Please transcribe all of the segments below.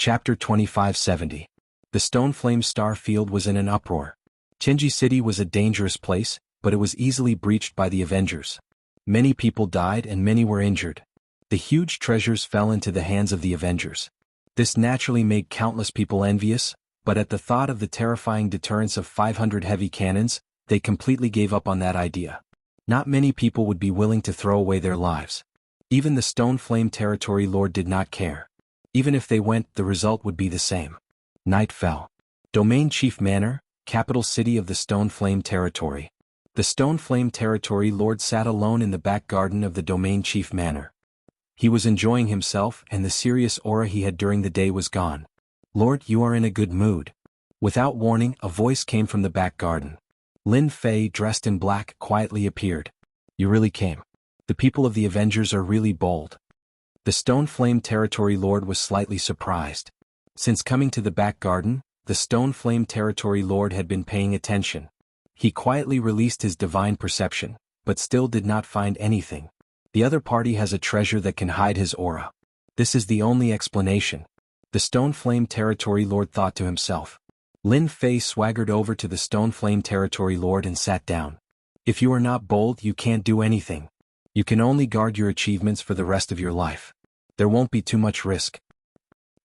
Chapter 2570. The Stone Flame Star Field was in an uproar. Jianghu City was a dangerous place, but it was easily breached by the Avengers. Many people died and many were injured. The huge treasures fell into the hands of the Avengers. This naturally made countless people envious, but at the thought of the terrifying deterrence of 500 heavy cannons, they completely gave up on that idea. Not many people would be willing to throw away their lives. Even the Stone Flame Territory Lord did not care. Even if they went, the result would be the same. Night fell. Domain Chief Manor, capital city of the Stone Flame Territory. The Stone Flame Territory Lord sat alone in the back garden of the Domain Chief Manor. He was enjoying himself, and the serious aura he had during the day was gone. "Lord, you are in a good mood." Without warning, a voice came from the back garden. Lin Fei, dressed in black, quietly appeared. "You really came. The people of the Avengers are really bold." The Stone Flame Territory Lord was slightly surprised. Since coming to the back garden, the Stone Flame Territory Lord had been paying attention. He quietly released his divine perception, but still did not find anything. The other party has a treasure that can hide his aura. This is the only explanation. The Stone Flame Territory Lord thought to himself. Lin Fei swaggered over to the Stone Flame Territory Lord and sat down. "If you are not bold, you can't do anything. You can only guard your achievements for the rest of your life. There won't be too much risk.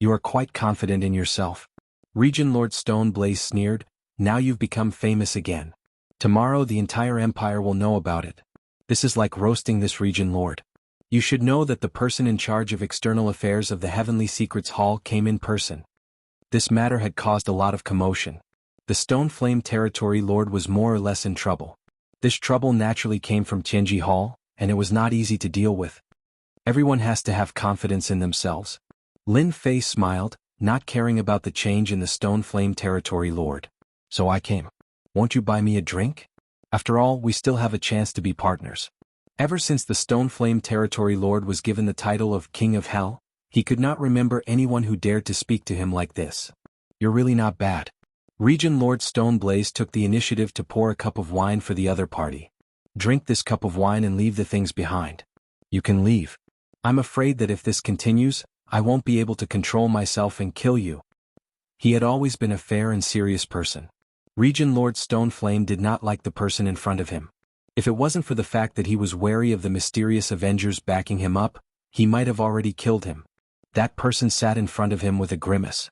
You are quite confident in yourself." Region Lord Stone Blaze sneered. "Now you've become famous again. Tomorrow the entire empire will know about it. This is like roasting this region lord. You should know that the person in charge of external affairs of the Heavenly Secrets Hall came in person." This matter had caused a lot of commotion. The Stone Flame Territory Lord was more or less in trouble. This trouble naturally came from Jianghu Hall, and it was not easy to deal with. Everyone has to have confidence in themselves. Lin Fei smiled, not caring about the change in the Stone Flame Territory Lord. "So I came. Won't you buy me a drink? After all, we still have a chance to be partners." Ever since the Stone Flame Territory Lord was given the title of King of Hell, he could not remember anyone who dared to speak to him like this. "You're really not bad." Region Lord Stone Blaze took the initiative to pour a cup of wine for the other party. "Drink this cup of wine and leave the things behind. You can leave. I'm afraid that if this continues, I won't be able to control myself and kill you." He had always been a fair and serious person. Region Lord Stone Flame did not like the person in front of him. If it wasn't for the fact that he was wary of the mysterious Avengers backing him up, he might have already killed him. That person sat in front of him with a grimace.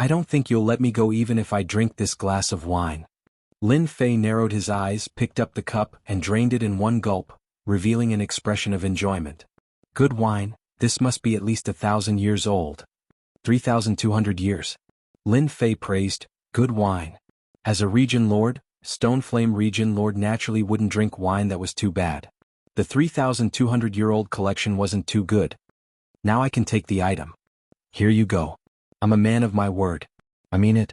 "I don't think you'll let me go even if I drink this glass of wine." Lin Fei narrowed his eyes, picked up the cup, and drained it in one gulp, revealing an expression of enjoyment. "Good wine, this must be at least 1,000 years old." 3,200 years. Lin Fei praised. "Good wine." As a region lord, Stone Flame Region Lord naturally wouldn't drink wine that was too bad. The 3,200-year-old collection wasn't too good. "Now I can take the item. Here you go. I'm a man of my word. I mean it."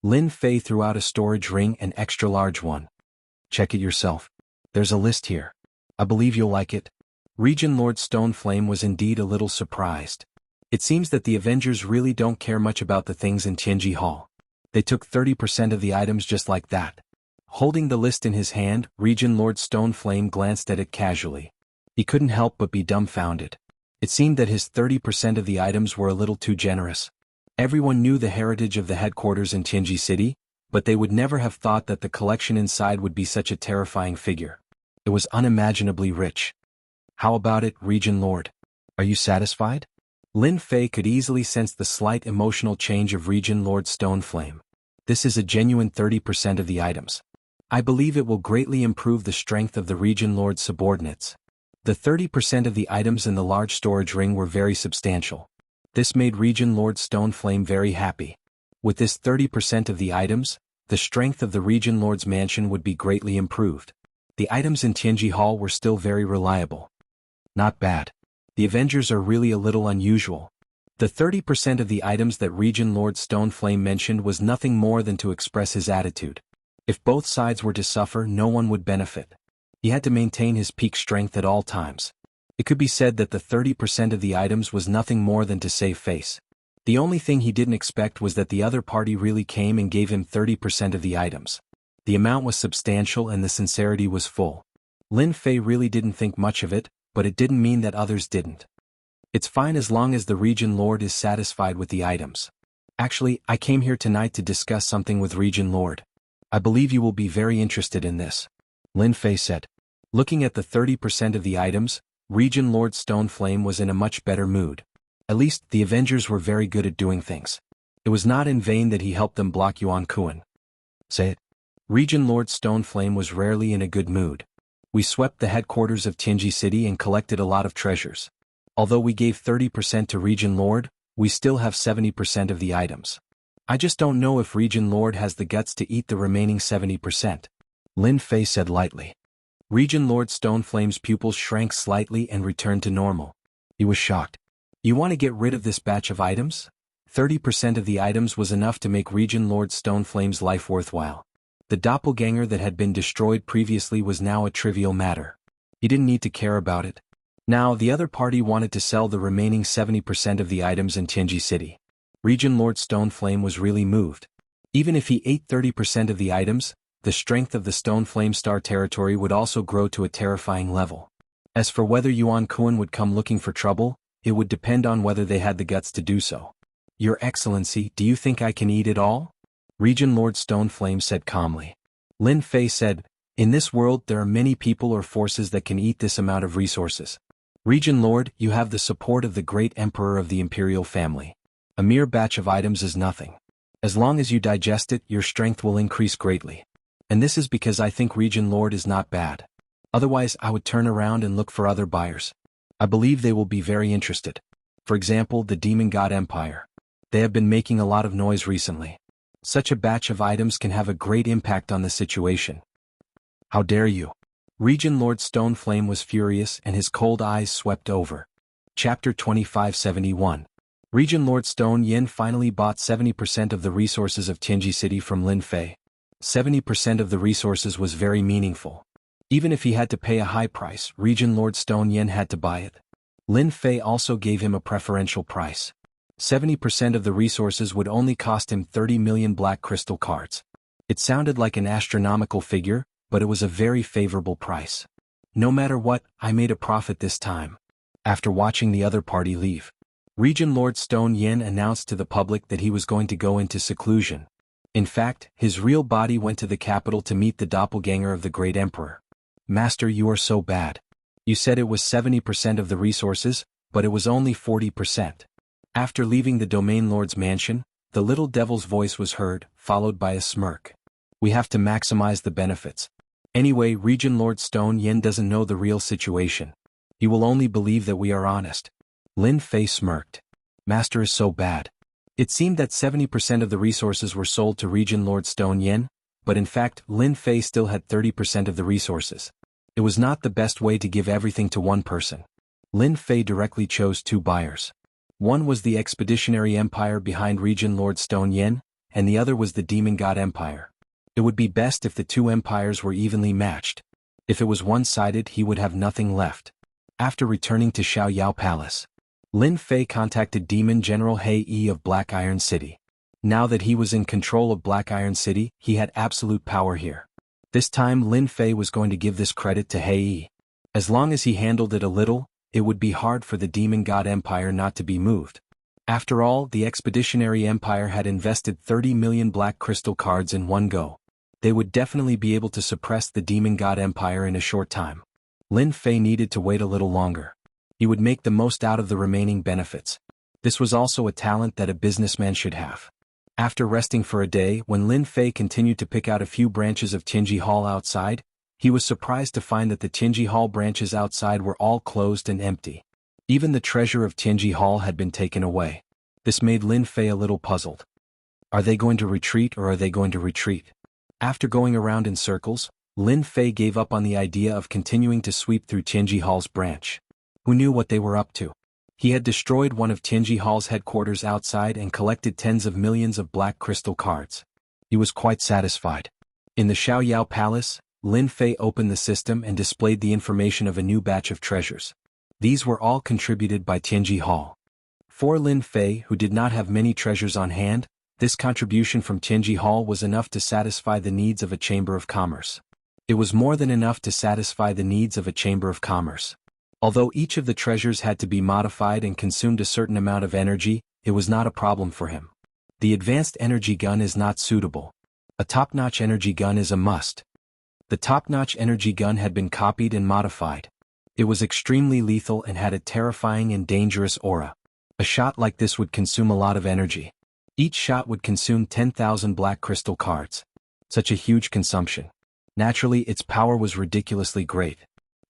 Lin Fei threw out a storage ring, an extra large one. "Check it yourself. There's a list here. I believe you'll like it." Region Lord Stone Flame was indeed a little surprised. It seems that the Avengers really don't care much about the things in Jianghu Hall. They took 30% of the items just like that. Holding the list in his hand, Region Lord Stone Flame glanced at it casually. He couldn't help but be dumbfounded. It seemed that his 30% of the items were a little too generous. Everyone knew the heritage of the headquarters in Jianghu City, but they would never have thought that the collection inside would be such a terrifying figure. It was unimaginably rich. "How about it, Region Lord? Are you satisfied?" Lin Fei could easily sense the slight emotional change of Region Lord Stone Flame. "This is a genuine 30% of the items. I believe it will greatly improve the strength of the Region Lord's subordinates." The 30% of the items in the large storage ring were very substantial. This made Region Lord Stone Flame very happy. With this 30% of the items, the strength of the Region Lord's mansion would be greatly improved. The items in Jianghu Hall were still very reliable. Not bad. The Avengers are really a little unusual. The 30% of the items that Region Lord Stone Flame mentioned was nothing more than to express his attitude. If both sides were to suffer, no one would benefit. He had to maintain his peak strength at all times. It could be said that the 30% of the items was nothing more than to save face. The only thing he didn't expect was that the other party really came and gave him 30% of the items. The amount was substantial and the sincerity was full. Lin Fei really didn't think much of it, but it didn't mean that others didn't. It's fine as long as the region lord is satisfied with the items. Actually, I came here tonight to discuss something with region lord. I believe you will be very interested in this. Lin Fei said. Looking at the 30% of the items, region lord Stoneflame was in a much better mood. At least, the Avengers were very good at doing things. It was not in vain that he helped them block Yuan Kuan. Say it. Region lord Stoneflame was rarely in a good mood. We swept the headquarters of Tianji City and collected a lot of treasures. Although we gave 30% to region lord, we still have 70% of the items. I just don't know if region lord has the guts to eat the remaining 70%. Lin Fei said lightly. Region lord Stoneflame's pupils shrank slightly and returned to normal. He was shocked. You want to get rid of this batch of items? 30% of the items was enough to make region lord Stoneflame's life worthwhile. The doppelganger that had been destroyed previously was now a trivial matter. He didn't need to care about it. Now the other party wanted to sell the remaining 70% of the items in Tianji City. Region lord Stoneflame was really moved. Even if he ate 30% of the items, the strength of the Stoneflame Star territory would also grow to a terrifying level. As for whether Yuan Kuan would come looking for trouble, it would depend on whether they had the guts to do so. Your Excellency, do you think I can eat it all? Region lord Stoneflame said calmly. Lin Fei said, in this world there are many people or forces that can eat this amount of resources. Region lord, you have the support of the great emperor of the imperial family. A mere batch of items is nothing. As long as you digest it, your strength will increase greatly. And this is because I think region lord is not bad. Otherwise I would turn around and look for other buyers. I believe they will be very interested. For example, the Demon God Empire. They have been making a lot of noise recently. Such a batch of items can have a great impact on the situation. How dare you? Region lord Stoneflame was furious and his cold eyes swept over. Chapter 2571. Region lord Stone Yin finally bought 70% of the resources of Tianji City from Lin Fei. 70% of the resources was very meaningful. Even if he had to pay a high price, region lord Stone Yin had to buy it. Lin Fei also gave him a preferential price. 70% of the resources would only cost him 30 million black crystal cards. It sounded like an astronomical figure, but it was a very favorable price. No matter what, I made a profit this time. After watching the other party leave, region lord Stone Yin announced to the public that he was going to go into seclusion. In fact, his real body went to the capital to meet the doppelganger of the great emperor. Master, you are so bad. You said it was 70% of the resources, but it was only 40%. After leaving the domain lord's mansion, the little devil's voice was heard, followed by a smirk. We have to maximize the benefits. Anyway, region lord Stone Yin doesn't know the real situation. He will only believe that we are honest. Lin Fei smirked. Master is so bad. It seemed that 70% of the resources were sold to region lord Stone Yin, but in fact, Lin Fei still had 30% of the resources. It was not the best way to give everything to one person. Lin Fei directly chose two buyers. One was the expeditionary empire behind region lord Stone Yin, and the other was the demon god empire. It would be best if the two empires were evenly matched. If it was one-sided, he would have nothing left. After returning to Xiaoyao Palace, Lin Fei contacted Demon General He Yi of Black Iron City. Now that he was in control of Black Iron City, he had absolute power here. This time Lin Fei was going to give this credit to He Yi. As long as he handled it a little, it would be hard for the Demon God Empire not to be moved. After all, the Expeditionary Empire had invested 30 million black crystal cards in one go. They would definitely be able to suppress the Demon God Empire in a short time. Lin Fei needed to wait a little longer. He would make the most out of the remaining benefits. This was also a talent that a businessman should have. After resting for a day, when Lin Fei continued to pick out a few branches of Tianji Hall outside, he was surprised to find that the Tianji Hall branches outside were all closed and empty. Even the treasure of Tianji Hall had been taken away. This made Lin Fei a little puzzled. Are they going to retreat or are they going to retreat? After going around in circles, Lin Fei gave up on the idea of continuing to sweep through Tianji Hall's branch. Who knew what they were up to? He had destroyed one of Tianji Hall's headquarters outside and collected tens of millions of black crystal cards. He was quite satisfied. In the Xiaoyao Palace, Lin Fei opened the system and displayed the information of a new batch of treasures. These were all contributed by Tianji Hall. For Lin Fei, who did not have many treasures on hand, this contribution from Tianji Hall was enough to satisfy the needs of a chamber of commerce. It was more than enough to satisfy the needs of a chamber of commerce. Although each of the treasures had to be modified and consumed a certain amount of energy, it was not a problem for him. The advanced energy gun is not suitable. A top-notch energy gun is a must. The top-notch energy gun had been copied and modified. It was extremely lethal and had a terrifying and dangerous aura. A shot like this would consume a lot of energy. Each shot would consume 10,000 black crystal cards. Such a huge consumption. Naturally, its power was ridiculously great.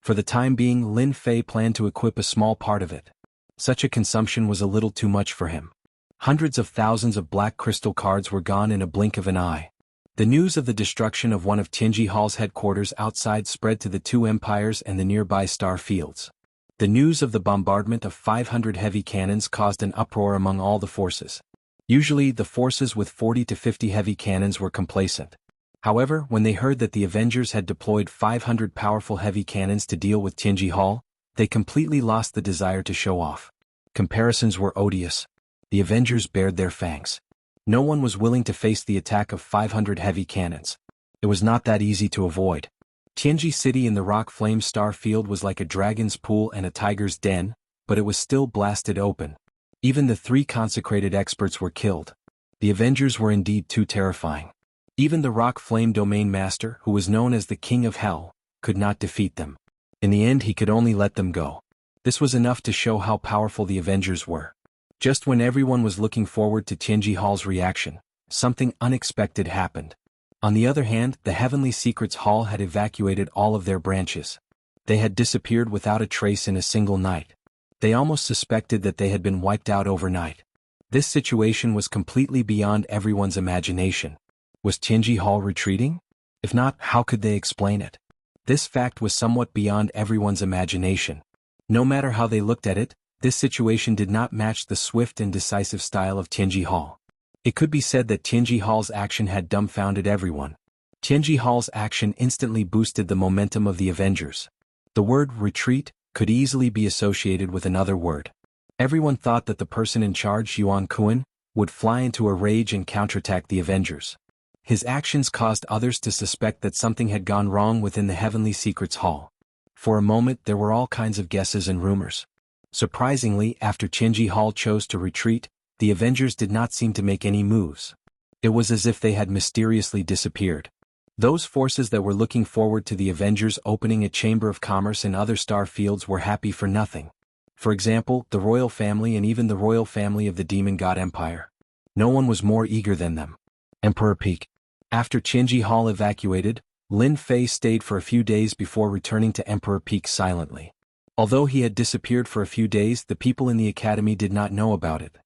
For the time being, Lin Fei planned to equip a small part of it. Such a consumption was a little too much for him. Hundreds of thousands of black crystal cards were gone in a blink of an eye. The news of the destruction of one of Tianji Hall's headquarters outside spread to the two empires and the nearby star fields. The news of the bombardment of 500 heavy cannons caused an uproar among all the forces. Usually, the forces with 40 to 50 heavy cannons were complacent. However, when they heard that the Avengers had deployed 500 powerful heavy cannons to deal with Tianji Hall, they completely lost the desire to show off. Comparisons were odious. The Avengers bared their fangs. No one was willing to face the attack of 500 heavy cannons. It was not that easy to avoid. Tianji City in the rock flame star field was like a dragon's pool and a tiger's den, but it was still blasted open. Even the 3 consecrated experts were killed. The Avengers were indeed too terrifying. Even the rock flame domain master, who was known as the King of Hell, could not defeat them. In the end, he could only let them go. This was enough to show how powerful the Avengers were. Just when everyone was looking forward to Tianji Hall's reaction, something unexpected happened. On the other hand, the Heavenly Secrets Hall had evacuated all of their branches. They had disappeared without a trace in a single night. They almost suspected that they had been wiped out overnight. This situation was completely beyond everyone's imagination. Was Tianji Hall retreating? If not, how could they explain it? This fact was somewhat beyond everyone's imagination. No matter how they looked at it, this situation did not match the swift and decisive style of Tianji Hall. It could be said that Tianji Hall's action had dumbfounded everyone. Tianji Hall's action instantly boosted the momentum of the Avengers. The word retreat could easily be associated with another word. Everyone thought that the person in charge, Yuan Kuan, would fly into a rage and counterattack the Avengers. His actions caused others to suspect that something had gone wrong within the Heavenly Secrets Hall. For a moment, there were all kinds of guesses and rumors. Surprisingly, after Tianji Hall chose to retreat, the Avengers did not seem to make any moves. It was as if they had mysteriously disappeared. Those forces that were looking forward to the Avengers opening a chamber of commerce in other star fields were happy for nothing. For example, the royal family and even the royal family of the Demon God Empire. No one was more eager than them. Emperor Peak. After Tianji Hall evacuated, Lin Fei stayed for a few days before returning to Emperor Peak silently. Although he had disappeared for a few days, the people in the academy did not know about it.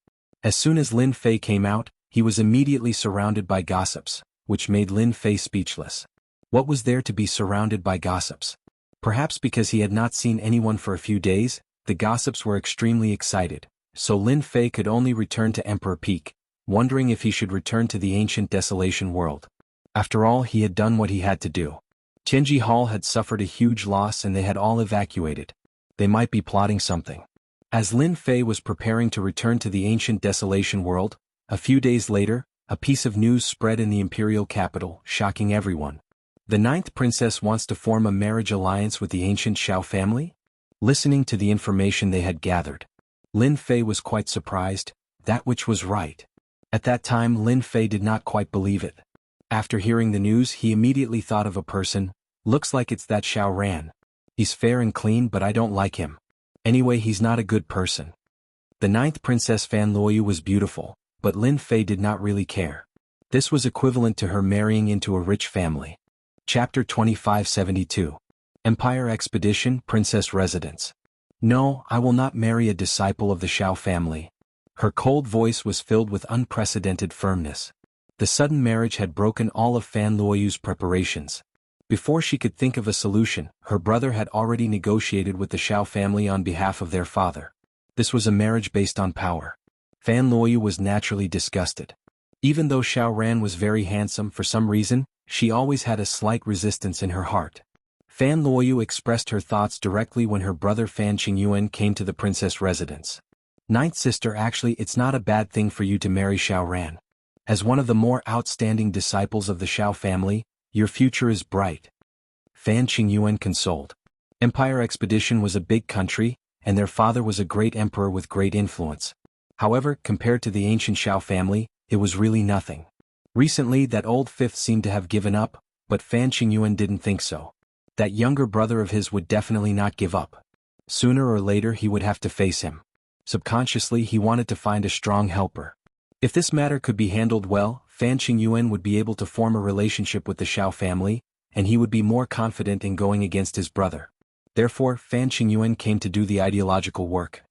As soon as Lin Fei came out, he was immediately surrounded by gossips, which made Lin Fei speechless. What was there to be surrounded by gossips? Perhaps because he had not seen anyone for a few days, the gossips were extremely excited, so Lin Fei could only return to Emperor Peak, wondering if he should return to the ancient desolation world. After all, he had done what he had to do. Tianji Hall had suffered a huge loss and they had all evacuated. They might be plotting something. As Lin Fei was preparing to return to the ancient desolation world, a few days later, a piece of news spread in the imperial capital, shocking everyone. The 9th princess wants to form a marriage alliance with the ancient Xiao family? Listening to the information they had gathered, Lin Fei was quite surprised, that which was right. At that time, Lin Fei did not quite believe it. After hearing the news, he immediately thought of a person. Looks like it's that Xiao Ran. He's fair and clean, but I don't like him. Anyway, he's not a good person. The 9th princess Fan Luoyu was beautiful, but Lin Fei did not really care. This was equivalent to her marrying into a rich family. Chapter 2572. Empire Expedition, Princess Residence. No, I will not marry a disciple of the Xiao family. Her cold voice was filled with unprecedented firmness. The sudden marriage had broken all of Fan Luoyu's preparations. Before she could think of a solution, her brother had already negotiated with the Xiao family on behalf of their father. This was a marriage based on power. Fan Luoyu was naturally disgusted. Even though Xiao Ran was very handsome, for some reason, she always had a slight resistance in her heart. Fan Luoyu expressed her thoughts directly when her brother Fan Qingyuan came to the princess residence. 9th sister, actually, it's not a bad thing for you to marry Xiao Ran. As one of the more outstanding disciples of the Xiao family, your future is bright. Fan Qingyuan consoled. Empire Expedition was a big country, and their father was a great emperor with great influence. However, compared to the ancient Xiao family, it was really nothing. Recently that old fifth seemed to have given up, but Fan Qingyuan didn't think so. That younger brother of his would definitely not give up. Sooner or later he would have to face him. Subconsciously he wanted to find a strong helper. If this matter could be handled well, Fan Qingyuan would be able to form a relationship with the Xiao family, and he would be more confident in going against his brother. Therefore, Fan Qingyuan came to do the ideological work.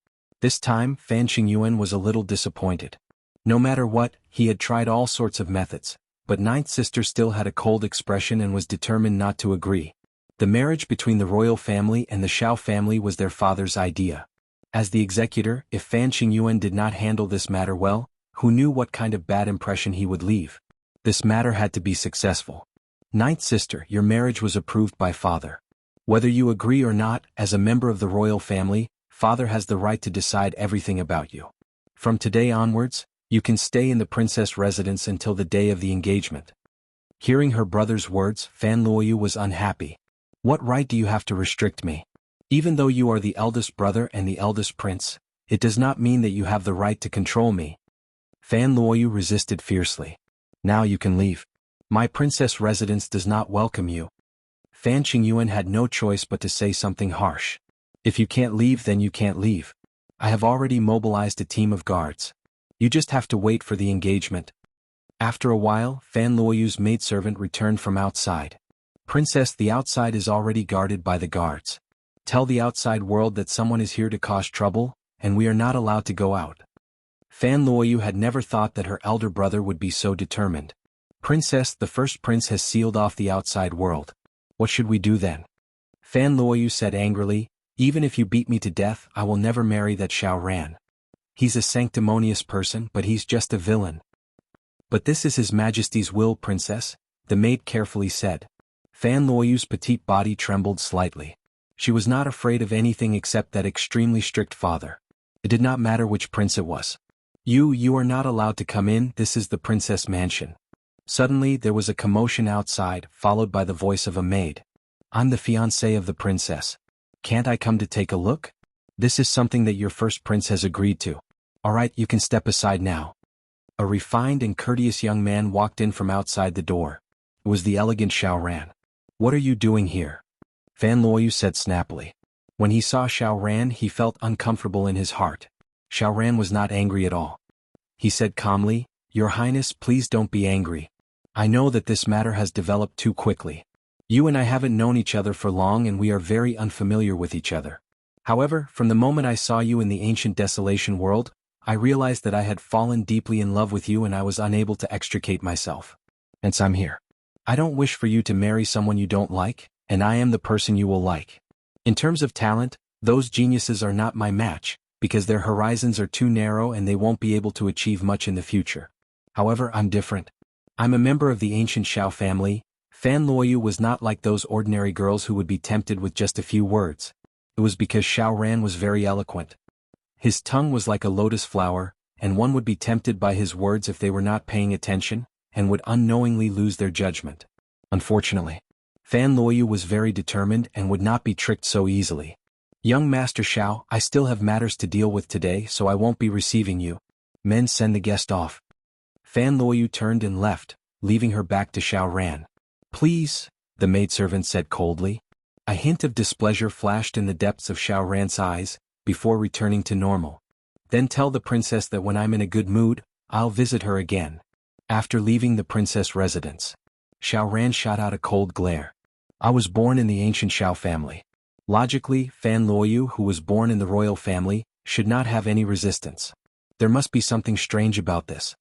This time, Fan Qingyuan was a little disappointed. No matter what, he had tried all sorts of methods, but Ninth Sister still had a cold expression and was determined not to agree. The marriage between the royal family and the Xiao family was their father's idea. As the executor, if Fan Qingyuan did not handle this matter well, who knew what kind of bad impression he would leave? This matter had to be successful. Ninth Sister, your marriage was approved by Father. Whether you agree or not, as a member of the royal family, Father has the right to decide everything about you. From today onwards, you can stay in the princess residence until the day of the engagement. Hearing her brother's words, Fan Luoyu was unhappy. What right do you have to restrict me? Even though you are the eldest brother and the eldest prince, it does not mean that you have the right to control me. Fan Luoyu resisted fiercely. Now you can leave. My princess residence does not welcome you. Fan Qingyuan had no choice but to say something harsh. If you can't leave, then you can't leave. I have already mobilized a team of guards. You just have to wait for the engagement. After a while, Fan Luoyu's maidservant returned from outside. Princess, the outside is already guarded by the guards. Tell the outside world that someone is here to cause trouble, and we are not allowed to go out. Fan Luoyu had never thought that her elder brother would be so determined. Princess, the first prince has sealed off the outside world. What should we do then? Fan Luoyu said angrily, even if you beat me to death, I will never marry that Xiao Ran. He's a sanctimonious person, but he's just a villain. But this is His Majesty's will, Princess, the maid carefully said. Fan Luoyu's petite body trembled slightly. She was not afraid of anything except that extremely strict father. It did not matter which prince it was. You are not allowed to come in, this is the princess mansion. Suddenly there was a commotion outside, followed by the voice of a maid. I'm the fiancé of the princess. Can't I come to take a look? This is something that your first prince has agreed to. Alright, you can step aside now. A refined and courteous young man walked in from outside the door. It was the elegant Xiao Ran. What are you doing here? Fan Luoyu said snappily. When he saw Xiao Ran, he felt uncomfortable in his heart. Xiao Ran was not angry at all. He said calmly, Your Highness, please don't be angry. I know that this matter has developed too quickly. You and I haven't known each other for long and we are very unfamiliar with each other. However, from the moment I saw you in the ancient desolation world, I realized that I had fallen deeply in love with you and I was unable to extricate myself. Hence I'm here. I don't wish for you to marry someone you don't like, and I am the person you will like. In terms of talent, those geniuses are not my match, because their horizons are too narrow and they won't be able to achieve much in the future. However, I'm different. I'm a member of the ancient Xiao family. Fan Luoyu was not like those ordinary girls who would be tempted with just a few words. It was because Xiao Ran was very eloquent. His tongue was like a lotus flower, and one would be tempted by his words if they were not paying attention, and would unknowingly lose their judgment. Unfortunately, Fan Luoyu was very determined and would not be tricked so easily. Young Master Xiao, I still have matters to deal with today, so I won't be receiving you. Men, send the guest off. Fan Luoyu turned and left, leaving her back to Xiao Ran. Please, the maidservant said coldly. A hint of displeasure flashed in the depths of Xiao Ran's eyes, before returning to normal. Then tell the princess that when I'm in a good mood, I'll visit her again. After leaving the princess residence, Xiao Ran shot out a cold glare. I was born in the ancient Xiao family. Logically, Fan Luoyu, who was born in the royal family, should not have any resistance. There must be something strange about this.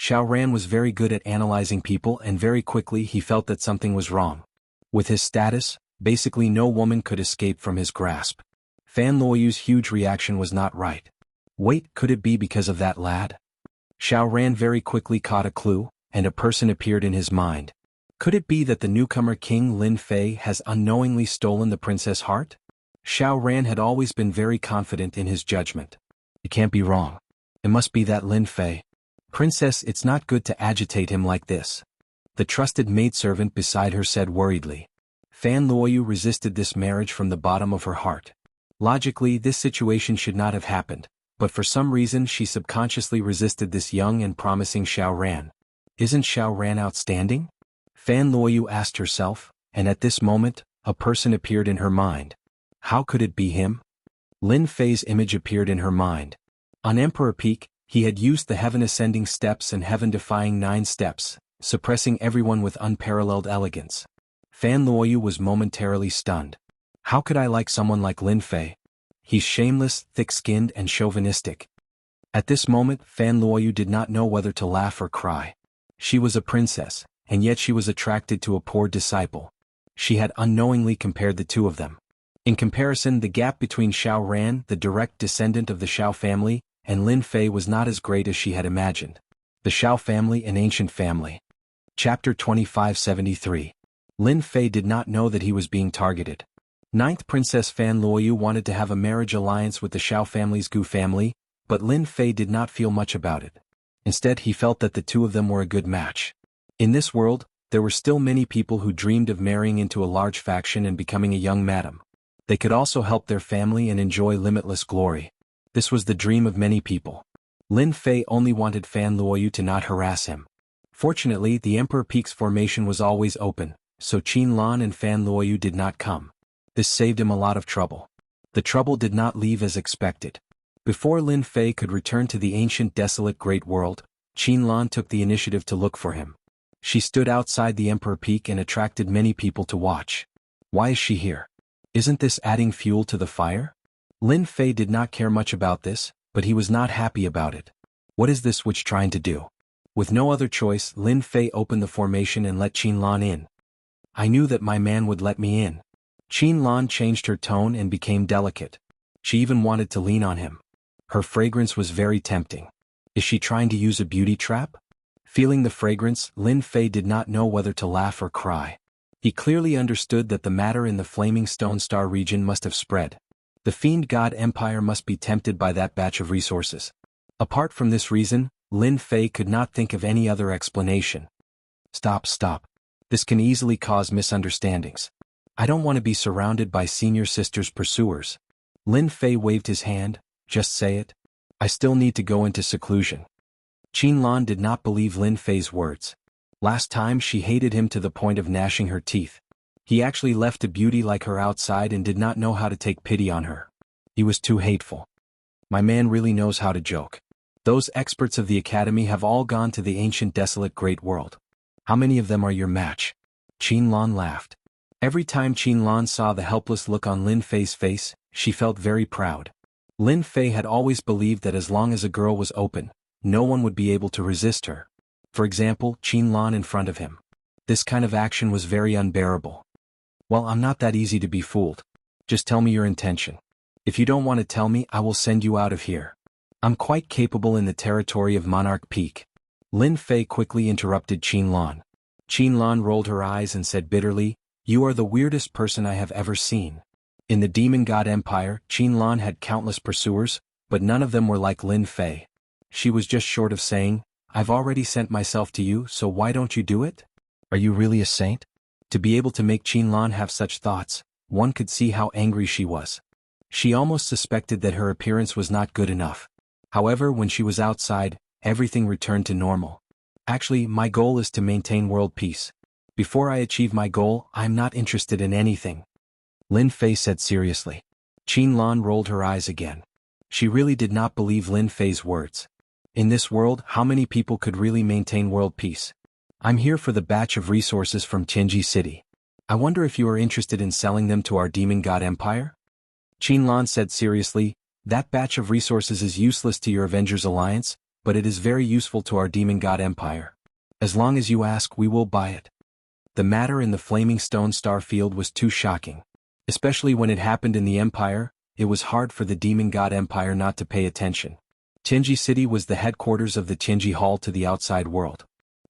Xiao Ran was very good at analyzing people and very quickly he felt that something was wrong. With his status, basically no woman could escape from his grasp. Fan Luoyu's huge reaction was not right. Wait, could it be because of that lad? Xiao Ran very quickly caught a clue, and a person appeared in his mind. Could it be that the newcomer King Lin Fei has unknowingly stolen the princess' heart? Xiao Ran had always been very confident in his judgment. It can't be wrong. It must be that Lin Fei. Princess, it's not good to agitate him like this. The trusted maidservant beside her said worriedly. Fan Luoyu resisted this marriage from the bottom of her heart. Logically, this situation should not have happened, but for some reason she subconsciously resisted this young and promising Xiao Ran. Isn't Xiao Ran outstanding? Fan Luoyu asked herself, and at this moment, a person appeared in her mind. How could it be him? Lin Fei's image appeared in her mind. On Emperor Peak, he had used the heaven-ascending steps and heaven-defying 9 steps, suppressing everyone with unparalleled elegance. Fan Luoyu was momentarily stunned. How could I like someone like Lin Fei? He's shameless, thick-skinned and chauvinistic. At this moment, Fan Luoyu did not know whether to laugh or cry. She was a princess, and yet she was attracted to a poor disciple. She had unknowingly compared the two of them. In comparison, the gap between Xiao Ran, the direct descendant of the Xiao family, and Lin Fei was not as great as she had imagined. The Xiao family, an ancient family. Chapter 2573. Lin Fei did not know that he was being targeted. 9th Princess Fan Luoyu wanted to have a marriage alliance with the Xiao family's Gu family, but Lin Fei did not feel much about it. Instead, he felt that the two of them were a good match. In this world, there were still many people who dreamed of marrying into a large faction and becoming a young madam. They could also help their family and enjoy limitless glory. This was the dream of many people. Lin Fei only wanted Fan Luoyu to not harass him. Fortunately, the Emperor Peak's formation was always open, so Qin Lan and Fan Luoyu did not come. This saved him a lot of trouble. The trouble did not leave as expected. Before Lin Fei could return to the ancient desolate great world, Qin Lan took the initiative to look for him. She stood outside the Emperor Peak and attracted many people to watch. Why is she here? Isn't this adding fuel to the fire? Lin Fei did not care much about this, but he was not happy about it. What is this witch trying to do? With no other choice, Lin Fei opened the formation and let Qin Lan in. I knew that my man would let me in. Qin Lan changed her tone and became delicate. She even wanted to lean on him. Her fragrance was very tempting. Is she trying to use a beauty trap? Feeling the fragrance, Lin Fei did not know whether to laugh or cry. He clearly understood that the matter in the Flaming Stone Star region must have spread. The Fiend God Empire must be tempted by that batch of resources. Apart from this reason, Lin Fei could not think of any other explanation. Stop. This can easily cause misunderstandings. I don't want to be surrounded by senior sister's pursuers. Lin Fei waved his hand. Just say it. I still need to go into seclusion. Qin Lan did not believe Lin Fei's words. Last time she hated him to the point of gnashing her teeth. He actually left a beauty like her outside and did not know how to take pity on her. He was too hateful. My man really knows how to joke. Those experts of the academy have all gone to the ancient desolate great world. How many of them are your match? Qin Lan laughed. Every time Qin Lan saw the helpless look on Lin Fei's face, she felt very proud. Lin Fei had always believed that as long as a girl was open, no one would be able to resist her. For example, Qin Lan in front of him. This kind of action was very unbearable. Well, I'm not that easy to be fooled. Just tell me your intention. If you don't want to tell me, I will send you out of here. I'm quite capable in the territory of Monarch Peak. Lin Fei quickly interrupted Qin Lan. Qin Lan rolled her eyes and said bitterly, You are the weirdest person I have ever seen. In the Demon God Empire, Qin Lan had countless pursuers, but none of them were like Lin Fei. She was just short of saying, I've already sent myself to you, so why don't you do it? Are you really a saint? To be able to make Qin Lan have such thoughts, one could see how angry she was. She almost suspected that her appearance was not good enough. However, when she was outside, everything returned to normal. Actually, my goal is to maintain world peace. Before I achieve my goal, I'm not interested in anything. Lin Fei said seriously. Qin Lan rolled her eyes again. She really did not believe Lin Fei's words. In this world, how many people could really maintain world peace? I'm here for the batch of resources from Tianji City. I wonder if you are interested in selling them to our Demon God Empire? Qin Lan said seriously, That batch of resources is useless to your Avengers Alliance, but it is very useful to our Demon God Empire. As long as you ask, we will buy it. The matter in the Flaming Stone Star Field was too shocking. Especially when it happened in the Empire, it was hard for the Demon God Empire not to pay attention. Tianji City was the headquarters of the Tianji Hall to the outside world.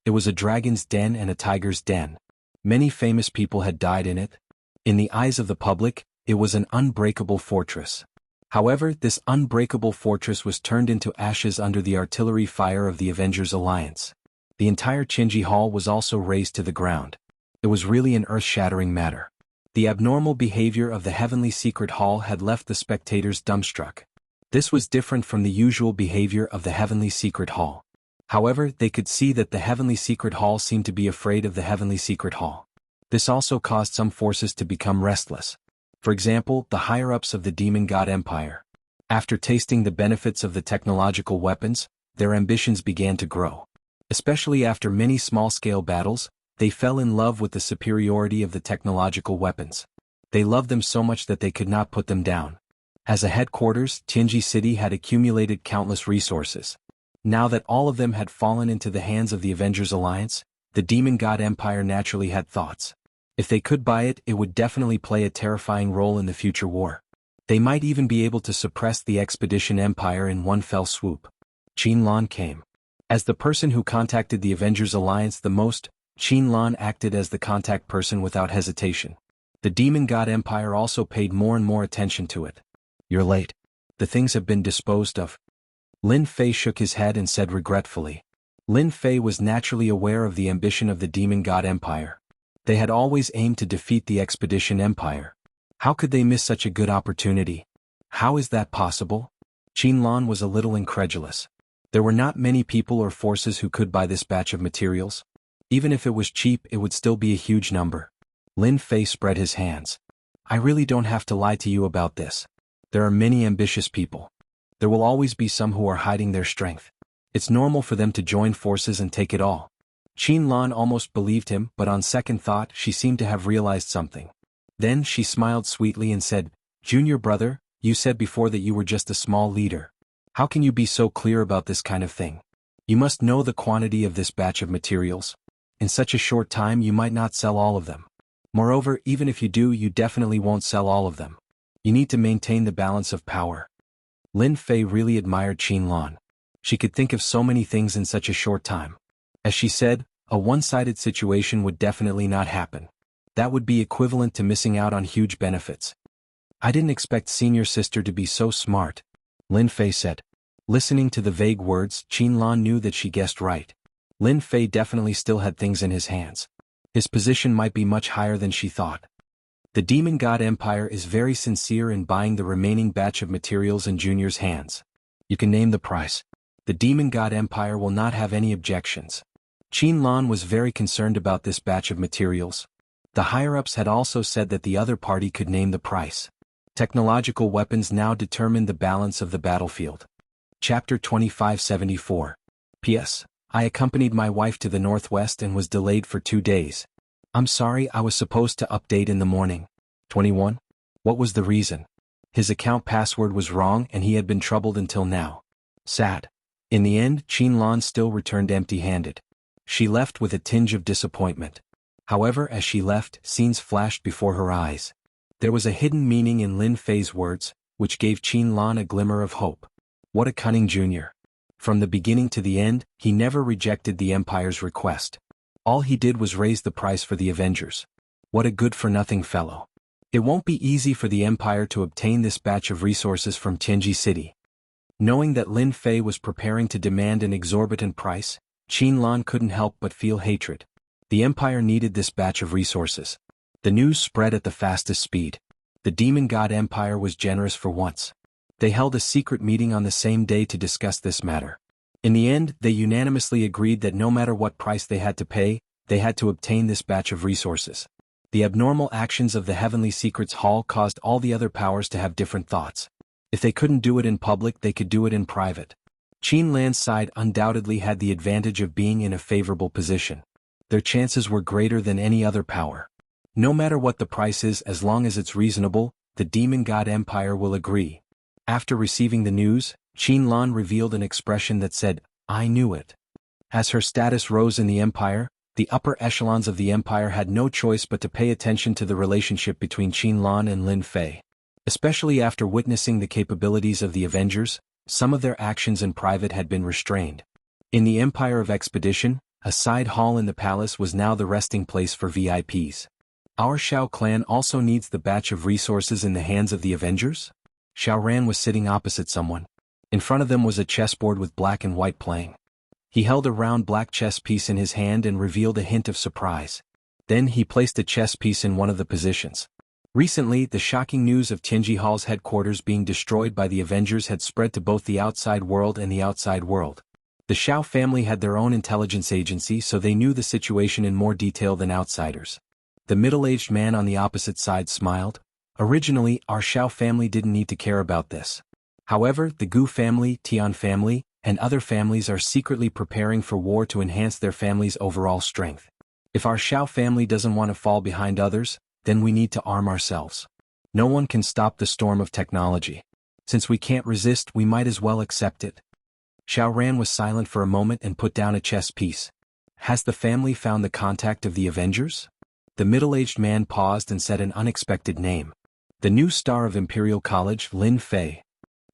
It was a dragon's den and a tiger's den. Many famous people had died in it. In the eyes of the public, it was an unbreakable fortress. However, this unbreakable fortress was turned into ashes under the artillery fire of the Avengers Alliance. The entire Tianji Hall was also razed to the ground. It was really an earth-shattering matter. The abnormal behavior of the Heavenly Secret Hall had left the spectators dumbstruck. This was different from the usual behavior of the Heavenly Secret Hall. However, they could see that the Heavenly Secret Hall seemed to be afraid of the Heavenly Secret Hall. This also caused some forces to become restless. For example, the higher-ups of the Demon God Empire. After tasting the benefits of the technological weapons, their ambitions began to grow. Especially after many small-scale battles, they fell in love with the superiority of the technological weapons. They loved them so much that they could not put them down. As a headquarters, Jianghu City had accumulated countless resources. Now that all of them had fallen into the hands of the Avengers Alliance, the Demon God Empire naturally had thoughts. If they could buy it, it would definitely play a terrifying role in the future war. They might even be able to suppress the Expedition Empire in one fell swoop. Qin Lan came. As the person who contacted the Avengers Alliance the most, Qin Lan acted as the contact person without hesitation. The Demon God Empire also paid more and more attention to it. "You're late. The things have been disposed of." Lin Fei shook his head and said regretfully. Lin Fei was naturally aware of the ambition of the Demon God Empire. They had always aimed to defeat the Expedition Empire. How could they miss such a good opportunity? How is that possible? Qin Lan was a little incredulous. There were not many people or forces who could buy this batch of materials. Even if it was cheap, it would still be a huge number. Lin Fei spread his hands. "I really don't have to lie to you about this. There are many ambitious people. There will always be some who are hiding their strength. It's normal for them to join forces and take it all." Qin Lan almost believed him, but on second thought she seemed to have realized something. Then she smiled sweetly and said, "Junior brother, you said before that you were just a small leader. How can you be so clear about this kind of thing? You must know the quantity of this batch of materials. In such a short time you might not sell all of them. Moreover, even if you do, you definitely won't sell all of them. You need to maintain the balance of power." Lin Fei really admired Qin Lan. She could think of so many things in such a short time. As she said, a one-sided situation would definitely not happen. That would be equivalent to missing out on huge benefits. "I didn't expect senior sister to be so smart," Lin Fei said. Listening to the vague words, Qin Lan knew that she guessed right. Lin Fei definitely still had things in his hands. His position might be much higher than she thought. The Demon God Empire is very sincere in buying the remaining batch of materials in Junior's hands. You can name the price. The Demon God Empire will not have any objections. Qin Lan was very concerned about this batch of materials. The higher-ups had also said that the other party could name the price. Technological weapons now determined the balance of the battlefield. Chapter 2574. P.S. I accompanied my wife to the northwest and was delayed for 2 days. I'm sorry, I was supposed to update in the morning. 21. What was the reason? His account password was wrong and he had been troubled until now. Sad. In the end, Qin Lan still returned empty-handed. She left with a tinge of disappointment. However, as she left, scenes flashed before her eyes. There was a hidden meaning in Lin Fei's words, which gave Qin Lan a glimmer of hope. What a cunning junior. From the beginning to the end, he never rejected the Empire's request. All he did was raise the price for the Avengers. What a good-for-nothing fellow. It won't be easy for the Empire to obtain this batch of resources from Jianghu City. Knowing that Lin Fei was preparing to demand an exorbitant price, Qin Lan couldn't help but feel hatred. The Empire needed this batch of resources. The news spread at the fastest speed. The Demon God Empire was generous for once. They held a secret meeting on the same day to discuss this matter. In the end, they unanimously agreed that no matter what price they had to pay, they had to obtain this batch of resources. The abnormal actions of the Heavenly Secrets Hall caused all the other powers to have different thoughts. If they couldn't do it in public, they could do it in private. Qin Lan's side undoubtedly had the advantage of being in a favorable position. Their chances were greater than any other power. No matter what the price is, as long as it's reasonable, the Demon God Empire will agree. After receiving the news, Qin Lan revealed an expression that said, "I knew it." As her status rose in the Empire, the upper echelons of the Empire had no choice but to pay attention to the relationship between Qin Lan and Lin Fei. Especially after witnessing the capabilities of the Avengers, some of their actions in private had been restrained. In the Empire of Expedition, a side hall in the palace was now the resting place for VIPs. Our Shao clan also needs the batch of resources in the hands of the Avengers? Shao Ran was sitting opposite someone. In front of them was a chessboard with black and white playing. He held a round black chess piece in his hand and revealed a hint of surprise. Then he placed a chess piece in one of the positions. Recently, the shocking news of Tianji Hall's headquarters being destroyed by the Avengers had spread to both the outside world and the outside world. The Xiao family had their own intelligence agency, so they knew the situation in more detail than outsiders. The middle-aged man on the opposite side smiled. Originally, our Xiao family didn't need to care about this. However, the Gu family, Tian family, and other families are secretly preparing for war to enhance their family's overall strength. If our Xiao family doesn't want to fall behind others, then we need to arm ourselves. No one can stop the storm of technology. Since we can't resist, we might as well accept it. Xiao Ran was silent for a moment and put down a chess piece. Has the family found the contact of the Avengers? The middle-aged man paused and said an unexpected name. The new star of Imperial College, Lin Fei.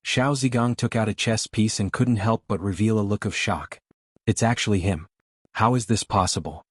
Xiao Zigong took out a chess piece and couldn't help but reveal a look of shock. It's actually him. How is this possible?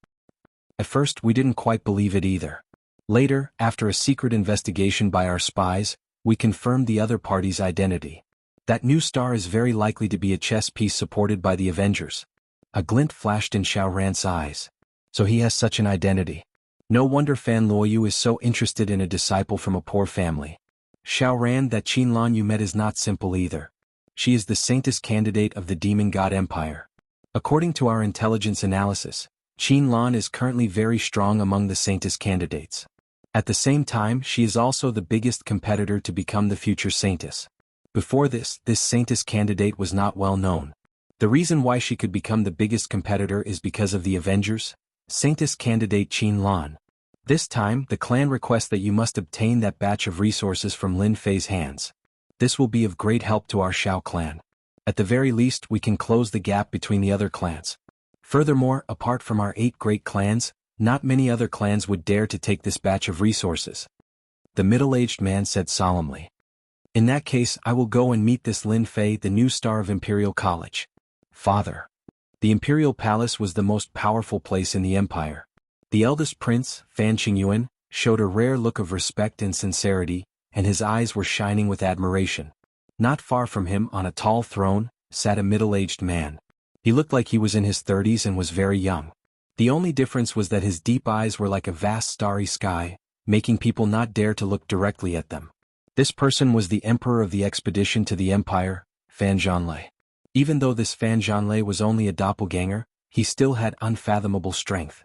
At first, we didn't quite believe it either. Later, after a secret investigation by our spies, we confirmed the other party's identity. That new star is very likely to be a chess piece supported by the Avengers. A glint flashed in Xiao Ran's eyes. So he has such an identity. No wonder Fan Luoyu is so interested in a disciple from a poor family. Xiao Ran, that Qin Lan you met is not simple either. She is the saintess candidate of the Demon God Empire. According to our intelligence analysis, Qin Lan is currently very strong among the saintess candidates. At the same time, she is also the biggest competitor to become the future saintess. Before this saintess candidate was not well known. The reason why she could become the biggest competitor is because of the Avengers, saintess candidate Qin Lan. This time, the clan requests that you must obtain that batch of resources from Lin Fei's hands. This will be of great help to our Xiao clan. At the very least, we can close the gap between the other clans. Furthermore, apart from our 8 great clans, not many other clans would dare to take this batch of resources. The middle-aged man said solemnly. In that case, I will go and meet this Lin Fei, the new star of Imperial College. Father. The Imperial Palace was the most powerful place in the empire. The eldest prince, Fan Qingyuan, showed a rare look of respect and sincerity, and his eyes were shining with admiration. Not far from him, on a tall throne, sat a middle-aged man. He looked like he was in his 30s and was very young. The only difference was that his deep eyes were like a vast starry sky, making people not dare to look directly at them. This person was the emperor of the expedition to the empire, Fan Zhanlei. Even though this Fan Zhanlei was only a doppelganger, he still had unfathomable strength.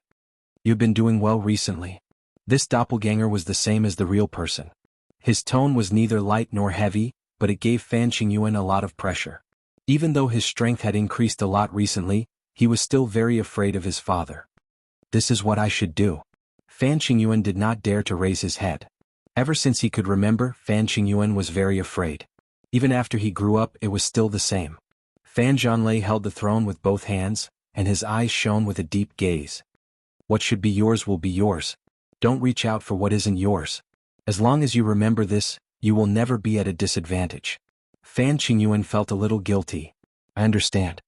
You've been doing well recently. This doppelganger was the same as the real person. His tone was neither light nor heavy, but it gave Fan Qingyuan a lot of pressure. Even though his strength had increased a lot recently, he was still very afraid of his father. This is what I should do. Fan Qingyuan did not dare to raise his head. Ever since he could remember, Fan Qingyuan was very afraid. Even after he grew up, it was still the same. Fan Zhanlei held the throne with both hands, and his eyes shone with a deep gaze. What should be yours will be yours. Don't reach out for what isn't yours. As long as you remember this, you will never be at a disadvantage. Fan Qingyuan felt a little guilty. I understand.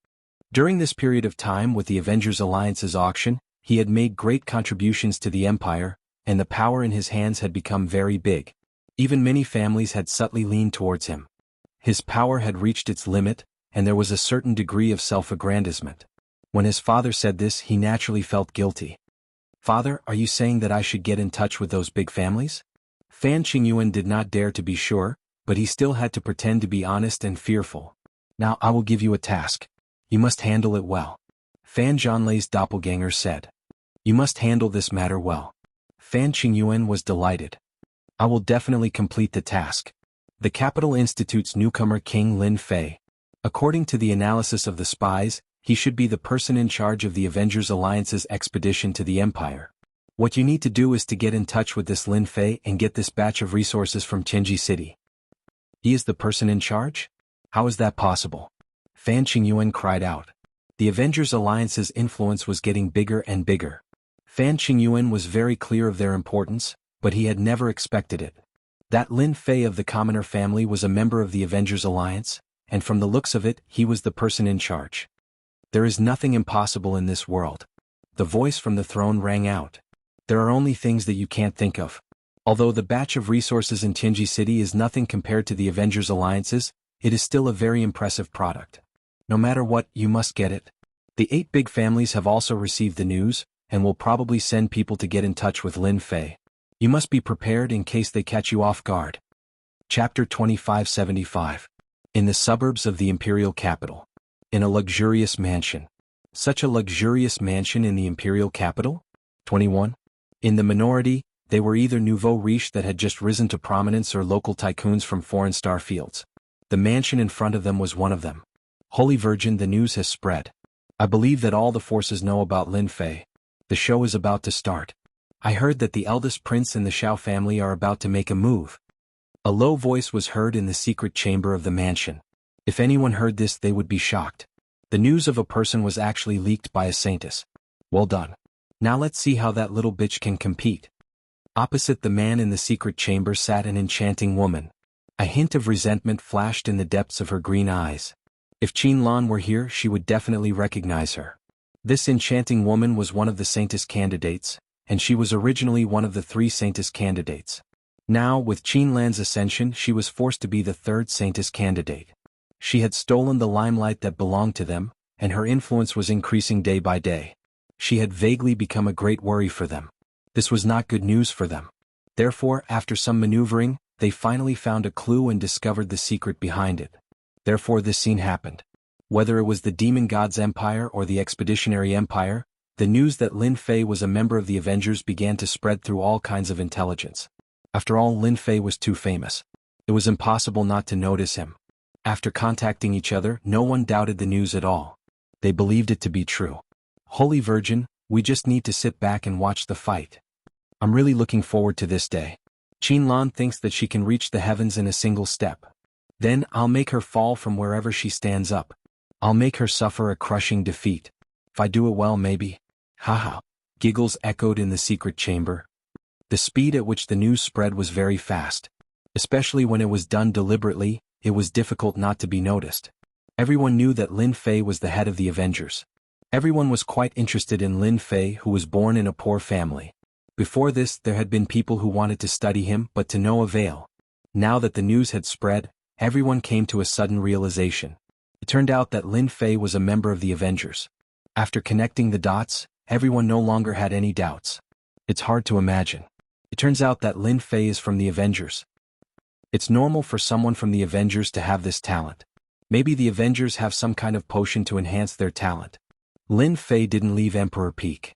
During this period of time with the Avengers Alliance's auction, he had made great contributions to the empire, and the power in his hands had become very big. Even many families had subtly leaned towards him. His power had reached its limit, and there was a certain degree of self-aggrandizement. When his father said this, he naturally felt guilty. Father, are you saying that I should get in touch with those big families? Fan Qingyuan did not dare to be sure, but he still had to pretend to be honest and fearful. Now I will give you a task. You must handle it well. Fan Zhanlei's doppelganger said. You must handle this matter well. Fan Qingyuan was delighted. I will definitely complete the task. The Capital Institute's newcomer King Lin Fei. According to the analysis of the spies, he should be the person in charge of the Avengers Alliance's expedition to the Empire. What you need to do is to get in touch with this Lin Fei and get this batch of resources from Tianji City. He is the person in charge? How is that possible? Fan Qingyuan cried out. The Avengers Alliance's influence was getting bigger and bigger. Fan Qingyuan was very clear of their importance, but he had never expected it. That Lin Fei of the commoner family was a member of the Avengers Alliance, and from the looks of it, he was the person in charge. There is nothing impossible in this world. The voice from the throne rang out. There are only things that you can't think of. Although the batch of resources in Tianji City is nothing compared to the Avengers Alliance's, it is still a very impressive product. No matter what, you must get it. The 8 big families have also received the news, and will probably send people to get in touch with Lin Fei. You must be prepared in case they catch you off guard. Chapter 2575. In the suburbs of the imperial capital. In a luxurious mansion. Such a luxurious mansion in the imperial capital? 21. In the minority, they were either nouveau riche that had just risen to prominence or local tycoons from foreign star fields. The mansion in front of them was one of them. Holy Virgin, the news has spread. I believe that all the forces know about Lin Fei. The show is about to start. I heard that the eldest prince in the Xiao family are about to make a move. A low voice was heard in the secret chamber of the mansion. If anyone heard this, they would be shocked. The news of a person was actually leaked by a saintess. Well done. Now let's see how that little bitch can compete. Opposite the man in the secret chamber sat an enchanting woman. A hint of resentment flashed in the depths of her green eyes. If Qin Lan were here, she would definitely recognize her. This enchanting woman was one of the saintess candidates, and she was originally one of the 3 saintess candidates. Now, with Qin Lan's ascension, she was forced to be the 3rd saintess candidate. She had stolen the limelight that belonged to them, and her influence was increasing day by day. She had vaguely become a great worry for them. This was not good news for them. Therefore, after some maneuvering, they finally found a clue and discovered the secret behind it. Therefore this scene happened. Whether it was the Demon God's Empire or the Expeditionary Empire, the news that Lin Fei was a member of the Avengers began to spread through all kinds of intelligence. After all, Lin Fei was too famous. It was impossible not to notice him. After contacting each other, no one doubted the news at all. They believed it to be true. Holy Virgin, we just need to sit back and watch the fight. I'm really looking forward to this day. Qin Lan thinks that she can reach the heavens in a single step. Then I'll make her fall from wherever she stands up. I'll make her suffer a crushing defeat. If I do it well, maybe. Haha. Giggles echoed in the secret chamber. The speed at which the news spread was very fast. Especially when it was done deliberately, it was difficult not to be noticed. Everyone knew that Lin Fei was the head of the Avengers. Everyone was quite interested in Lin Fei, who was born in a poor family. Before this, there had been people who wanted to study him, but to no avail. Now that the news had spread, everyone came to a sudden realization. It turned out that Lin Fei was a member of the Avengers. After connecting the dots, everyone no longer had any doubts. It's hard to imagine. It turns out that Lin Fei is from the Avengers. It's normal for someone from the Avengers to have this talent. Maybe the Avengers have some kind of potion to enhance their talent. Lin Fei didn't leave Emperor Peak.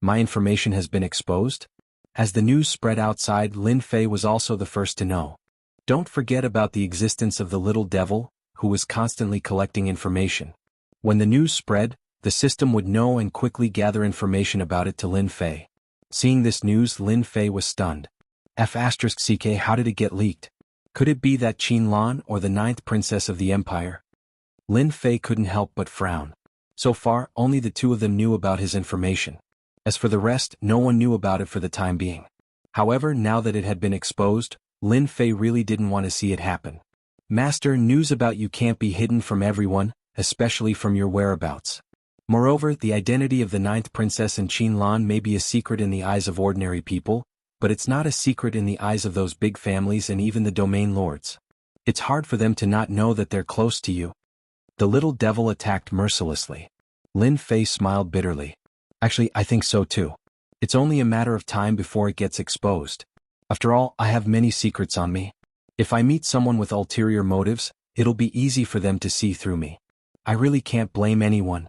My information has been exposed? As the news spread outside, Lin Fei was also the first to know. Don't forget about the existence of the little devil, who was constantly collecting information. When the news spread, the system would know and quickly gather information about it to Lin Fei. Seeing this news, Lin Fei was stunned. F***ck, how did it get leaked? Could it be that Qin Lan or the 9th princess of the empire? Lin Fei couldn't help but frown. So far, only the 2 of them knew about his information. As for the rest, no one knew about it for the time being. However, now that it had been exposed, Lin Fei really didn't want to see it happen. Master, news about you can't be hidden from everyone, especially from your whereabouts. Moreover, the identity of the 9th princess and Qin Lan may be a secret in the eyes of ordinary people, but it's not a secret in the eyes of those big families and even the domain lords. It's hard for them to not know that they're close to you. The little devil attacked mercilessly. Lin Fei smiled bitterly. Actually, I think so too. It's only a matter of time before it gets exposed. After all, I have many secrets on me. If I meet someone with ulterior motives, it'll be easy for them to see through me. I really can't blame anyone.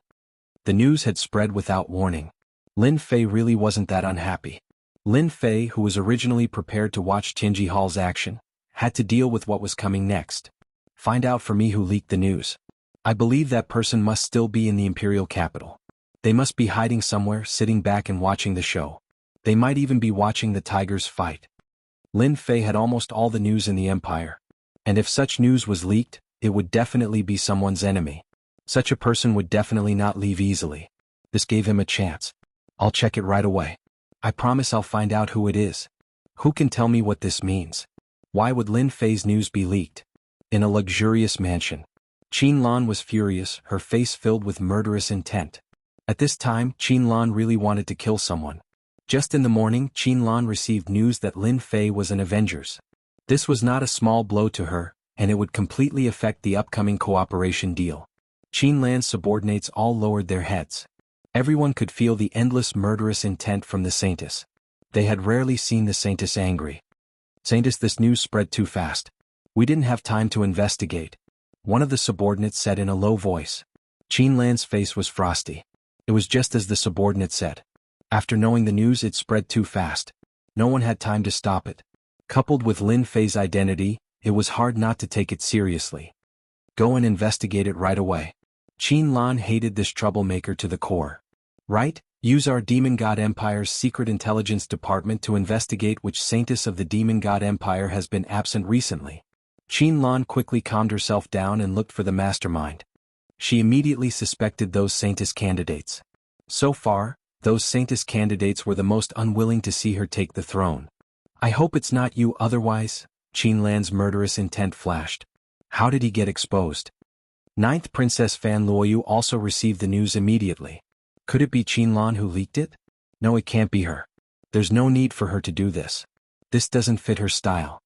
The news had spread without warning. Lin Fei really wasn't that unhappy. Lin Fei, who was originally prepared to watch Tianji Hall's action, had to deal with what was coming next. Find out for me who leaked the news. I believe that person must still be in the imperial capital. They must be hiding somewhere, sitting back and watching the show. They might even be watching the tigers fight. Lin Fei had almost all the news in the empire. And if such news was leaked, it would definitely be someone's enemy. Such a person would definitely not leave easily. This gave him a chance. I'll check it right away. I promise I'll find out who it is. Who can tell me what this means? Why would Lin Fei's news be leaked? In a luxurious mansion. Qin Lan was furious, her face filled with murderous intent. At this time, Qin Lan really wanted to kill someone. Just in the morning, Qin Lan received news that Lin Fei was an Avengers. This was not a small blow to her, and it would completely affect the upcoming cooperation deal. Qin Lan's subordinates all lowered their heads. Everyone could feel the endless murderous intent from the saintess. They had rarely seen the Saintess angry. Saintess, this news spread too fast. We didn't have time to investigate. One of the subordinates said in a low voice. Qin Lan's face was frosty. It was just as the subordinate said. After knowing the news, it spread too fast. No one had time to stop it. Coupled with Lin Fei's identity, it was hard not to take it seriously. Go and investigate it right away. Qin Lan hated this troublemaker to the core. Right? Use our Demon God Empire's secret intelligence department to investigate which Saintess of the Demon God Empire has been absent recently. Qin Lan quickly calmed herself down and looked for the mastermind. She immediately suspected those Saintess candidates. So far, those Saintess candidates were the most unwilling to see her take the throne. I hope it's not you, otherwise, Qin Lan's murderous intent flashed. How did he get exposed? Ninth Princess Fan Luoyu also received the news immediately. Could it be Qin Lan who leaked it? No, it can't be her. There's no need for her to do this. This doesn't fit her style.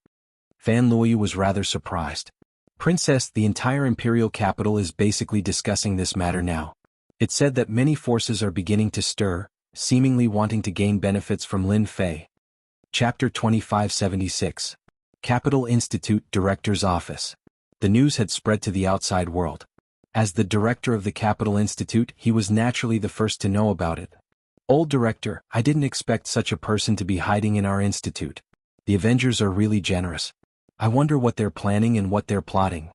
Fan Luoyu was rather surprised. Princess, the entire imperial capital is basically discussing this matter now. It said that many forces are beginning to stir, seemingly wanting to gain benefits from Lin Fei. Chapter 2576. Capital Institute Director's Office. The news had spread to the outside world. As the director of the Capital Institute, he was naturally the first to know about it. Old director, I didn't expect such a person to be hiding in our institute. The Avengers are really generous. I wonder what they're planning and what they're plotting.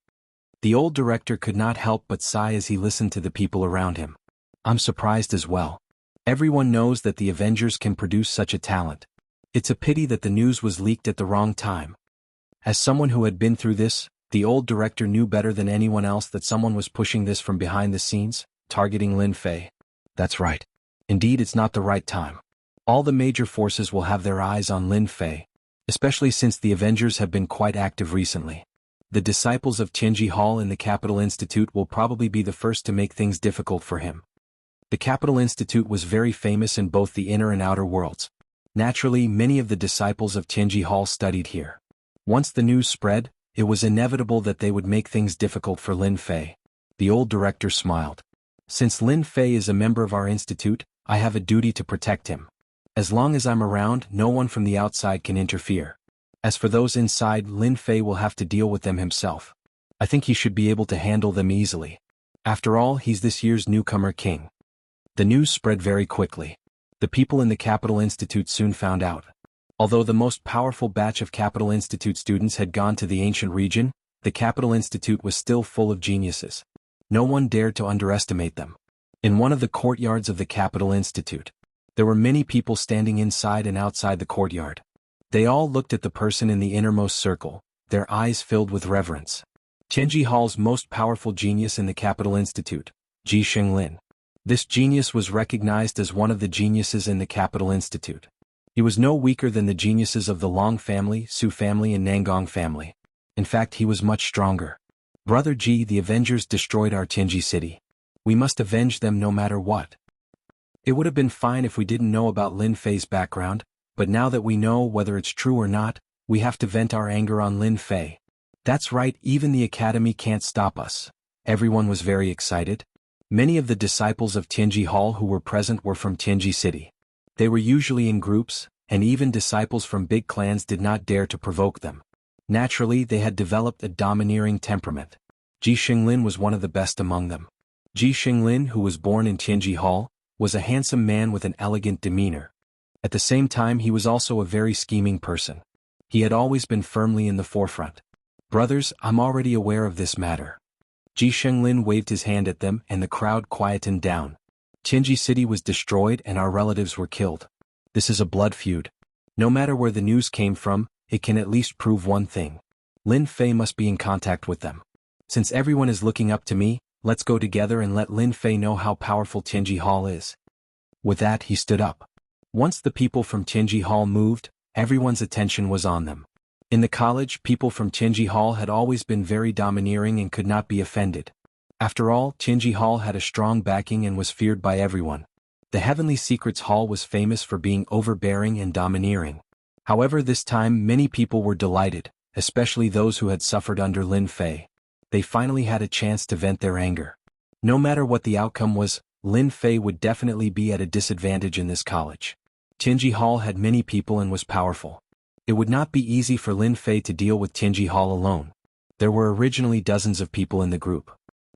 The old director could not help but sigh as he listened to the people around him. I'm surprised as well. Everyone knows that the Avengers can produce such a talent. It's a pity that the news was leaked at the wrong time. As someone who had been through this, the old director knew better than anyone else that someone was pushing this from behind the scenes, targeting Lin Fei. That's right. Indeed, it's not the right time. All the major forces will have their eyes on Lin Fei, especially since the Avengers have been quite active recently. The disciples of Tianji Hall in the Capital Institute will probably be the first to make things difficult for him. The Capital Institute was very famous in both the inner and outer worlds. Naturally, many of the disciples of Tianji Hall studied here. Once the news spread, it was inevitable that they would make things difficult for Lin Fei. The old director smiled. Since Lin Fei is a member of our institute, I have a duty to protect him. As long as I'm around, no one from the outside can interfere. As for those inside, Lin Fei will have to deal with them himself. I think he should be able to handle them easily. After all, he's this year's newcomer king. The news spread very quickly. The people in the Capital Institute soon found out. Although the most powerful batch of Capital Institute students had gone to the ancient region, the Capital Institute was still full of geniuses. No one dared to underestimate them. In one of the courtyards of the Capital Institute, there were many people standing inside and outside the courtyard. They all looked at the person in the innermost circle, their eyes filled with reverence. Tianji Hall's most powerful genius in the Capital Institute, Ji Xinglin. This genius was recognized as one of the geniuses in the Capital Institute. He was no weaker than the geniuses of the Long family, Su family and Nangong family. In fact, he was much stronger. Brother Ji, the Avengers destroyed our Tianji city. We must avenge them no matter what. It would have been fine if we didn't know about Lin Fei's background, but now that we know whether it's true or not, we have to vent our anger on Lin Fei. That's right, even the academy can't stop us. Everyone was very excited. Many of the disciples of Tianji Hall who were present were from Tianji city. They were usually in groups, and even disciples from big clans did not dare to provoke them. Naturally, they had developed a domineering temperament. Ji Xinglin was one of the best among them. Ji Xinglin, who was born in Tianji Hall, was a handsome man with an elegant demeanor. At the same time, he was also a very scheming person. He had always been firmly in the forefront. Brothers, I'm already aware of this matter. Ji Xinglin waved his hand at them and the crowd quietened down. Tianji city was destroyed and our relatives were killed. This is a blood feud. No matter where the news came from, it can at least prove one thing. Lin Fei must be in contact with them. Since everyone is looking up to me, let's go together and let Lin Fei know how powerful Tianji Hall is. With that, he stood up. Once the people from Tianji Hall moved, everyone's attention was on them. In the college, people from Tianji Hall had always been very domineering and could not be offended. After all, Tianji Hall had a strong backing and was feared by everyone. The Heavenly Secrets Hall was famous for being overbearing and domineering. However, this time many people were delighted, especially those who had suffered under Lin Fei. They finally had a chance to vent their anger. No matter what the outcome was, Lin Fei would definitely be at a disadvantage in this college. Tianji Hall had many people and was powerful. It would not be easy for Lin Fei to deal with Tianji Hall alone. There were originally dozens of people in the group.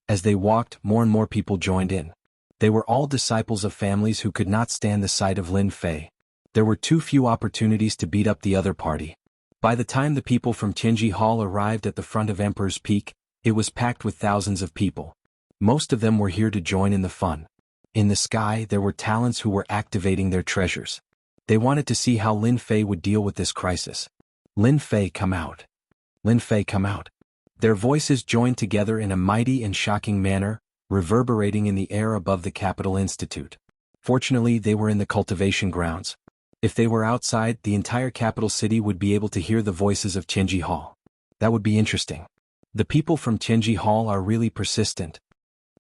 As they walked, more and more people joined in. They were all disciples of families who could not stand the sight of Lin Fei. There were too few opportunities to beat up the other party. By the time the people from Tianji Hall arrived at the front of Emperor's Peak, it was packed with thousands of people. Most of them were here to join in the fun. In the sky, there were talents who were activating their treasures. They wanted to see how Lin Fei would deal with this crisis. Lin Fei, come out. Lin Fei, come out. Their voices joined together in a mighty and shocking manner, reverberating in the air above the Capital Institute. Fortunately, they were in the cultivation grounds. If they were outside, the entire capital city would be able to hear the voices of Tianji Hall. That would be interesting. The people from Tianji Hall are really persistent.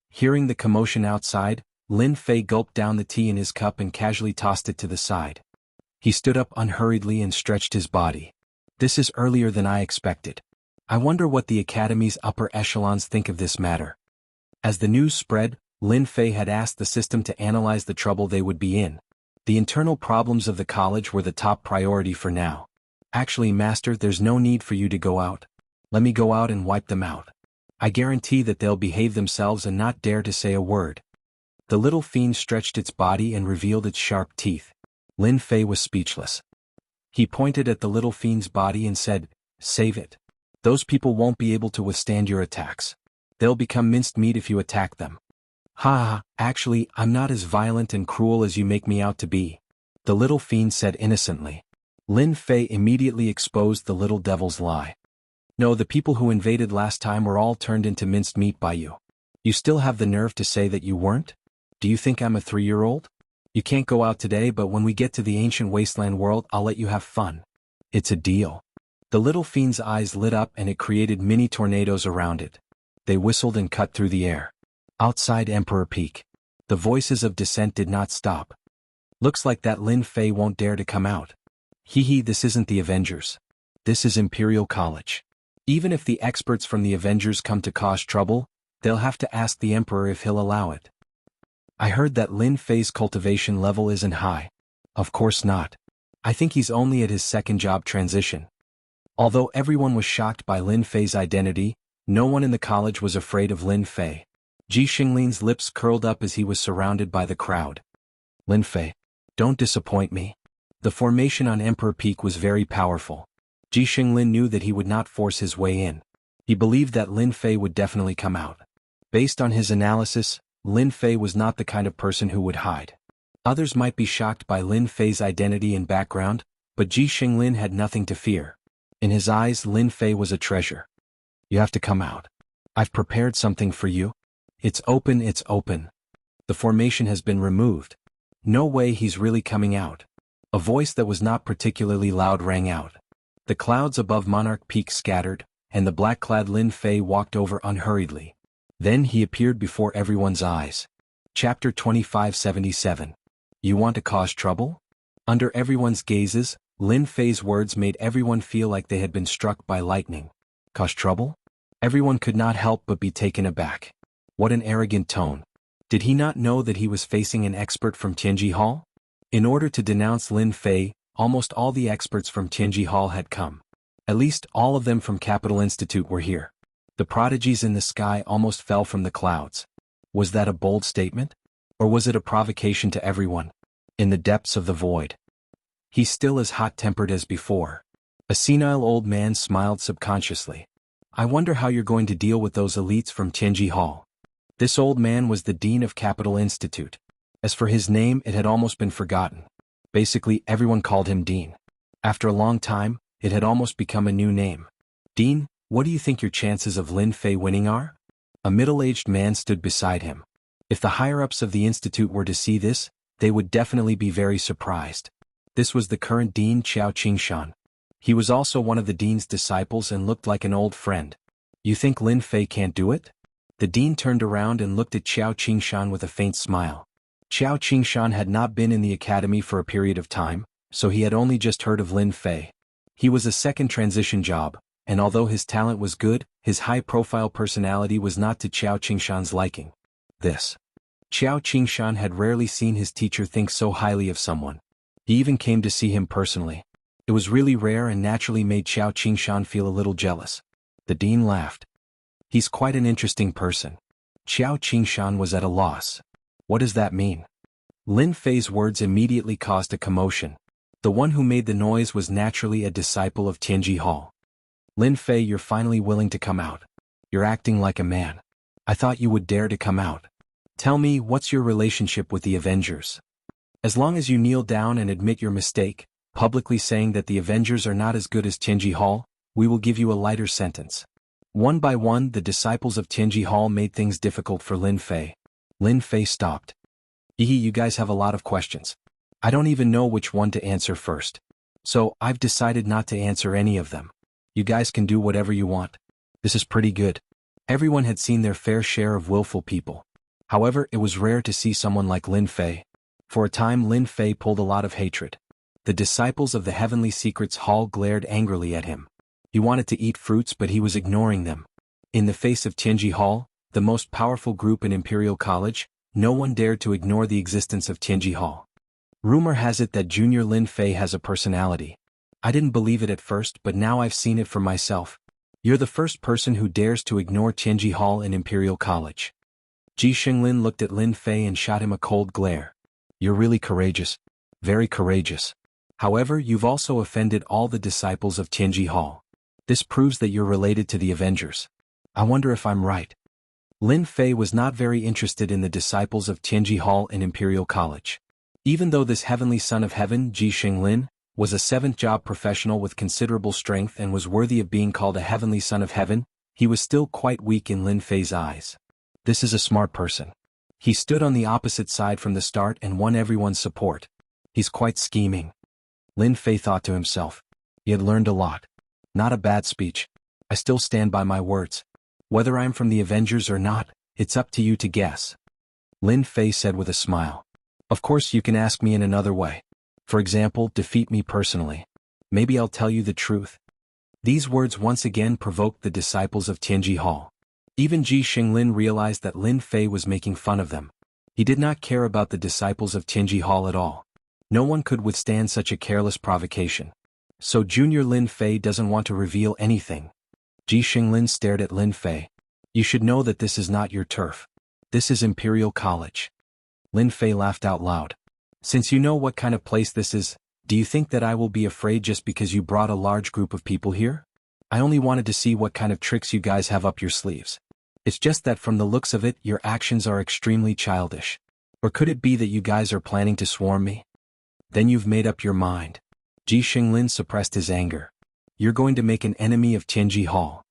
Hearing the commotion outside, Lin Fei gulped down the tea in his cup and casually tossed it to the side. He stood up unhurriedly and stretched his body. This is earlier than I expected. I wonder what the academy's upper echelons think of this matter. As the news spread, Lin Fei had asked the system to analyze the trouble they would be in. The internal problems of the college were the top priority for now. Actually, Master, there's no need for you to go out. Let me go out and wipe them out. I guarantee that they'll behave themselves and not dare to say a word. The little fiend stretched its body and revealed its sharp teeth. Lin Fei was speechless. He pointed at the little fiend's body and said, "Save it. Those people won't be able to withstand your attacks. They'll become minced meat if you attack them." "Ha, actually, I'm not as violent and cruel as you make me out to be," the little fiend said innocently. Lin Fei immediately exposed the little devil's lie. "No, the people who invaded last time were all turned into minced meat by you. You still have the nerve to say that you weren't? Do you think I'm a 3-year-old? You can't go out today, but when we get to the ancient wasteland world, I'll let you have fun. It's a deal." The little fiend's eyes lit up and it created mini tornadoes around it. They whistled and cut through the air. Outside Emperor Peak, the voices of dissent did not stop. "Looks like that Lin Fei won't dare to come out. Hee, this isn't the Avengers. This is Imperial College. Even if the experts from the Avengers come to cause trouble, they'll have to ask the Emperor if he'll allow it." "I heard that Lin Fei's cultivation level isn't high." "Of course not. I think he's only at his second job transition." Although everyone was shocked by Lin Fei's identity, no one in the college was afraid of Lin Fei. Ji Xinglin's lips curled up as he was surrounded by the crowd. "Lin Fei, don't disappoint me." The formation on Emperor Peak was very powerful. Ji Xinglin knew that he would not force his way in. He believed that Lin Fei would definitely come out. Based on his analysis, Lin Fei was not the kind of person who would hide. Others might be shocked by Lin Fei's identity and background, but Ji Xinglin had nothing to fear. In his eyes, Lin Fei was a treasure. "You have to come out. I've prepared something for you. It's open, it's open. The formation has been removed. No way, he's really coming out." A voice that was not particularly loud rang out. The clouds above Monarch Peak scattered, and the black-clad Lin Fei walked over unhurriedly. Then he appeared before everyone's eyes. Chapter 2577. You want to cause trouble? Under everyone's gazes, Lin Fei's words made everyone feel like they had been struck by lightning. Cause trouble? Everyone could not help but be taken aback. What an arrogant tone. Did he not know that he was facing an expert from Tianji Hall? In order to denounce Lin Fei, almost all the experts from Tianji Hall had come. At least all of them from Capital Institute were here. The prodigies in the sky almost fell from the clouds. Was that a bold statement? Or was it a provocation to everyone? In the depths of the void. He's still as hot-tempered as before. A senile old man smiled subconsciously. I wonder how you're going to deal with those elites from Tianji Hall. This old man was the dean of Capital Institute. As for his name, it had almost been forgotten. Basically, everyone called him Dean. After a long time, it had almost become a new name. Dean, what do you think your chances of Lin Fei winning are? A middle-aged man stood beside him. If the higher-ups of the institute were to see this, they would definitely be very surprised. This was the current dean, Qiao Qingshan. He was also one of the dean's disciples and looked like an old friend. You think Lin Fei can't do it? The dean turned around and looked at Qiao Qingshan with a faint smile. Qiao Qingshan had not been in the academy for a period of time, so he had only just heard of Lin Fei. He was a second transition job, and although his talent was good, his high-profile personality was not to Qiao Qingshan's liking. Qiao Qingshan had rarely seen his teacher think so highly of someone. He even came to see him personally. It was really rare and naturally made Xiao Qingshan feel a little jealous. The dean laughed. He's quite an interesting person. Xiao Qingshan was at a loss. What does that mean? Lin Fei's words immediately caused a commotion. The one who made the noise was naturally a disciple of Tianji Hall. Lin Fei, you're finally willing to come out. You're acting like a man. I thought you would dare to come out. Tell me, what's your relationship with the Avengers? As long as you kneel down and admit your mistake, publicly saying that the Avengers are not as good as Tianji Hall, we will give you a lighter sentence. One by one, the disciples of Tianji Hall made things difficult for Lin Fei. Lin Fei stopped. You guys have a lot of questions. I don't even know which one to answer first. So, I've decided not to answer any of them. You guys can do whatever you want. This is pretty good. Everyone had seen their fair share of willful people. However, it was rare to see someone like Lin Fei. For a time, Lin Fei pulled a lot of hatred. The disciples of the Heavenly Secrets Hall glared angrily at him. He wanted to eat fruits, but he was ignoring them. In the face of Tianji Hall, the most powerful group in Imperial College, no one dared to ignore the existence of Tianji Hall. Rumor has it that Junior Lin Fei has a personality. I didn't believe it at first, but now I've seen it for myself. You're the first person who dares to ignore Tianji Hall in Imperial College. Ji Xinglin looked at Lin Fei and shot him a cold glare. You're really courageous. Very courageous. However, you've also offended all the disciples of Tianji Hall. This proves that you're related to the Avengers. I wonder if I'm right. Lin Fei was not very interested in the disciples of Tianji Hall in Imperial College. Even though this heavenly son of heaven, Ji Xinglin, was a seventh-job professional with considerable strength and was worthy of being called a heavenly son of heaven, he was still quite weak in Lin Fei's eyes. This is a smart person. He stood on the opposite side from the start and won everyone's support. He's quite scheming. Lin Fei thought to himself. He had learned a lot. Not a bad speech. I still stand by my words. Whether I'm from the Avengers or not, it's up to you to guess. Lin Fei said with a smile. Of course you can ask me in another way. For example, defeat me personally. Maybe I'll tell you the truth. These words once again provoked the disciples of Tianji Hall. Even Ji Xinglin realized that Lin Fei was making fun of them. He did not care about the disciples of Tianji Hall at all. No one could withstand such a careless provocation. So Junior Lin Fei doesn't want to reveal anything. Ji Xinglin stared at Lin Fei. You should know that this is not your turf. This is Imperial College. Lin Fei laughed out loud. Since you know what kind of place this is, do you think that I will be afraid just because you brought a large group of people here? I only wanted to see what kind of tricks you guys have up your sleeves. It's just that from the looks of it, your actions are extremely childish. Or could it be that you guys are planning to swarm me? Then you've made up your mind. Ji Xinglin suppressed his anger. You're going to make an enemy of Tianji Hall.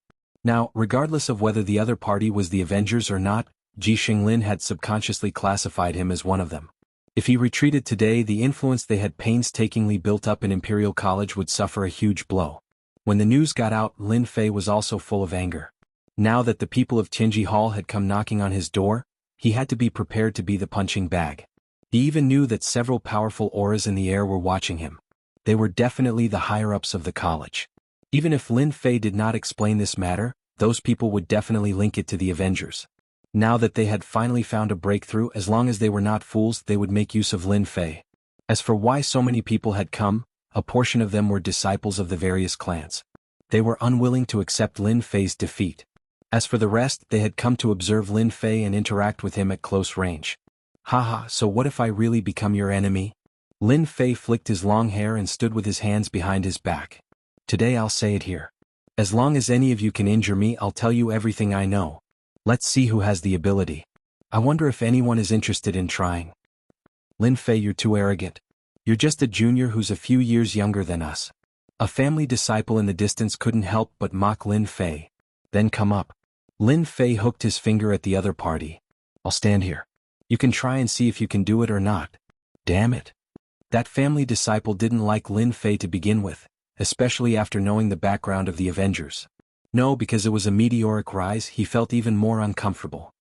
Now, regardless of whether the other party was the Avengers or not, Ji Xinglin had subconsciously classified him as one of them. If he retreated today, the influence they had painstakingly built up in Imperial College would suffer a huge blow. When the news got out, Lin Fei was also full of anger. Now that the people of Tianji Hall had come knocking on his door, he had to be prepared to be the punching bag. He even knew that several powerful auras in the air were watching him. They were definitely the higher-ups of the college. Even if Lin Fei did not explain this matter, those people would definitely link it to the Avengers. Now that they had finally found a breakthrough, as long as they were not fools, they would make use of Lin Fei. As for why so many people had come, a portion of them were disciples of the various clans. They were unwilling to accept Lin Fei's defeat. As for the rest, they had come to observe Lin Fei and interact with him at close range. Haha, so what if I really become your enemy? Lin Fei flicked his long hair and stood with his hands behind his back. Today I'll say it here. As long as any of you can injure me, I'll tell you everything I know. Let's see who has the ability. I wonder if anyone is interested in trying. Lin Fei, you're too arrogant. You're just a junior who's a few years younger than us. A family disciple in the distance couldn't help but mock Lin Fei. Then come up. Lin Fei hooked his finger at the other party. I'll stand here. You can try and see if you can do it or not. Damn it. That family disciple didn't like Lin Fei to begin with, especially after knowing the background of the Avengers. No, because it was a meteoric rise, he felt even more uncomfortable.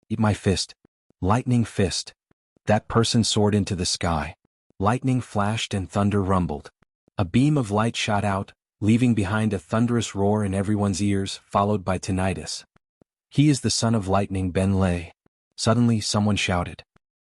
Eat my fist. Lightning fist. That person soared into the sky. Lightning flashed and thunder rumbled. A beam of light shot out, leaving behind a thunderous roar in everyone's ears, followed by tinnitus. He is the son of lightning, Ben Lei. Suddenly, someone shouted.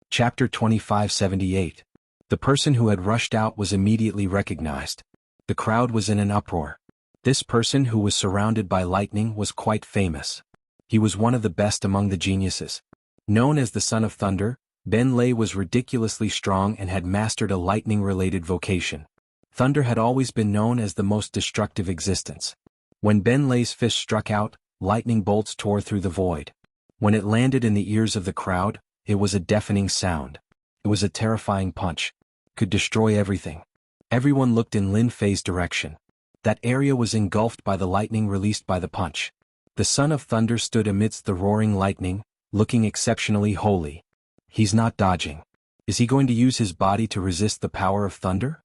Chapter 2578. The person who had rushed out was immediately recognized. The crowd was in an uproar. This person, who was surrounded by lightning, was quite famous. He was one of the best among the geniuses. Known as the Son of Thunder, Ben Lei was ridiculously strong and had mastered a lightning-related vocation. Thunder had always been known as the most destructive existence. When Ben Lei's fist struck out, lightning bolts tore through the void. When it landed in the ears of the crowd, it was a deafening sound. It was a terrifying punch. Could destroy everything. Everyone looked in Lin Fei's direction. That area was engulfed by the lightning released by the punch. The Son of Thunder stood amidst the roaring lightning, looking exceptionally holy. He's not dodging. Is he going to use his body to resist the power of thunder?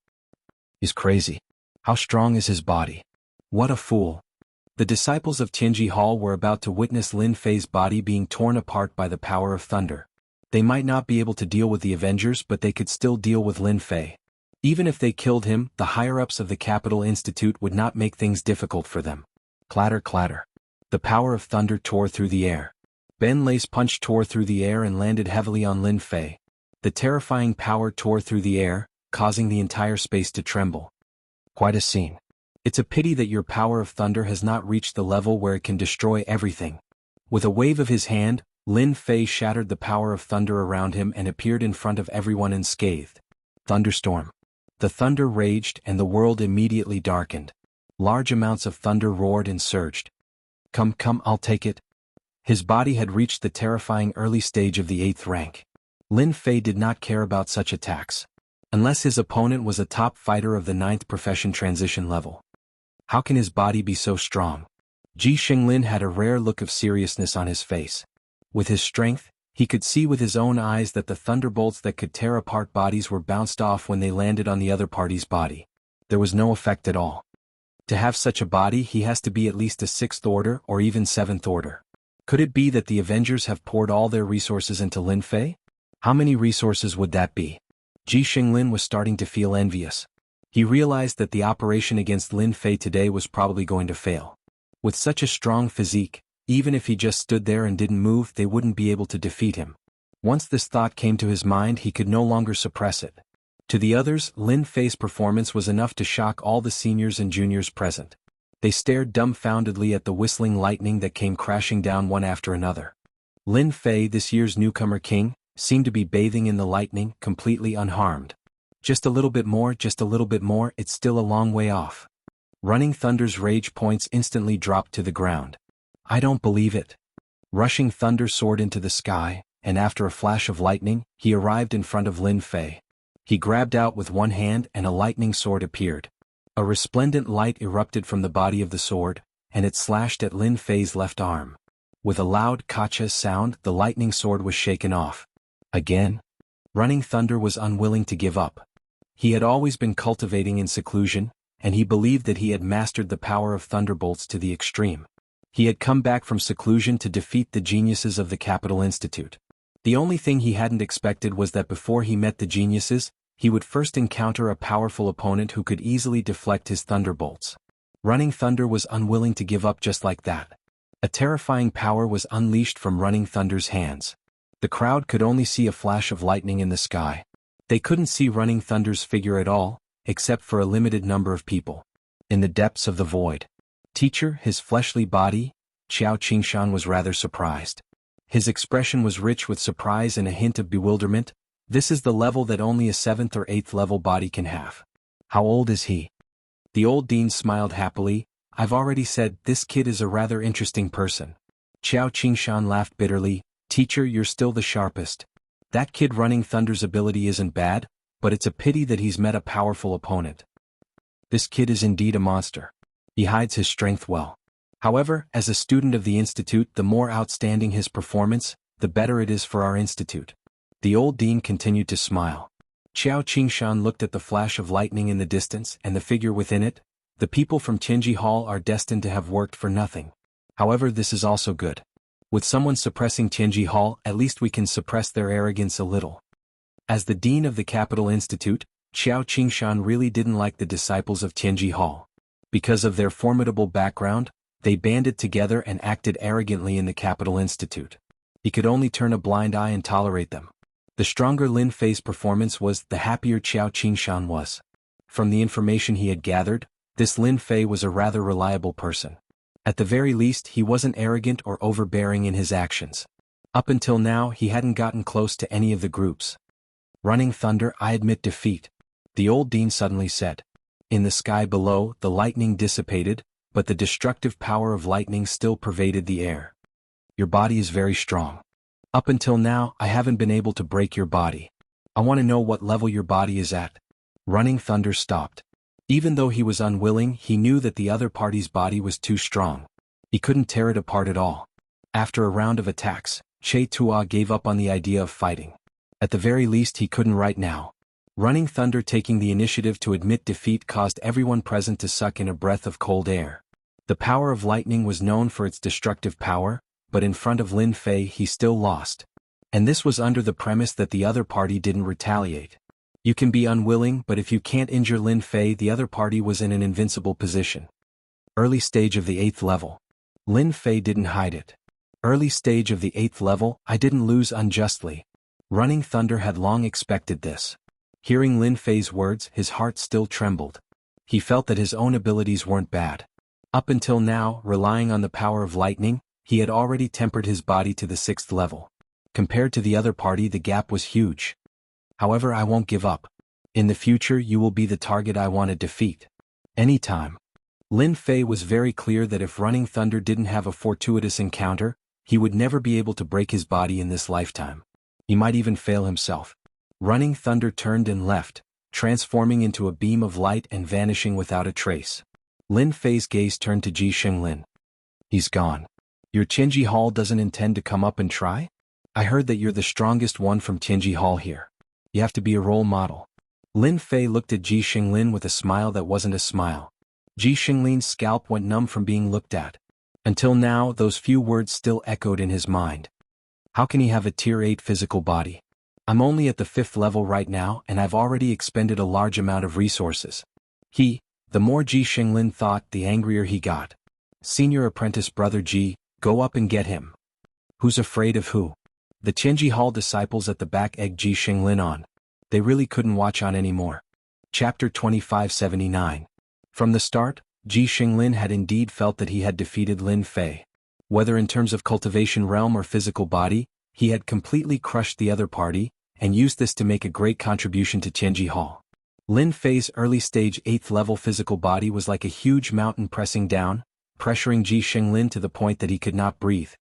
He's crazy. How strong is his body? What a fool. The disciples of Tianji Hall were about to witness Lin Fei's body being torn apart by the power of thunder. They might not be able to deal with the Avengers, but they could still deal with Lin Fei. Even if they killed him, the higher-ups of the Capital Institute would not make things difficult for them. Clatter, clatter. The power of thunder tore through the air. Ben Lei's punch tore through the air and landed heavily on Lin Fei. The terrifying power tore through the air, causing the entire space to tremble. Quite a scene. It's a pity that your power of thunder has not reached the level where it can destroy everything. With a wave of his hand, Lin Fei shattered the power of thunder around him and appeared in front of everyone unscathed. Thunderstorm. The thunder raged and the world immediately darkened. Large amounts of thunder roared and surged. Come, I'll take it. His body had reached the terrifying early stage of the 8th rank. Lin Fei did not care about such attacks. Unless his opponent was a top fighter of the 9th profession transition level. How can his body be so strong? Ji Xinglin had a rare look of seriousness on his face. With his strength, he could see with his own eyes that the thunderbolts that could tear apart bodies were bounced off when they landed on the other party's body. There was no effect at all. To have such a body, he has to be at least a 6th order or even 7th order. Could it be that the Avengers have poured all their resources into Lin Fei? How many resources would that be? Ji Xinglin was starting to feel envious. He realized that the operation against Lin Fei today was probably going to fail. With such a strong physique, even if he just stood there and didn't move, they wouldn't be able to defeat him. Once this thought came to his mind, he could no longer suppress it. To the others, Lin Fei's performance was enough to shock all the seniors and juniors present. They stared dumbfoundedly at the whistling lightning that came crashing down one after another. Lin Fei, this year's newcomer king, seemed to be bathing in the lightning, completely unharmed. Just a little bit more, it's still a long way off. Running Thunder's rage points instantly dropped to the ground. I don't believe it. Rushing Thunder soared into the sky, and after a flash of lightning, he arrived in front of Lin Fei. He grabbed out with one hand and a lightning sword appeared. A resplendent light erupted from the body of the sword, and it slashed at Lin Fei's left arm. With a loud kacha sound, the lightning sword was shaken off. Again? Running Thunder was unwilling to give up. He had always been cultivating in seclusion, and he believed that he had mastered the power of thunderbolts to the extreme. He had come back from seclusion to defeat the geniuses of the Capital Institute. The only thing he hadn't expected was that before he met the geniuses, he would first encounter a powerful opponent who could easily deflect his thunderbolts. Running Thunder was unwilling to give up just like that. A terrifying power was unleashed from Running Thunder's hands. The crowd could only see a flash of lightning in the sky. They couldn't see Running Thunder's figure at all, except for a limited number of people. In the depths of the void. Teacher, his fleshly body, Qiao Qingshan was rather surprised. His expression was rich with surprise and a hint of bewilderment. This is the level that only a 7th or 8th level body can have. How old is he? The old dean smiled happily. I've already said, this kid is a rather interesting person. Qiao Qingshan laughed bitterly. Teacher, you're still the sharpest. That kid Running Thunder's ability isn't bad, but it's a pity that he's met a powerful opponent. This kid is indeed a monster. He hides his strength well. However, as a student of the Institute, the more outstanding his performance, the better it is for our Institute. The old dean continued to smile. Qiao Qingshan looked at the flash of lightning in the distance and the figure within it. The people from Tianji Hall are destined to have worked for nothing. However, this is also good. With someone suppressing Tianji Hall, at least we can suppress their arrogance a little. As the dean of the Capital Institute, Qiao Qingshan really didn't like the disciples of Tianji Hall. Because of their formidable background, they banded together and acted arrogantly in the Capital Institute. He could only turn a blind eye and tolerate them. The stronger Lin Fei's performance was, the happier Qiao Qingshan was. From the information he had gathered, this Lin Fei was a rather reliable person. At the very least, he wasn't arrogant or overbearing in his actions. Up until now, he hadn't gotten close to any of the groups. Running Thunder, I admit defeat, the old dean suddenly said. In the sky below, the lightning dissipated, but the destructive power of lightning still pervaded the air. Your body is very strong. Up until now, I haven't been able to break your body. I want to know what level your body is at. Running Thunder stopped. Even though he was unwilling, he knew that the other party's body was too strong. He couldn't tear it apart at all. After a round of attacks, Che Tua gave up on the idea of fighting. At the very least, he couldn't right now. Running Thunder taking the initiative to admit defeat caused everyone present to suck in a breath of cold air. The power of lightning was known for its destructive power, but in front of Lin Fei he still lost. And this was under the premise that the other party didn't retaliate. You can be unwilling, but if you can't injure Lin Fei, the other party was in an invincible position. Early stage of the 8th level. Lin Fei didn't hide it. Early stage of the 8th level, I didn't lose unjustly. Running Thunder had long expected this. Hearing Lin Fei's words, his heart still trembled. He felt that his own abilities weren't bad. Up until now, relying on the power of lightning, he had already tempered his body to the 6th level. Compared to the other party, the gap was huge. However, I won't give up. In the future, you will be the target I want to defeat. Anytime. Lin Fei was very clear that if Running Thunder didn't have a fortuitous encounter, he would never be able to break his body in this lifetime. He might even fail himself. Running Thunder turned and left, transforming into a beam of light and vanishing without a trace. Lin Fei's gaze turned to Ji Xinglin. He's gone. Your Qinji Hall doesn't intend to come up and try? I heard that you're the strongest one from Qinji Hall here. You have to be a role model. Lin Fei looked at Ji Xinglin with a smile that wasn't a smile. Ji Xinglin's scalp went numb from being looked at. Until now, those few words still echoed in his mind. How can he have a tier 8 physical body? I'm only at the 5th level right now, and I've already expended a large amount of resources. The more Ji Xinglin thought, the angrier he got. Senior apprentice brother Ji, go up and get him. Who's afraid of who? The Qinji Hall disciples at the back egged Ji Xinglin on. They really couldn't watch on anymore. Chapter 2579. From the start, Ji Xinglin had indeed felt that he had defeated Lin Fei. Whether in terms of cultivation realm or physical body, he had completely crushed the other party, and used this to make a great contribution to Qinji Hall. Lin Fei's early-stage 8th level physical body was like a huge mountain pressing down, pressuring Ji Xinglin to the point that he could not breathe.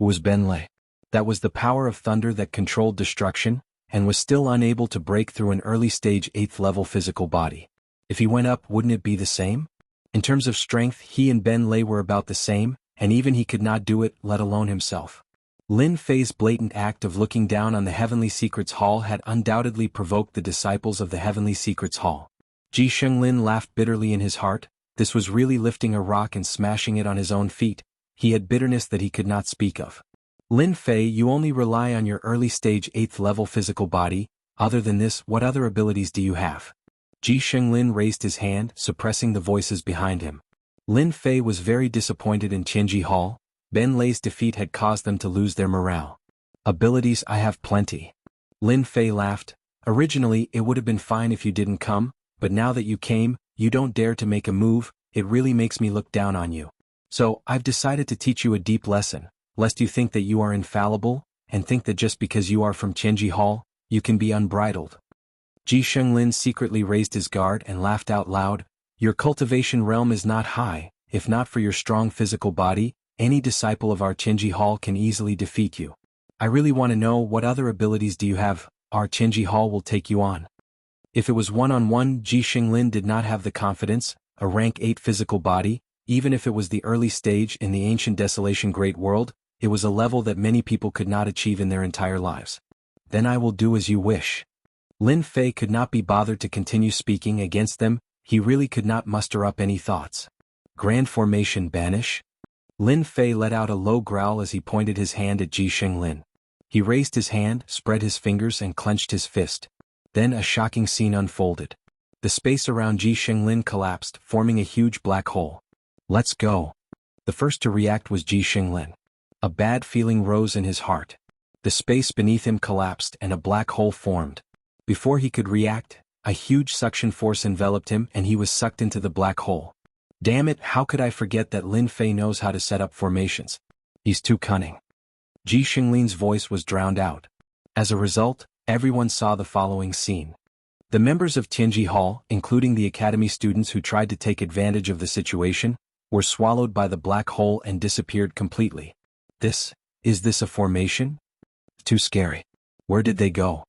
It was Ben Lei. That was the power of thunder that controlled destruction, and was still unable to break through an early-stage 8th level physical body. If he went up, wouldn't it be the same? In terms of strength, he and Ben Lei were about the same, and even he could not do it, let alone himself. Lin Fei's blatant act of looking down on the Heavenly Secrets Hall had undoubtedly provoked the disciples of the Heavenly Secrets Hall. Ji Xinglin laughed bitterly in his heart. This was really lifting a rock and smashing it on his own feet. He had bitterness that he could not speak of. Lin Fei, you only rely on your early-stage 8th level physical body. Other than this, what other abilities do you have? Ji Xinglin raised his hand, suppressing the voices behind him. Lin Fei was very disappointed in Qinji Hall. Ben Lei's defeat had caused them to lose their morale. Abilities, I have plenty. Lin Fei laughed. Originally, it would have been fine if you didn't come, but now that you came, you don't dare to make a move. It really makes me look down on you. So, I've decided to teach you a deep lesson, lest you think that you are infallible, and think that just because you are from Qinji Hall, you can be unbridled. Ji Xinglin secretly raised his guard and laughed out loud. Your cultivation realm is not high. If not for your strong physical body, any disciple of our Qinji Hall can easily defeat you. I really want to know, what other abilities do you have? Our Qinji Hall will take you on. If it was one-on-one, Ji Xinglin did not have the confidence. A rank 8 physical body, even if it was the early stage in the ancient Desolation Great World, it was a level that many people could not achieve in their entire lives. Then I will do as you wish. Lin Fei could not be bothered to continue speaking against them. He really could not muster up any thoughts. Grand formation banish? Lin Fei let out a low growl as he pointed his hand at Ji Xinglin. He raised his hand, spread his fingers and clenched his fist. Then a shocking scene unfolded. The space around Ji Xinglin collapsed, forming a huge black hole. Let's go. The first to react was Ji Xinglin. A bad feeling rose in his heart. The The space beneath him collapsed and a black hole formed. Before he could react, a huge suction force enveloped him and he was sucked into the black hole. Damn it, how could I forget that Lin Fei knows how to set up formations? He's too cunning. Ji Xinglin's voice was drowned out. As a result, everyone saw the following scene. The members of Tianji Hall, including the academy students who tried to take advantage of the situation, were swallowed by the black hole and disappeared completely. Is this a formation? Too scary. Where did they go?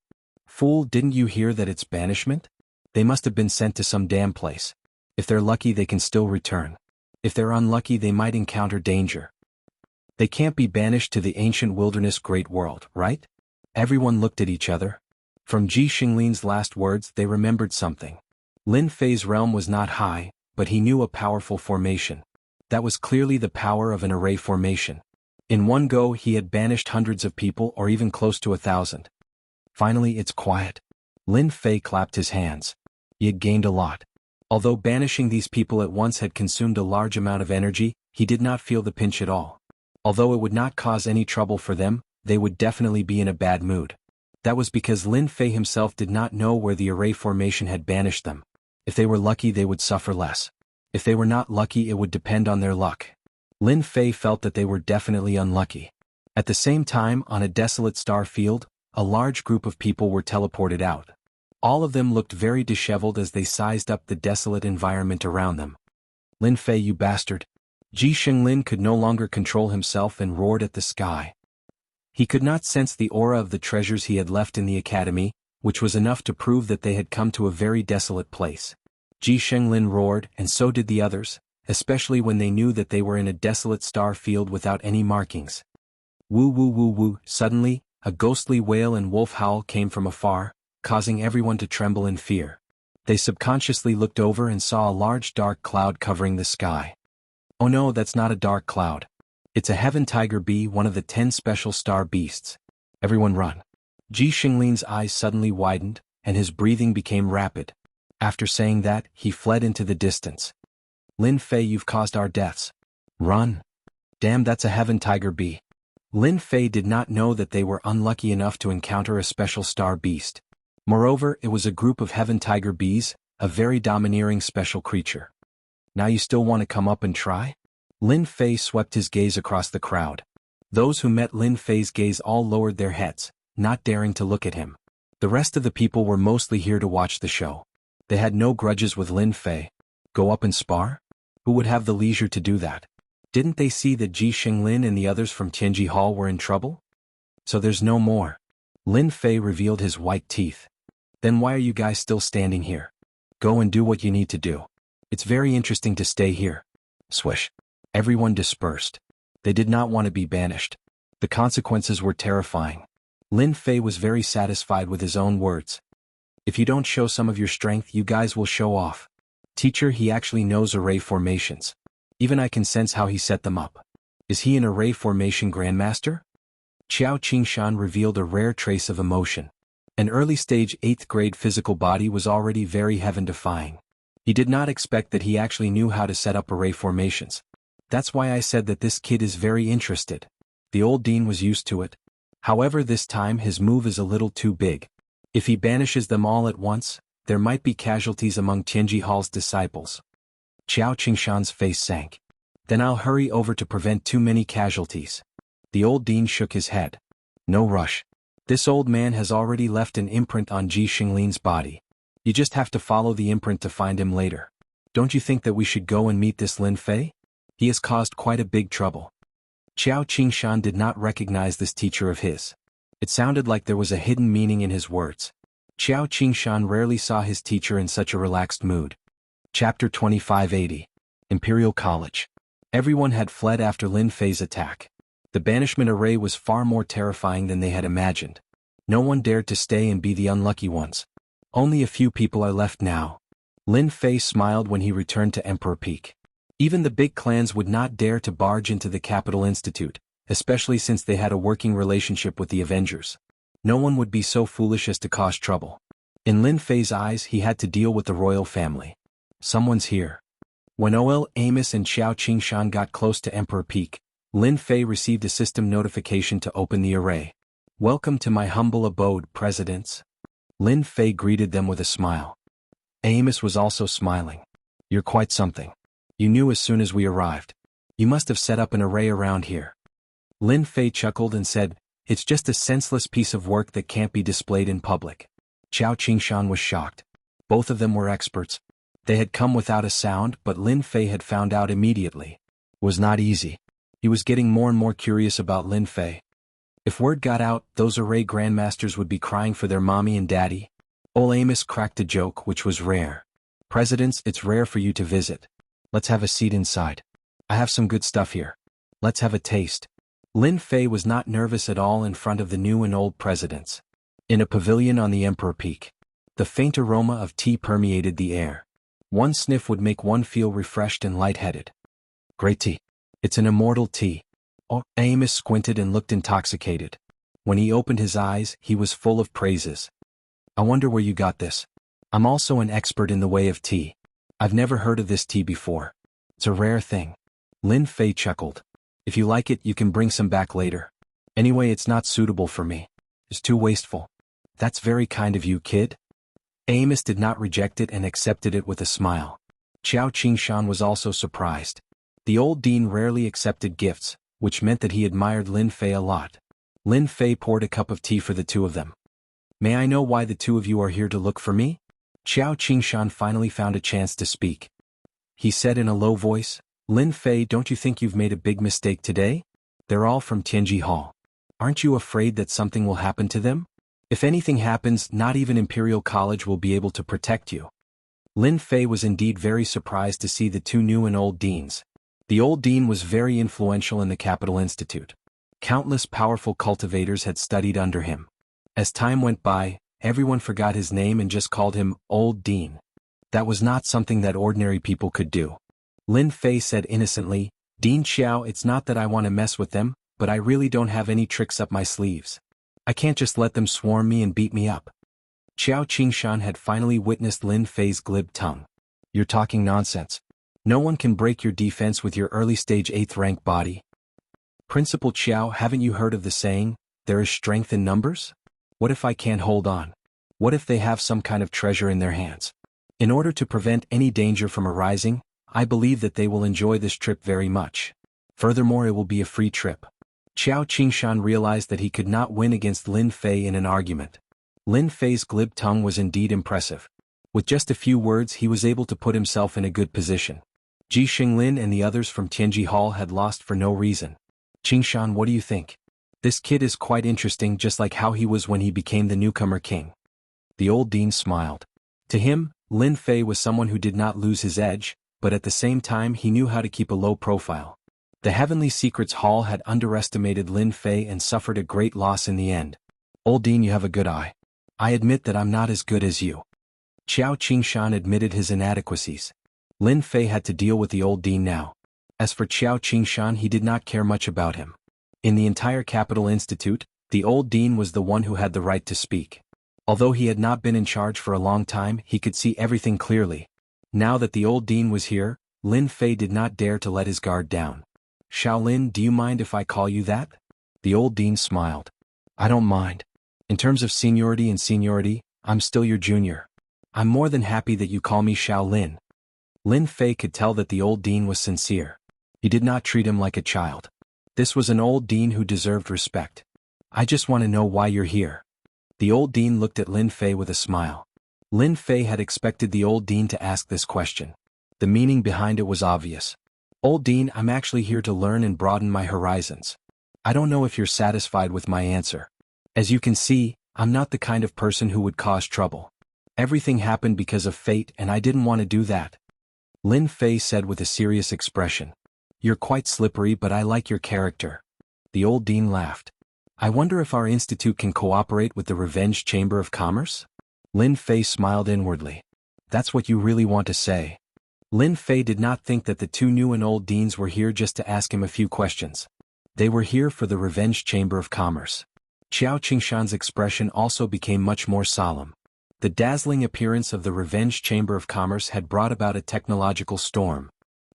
Fool, didn't you hear that it's banishment? They must have been sent to some damn place. If they're lucky they can still return. If they're unlucky they might encounter danger. They can't be banished to the ancient wilderness great world, right? Everyone looked at each other. From Ji Xinglin's last words they remembered something. Lin Fei's realm was not high, but he knew a powerful formation. That was clearly the power of an array formation. In one go he had banished hundreds of people or even close to 1,000. Finally it's quiet. Lin Fei clapped his hands. He had gained a lot. Although banishing these people at once had consumed a large amount of energy, he did not feel the pinch at all. Although it would not cause any trouble for them, they would definitely be in a bad mood. That was because Lin Fei himself did not know where the array formation had banished them. If they were lucky they would suffer less. If they were not lucky it would depend on their luck. Lin Fei felt that they were definitely unlucky. At the same time, on a desolate star field, a large group of people were teleported out. All of them looked very disheveled as they sized up the desolate environment around them. Lin Fei, you bastard! Ji Xinglin could no longer control himself and roared at the sky. He could not sense the aura of the treasures he had left in the academy, which was enough to prove that they had come to a very desolate place. Ji Xinglin roared, and so did the others, especially when they knew that they were in a desolate star field without any markings. Woo woo woo woo! Suddenly, a ghostly wail and wolf howl came from afar, causing everyone to tremble in fear. They subconsciously looked over and saw a large dark cloud covering the sky. Oh no, that's not a dark cloud. It's a heaven tiger bee, one of the 10 special star beasts. Everyone run. Ji Xinglin's eyes suddenly widened, and his breathing became rapid. After saying that, he fled into the distance. Lin Fei, you've caused our deaths. Run. Damn, that's a heaven tiger bee. Lin Fei did not know that they were unlucky enough to encounter a special star beast. Moreover, it was a group of heaven tiger bees, a very domineering special creature. Now you still want to come up and try? Lin Fei swept his gaze across the crowd. Those who met Lin Fei's gaze all lowered their heads, not daring to look at him. The rest of the people were mostly here to watch the show. They had no grudges with Lin Fei. Go up and spar? Who would have the leisure to do that? Didn't they see that Ji Xinglin and the others from Tianji Hall were in trouble? So there's no more. Lin Fei revealed his white teeth. Then why are you guys still standing here? Go and do what you need to do. It's very interesting to stay here. Swish. Everyone dispersed. They did not want to be banished. The consequences were terrifying. Lin Fei was very satisfied with his own words. If you don't show some of your strength, you guys will show off. Teacher, he actually knows array formations. Even I can sense how he set them up. Is he an array formation grandmaster? Qiao Qingshan revealed a rare trace of emotion. An early-stage 8th grade physical body was already very heaven-defying. He did not expect that he actually knew how to set up array formations. That's why I said that this kid is very interested. The old dean was used to it. However, this time his move is a little too big. If he banishes them all at once, there might be casualties among Tianji Hall's disciples. Qiao Qingshan's face sank. Then I'll hurry over to prevent too many casualties. The old dean shook his head. No rush. This old man has already left an imprint on Ji Xinglin's body. You just have to follow the imprint to find him later. Don't you think that we should go and meet this Lin Fei? He has caused quite a big trouble. Qiao Qingshan did not recognize this teacher of his. It sounded like there was a hidden meaning in his words. Qiao Qingshan rarely saw his teacher in such a relaxed mood. Chapter 2580. Imperial College. Everyone had fled after Lin Fei's attack. The banishment array was far more terrifying than they had imagined. No one dared to stay and be the unlucky ones. Only a few people are left now. Lin Fei smiled when he returned to Emperor Peak. Even the big clans would not dare to barge into the Capital Institute, especially since they had a working relationship with the Avengers. No one would be so foolish as to cause trouble. In Lin Fei's eyes, he had to deal with the royal family. Someone's here. When OL Amos and Qiao Qingshan got close to Emperor Peak, Lin Fei received a system notification to open the array. Welcome to my humble abode, presidents. Lin Fei greeted them with a smile. Amos was also smiling. You're quite something. You knew as soon as we arrived. You must have set up an array around here. Lin Fei chuckled and said, it's just a senseless piece of work that can't be displayed in public. Qiao Qingshan was shocked. Both of them were experts. They had come without a sound, but Lin Fei had found out immediately. It was not easy. He was getting more and more curious about Lin Fei. If word got out, those array grandmasters would be crying for their mommy and daddy. Old Amos cracked a joke, which was rare. Presidents, it's rare for you to visit. Let's have a seat inside. I have some good stuff here. Let's have a taste. Lin Fei was not nervous at all in front of the new and old presidents. In a pavilion on the Emperor Peak, the faint aroma of tea permeated the air. One sniff would make one feel refreshed and lightheaded. Great tea. It's an immortal tea. Oh, Amos squinted and looked intoxicated. When he opened his eyes, he was full of praises. I wonder where you got this. I'm also an expert in the way of tea. I've never heard of this tea before. It's a rare thing. Lin Fei chuckled. If you like it, you can bring some back later. Anyway, it's not suitable for me. It's too wasteful. That's very kind of you, kid. Amos did not reject it and accepted it with a smile. Qiao Qingshan was also surprised. The old dean rarely accepted gifts, which meant that he admired Lin Fei a lot. Lin Fei poured a cup of tea for the two of them. May I know why the two of you are here to look for me? Qiao Qingshan finally found a chance to speak. He said in a low voice, Lin Fei, don't you think you've made a big mistake today? They're all from Tianji Hall. Aren't you afraid that something will happen to them? If anything happens, not even Imperial College will be able to protect you. Lin Fei was indeed very surprised to see the two new and old deans. The old dean was very influential in the Capital Institute. Countless powerful cultivators had studied under him. As time went by, everyone forgot his name and just called him Old Dean. That was not something that ordinary people could do. Lin Fei said innocently, Dean Xiao, it's not that I want to mess with them, but I really don't have any tricks up my sleeves. I can't just let them swarm me and beat me up. Qiao Qingshan had finally witnessed Lin Fei's glib tongue. You're talking nonsense. No one can break your defense with your early-stage 8th-rank body. Principal Qiao, haven't you heard of the saying, there is strength in numbers? What if I can't hold on? What if they have some kind of treasure in their hands? In order to prevent any danger from arising, I believe that they will enjoy this trip very much. Furthermore, it will be a free trip. Qiao Qingshan realized that he could not win against Lin Fei in an argument. Lin Fei's glib tongue was indeed impressive. With just a few words, he was able to put himself in a good position. Ji Xinglin and the others from Tianji Hall had lost for no reason. Qingshan, what do you think? This kid is quite interesting, just like how he was when he became the newcomer king. The old dean smiled. To him, Lin Fei was someone who did not lose his edge, but at the same time he knew how to keep a low profile. The Heavenly Secrets Hall had underestimated Lin Fei and suffered a great loss in the end. Old dean, you have a good eye. I admit that I'm not as good as you. Qiao Qingshan admitted his inadequacies. Lin Fei had to deal with the old dean now. As for Qiao Qingshan, he did not care much about him. In the entire Capital Institute, the old dean was the one who had the right to speak. Although he had not been in charge for a long time, he could see everything clearly. Now that the old dean was here, Lin Fei did not dare to let his guard down. Shaolin, do you mind if I call you that? The old dean smiled. I don't mind. In terms of seniority, I'm still your junior. I'm more than happy that you call me Shaolin. Lin Fei could tell that the old dean was sincere. He did not treat him like a child. This was an old dean who deserved respect. I just want to know why you're here. The old dean looked at Lin Fei with a smile. Lin Fei had expected the old dean to ask this question. The meaning behind it was obvious. Old dean, I'm actually here to learn and broaden my horizons. I don't know if you're satisfied with my answer. As you can see, I'm not the kind of person who would cause trouble. Everything happened because of fate and I didn't want to do that. Lin Fei said with a serious expression. You're quite slippery, but I like your character. The old dean laughed. I wonder if our institute can cooperate with the Revenge Chamber of Commerce? Lin Fei smiled inwardly. That's what you really want to say. Lin Fei did not think that the two new and old deans were here just to ask him a few questions. They were here for the Revenge Chamber of Commerce. Qiao Qingshan's expression also became much more solemn. The dazzling appearance of the Revenge Chamber of Commerce had brought about a technological storm.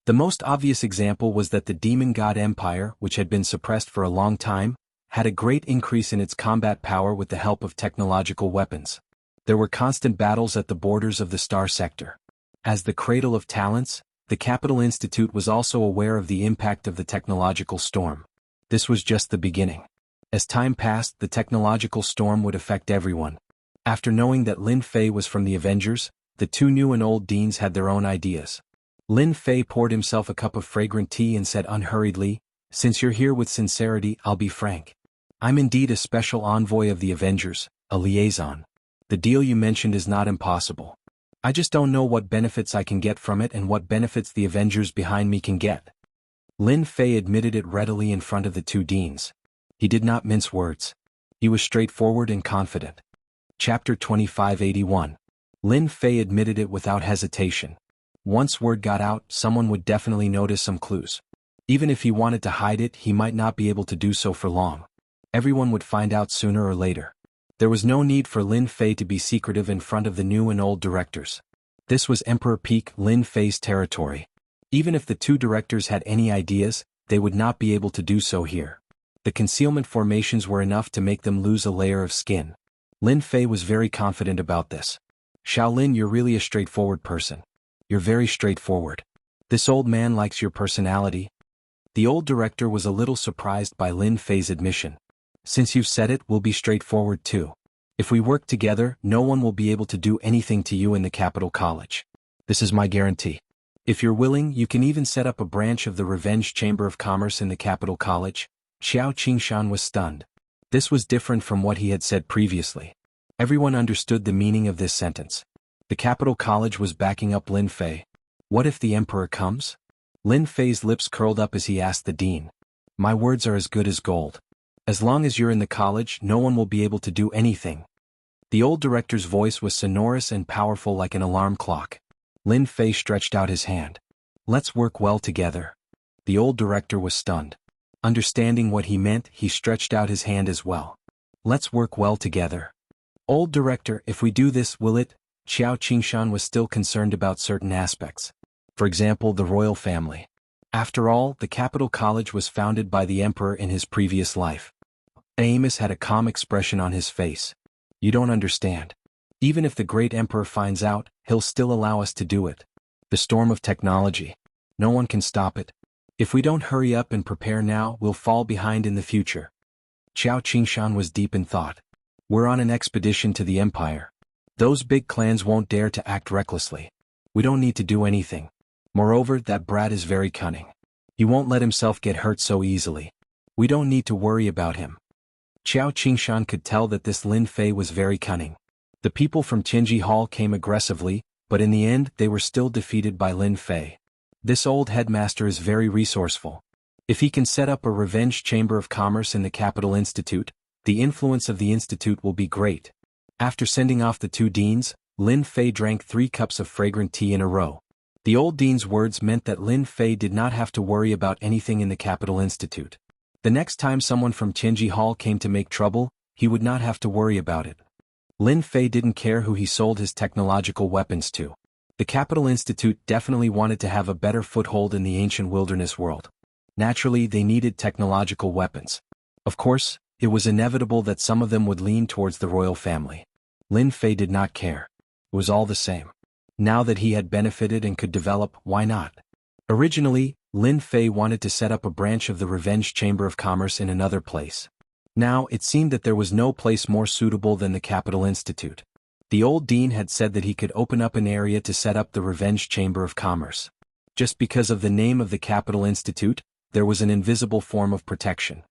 The most obvious example was that the Demon God Empire, which had been suppressed for a long time, had a great increase in its combat power with the help of technological weapons. There were constant battles at the borders of the Star Sector. As the cradle of talents, the Capital Institute was also aware of the impact of the technological storm. This was just the beginning. As time passed, the technological storm would affect everyone. After knowing that Lin Fei was from the Avengers, the two new and old deans had their own ideas. Lin Fei poured himself a cup of fragrant tea and said unhurriedly, "Since you're here with sincerity, I'll be frank. I'm indeed a special envoy of the Avengers, a liaison. The deal you mentioned is not impossible. I just don't know what benefits I can get from it and what benefits the Avengers behind me can get." Lin Fei admitted it readily in front of the two deans. He did not mince words. He was straightforward and confident. Chapter 2581. Lin Fei admitted it without hesitation. Once word got out, someone would definitely notice some clues. Even if he wanted to hide it, he might not be able to do so for long. Everyone would find out sooner or later. There was no need for Lin Fei to be secretive in front of the new and old directors. This was Emperor Peak Lin Fei's territory. Even if the two directors had any ideas, they would not be able to do so here. The concealment formations were enough to make them lose a layer of skin. Lin Fei was very confident about this. "Shaolin, you're really a straightforward person. You're very straightforward. This old man likes your personality." The old director was a little surprised by Lin Fei's admission. "Since you've said it, we'll be straightforward too. If we work together, no one will be able to do anything to you in the Capital College. This is my guarantee. If you're willing, you can even set up a branch of the Revenge Chamber of Commerce in the Capital College." Xiao Qingshan was stunned. This was different from what he had said previously. Everyone understood the meaning of this sentence. The Capital College was backing up Lin Fei. What if the Emperor comes? Lin Fei's lips curled up as he asked the dean. "My words are as good as gold. As long as you're in the college, no one will be able to do anything." The old director's voice was sonorous and powerful like an alarm clock. Lin Fei stretched out his hand. "Let's work well together." The old director was stunned. Understanding what he meant, he stretched out his hand as well. "Let's work well together." "Old director, if we do this, will it?" Xiao Qingshan was still concerned about certain aspects. For example, the royal family. After all, the Capital College was founded by the Emperor in his previous life. Amos had a calm expression on his face. "You don't understand. Even if the great Emperor finds out, he'll still allow us to do it. The storm of technology. No one can stop it. If we don't hurry up and prepare now, we'll fall behind in the future." Xiao Qingshan was deep in thought. "We're on an expedition to the Empire. Those big clans won't dare to act recklessly. We don't need to do anything. Moreover, that brat is very cunning. He won't let himself get hurt so easily. We don't need to worry about him." Xiao Qingshan could tell that this Lin Fei was very cunning. The people from Qinji Hall came aggressively, but in the end they were still defeated by Lin Fei. This old headmaster is very resourceful. If he can set up a Revenge Chamber of Commerce in the Capital Institute, the influence of the institute will be great. After sending off the two deans, Lin Fei drank 3 cups of fragrant tea in a row. The old dean's words meant that Lin Fei did not have to worry about anything in the Capital Institute. The next time someone from Qinji Hall came to make trouble, he would not have to worry about it. Lin Fei didn't care who he sold his technological weapons to. The Capital Institute definitely wanted to have a better foothold in the ancient wilderness world. Naturally, they needed technological weapons. Of course, it was inevitable that some of them would lean towards the royal family. Lin Fei did not care. It was all the same. Now that he had benefited and could develop, why not? Originally, Lin Fei wanted to set up a branch of the Revenge Chamber of Commerce in another place. Now, it seemed that there was no place more suitable than the Capital Institute. The old dean had said that he could open up an area to set up the Revenge Chamber of Commerce. Just because of the name of the Capital Institute, there was an invisible form of protection.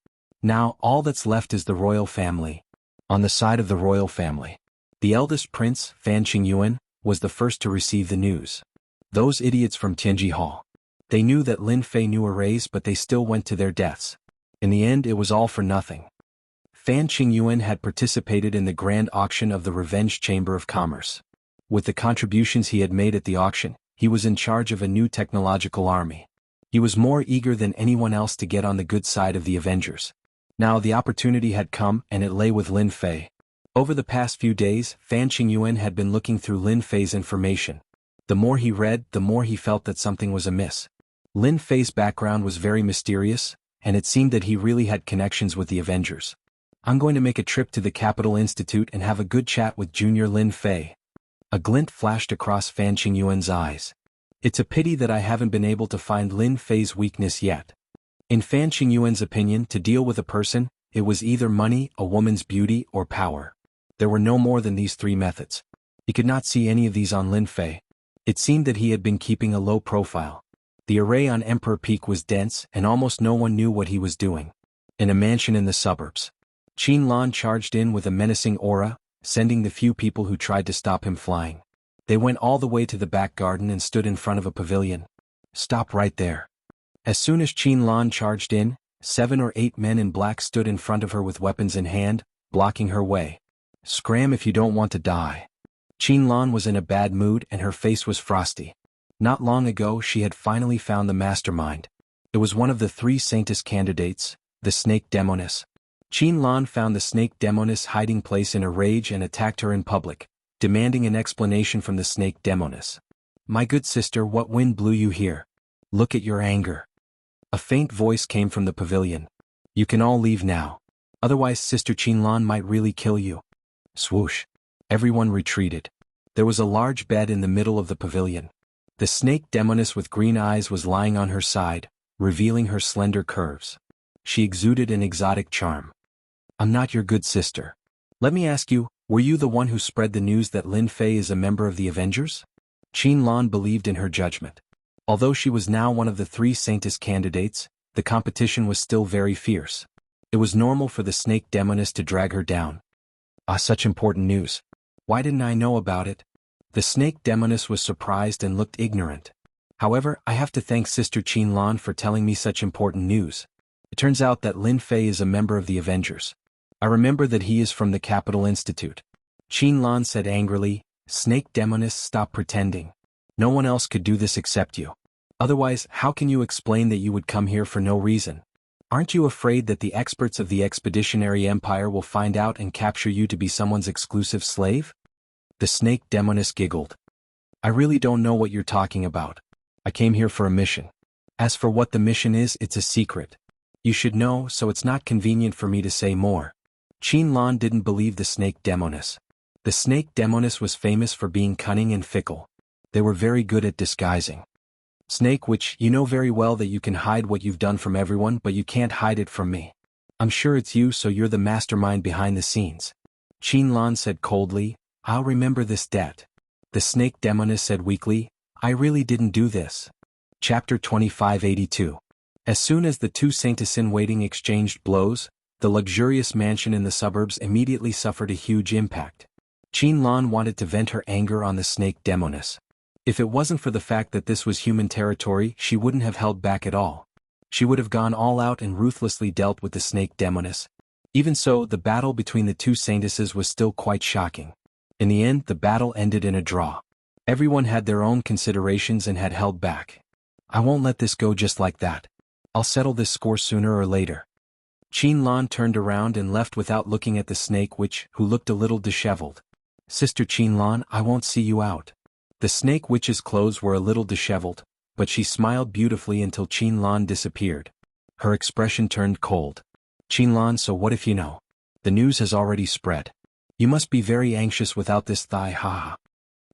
Now, all that's left is the royal family. On the side of the royal family, the eldest prince, Fan Qingyuan, was the first to receive the news. Those idiots from Tianji Hall. They knew that Lin Fei knew a raise, but they still went to their deaths. In the end, it was all for nothing. Fan Qingyuan had participated in the grand auction of the Revenge Chamber of Commerce. With the contributions he had made at the auction, he was in charge of a new technological army. He was more eager than anyone else to get on the good side of the Avengers. Now the opportunity had come, and it lay with Lin Fei. Over the past few days, Fan Qingyuan had been looking through Lin Fei's information. The more he read, the more he felt that something was amiss. Lin Fei's background was very mysterious, and it seemed that he really had connections with the Avengers. I'm going to make a trip to the Capital Institute and have a good chat with Junior Lin Fei. A glint flashed across Fan Qingyuan's eyes. It's a pity that I haven't been able to find Lin Fei's weakness yet. In Fan Qingyuan's opinion, to deal with a person, it was either money, a woman's beauty, or power. There were no more than these three methods. He could not see any of these on Lin Fei. It seemed that he had been keeping a low profile. The array on Emperor Peak was dense, and almost no one knew what he was doing. In a mansion in the suburbs, Qin Lan charged in with a menacing aura, sending the few people who tried to stop him flying. They went all the way to the back garden and stood in front of a pavilion. Stop right there. As soon as Qin Lan charged in, 7 or 8 men in black stood in front of her with weapons in hand, blocking her way. Scram if you don't want to die. Qin Lan was in a bad mood and her face was frosty. Not long ago she had finally found the mastermind. It was one of the 3 Saintess candidates, the Snake Demoness. Qin Lan found the Snake Demoness hiding place in a rage and attacked her in public, demanding an explanation from the Snake Demoness. My good sister, what wind blew you here? Look at your anger. A faint voice came from the pavilion. You can all leave now. Otherwise Sister Qin Lan might really kill you. Swoosh. Everyone retreated. There was a large bed in the middle of the pavilion. The Snake Demoness with green eyes was lying on her side, revealing her slender curves. She exuded an exotic charm. I'm not your good sister. Let me ask you, were you the one who spread the news that Lin Fei is a member of the Avengers? Qin Lan believed in her judgment. Although she was now one of the 3 Saintess candidates, the competition was still very fierce. It was normal for the Snake Demoness to drag her down. Such important news. Why didn't I know about it? The Snake Demoness was surprised and looked ignorant. However, I have to thank Sister Qin Lan for telling me such important news. It turns out that Lin Fei is a member of the Avengers. I remember that he is from the Capital Institute. Qin Lan said angrily, Snake Demoness, stop pretending. No one else could do this except you. Otherwise, how can you explain that you would come here for no reason? Aren't you afraid that the experts of the Expeditionary Empire will find out and capture you to be someone's exclusive slave? The Snake Demoness giggled. I really don't know what you're talking about. I came here for a mission. As for what the mission is, it's a secret. You should know, so it's not convenient for me to say more. Qin Lan didn't believe the Snake Demoness. The Snake Demoness was famous for being cunning and fickle. They were very good at disguising. Snake Witch, you know very well that you can hide what you've done from everyone, but you can't hide it from me. I'm sure it's you, so you're the mastermind behind the scenes. Qin Lan said coldly, I'll remember this debt. The Snake Demoness said weakly, I really didn't do this. Chapter 2582. As soon as the 2 Saintess-in-waiting exchanged blows, the luxurious mansion in the suburbs immediately suffered a huge impact. Qin Lan wanted to vent her anger on the Snake Demoness. If it wasn't for the fact that this was human territory, she wouldn't have held back at all. She would have gone all out and ruthlessly dealt with the Snake Demoness. Even so, the battle between the 2 Saintesses was still quite shocking. In the end, the battle ended in a draw. Everyone had their own considerations and had held back. I won't let this go just like that. I'll settle this score sooner or later. Qin Lan turned around and left without looking at the Snake Witch, who looked a little disheveled. Sister Qin Lan, I won't see you out. The Snake Witch's clothes were a little disheveled, but she smiled beautifully until Qin Lan disappeared. Her expression turned cold. Qin Lan, so what if you know? The news has already spread. You must be very anxious without this thigh, haha.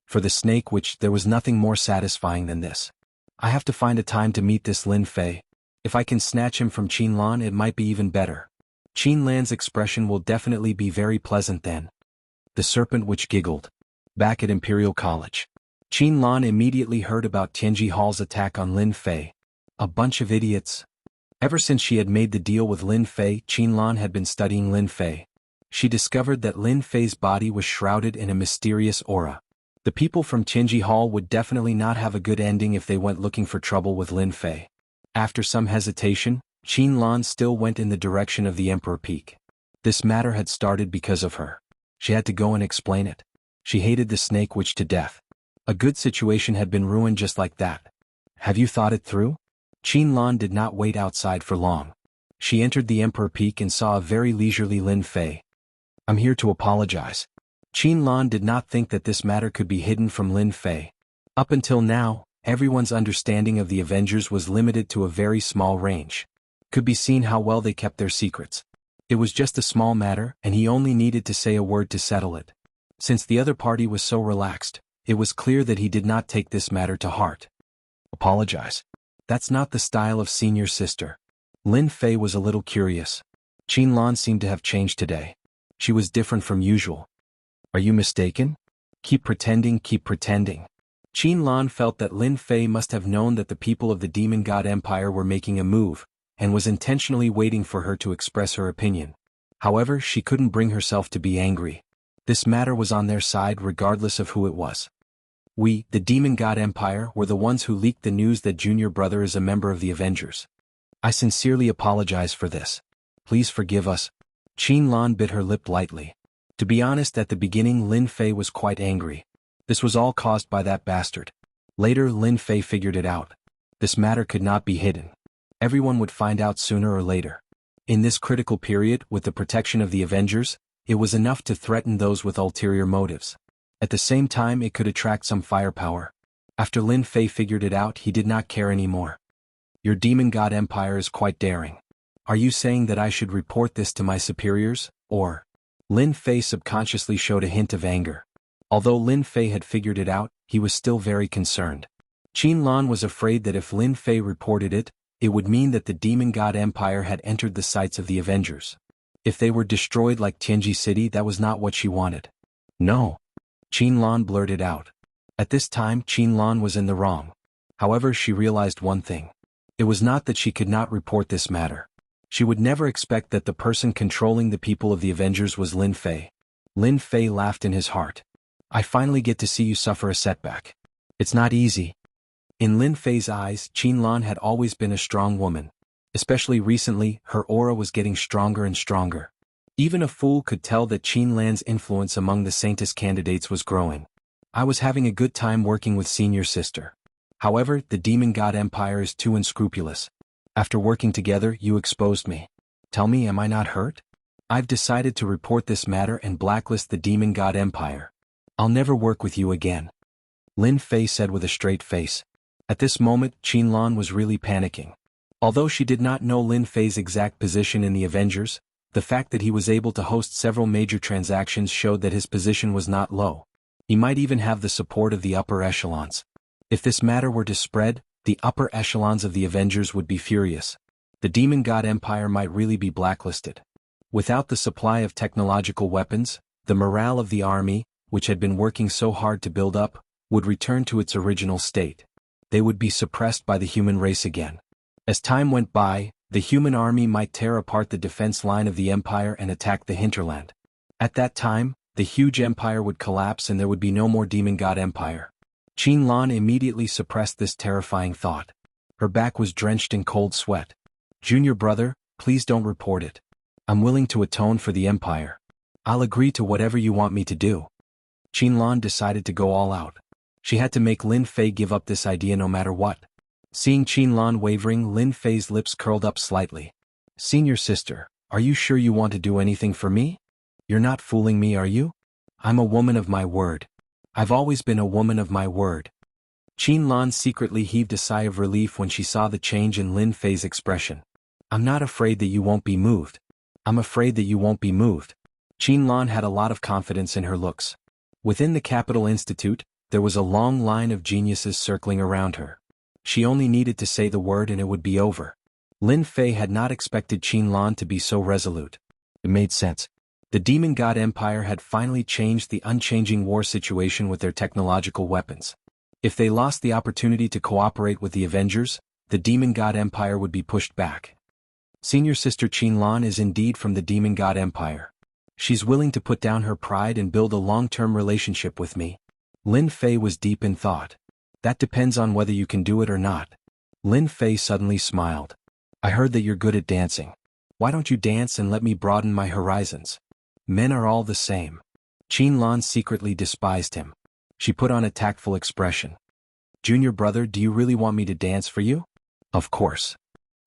For the Snake Witch, there was nothing more satisfying than this. I have to find a time to meet this Lin Fei. If I can snatch him from Qin Lan, it might be even better. Qin Lan's expression will definitely be very pleasant then. The Serpent Witch giggled. Back at Imperial College, Qin Lan immediately heard about Tianji Hall's attack on Lin Fei. A bunch of idiots. Ever since she had made the deal with Lin Fei, Qin Lan had been studying Lin Fei. She discovered that Lin Fei's body was shrouded in a mysterious aura. The people from Tianji Hall would definitely not have a good ending if they went looking for trouble with Lin Fei. After some hesitation, Qin Lan still went in the direction of the Emperor Peak. This matter had started because of her. She had to go and explain it. She hated the Snake Witch to death. A good situation had been ruined just like that. Have you thought it through? Qin Lan did not wait outside for long. She entered the Emperor Peak and saw a very leisurely Lin Fei. I'm here to apologize. Qin Lan did not think that this matter could be hidden from Lin Fei. Up until now, everyone's understanding of the Avengers was limited to a very small range. Could be seen how well they kept their secrets. It was just a small matter, and he only needed to say a word to settle it. Since the other party was so relaxed, it was clear that he did not take this matter to heart. Apologize. That's not the style of senior sister. Lin Fei was a little curious. Qinlan seemed to have changed today. She was different from usual. Are you mistaken? Keep pretending, keep pretending. Qinlan felt that Lin Fei must have known that the people of the Demon God Empire were making a move, and was intentionally waiting for her to express her opinion. However, she couldn't bring herself to be angry. This matter was on their side regardless of who it was. We, the Demon God Empire, were the ones who leaked the news that Junior Brother is a member of the Avengers. I sincerely apologize for this. Please forgive us. Qinlan bit her lip lightly. To be honest, at the beginning Lin Fei was quite angry. This was all caused by that bastard. Later Lin Fei figured it out. This matter could not be hidden. Everyone would find out sooner or later. In this critical period, with the protection of the Avengers, it was enough to threaten those with ulterior motives. At the same time, it could attract some firepower. After Lin Fei figured it out, he did not care anymore. Your Demon God Empire is quite daring. Are you saying that I should report this to my superiors, or? Lin Fei subconsciously showed a hint of anger. Although Lin Fei had figured it out, he was still very concerned. Qinlan was afraid that if Lin Fei reported it, it would mean that the Demon God Empire had entered the sights of the Avengers. If they were destroyed like Tianji City, that was not what she wanted. No. Qinlan blurted out. At this time, Qinlan was in the wrong. However, she realized one thing. It was not that she could not report this matter. She would never expect that the person controlling the people of the Avengers was Lin Fei. Lin Fei laughed in his heart. I finally get to see you suffer a setback. It's not easy. In Lin Fei's eyes, Qinlan had always been a strong woman. Especially recently, her aura was getting stronger and stronger. Even a fool could tell that Qinlan's influence among the Saintess candidates was growing. I was having a good time working with senior sister. However, the Demon God Empire is too unscrupulous. After working together, you exposed me. Tell me, am I not hurt? I've decided to report this matter and blacklist the Demon God Empire. I'll never work with you again. Lin Fei said with a straight face. At this moment, Qinlan was really panicking. Although she did not know Lin Fei's exact position in the Avengers, the fact that he was able to host several major transactions showed that his position was not low. He might even have the support of the upper echelons. If this matter were to spread, the upper echelons of the Avengers would be furious. The Demon God Empire might really be blacklisted. Without the supply of technological weapons, the morale of the army, which had been working so hard to build up, would return to its original state. They would be suppressed by the human race again. As time went by, the human army might tear apart the defense line of the empire and attack the hinterland. At that time, the huge empire would collapse and there would be no more Demon God Empire. Qinlan immediately suppressed this terrifying thought. Her back was drenched in cold sweat. Junior brother, please don't report it. I'm willing to atone for the empire. I'll agree to whatever you want me to do. Qinlan decided to go all out. She had to make Lin Fei give up this idea no matter what. Seeing Qinlan wavering, Lin Fei's lips curled up slightly. Senior sister, are you sure you want to do anything for me? You're not fooling me, are you? I'm a woman of my word. I've always been a woman of my word. Qinlan secretly heaved a sigh of relief when she saw the change in Lin Fei's expression. I'm not afraid that you won't be moved. I'm afraid that you won't be moved. Qinlan had a lot of confidence in her looks. Within the Capital Institute, there was a long line of geniuses circling around her. She only needed to say the word and it would be over. Lin Fei had not expected Qinlan to be so resolute. It made sense. The Demon God Empire had finally changed the unchanging war situation with their technological weapons. If they lost the opportunity to cooperate with the Avengers, the Demon God Empire would be pushed back. Senior sister Qinlan is indeed from the Demon God Empire. She's willing to put down her pride and build a long-term relationship with me. Lin Fei was deep in thought. That depends on whether you can do it or not. Lin Fei suddenly smiled. I heard that you're good at dancing. Why don't you dance and let me broaden my horizons? Men are all the same. Qinlan secretly despised him. She put on a tactful expression. Junior brother, do you really want me to dance for you? Of course.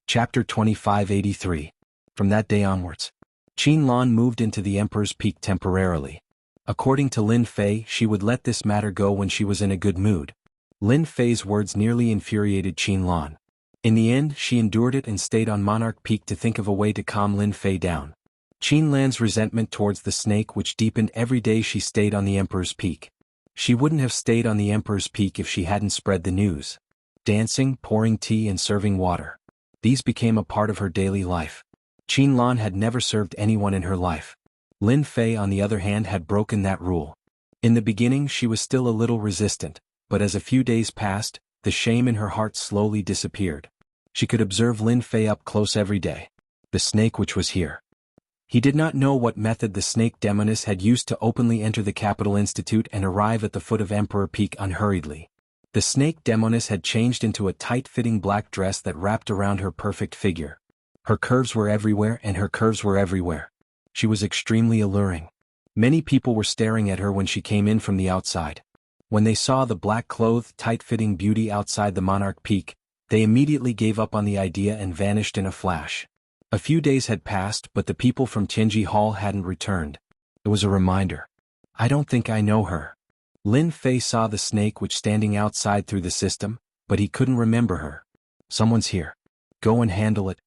Chapter 2583. From that day onwards, Qinlan moved into the Emperor's Peak temporarily. According to Lin Fei, she would let this matter go when she was in a good mood. Lin Fei's words nearly infuriated Qinlan. In the end, she endured it and stayed on Monarch Peak to think of a way to calm Lin Fei down. Qin Lan's resentment towards the snake which deepened every day she stayed on the Emperor's Peak. She wouldn't have stayed on the Emperor's Peak if she hadn't spread the news. Dancing, pouring tea and serving water. These became a part of her daily life. Qin Lan had never served anyone in her life. Lin Fei on the other hand had broken that rule. In the beginning she was still a little resistant, but as a few days passed, the shame in her heart slowly disappeared. She could observe Lin Fei up close every day. The snake which was here. He did not know what method the snake demoness had used to openly enter the Capital Institute and arrive at the foot of Emperor Peak unhurriedly. The snake demoness had changed into a tight-fitting black dress that wrapped around her perfect figure. Her curves were everywhere and her curves were everywhere. She was extremely alluring. Many people were staring at her when she came in from the outside. When they saw the black-clothed, tight-fitting beauty outside the Monarch Peak, they immediately gave up on the idea and vanished in a flash. A few days had passed, but the people from Tianji Hall hadn't returned. It was a reminder. I don't think I know her. Lin Fei saw the snake which standing outside through the system, but he couldn't remember her. Someone's here. Go and handle it.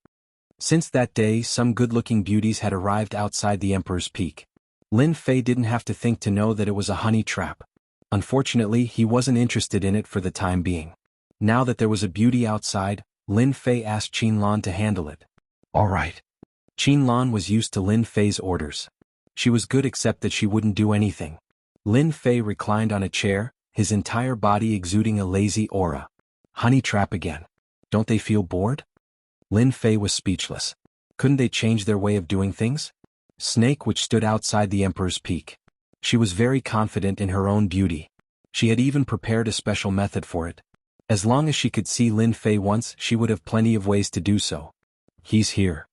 Since that day, some good-looking beauties had arrived outside the Emperor's Peak. Lin Fei didn't have to think to know that it was a honey trap. Unfortunately, he wasn't interested in it for the time being. Now that there was a beauty outside, Lin Fei asked Qin Lan to handle it. All right. Qin Lan was used to Lin Fei's orders. She was good except that she wouldn't do anything. Lin Fei reclined on a chair, his entire body exuding a lazy aura. Honey trap again. Don't they feel bored? Lin Fei was speechless. Couldn't they change their way of doing things? Snake which stood outside the Emperor's Peak. She was very confident in her own beauty. She had even prepared a special method for it. As long as she could see Lin Fei once, she would have plenty of ways to do so. He's here.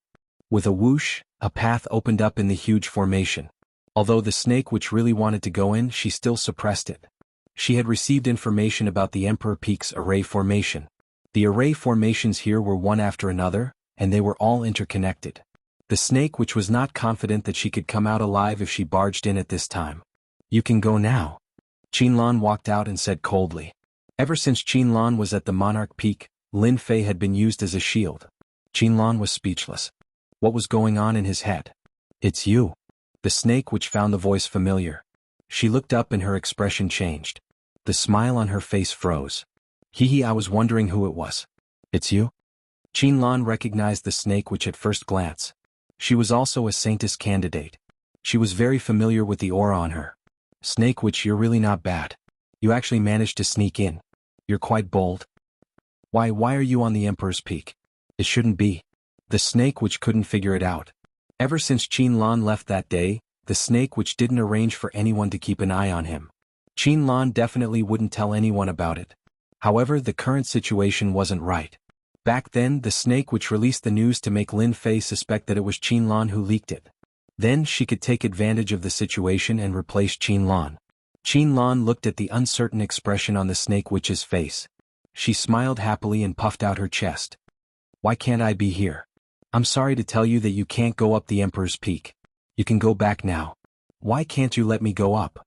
With a whoosh, a path opened up in the huge formation. Although the snake which really wanted to go in, she still suppressed it. She had received information about the Emperor Peak's array formation. The array formations here were one after another, and they were all interconnected. The snake which was not confident that she could come out alive if she barged in at this time. You can go now. Qin Lan walked out and said coldly. Ever since Qin Lan was at the Monarch Peak, Lin Fei had been used as a shield. Qin Lan was speechless. What was going on in his head? It's you. The snake which found the voice familiar. She looked up and her expression changed. The smile on her face froze. I was wondering who it was. It's you? Qin Lan recognized the snake which at first glance. She was also a Saintess candidate. She was very familiar with the aura on her. Snake which, you're really not bad. You actually managed to sneak in. You're quite bold. Why are you on the Emperor's Peak? It shouldn't be. The snake which couldn't figure it out. Ever since Qin Lan left that day, the snake which didn't arrange for anyone to keep an eye on him. Qin Lan definitely wouldn't tell anyone about it. However, the current situation wasn't right. Back then, the snake which released the news to make Lin Fei suspect that it was Qin Lan who leaked it. Then she could take advantage of the situation and replace Qin Lan. Qin Lan looked at the uncertain expression on the snake witch's face. She smiled happily and puffed out her chest. Why can't I be here? I'm sorry to tell you that you can't go up the Emperor's Peak. You can go back now. Why can't you let me go up?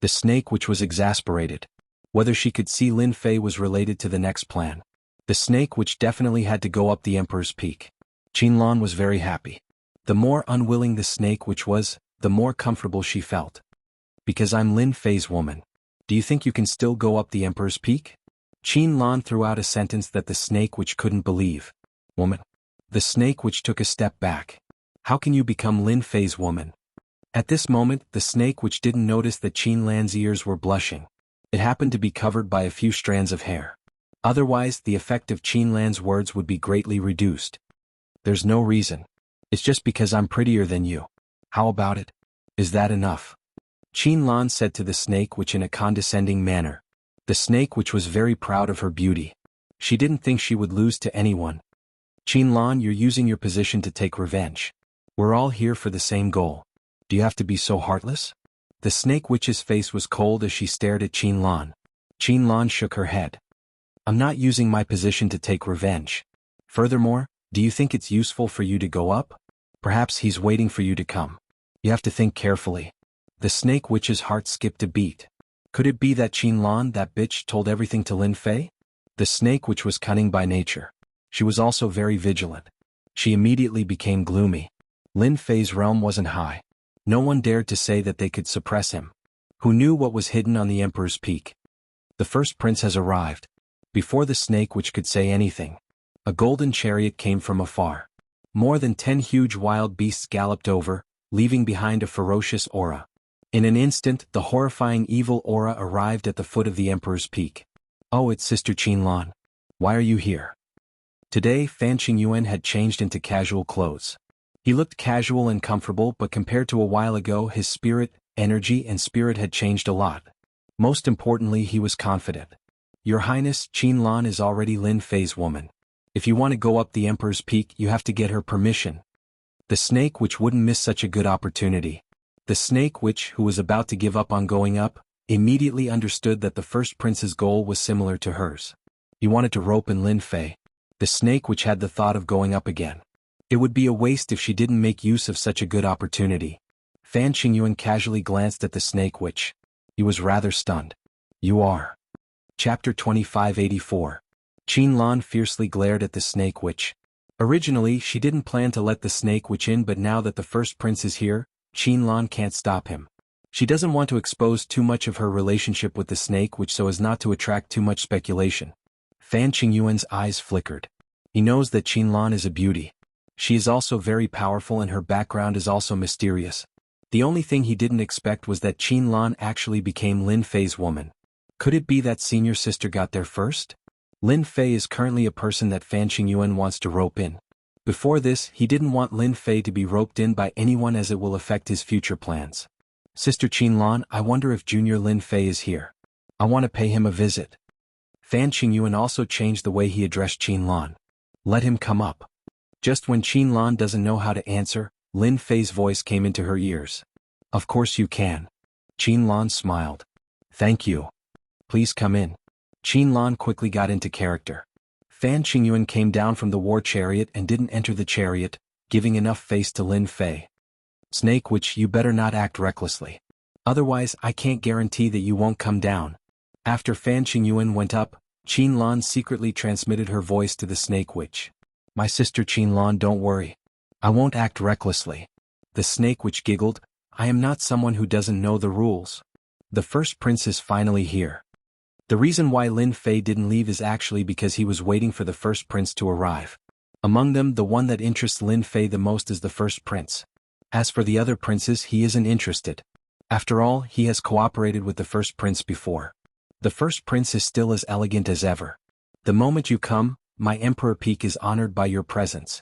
The snake which was exasperated. Whether she could see Lin Fei was related to the next plan. The snake which definitely had to go up the Emperor's Peak. Qin Lan was very happy. The more unwilling the snake which was, the more comfortable she felt. Because I'm Lin Fei's woman. Do you think you can still go up the Emperor's Peak? Qin Lan threw out a sentence that the snake which couldn't believe. Woman. The snake which took a step back. How can you become Lin Fei's woman? At this moment, the snake which didn't notice that Qin Lan's ears were blushing. It happened to be covered by a few strands of hair. Otherwise, the effect of Qin Lan's words would be greatly reduced. There's no reason. It's just because I'm prettier than you. How about it? Is that enough? Qin Lan said to the snake which in a condescending manner. The snake which was very proud of her beauty. She didn't think she would lose to anyone. Qin Lan, you're using your position to take revenge. We're all here for the same goal. Do you have to be so heartless? The snake witch's face was cold as she stared at Qin Lan. Qin Lan shook her head. I'm not using my position to take revenge. Furthermore, do you think it's useful for you to go up? Perhaps he's waiting for you to come. You have to think carefully. The snake witch's heart skipped a beat. Could it be that Qin Lan, that bitch, told everything to Lin Fei? The snake which was cunning by nature. She was also very vigilant. She immediately became gloomy. Lin Fei's realm wasn't high. No one dared to say that they could suppress him. Who knew what was hidden on the Emperor's Peak? The first prince has arrived. Before the snake which could say anything, a golden chariot came from afar. More than 10 huge wild beasts galloped over, leaving behind a ferocious aura. In an instant, the horrifying evil aura arrived at the foot of the Emperor's Peak. Oh, it's Sister Qinlan. Why are you here? Today, Fan Qingyuan had changed into casual clothes. He looked casual and comfortable, but compared to a while ago, his spirit, energy and spirit had changed a lot. Most importantly, he was confident. Your Highness, Qinlan is already Lin Fei's woman. If you want to go up the Emperor's Peak, you have to get her permission. The snake which wouldn't miss such a good opportunity. The snake which, who was about to give up on going up, immediately understood that the first prince's goal was similar to hers. He wanted to rope in Lin Fei. The snake which had the thought of going up again. It would be a waste if she didn't make use of such a good opportunity. Fan Qingyuan casually glanced at the snake which. He was rather stunned. You are. Chapter 2584. Qinlan fiercely glared at the snake witch. Originally, she didn't plan to let the snake witch in, but now that the first prince is here, Qinlan can't stop him. She doesn't want to expose too much of her relationship with the snake witch so as not to attract too much speculation. Fan Qingyuan's eyes flickered. He knows that Qinlan is a beauty. She is also very powerful and her background is also mysterious. The only thing he didn't expect was that Qinlan actually became Lin Fei's woman. Could it be that senior sister got there first? Lin Fei is currently a person that Fan Qingyuan wants to rope in. Before this, he didn't want Lin Fei to be roped in by anyone as it will affect his future plans. Sister Qinlan, I wonder if Junior Lin Fei is here. I want to pay him a visit. Fan Qingyuan also changed the way he addressed Qinlan. Let him come up. Just when Qinlan doesn't know how to answer, Lin Fei's voice came into her ears. Of course you can. Qinlan smiled. Thank you. Please come in. Qinlan quickly got into character. Fan Qingyuan came down from the war chariot and didn't enter the chariot, giving enough face to Lin Fei. Snake witch, you better not act recklessly. Otherwise, I can't guarantee that you won't come down. After Fan Qingyuan went up, Qinlan secretly transmitted her voice to the snake witch. My sister Qinlan, don't worry. I won't act recklessly. The snake witch giggled. I am not someone who doesn't know the rules. The first prince is finally here. The reason why Lin Fei didn't leave is actually because he was waiting for the first prince to arrive. Among them, the one that interests Lin Fei the most is the first prince. As for the other princes, he isn't interested. After all, he has cooperated with the first prince before. The first prince is still as elegant as ever. The moment you come, my Emperor Peak is honored by your presence.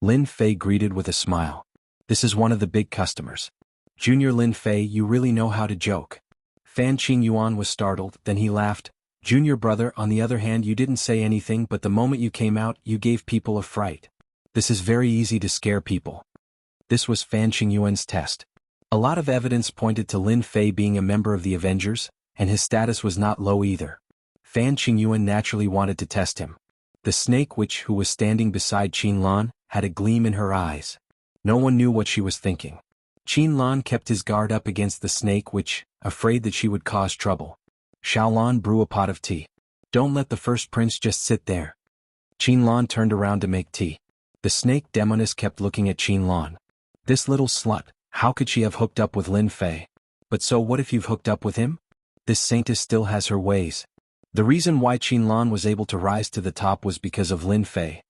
Lin Fei greeted with a smile. This is one of the big customers. Junior Lin Fei, you really know how to joke. Fan Qingyuan was startled, then he laughed. Junior brother, on the other hand, you didn't say anything, but the moment you came out, you gave people a fright. This is very easy to scare people. This was Fan Qingyuan's test. A lot of evidence pointed to Lin Fei being a member of the Avengers, and his status was not low either. Fan Qingyuan naturally wanted to test him. The snake witch who was standing beside Qinlan had a gleam in her eyes. No one knew what she was thinking. Qinlan kept his guard up against the snake witch, afraid that she would cause trouble. Xiaolan, brew a pot of tea. Don't let the first prince just sit there. Qinlan turned around to make tea. The snake demoness kept looking at Qinlan. This little slut, how could she have hooked up with Lin Fei? But so what if you've hooked up with him? This saintess still has her ways. The reason why Qinlan was able to rise to the top was because of Lin Fei.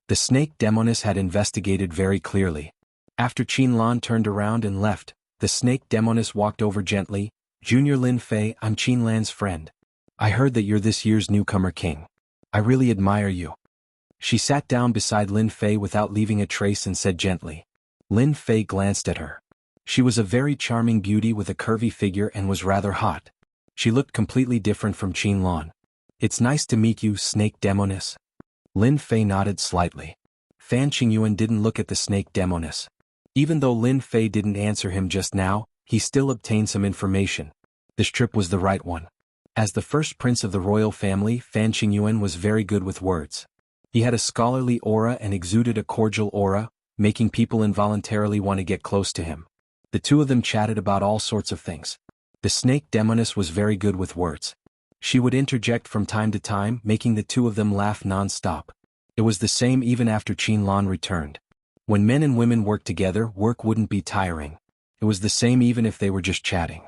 The snake demoness had investigated very clearly. After Qinlan turned around and left, the snake demoness walked over gently. Junior Lin Fei, I'm Qinlan's friend. I heard that you're this year's newcomer king. I really admire you. She sat down beside Lin Fei without leaving a trace and said gently. Lin Fei glanced at her. She was a very charming beauty with a curvy figure and was rather hot. She looked completely different from Qinlan. It's nice to meet you, snake demoness. Lin Fei nodded slightly. Fan Qingyuan didn't look at the snake demoness. Even though Lin Fei didn't answer him just now, he still obtained some information. This trip was the right one. As the first prince of the royal family, Fan Qingyuan was very good with words. He had a scholarly aura and exuded a cordial aura, making people involuntarily want to get close to him. The two of them chatted about all sorts of things. The snake demoness was very good with words. She would interject from time to time, making the two of them laugh non-stop. It was the same even after Qin Lan returned. When men and women worked together, work wouldn't be tiring. It was the same even if they were just chatting.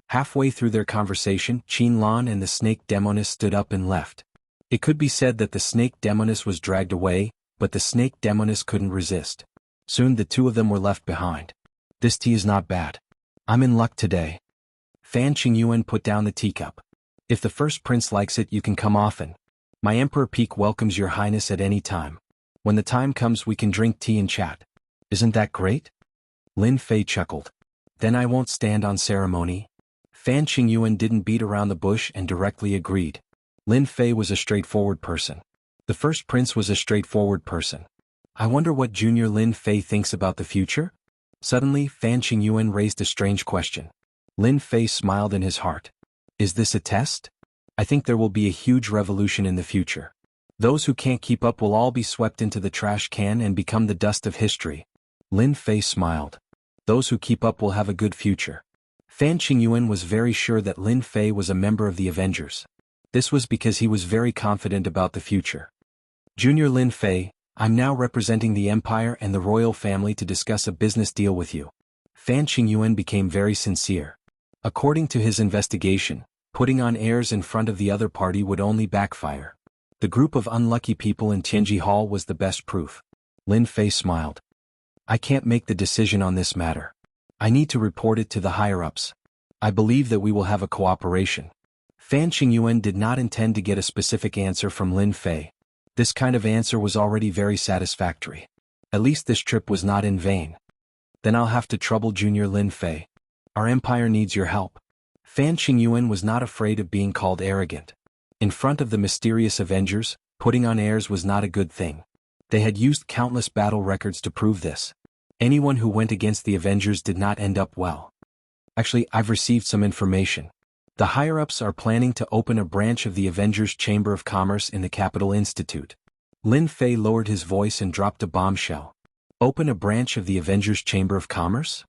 Halfway through their conversation, Qin Lan and the snake demoness stood up and left. It could be said that the snake demoness was dragged away, but the snake demoness couldn't resist. Soon the two of them were left behind. This tea is not bad. I'm in luck today. Fan Qingyuan put down the teacup. If the first prince likes it, you can come often. My Emperor Peak welcomes your highness at any time. When the time comes, we can drink tea and chat. Isn't that great? Lin Fei chuckled. Then I won't stand on ceremony. Fan Qingyuan didn't beat around the bush and directly agreed. Lin Fei was a straightforward person. The first prince was a straightforward person. I wonder what Junior Lin Fei thinks about the future? Suddenly, Fan Qingyuan raised a strange question. Lin Fei smiled in his heart. Is this a test? I think there will be a huge revolution in the future. Those who can't keep up will all be swept into the trash can and become the dust of history. Lin Fei smiled. Those who keep up will have a good future. Fan Qingyuan was very sure that Lin Fei was a member of the Avengers. This was because he was very confident about the future. Junior Lin Fei, I'm now representing the Empire and the royal family to discuss a business deal with you. Fan Qingyuan became very sincere. According to his investigation, putting on airs in front of the other party would only backfire. The group of unlucky people in Tianji Hall was the best proof. Lin Fei smiled. I can't make the decision on this matter. I need to report it to the higher-ups. I believe that we will have a cooperation. Fan Qingyuan did not intend to get a specific answer from Lin Fei. This kind of answer was already very satisfactory. At least this trip was not in vain. Then I'll have to trouble Junior Lin Fei. Our empire needs your help. Fan Qingyuan was not afraid of being called arrogant. In front of the mysterious Avengers, putting on airs was not a good thing. They had used countless battle records to prove this. Anyone who went against the Avengers did not end up well. Actually, I've received some information. The higher-ups are planning to open a branch of the Avengers Chamber of Commerce in the Capital Institute. Lin Fei lowered his voice and dropped a bombshell. Open a branch of the Avengers Chamber of Commerce?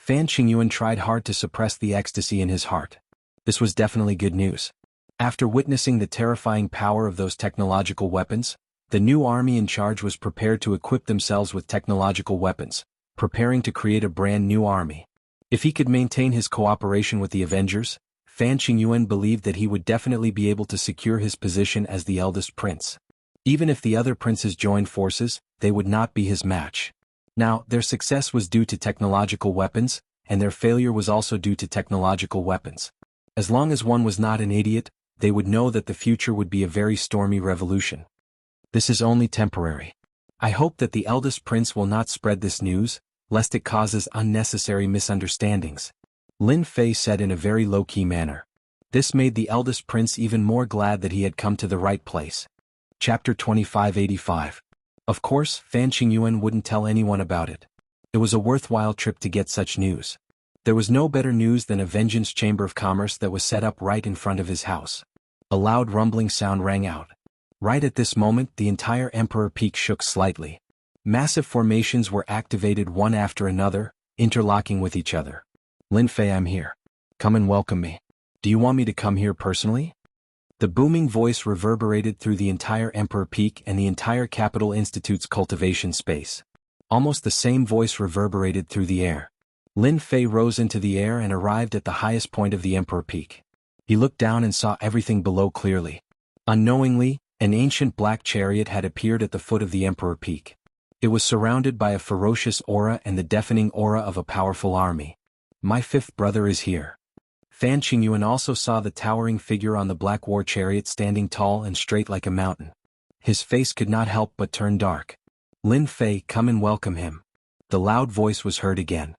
Fan Qingyuan tried hard to suppress the ecstasy in his heart. This was definitely good news. After witnessing the terrifying power of those technological weapons, the new army in charge was prepared to equip themselves with technological weapons, preparing to create a brand new army. If he could maintain his cooperation with the Avengers, Fan Qingyuan believed that he would definitely be able to secure his position as the eldest prince. Even if the other princes joined forces, they would not be his match. Now, their success was due to technological weapons, and their failure was also due to technological weapons. As long as one was not an idiot, they would know that the future would be a very stormy revolution. This is only temporary. I hope that the eldest prince will not spread this news, lest it causes unnecessary misunderstandings. Lin Fei said in a very low-key manner. This made the eldest prince even more glad that he had come to the right place. Chapter 2585. Of course, Fan Qingyuan wouldn't tell anyone about it. It was a worthwhile trip to get such news. There was no better news than a Vengeance Chamber of Commerce that was set up right in front of his house. A loud rumbling sound rang out. Right at this moment, the entire Emperor Peak shook slightly. Massive formations were activated one after another, interlocking with each other. Lin Fei, I'm here. Come and welcome me. Do you want me to come here personally? The booming voice reverberated through the entire Emperor Peak and the entire Capital Institute's cultivation space. Almost the same voice reverberated through the air. Lin Fei rose into the air and arrived at the highest point of the Emperor Peak. He looked down and saw everything below clearly. Unknowingly, an ancient black chariot had appeared at the foot of the Emperor Peak. It was surrounded by a ferocious aura and the deafening aura of a powerful army. My fifth brother is here. Fan Qingyuan also saw the towering figure on the black war chariot standing tall and straight like a mountain. His face could not help but turn dark. Lin Fei, come and welcome him. The loud voice was heard again.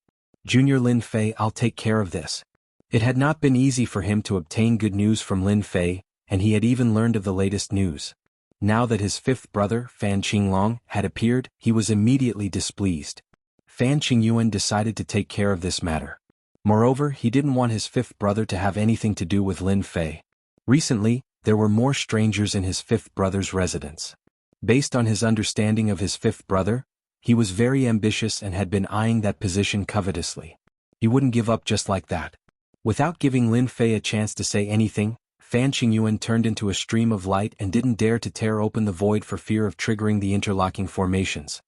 Junior Lin Fei, I'll take care of this. It had not been easy for him to obtain good news from Lin Fei, and he had even learned of the latest news. Now that his fifth brother, Fan Qinglong, had appeared, he was immediately displeased. Fan Qingyuan decided to take care of this matter. Moreover, he didn't want his fifth brother to have anything to do with Lin Fei. Recently, there were more strangers in his fifth brother's residence. Based on his understanding of his fifth brother, he was very ambitious and had been eyeing that position covetously. He wouldn't give up just like that. Without giving Lin Fei a chance to say anything, Fan Qingyuan turned into a stream of light and didn't dare to tear open the void for fear of triggering the interlocking formations.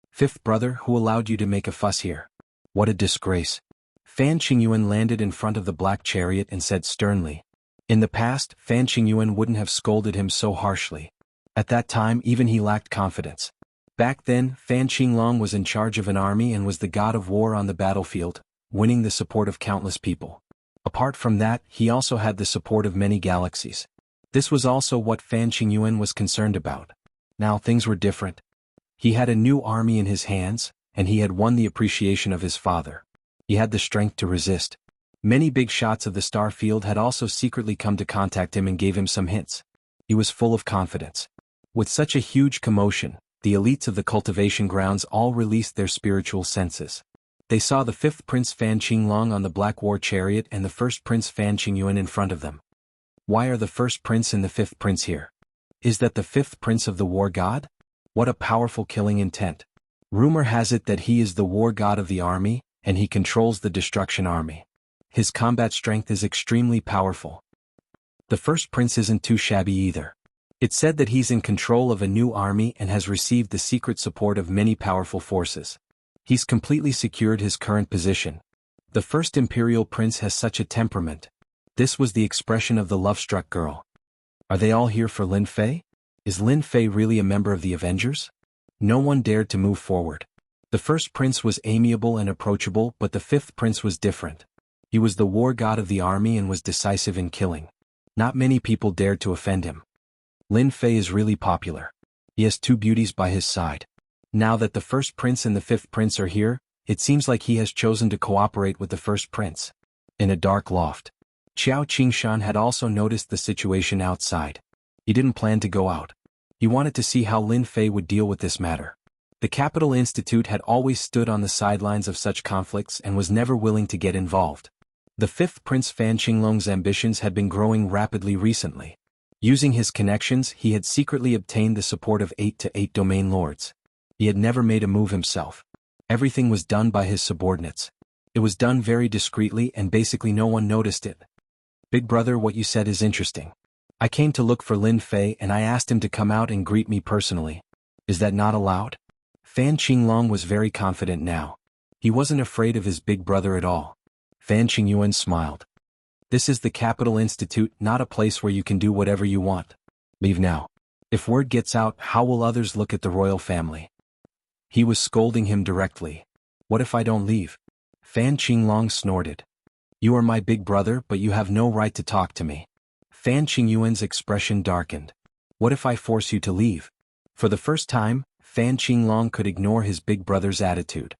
Fifth brother, who allowed you to make a fuss here? What a disgrace. Fan Qingyuan landed in front of the black chariot and said sternly. In the past, Fan Qingyuan wouldn't have scolded him so harshly. At that time even he lacked confidence. Back then, Fan Qinglong was in charge of an army and was the god of war on the battlefield, winning the support of countless people. Apart from that, he also had the support of many galaxies. This was also what Fan Qingyuan was concerned about. Now things were different. He had a new army in his hands, and he had won the appreciation of his father. He had the strength to resist. Many big shots of the star field had also secretly come to contact him and gave him some hints. He was full of confidence. With such a huge commotion, the elites of the cultivation grounds all released their spiritual senses. They saw the fifth Prince Fan Qinglong on the Black War Chariot and the first Prince Fan Qingyuan in front of them. Why are the first prince and the fifth prince here? Is that the fifth prince of the war god? What a powerful killing intent. Rumor has it that he is the war god of the army, and he controls the destruction army. His combat strength is extremely powerful. The first prince isn't too shabby either. It's said that he's in control of a new army and has received the secret support of many powerful forces. He's completely secured his current position. The first imperial prince has such a temperament. This was the expression of the love-struck girl. Are they all here for Lin Fei? Is Lin Fei really a member of the Avengers? No one dared to move forward. The first prince was amiable and approachable, but the fifth prince was different. He was the war god of the army and was decisive in killing. Not many people dared to offend him. Lin Fei is really popular. He has two beauties by his side. Now that the first prince and the fifth prince are here, it seems like he has chosen to cooperate with the first prince. In a dark loft, Qiao Qingshan had also noticed the situation outside. He didn't plan to go out. He wanted to see how Lin Fei would deal with this matter. The Capital Institute had always stood on the sidelines of such conflicts and was never willing to get involved. The fifth Prince Fan Qinglong's ambitions had been growing rapidly recently. Using his connections, he had secretly obtained the support of 8 to 8 domain lords. He had never made a move himself. Everything was done by his subordinates. It was done very discreetly and basically no one noticed it. Big brother, what you said is interesting. I came to look for Lin Fei and I asked him to come out and greet me personally. Is that not allowed? Fan Qinglong was very confident now. He wasn't afraid of his big brother at all. Fan Qingyuan smiled. This is the Capital Institute, not a place where you can do whatever you want. Leave now. If word gets out, how will others look at the royal family? He was scolding him directly. What if I don't leave? Fan Qinglong snorted. You are my big brother, but you have no right to talk to me. Fan Qingyuan's expression darkened. What if I force you to leave? For the first time, Fan Qinglong could ignore his big brother's attitude.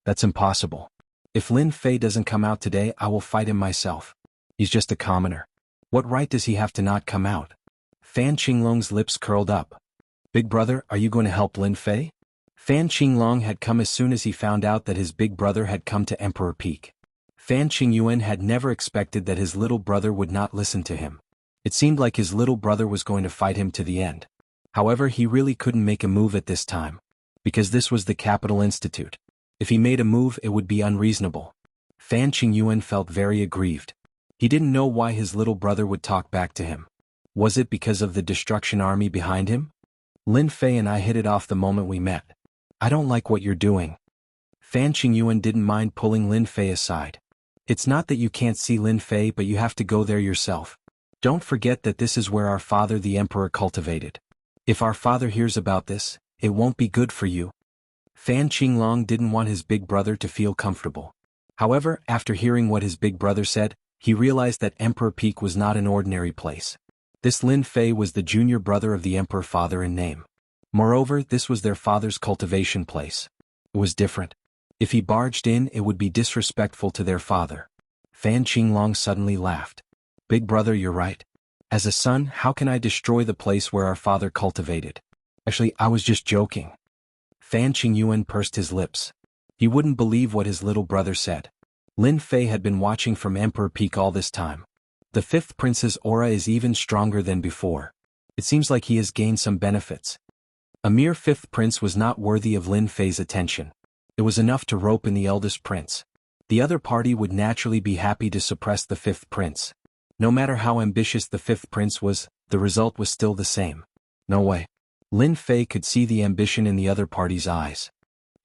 That's impossible. If Lin Fei doesn't come out today, I will fight him myself. He's just a commoner. What right does he have to not come out? Fan Qinglong's lips curled up. Big brother, are you going to help Lin Fei? Fan Qinglong had come as soon as he found out that his big brother had come to Emperor Peak. Fan Qingyuan had never expected that his little brother would not listen to him. It seemed like his little brother was going to fight him to the end. However, he really couldn't make a move at this time. Because this was the Capital Institute. If he made a move, it would be unreasonable. Fan Qingyuan felt very aggrieved. He didn't know why his little brother would talk back to him. Was it because of the destruction army behind him? Lin Fei and I hit it off the moment we met. I don't like what you're doing. Fan Qingyuan didn't mind pulling Lin Fei aside. It's not that you can't see Lin Fei, but you have to go there yourself. Don't forget that this is where our father the emperor cultivated. If our father hears about this, it won't be good for you. Fan Qinglong didn't want his big brother to feel comfortable. However, after hearing what his big brother said, he realized that Emperor Peak was not an ordinary place. This Lin Fei was the junior brother of the emperor father in name. Moreover, this was their father's cultivation place. It was different. If he barged in, it would be disrespectful to their father. Fan Qinglong suddenly laughed. Big brother, you're right. As a son, how can I destroy the place where our father cultivated? Actually, I was just joking. Fan Qingyuan pursed his lips. He wouldn't believe what his little brother said. Lin Fei had been watching from Emperor Peak all this time. The fifth prince's aura is even stronger than before. It seems like he has gained some benefits. A mere fifth prince was not worthy of Lin Fei's attention. It was enough to rope in the eldest prince. The other party would naturally be happy to suppress the fifth prince. No matter how ambitious the fifth prince was, the result was still the same. No way. Lin Fei could see the ambition in the other party's eyes.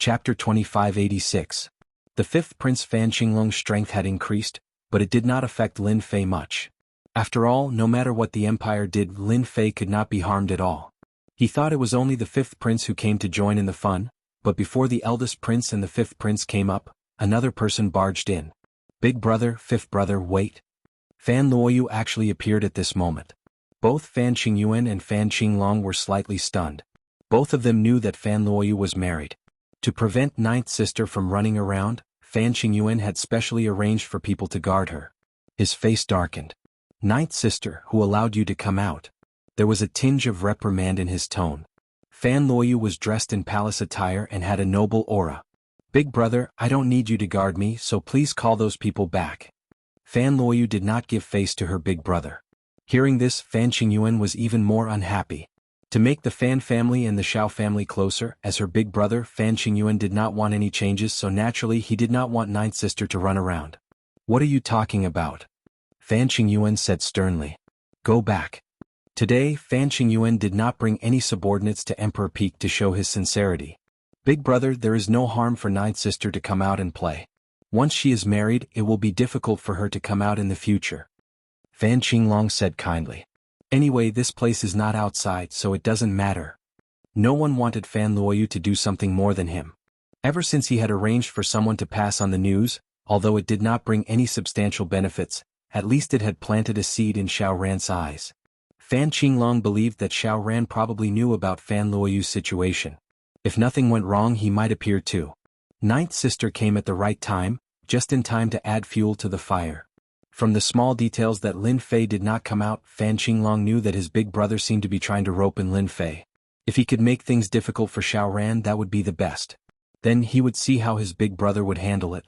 Chapter 2586. The fifth prince Fan Qinglong's strength had increased, but it did not affect Lin Fei much. After all, no matter what the empire did, Lin Fei could not be harmed at all. He thought it was only the fifth prince who came to join in the fun, but before the eldest prince and the fifth prince came up, another person barged in. Big brother, fifth brother, wait. Fan Luoyu actually appeared at this moment. Both Fan Qingyuan and Fan Qinglong were slightly stunned. Both of them knew that Fan Luoyu was married. To prevent ninth sister from running around, Fan Qingyuan had specially arranged for people to guard her. His face darkened. Ninth sister, who allowed you to come out? There was a tinge of reprimand in his tone. Fan Luoyu was dressed in palace attire and had a noble aura. Big brother, I don't need you to guard me, so please call those people back. Fan Luoyu did not give face to her big brother. Hearing this, Fan Qingyuan was even more unhappy. To make the Fan family and the Xiao family closer, as her big brother, Fan Qingyuan did not want any changes, so naturally he did not want ninth sister to run around. What are you talking about? Fan Qingyuan said sternly. Go back. Today, Fan Qingyuan did not bring any subordinates to Emperor Peak to show his sincerity. Big brother, there is no harm for ninth sister to come out and play. Once she is married, it will be difficult for her to come out in the future. Fan Qinglong said kindly. Anyway, this place is not outside, so it doesn't matter. No one wanted Fan Luoyu to do something more than him. Ever since he had arranged for someone to pass on the news, although it did not bring any substantial benefits, at least it had planted a seed in Xiao Ran's eyes. Fan Qinglong believed that Xiao Ran probably knew about Fan Luoyu's situation. If nothing went wrong, he might appear too. Ninth sister came at the right time, just in time to add fuel to the fire. From the small details that Lin Fei did not come out, Fan Qinglong knew that his big brother seemed to be trying to rope in Lin Fei. If he could make things difficult for Xiao Ran, that would be the best. Then he would see how his big brother would handle it.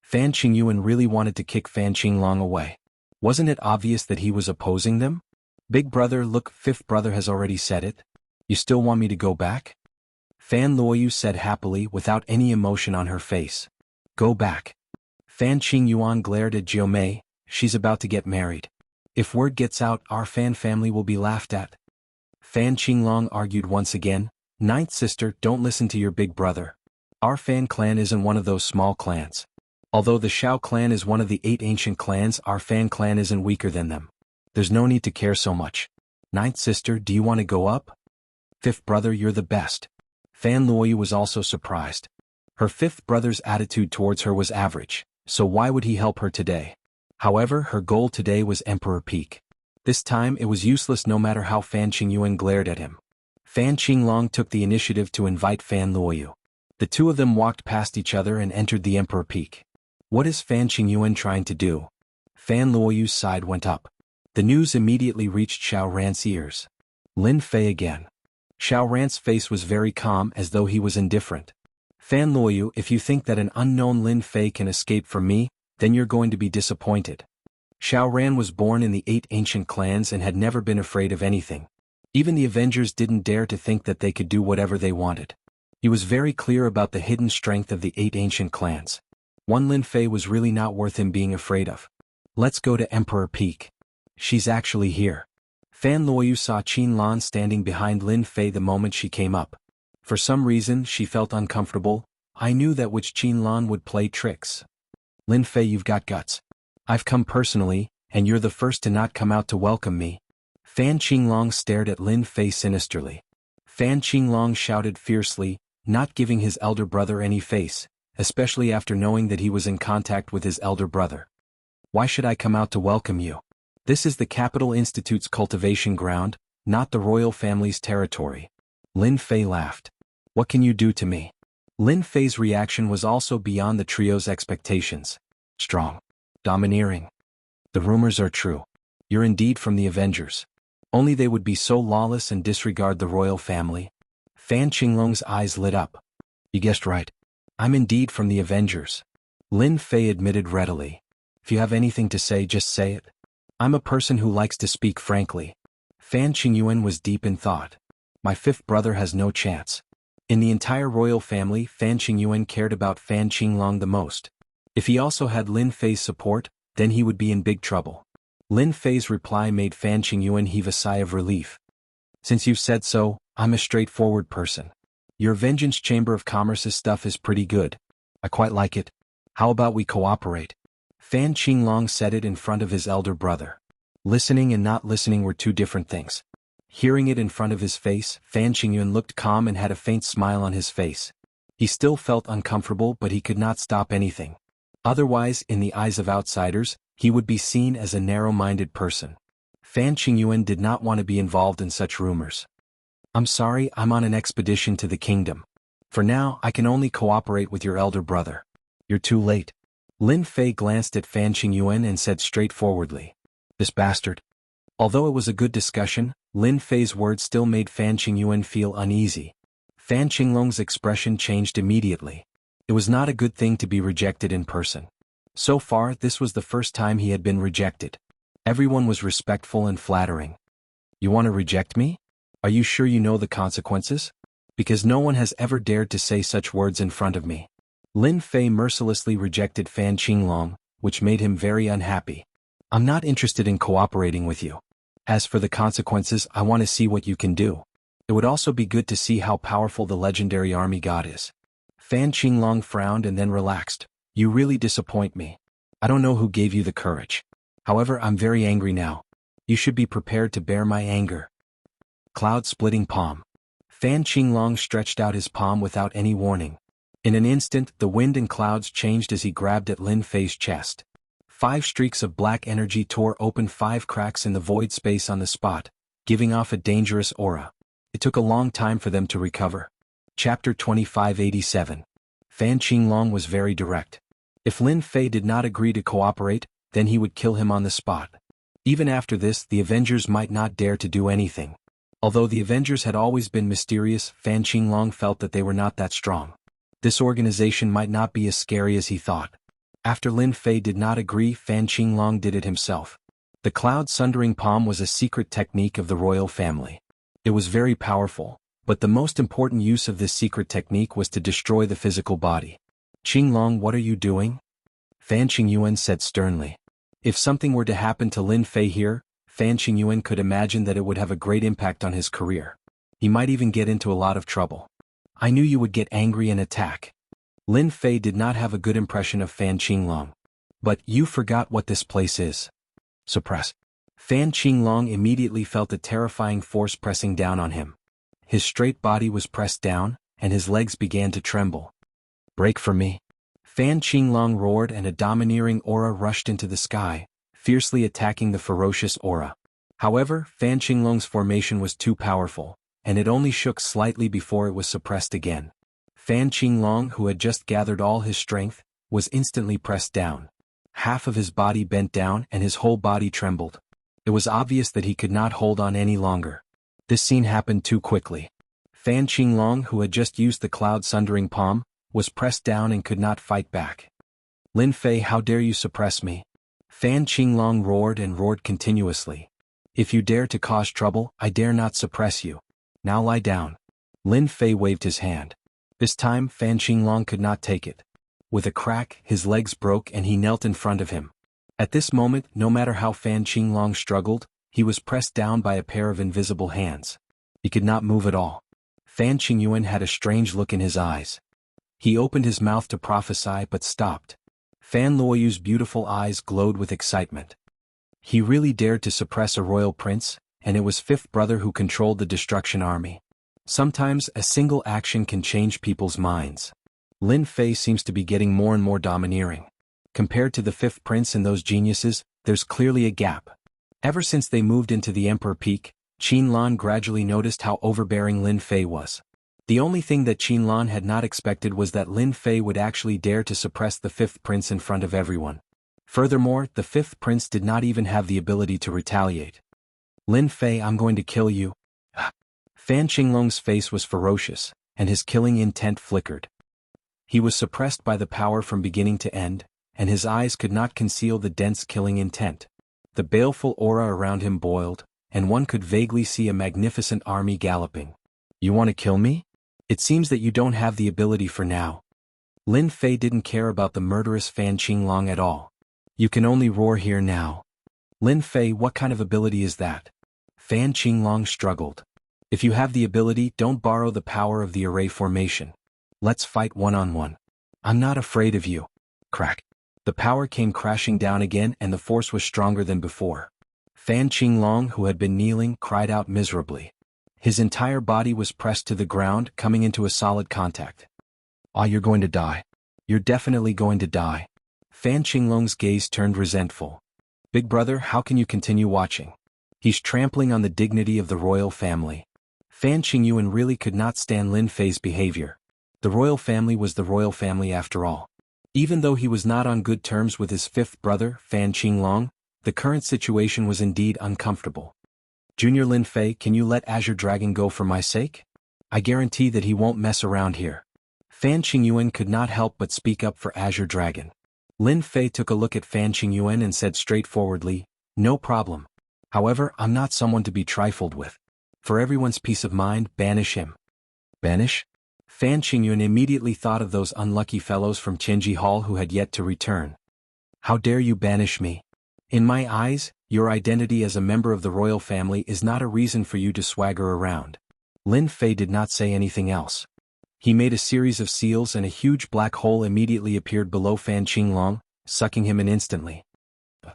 Fan Qingyuan really wanted to kick Fan Qinglong away. Wasn't it obvious that he was opposing them? Big brother, look, fifth brother has already said it. You still want me to go back? Fan Luoyu said happily without any emotion on her face. Go back. Fan Qingyuan glared at Jiomei. She's about to get married. If word gets out, our Fan family will be laughed at. Fan Qinglong argued once again. Ninth sister, don't listen to your big brother. Our Fan clan isn't one of those small clans. Although the Xiao clan is one of the 8 ancient clans, our Fan clan isn't weaker than them. There's no need to care so much. Ninth sister, do you want to go up? Fifth brother, you're the best. Fan Luoyu was also surprised. Her fifth brother's attitude towards her was average, so why would he help her today? However, her goal today was Emperor Peak. This time it was useless no matter how Fan Qingyuan glared at him. Fan Qinglong took the initiative to invite Fan Luoyu. The two of them walked past each other and entered the Emperor Peak. What is Fan Qingyuan trying to do? Fan Luoyu's side went up. The news immediately reached Xiao Ran's ears. Lin Fei again. Xiao Ran's face was very calm, as though he was indifferent. Fan Luoyu, if you think that an unknown Lin Fei can escape from me, then you're going to be disappointed. Xiao Ran was born in the 8 ancient clans and had never been afraid of anything. Even the Avengers didn't dare to think that they could do whatever they wanted. He was very clear about the hidden strength of the 8 ancient clans. One Lin Fei was really not worth him being afraid of. Let's go to Emperor Peak. She's actually here. Fan Luoyu saw Qin Lan standing behind Lin Fei the moment she came up. For some reason, she felt uncomfortable. I knew that which Qin Lan would play tricks. Lin Fei, you've got guts. I've come personally, and you're the first to not come out to welcome me. Fan Qinglong stared at Lin Fei sinisterly. Fan Qinglong shouted fiercely, not giving his elder brother any face, especially after knowing that he was in contact with his elder brother. Why should I come out to welcome you? This is the Capital Institute's cultivation ground, not the royal family's territory. Lin Fei laughed. What can you do to me? Lin Fei's reaction was also beyond the trio's expectations. Strong. Domineering. The rumors are true. You're indeed from the Avengers. Only they would be so lawless and disregard the royal family. Fan Qinglong's eyes lit up. You guessed right. I'm indeed from the Avengers. Lin Fei admitted readily. If you have anything to say, just say it. I'm a person who likes to speak frankly. Fan Qingyuan was deep in thought. My fifth brother has no chance. In the entire royal family, Fan Qingyuan cared about Fan Qinglong the most. If he also had Lin Fei's support, then he would be in big trouble. Lin Fei's reply made Fan Qingyuan heave a sigh of relief. Since you've said so, I'm a straightforward person. Your Vengeance Chamber of Commerce's stuff is pretty good. I quite like it. How about we cooperate? Fan Qinglong said it in front of his elder brother. Listening and not listening were two different things. Hearing it in front of his face, Fan Qingyuan looked calm and had a faint smile on his face. He still felt uncomfortable, but he could not stop anything. Otherwise, in the eyes of outsiders, he would be seen as a narrow-minded person. Fan Qingyuan did not want to be involved in such rumors. I'm sorry, I'm on an expedition to the kingdom. For now, I can only cooperate with your elder brother. You're too late. Lin Fei glanced at Fan Qingyuan and said straightforwardly. This bastard. Although it was a good discussion, Lin Fei's words still made Fan Qingyuan feel uneasy. Fan Qinglong's expression changed immediately. It was not a good thing to be rejected in person. So far, this was the first time he had been rejected. Everyone was respectful and flattering. You want to reject me? Are you sure you know the consequences? Because no one has ever dared to say such words in front of me. Lin Fei mercilessly rejected Fan Qinglong, which made him very unhappy. I'm not interested in cooperating with you. As for the consequences, I want to see what you can do. It would also be good to see how powerful the legendary army god is. Fan Qinglong frowned and then relaxed. You really disappoint me. I don't know who gave you the courage. However, I'm very angry now. You should be prepared to bear my anger. Cloud-splitting palm. Fan Qinglong stretched out his palm without any warning. In an instant, the wind and clouds changed as he grabbed at Lin Fei's chest. 5 streaks of black energy tore open 5 cracks in the void space on the spot, giving off a dangerous aura. It took a long time for them to recover. Chapter 2587. Fan Qinglong was very direct. If Lin Fei did not agree to cooperate, then he would kill him on the spot. Even after this, the Avengers might not dare to do anything. Although the Avengers had always been mysterious, Fan Qinglong felt that they were not that strong. This organization might not be as scary as he thought. After Lin Fei did not agree, Fan Qinglong did it himself. The cloud-sundering palm was a secret technique of the royal family. It was very powerful, but the most important use of this secret technique was to destroy the physical body. Qinglong, what are you doing? Fan Qingyuan said sternly. If something were to happen to Lin Fei here, Fan Qingyuan could imagine that it would have a great impact on his career. He might even get into a lot of trouble. I knew you would get angry and attack. Lin Fei did not have a good impression of Fan Qinglong. But you forgot what this place is. Suppress. Fan Qinglong immediately felt a terrifying force pressing down on him. His straight body was pressed down, and his legs began to tremble. Break for me. Fan Qinglong roared and a domineering aura rushed into the sky, fiercely attacking the ferocious aura. However, Fan Qinglong's formation was too powerful, and it only shook slightly before it was suppressed again. Fan Qinglong, who had just gathered all his strength, was instantly pressed down. Half of his body bent down and his whole body trembled. It was obvious that he could not hold on any longer. This scene happened too quickly. Fan Qinglong, who had just used the cloud-sundering palm, was pressed down and could not fight back. Lin Fei, how dare you suppress me? Fan Qinglong roared and roared continuously. If you dare to cause trouble, I dare not suppress you. Now lie down. Lin Fei waved his hand. This time, Fan Qinglong could not take it. With a crack, his legs broke and he knelt in front of him. At this moment, no matter how Fan Qinglong struggled, he was pressed down by a pair of invisible hands. He could not move at all. Fan Qingyuan had a strange look in his eyes. He opened his mouth to prophesy but stopped. Fan Luoyu's beautiful eyes glowed with excitement. He really dared to suppress a royal prince, and it was Fifth Brother who controlled the Destruction Army. Sometimes a single action can change people's minds. Lin Fei seems to be getting more and more domineering. Compared to the Fifth Prince and those geniuses, there's clearly a gap. Ever since they moved into the Emperor Peak, Qinlan gradually noticed how overbearing Lin Fei was. The only thing that Qinlan had not expected was that Lin Fei would actually dare to suppress the Fifth Prince in front of everyone. Furthermore, the Fifth Prince did not even have the ability to retaliate. Lin Fei, I'm going to kill you. Fan Qinglong's face was ferocious, and his killing intent flickered. He was suppressed by the power from beginning to end, and his eyes could not conceal the dense killing intent. The baleful aura around him boiled, and one could vaguely see a magnificent army galloping. You want to kill me? It seems that you don't have the ability for now. Lin Fei didn't care about the murderous Fan Qinglong at all. You can only roar here now. Lin Fei, what kind of ability is that? Fan Qinglong struggled. If you have the ability, don't borrow the power of the array formation. Let's fight one-on-one. I'm not afraid of you. Crack. The power came crashing down again and the force was stronger than before. Fan Qinglong, who had been kneeling, cried out miserably. His entire body was pressed to the ground, coming into a solid contact. Ah, you're going to die. You're definitely going to die. Fan Qinglong's gaze turned resentful. Big brother, how can you continue watching? He's trampling on the dignity of the royal family. Fan Qingyuan really could not stand Lin Fei's behavior. The royal family was the royal family after all. Even though he was not on good terms with his fifth brother, Fan Qinglong, the current situation was indeed uncomfortable. Junior Lin Fei, can you let Azure Dragon go for my sake? I guarantee that he won't mess around here. Fan Qingyuan could not help but speak up for Azure Dragon. Lin Fei took a look at Fan Qingyuan and said straightforwardly, no problem. However, I'm not someone to be trifled with. For everyone's peace of mind, banish him. Banish? Fan Qingyuan immediately thought of those unlucky fellows from Qianji Hall who had yet to return. How dare you banish me? In my eyes, your identity as a member of the royal family is not a reason for you to swagger around. Lin Fei did not say anything else. He made a series of seals and a huge black hole immediately appeared below Fan Qinglong, sucking him in instantly.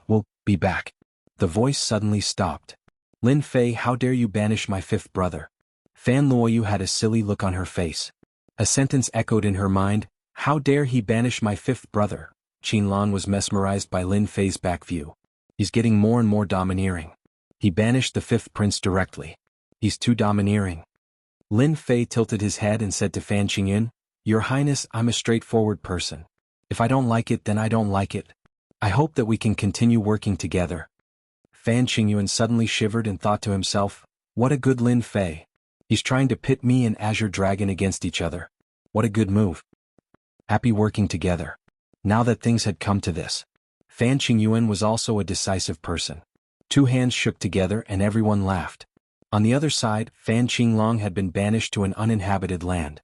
We'll be back. The voice suddenly stopped. Lin Fei, how dare you banish my fifth brother? Fan Luoyu had a silly look on her face. A sentence echoed in her mind, how dare he banish my fifth brother? Qinlan was mesmerized by Lin Fei's back view. He's getting more and more domineering. He banished the fifth prince directly. He's too domineering. Lin Fei tilted his head and said to Fan Qingyuan, Your Highness, I'm a straightforward person. If I don't like it, then I don't like it. I hope that we can continue working together. Fan Qingyuan suddenly shivered and thought to himself, what a good Lin Fei. He's trying to pit me and Azure Dragon against each other. What a good move. Happy working together. Now that things had come to this. Fan Qingyuan was also a decisive person. Two hands shook together and everyone laughed. On the other side, Fan Qinglong had been banished to an uninhabited land.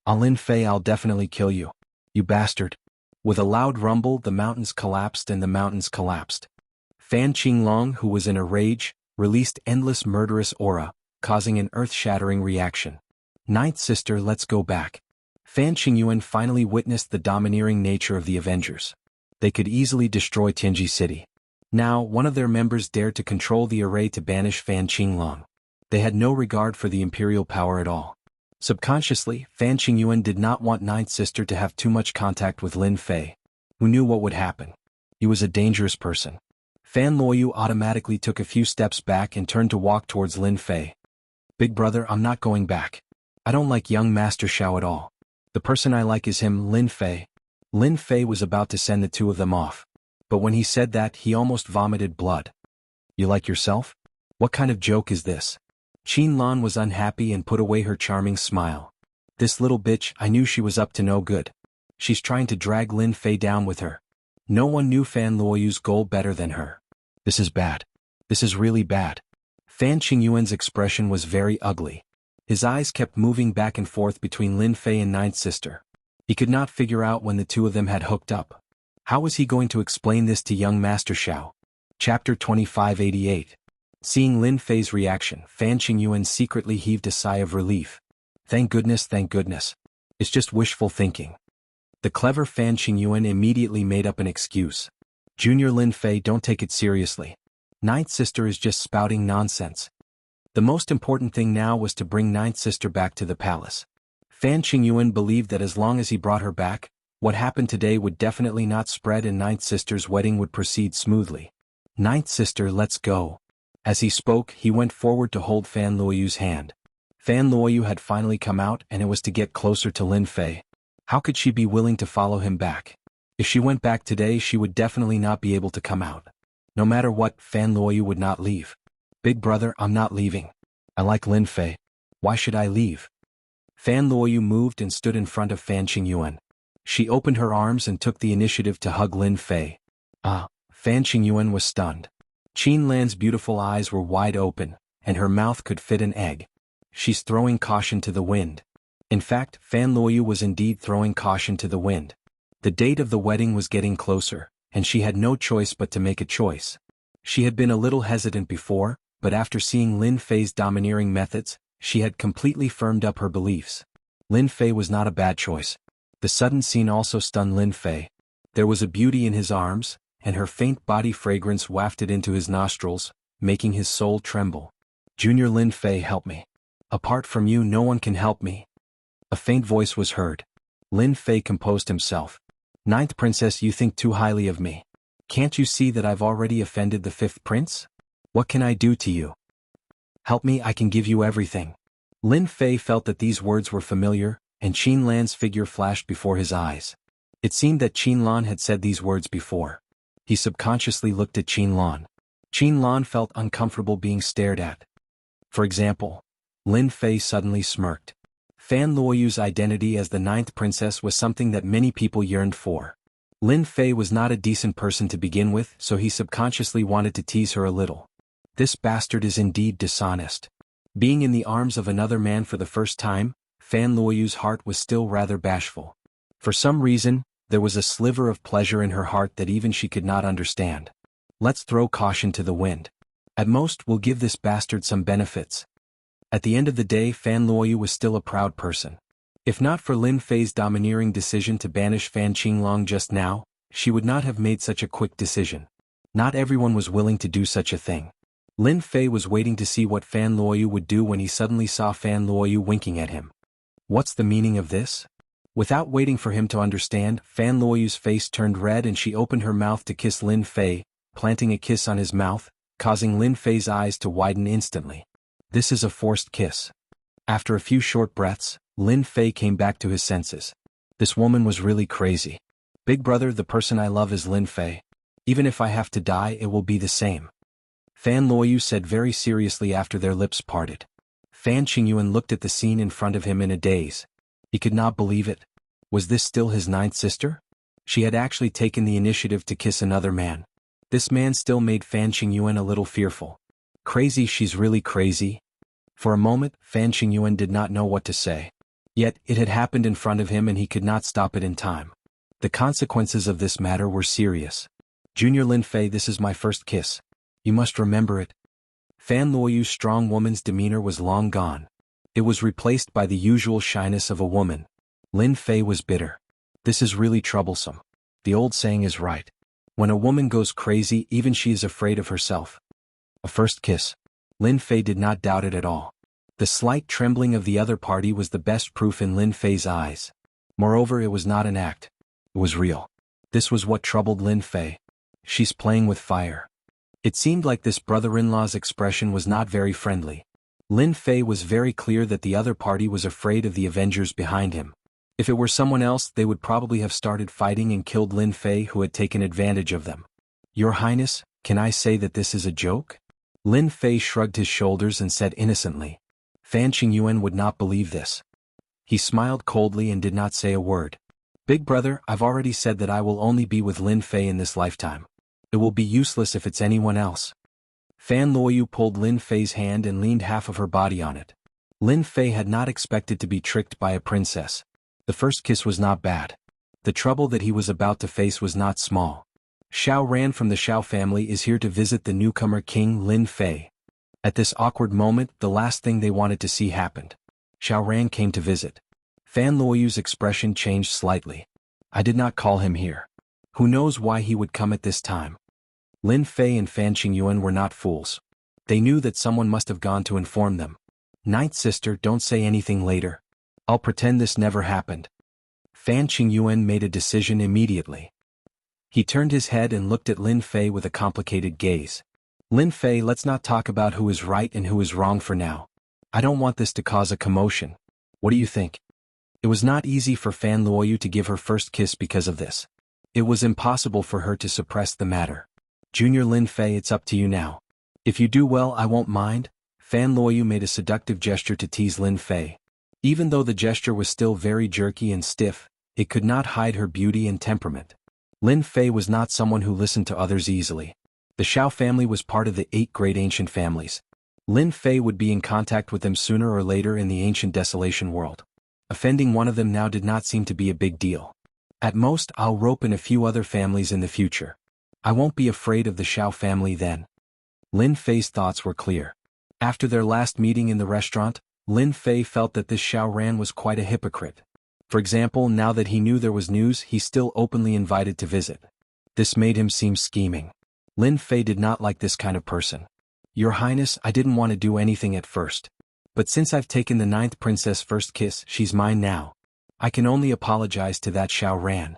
Lin Fei, I'll definitely kill you. You bastard. With a loud rumble, the mountains collapsed and the mountains collapsed. Fan Qinglong, who was in a rage, released endless murderous aura, causing an earth-shattering reaction. Ninth sister, let's go back. Fan Qingyuan finally witnessed the domineering nature of the Avengers. They could easily destroy Tianji City. Now, one of their members dared to control the array to banish Fan Qinglong. They had no regard for the imperial power at all. Subconsciously, Fan Qingyuan did not want Ninth Sister to have too much contact with Lin Fei, who knew what would happen. He was a dangerous person. Fan Luoyu automatically took a few steps back and turned to walk towards Lin Fei. Big brother, I'm not going back. I don't like young Master Xiao at all. The person I like is him, Lin Fei. Lin Fei was about to send the two of them off. But when he said that, he almost vomited blood. You like yourself? What kind of joke is this? Qin Lan was unhappy and put away her charming smile. This little bitch, I knew she was up to no good. She's trying to drag Lin Fei down with her. No one knew Fan Luoyu's goal better than her. This is bad. This is really bad. Fan Qingyuan's expression was very ugly. His eyes kept moving back and forth between Lin Fei and Ninth Sister. He could not figure out when the two of them had hooked up. How was he going to explain this to young Master Xiao? Chapter 2588. Seeing Lin Fei's reaction, Fan Qingyuan secretly heaved a sigh of relief. Thank goodness, thank goodness. It's just wishful thinking. The clever Fan Qingyuan immediately made up an excuse. Junior Lin Fei, don't take it seriously. Ninth Sister is just spouting nonsense. The most important thing now was to bring Ninth Sister back to the palace. Fan Qingyuan believed that as long as he brought her back, what happened today would definitely not spread and Ninth Sister's wedding would proceed smoothly. Ninth Sister, let's go. As he spoke, he went forward to hold Fan Luoyu's hand. Fan Luoyu had finally come out and it was to get closer to Lin Fei. How could she be willing to follow him back? If she went back today, she would definitely not be able to come out. No matter what, Fan Luoyu would not leave. Big brother, I'm not leaving. I like Lin Fei. Why should I leave? Fan Luoyu moved and stood in front of Fan Qingyuan. She opened her arms and took the initiative to hug Lin Fei. Fan Qingyuan was stunned. Qin Lan's beautiful eyes were wide open, and her mouth could fit an egg. She's throwing caution to the wind. In fact, Fan Luoyu was indeed throwing caution to the wind. The date of the wedding was getting closer, and she had no choice but to make a choice. She had been a little hesitant before, but after seeing Lin Fei's domineering methods, she had completely firmed up her beliefs. Lin Fei was not a bad choice. The sudden scene also stunned Lin Fei. There was a beauty in his arms, and her faint body fragrance wafted into his nostrils, making his soul tremble. Junior Lin Fei, help me. Apart from you, no one can help me. A faint voice was heard. Lin Fei composed himself. Ninth princess, you think too highly of me. Can't you see that I've already offended the fifth prince? What can I do to you? Help me, I can give you everything. Lin Fei felt that these words were familiar, and Qin Lan's figure flashed before his eyes. It seemed that Qin Lan had said these words before. He subconsciously looked at Qin Lan. Qin Lan felt uncomfortable being stared at. For example, Lin Fei suddenly smirked. Fan Luoyu's identity as the ninth princess was something that many people yearned for. Lin Fei was not a decent person to begin with, so he subconsciously wanted to tease her a little. This bastard is indeed dishonest. Being in the arms of another man for the first time, Fan Luoyu's heart was still rather bashful. For some reason, there was a sliver of pleasure in her heart that even she could not understand. Let's throw caution to the wind. At most, we'll give this bastard some benefits. At the end of the day, Fan Luoyu was still a proud person. If not for Lin Fei's domineering decision to banish Fan Qinglong just now, she would not have made such a quick decision. Not everyone was willing to do such a thing. Lin Fei was waiting to see what Fan Luoyu would do when he suddenly saw Fan Luoyu winking at him. What's the meaning of this? Without waiting for him to understand, Fan Luoyu's face turned red and she opened her mouth to kiss Lin Fei, planting a kiss on his mouth, causing Lin Fei's eyes to widen instantly. This is a forced kiss. After a few short breaths, Lin Fei came back to his senses. This woman was really crazy. Big brother, the person I love is Lin Fei. Even if I have to die, it will be the same. Fan Luoyu said very seriously after their lips parted. Fan Qingyuan looked at the scene in front of him in a daze. He could not believe it. Was this still his ninth sister? She had actually taken the initiative to kiss another man. This man still made Fan Qingyuan a little fearful. Crazy, she's really crazy. For a moment, Fan Qingyuan did not know what to say. Yet, it had happened in front of him and he could not stop it in time. The consequences of this matter were serious. Junior Lin Fei, this is my first kiss. You must remember it. Fan Luoyu's strong woman's demeanor was long gone. It was replaced by the usual shyness of a woman. Lin Fei was bitter. This is really troublesome. The old saying is right. When a woman goes crazy, even she is afraid of herself. A first kiss. Lin Fei did not doubt it at all. The slight trembling of the other party was the best proof in Lin Fei's eyes. Moreover, it was not an act. It was real. This was what troubled Lin Fei. She's playing with fire. It seemed like this brother-in-law's expression was not very friendly. Lin Fei was very clear that the other party was afraid of the Avengers behind him. If it were someone else, they would probably have started fighting and killed Lin Fei, who had taken advantage of them. Your Highness, can I say that this is a joke? Lin Fei shrugged his shoulders and said innocently. Fan Qingyuan would not believe this. He smiled coldly and did not say a word. Big brother, I've already said that I will only be with Lin Fei in this lifetime. It will be useless if it's anyone else. Fan Luoyu pulled Lin Fei's hand and leaned half of her body on it. Lin Fei had not expected to be tricked by a princess. The first kiss was not bad. The trouble that he was about to face was not small. Xiao Ran from the Xiao family is here to visit the newcomer King Lin Fei. At this awkward moment, the last thing they wanted to see happened. Xiao Ran came to visit. Fan Luoyu's expression changed slightly. I did not call him here. Who knows why he would come at this time? Lin Fei and Fan Qingyuan were not fools. They knew that someone must have gone to inform them. Ninth sister, don't say anything later. I'll pretend this never happened. Fan Qingyuan made a decision immediately. He turned his head and looked at Lin Fei with a complicated gaze. Lin Fei, let's not talk about who is right and who is wrong for now. I don't want this to cause a commotion. What do you think? It was not easy for Fan Luoyu to give her first kiss because of this. It was impossible for her to suppress the matter. Junior Lin Fei, it's up to you now. If you do well, I won't mind. Fan Luoyu made a seductive gesture to tease Lin Fei. Even though the gesture was still very jerky and stiff, it could not hide her beauty and temperament. Lin Fei was not someone who listened to others easily. The Xiao family was part of the 8 great ancient families. Lin Fei would be in contact with them sooner or later in the ancient desolation world. Offending one of them now did not seem to be a big deal. At most, I'll rope in a few other families in the future. I won't be afraid of the Xiao family then. Lin Fei's thoughts were clear. After their last meeting in the restaurant, Lin Fei felt that this Xiao Ran was quite a hypocrite. For example, now that he knew there was news, he still openly invited to visit. This made him seem scheming. Lin Fei did not like this kind of person. Your Highness, I didn't want to do anything at first. But since I've taken the 9th princess first kiss, she's mine now. I can only apologize to that Xiao Ran.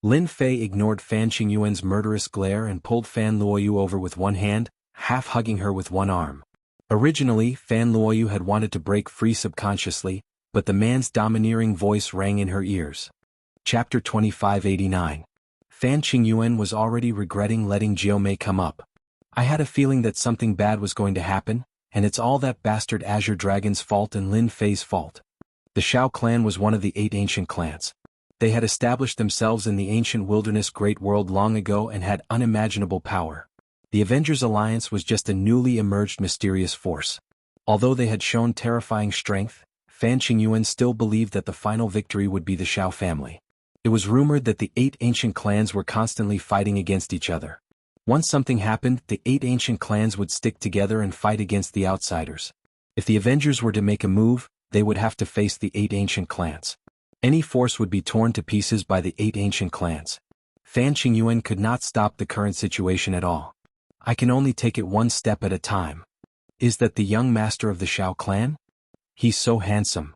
Lin Fei ignored Fan Qingyuan's murderous glare and pulled Fan Luoyu over with one hand, half hugging her with one arm. Originally, Fan Luoyu had wanted to break free subconsciously, but the man's domineering voice rang in her ears. Chapter 2589. Fan Qingyuan was already regretting letting Jiomei come up. I had a feeling that something bad was going to happen, and it's all that bastard Azure Dragon's fault and Lin Fei's fault. The Shao clan was one of the 8 ancient clans. They had established themselves in the ancient wilderness great world long ago and had unimaginable power. The Avengers Alliance was just a newly emerged mysterious force. Although they had shown terrifying strength, Fan Qingyuan still believed that the final victory would be the Shao family. It was rumored that the 8 ancient clans were constantly fighting against each other. Once something happened, the 8 ancient clans would stick together and fight against the outsiders. If the Avengers were to make a move, they would have to face the 8 ancient clans. Any force would be torn to pieces by the 8 ancient clans. Fan Qingyuan could not stop the current situation at all. I can only take it one step at a time. Is that the young master of the Shao clan? He's so handsome.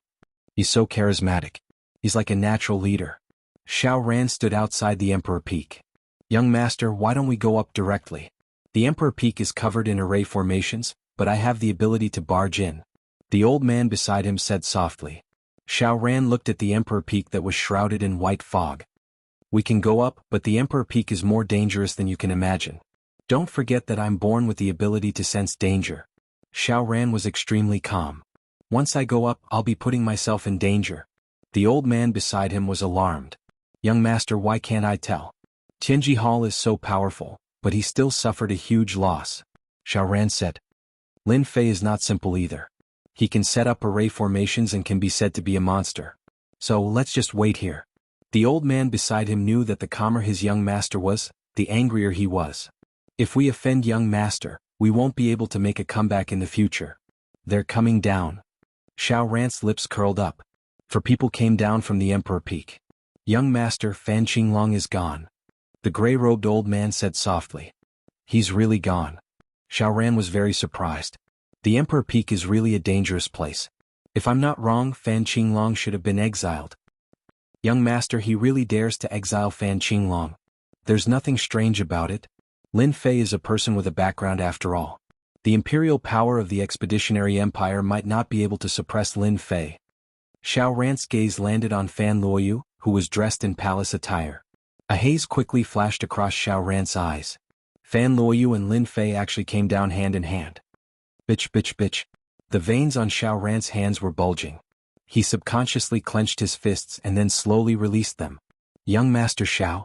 He's so charismatic. He's like a natural leader. Xiao Ran stood outside the Emperor Peak. Young master, why don't we go up directly? The Emperor Peak is covered in array formations, but I have the ability to barge in. The old man beside him said softly. Xiao Ran looked at the Emperor Peak that was shrouded in white fog. We can go up, but the Emperor Peak is more dangerous than you can imagine. Don't forget that I'm born with the ability to sense danger. Xiao Ran was extremely calm. Once I go up, I'll be putting myself in danger. The old man beside him was alarmed. Young master, why can't I tell? Tianji Hall is so powerful, but he still suffered a huge loss. Xiao Ran said. Lin Fei is not simple either. He can set up array formations and can be said to be a monster. So let's just wait here. The old man beside him knew that the calmer his young master was, the angrier he was. If we offend young master, we won't be able to make a comeback in the future. They're coming down. Xiao Ran's lips curled up. For people came down from the Emperor Peak. Young master Fan Qinglong is gone. The gray-robed old man said softly. He's really gone. Xiao Ran was very surprised. The Emperor Peak is really a dangerous place. If I'm not wrong, Fan Qinglong should have been exiled. Young master, he really dares to exile Fan Qinglong. There's nothing strange about it. Lin Fei is a person with a background after all. The imperial power of the expeditionary empire might not be able to suppress Lin Fei. Xiao Ran's gaze landed on Fan Luoyu, who was dressed in palace attire. A haze quickly flashed across Xiao Ran's eyes. Fan Luoyu and Lin Fei actually came down hand in hand. Bitch. The veins on Xiao Ran's hands were bulging. He subconsciously clenched his fists and then slowly released them. Young Master Xiao.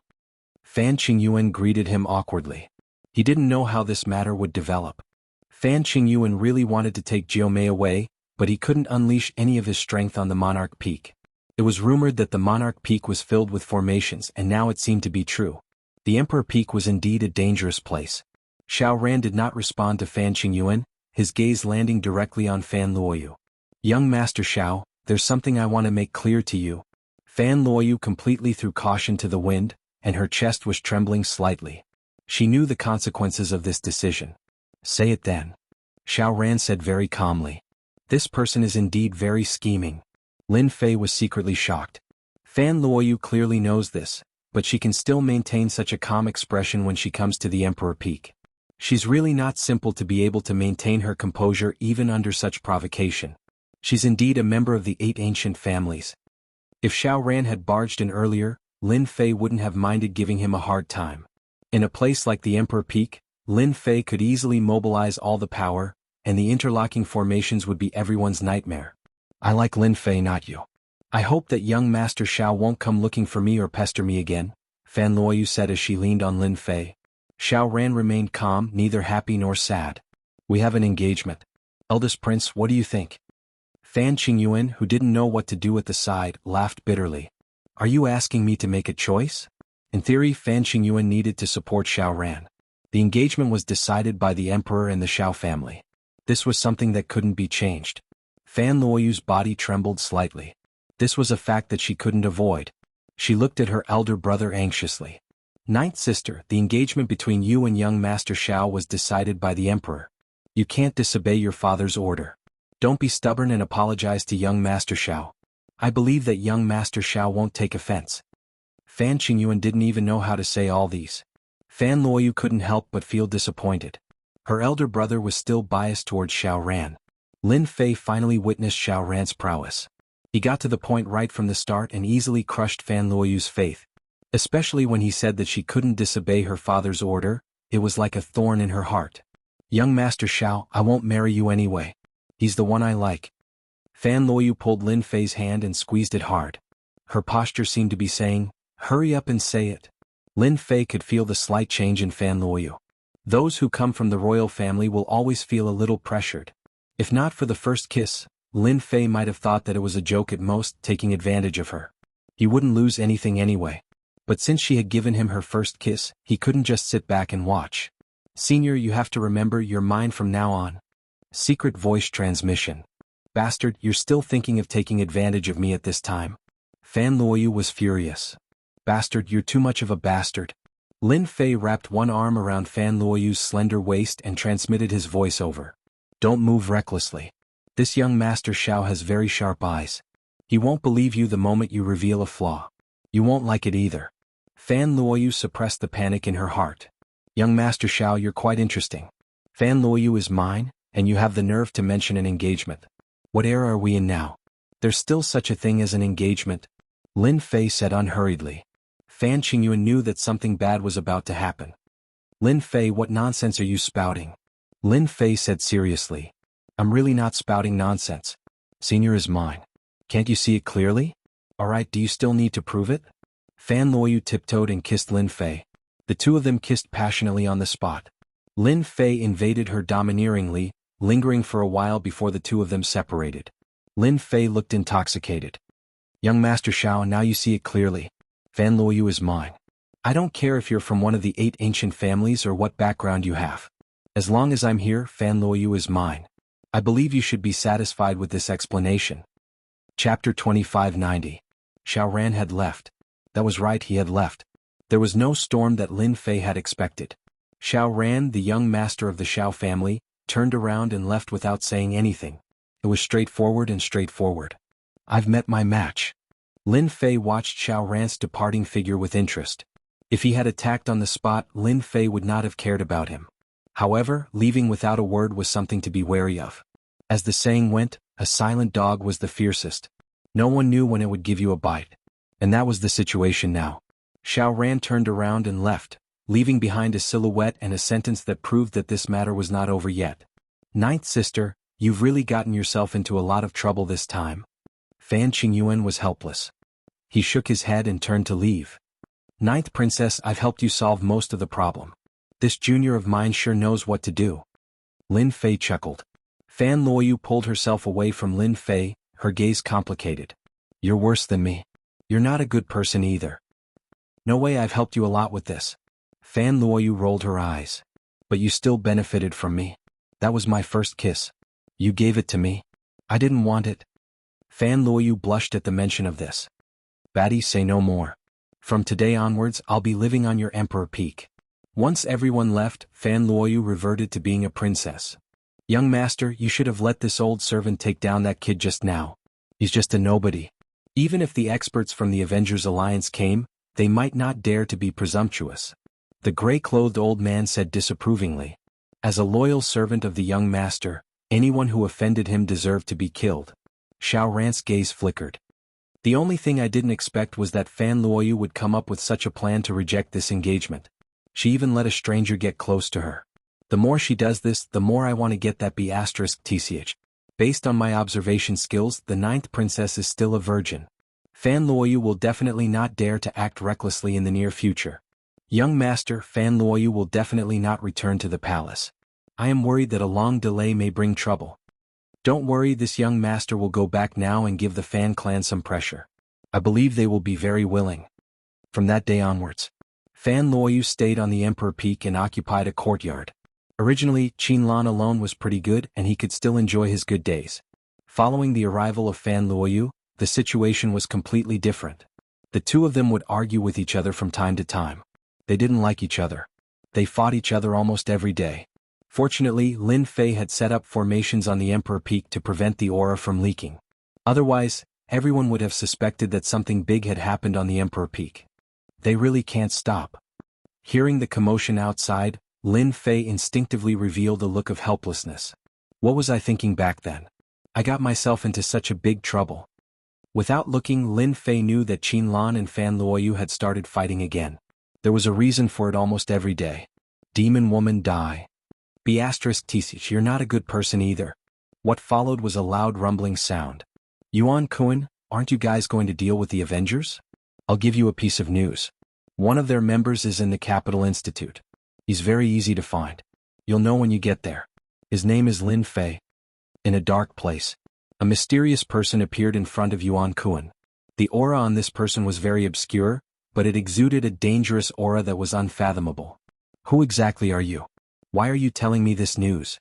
Fan Qingyuan greeted him awkwardly. He didn't know how this matter would develop. Fan Qingyuan really wanted to take Jiomei away, but he couldn't unleash any of his strength on the Monarch Peak. It was rumored that the Monarch Peak was filled with formations, and now it seemed to be true. The Emperor Peak was indeed a dangerous place. Xiao Ran did not respond to Fan Qingyuan, his gaze landing directly on Fan Luoyu. Young Master Xiao, there's something I want to make clear to you. Fan Luoyu completely threw caution to the wind, and her chest was trembling slightly. She knew the consequences of this decision. Say it then. Xiao Ran said very calmly. This person is indeed very scheming. Lin Fei was secretly shocked. Fan Luoyu clearly knows this, but she can still maintain such a calm expression when she comes to the Emperor Peak. She's really not simple to be able to maintain her composure even under such provocation. She's indeed a member of the 8 ancient families. If Xiao Ran had barged in earlier, Lin Fei wouldn't have minded giving him a hard time. In a place like the Emperor Peak, Lin Fei could easily mobilize all the power, and the interlocking formations would be everyone's nightmare. I like Lin Fei, not you. I hope that young Master Xiao won't come looking for me or pester me again, Fan Luoyu said as she leaned on Lin Fei. Xiao Ran remained calm, neither happy nor sad. We have an engagement. Eldest Prince, what do you think? Fan Qingyuan, who didn't know what to do at the side, laughed bitterly. Are you asking me to make a choice? In theory, Fan Qingyuan needed to support Xiao Ran. The engagement was decided by the emperor and the Xiao family. This was something that couldn't be changed. Fan Luoyu's body trembled slightly. This was a fact that she couldn't avoid. She looked at her elder brother anxiously. Ninth sister, the engagement between you and young Master Xiao was decided by the emperor. You can't disobey your father's order. Don't be stubborn and apologize to young Master Xiao. I believe that young Master Xiao won't take offense. Fan Qingyuan didn't even know how to say all these. Fan Luoyu couldn't help but feel disappointed. Her elder brother was still biased towards Xiao Ran. Lin Fei finally witnessed Xiao Ran's prowess. He got to the point right from the start and easily crushed Fan Luoyu's faith. Especially when he said that she couldn't disobey her father's order, it was like a thorn in her heart. Young Master Xiao, I won't marry you anyway. He's the one I like. Fan Luoyu pulled Lin Fei's hand and squeezed it hard. Her posture seemed to be saying, hurry up and say it. Lin Fei could feel the slight change in Fan Luoyu. Those who come from the royal family will always feel a little pressured. If not for the first kiss, Lin Fei might have thought that it was a joke at most, taking advantage of her. He wouldn't lose anything anyway. But since she had given him her first kiss, he couldn't just sit back and watch. Senior, you have to remember you're mine from now on. Secret voice transmission. Bastard, you're still thinking of taking advantage of me at this time. Fan Luoyu was furious. Bastard, you're too much of a bastard. Lin Fei wrapped one arm around Fan Luoyu's slender waist and transmitted his voice over. Don't move recklessly. This young Master Xiao has very sharp eyes. He won't believe you the moment you reveal a flaw. You won't like it either. Fan Luoyu suppressed the panic in her heart. Young Master Xiao, you're quite interesting. Fan Luoyu is mine, and you have the nerve to mention an engagement. What era are we in now? There's still such a thing as an engagement? Lin Fei said unhurriedly. Fan Qingyuan knew that something bad was about to happen. Lin Fei, what nonsense are you spouting? Lin Fei said seriously. I'm really not spouting nonsense. Senior is mine. Can't you see it clearly? Alright, do you still need to prove it? Fan Luoyu tiptoed and kissed Lin Fei. The two of them kissed passionately on the spot. Lin Fei invaded her domineeringly, lingering for a while before the two of them separated. Lin Fei looked intoxicated. Young Master Xiao, now you see it clearly. Fan Luoyu is mine. I don't care if you're from one of the 8 ancient families or what background you have. As long as I'm here, Fan Luoyu is mine. I believe you should be satisfied with this explanation. Chapter 2590. Xiao Ran had left. That was right, he had left. There was no storm that Lin Fei had expected. Xiao Ran, the young master of the Xiao family, turned around and left without saying anything. It was straightforward and straightforward. I've met my match. Lin Fei watched Xiao Ran's departing figure with interest. If he had attacked on the spot, Lin Fei would not have cared about him. However, leaving without a word was something to be wary of. As the saying went, a silent dog was the fiercest. No one knew when it would give you a bite. And that was the situation now. Xiao Ran turned around and left, leaving behind a silhouette and a sentence that proved that this matter was not over yet. Ninth sister, you've really gotten yourself into a lot of trouble this time. Fan Qingyuan was helpless. He shook his head and turned to leave. Ninth princess, I've helped you solve most of the problem. This junior of mine sure knows what to do. Lin Fei chuckled. Fan Luoyu pulled herself away from Lin Fei, her gaze complicated. You're worse than me. You're not a good person either. No way, I've helped you a lot with this. Fan Luoyu rolled her eyes. But you still benefited from me. That was my first kiss. You gave it to me. I didn't want it. Fan Luoyu blushed at the mention of this. Batty, say no more. From today onwards, I'll be living on your emperor peak. Once everyone left, Fan Luoyu reverted to being a princess. Young master, you should have let this old servant take down that kid just now. He's just a nobody. Even if the experts from the Avengers Alliance came, they might not dare to be presumptuous. The gray-clothed old man said disapprovingly. As a loyal servant of the young master, anyone who offended him deserved to be killed. Xiao Ran's gaze flickered. The only thing I didn't expect was that Fan Luoyu would come up with such a plan to reject this engagement. She even let a stranger get close to her. The more she does this, the more I want to get that B*TCH. Based on my observation skills, the 9th princess is still a virgin. Fan Luoyu will definitely not dare to act recklessly in the near future. Young master, Fan Luoyu will definitely not return to the palace. I am worried that a long delay may bring trouble. Don't worry, this young master will go back now and give the Fan clan some pressure. I believe they will be very willing. From that day onwards, Fan Luoyu stayed on the Emperor Peak and occupied a courtyard. Originally, Qin Lan alone was pretty good and he could still enjoy his good days. Following the arrival of Fan Luoyu, the situation was completely different. The two of them would argue with each other from time to time. They didn't like each other. They fought each other almost every day. Fortunately, Lin Fei had set up formations on the Emperor Peak to prevent the aura from leaking. Otherwise, everyone would have suspected that something big had happened on the Emperor Peak. They really can't stop. Hearing the commotion outside, Lin Fei instinctively revealed a look of helplessness. What was I thinking back then? I got myself into such a big trouble. Without looking, Lin Fei knew that Qin Lan and Fan Luoyu had started fighting again. There was a reason for it almost every day. Demon woman die. B*TC, you're not a good person either. What followed was a loud rumbling sound. Yuan Kun, aren't you guys going to deal with the Avengers? I'll give you a piece of news. One of their members is in the Capital Institute. He's very easy to find. You'll know when you get there. His name is Lin Fei. In a dark place, a mysterious person appeared in front of Yuan Kun. The aura on this person was very obscure, but it exuded a dangerous aura that was unfathomable. Who exactly are you? Why are you telling me this news?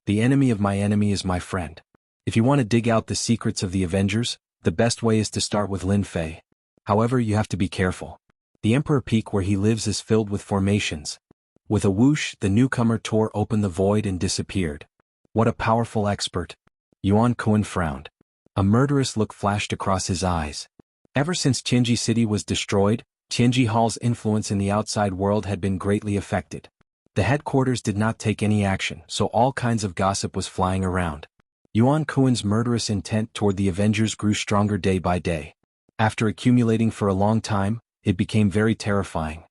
The enemy of my enemy is my friend. If you want to dig out the secrets of the Avengers, the best way is to start with Lin Fei. However, you have to be careful. The Emperor Peak where he lives is filled with formations. With a whoosh, the newcomer tore open the void and disappeared. What a powerful expert. Yuan Kun frowned. A murderous look flashed across his eyes. Ever since Jianghu City was destroyed, Jianghu Hall's influence in the outside world had been greatly affected. The headquarters did not take any action, so all kinds of gossip was flying around. Yuan Kun's murderous intent toward the Avengers grew stronger day by day. After accumulating for a long time, it became very terrifying.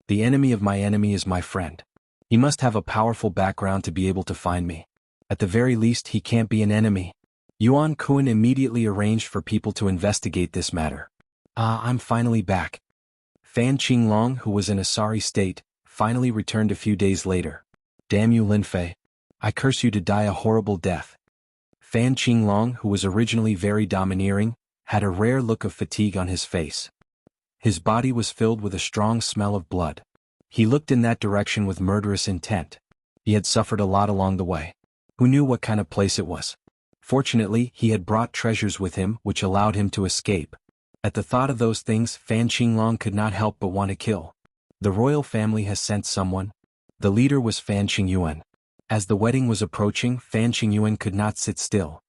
The enemy of my enemy is my friend. He must have a powerful background to be able to find me. At the very least, he can't be an enemy. Yuan Kun immediately arranged for people to investigate this matter. I'm finally back. Fan Qinglong, who was in a sorry state, finally returned a few days later. Damn you, Lin Fei. I curse you to die a horrible death. Fan Qinglong, who was originally very domineering, had a rare look of fatigue on his face. His body was filled with a strong smell of blood. He looked in that direction with murderous intent. He had suffered a lot along the way. Who knew what kind of place it was? Fortunately, he had brought treasures with him which allowed him to escape. At the thought of those things, Fan Qinglong could not help but want to kill. The royal family has sent someone. The leader was Fan Qingyuan. As the wedding was approaching, Fan Qingyuan could not sit still.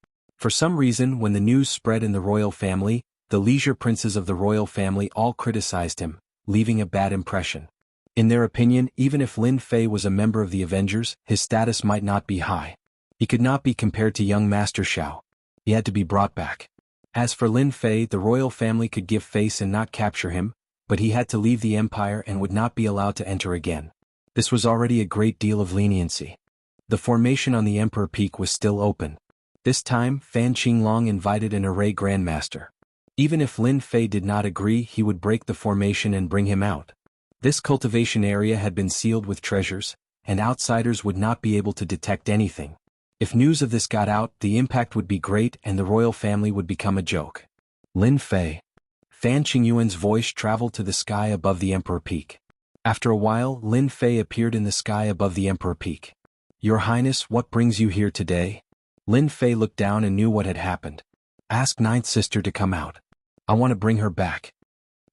For some reason, when the news spread in the royal family, the leisure princes of the royal family all criticized him, leaving a bad impression. In their opinion, even if Lin Fei was a member of the Avengers, his status might not be high. He could not be compared to young Master Xiao. He had to be brought back. As for Lin Fei, the royal family could give face and not capture him, but he had to leave the empire and would not be allowed to enter again. This was already a great deal of leniency. The formation on the Emperor Peak was still open. This time, Fan Qinglong invited an array grandmaster. Even if Lin Fei did not agree, he would break the formation and bring him out. This cultivation area had been sealed with treasures, and outsiders would not be able to detect anything. If news of this got out, the impact would be great and the royal family would become a joke. Lin Fei. Fan Qingyuan's voice traveled to the sky above the Emperor Peak. After a while, Lin Fei appeared in the sky above the Emperor Peak. Your Highness, what brings you here today? Lin Fei looked down and knew what had happened. Ask Ninth Sister to come out. I want to bring her back.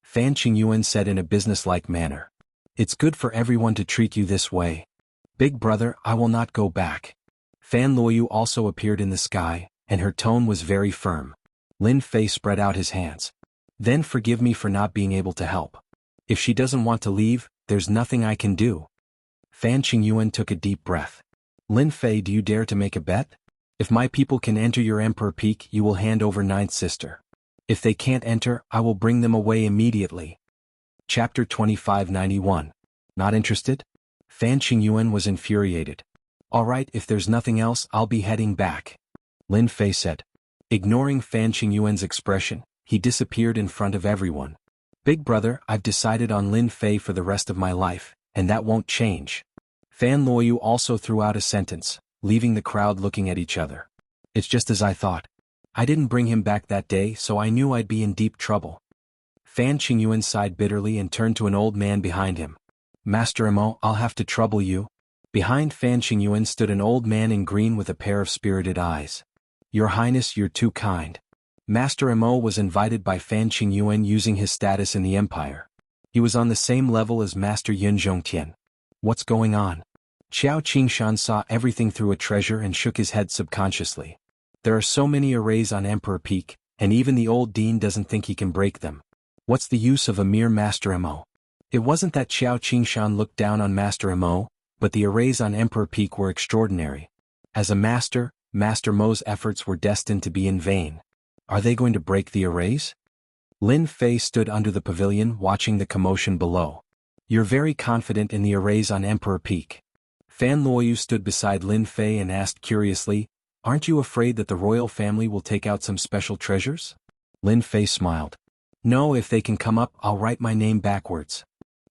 Fan Qingyuan said in a businesslike manner. It's good for everyone to treat you this way. Big brother, I will not go back. Fan Luoyu also appeared in the sky, and her tone was very firm. Lin Fei spread out his hands. Then forgive me for not being able to help. If she doesn't want to leave, there's nothing I can do. Fan Qingyuan took a deep breath. Lin Fei, do you dare to make a bet? If my people can enter your Emperor Peak, you will hand over Ninth Sister. If they can't enter, I will bring them away immediately. Chapter 2591. Not interested? Fan Qingyuan was infuriated. All right, if there's nothing else, I'll be heading back. Lin Fei said. Ignoring Fan Qingyuan's expression, he disappeared in front of everyone. Big brother, I've decided on Lin Fei for the rest of my life, and that won't change. Fan Luoyu also threw out a sentence, leaving the crowd looking at each other. It's just as I thought. I didn't bring him back that day, so I knew I'd be in deep trouble. Fan Qingyuan sighed bitterly and turned to an old man behind him. Master Emo, I'll have to trouble you. Behind Fan Qingyuan stood an old man in green with a pair of spirited eyes. Your Highness, you're too kind. Master Emo was invited by Fan Qingyuan using his status in the empire. He was on the same level as Master Yun Zhongtian. What's going on? Qiao Qingshan saw everything through a treasure and shook his head subconsciously. There are so many arrays on Emperor Peak, and even the old dean doesn't think he can break them. What's the use of a mere Master Emo? It wasn't that Qiao Qingshan looked down on Master Emo, but the arrays on Emperor Peak were extraordinary. As a master, Master Mo's efforts were destined to be in vain. Are they going to break the arrays? Lin Fei stood under the pavilion watching the commotion below. You're very confident in the arrays on Emperor Peak. Fan Luoyu stood beside Lin Fei and asked curiously, aren't you afraid that the royal family will take out some special treasures? Lin Fei smiled. No, if they can come up, I'll write my name backwards.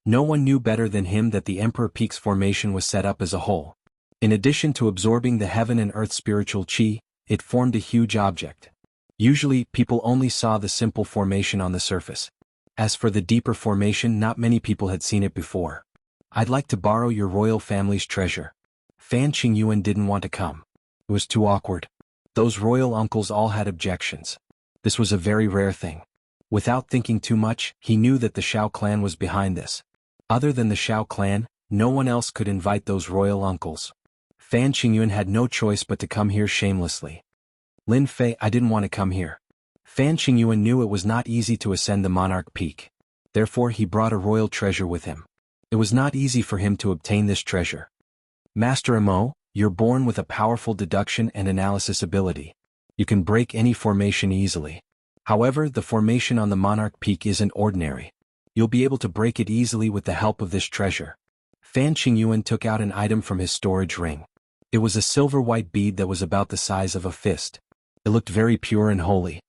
No one knew better than him that the Emperor Peak's formation was set up as a whole. In addition to absorbing the heaven and earth spiritual qi, it formed a huge object. Usually, people only saw the simple formation on the surface. As for the deeper formation, not many people had seen it before. I'd like to borrow your royal family's treasure. Fan Qingyuan didn't want to come. It was too awkward. Those royal uncles all had objections. This was a very rare thing. Without thinking too much, he knew that the Shao clan was behind this. Other than the Shao clan, no one else could invite those royal uncles. Fan Qingyuan had no choice but to come here shamelessly. Lin Fei, I didn't want to come here. Fan Qingyuan knew it was not easy to ascend the Monarch Peak. Therefore he brought a royal treasure with him. It was not easy for him to obtain this treasure. Master Emo, you're born with a powerful deduction and analysis ability. You can break any formation easily. However, the formation on the Monarch Peak isn't ordinary. You'll be able to break it easily with the help of this treasure. Fan Qingyuan took out an item from his storage ring. It was a silver-white bead that was about the size of a fist. It looked very pure and holy.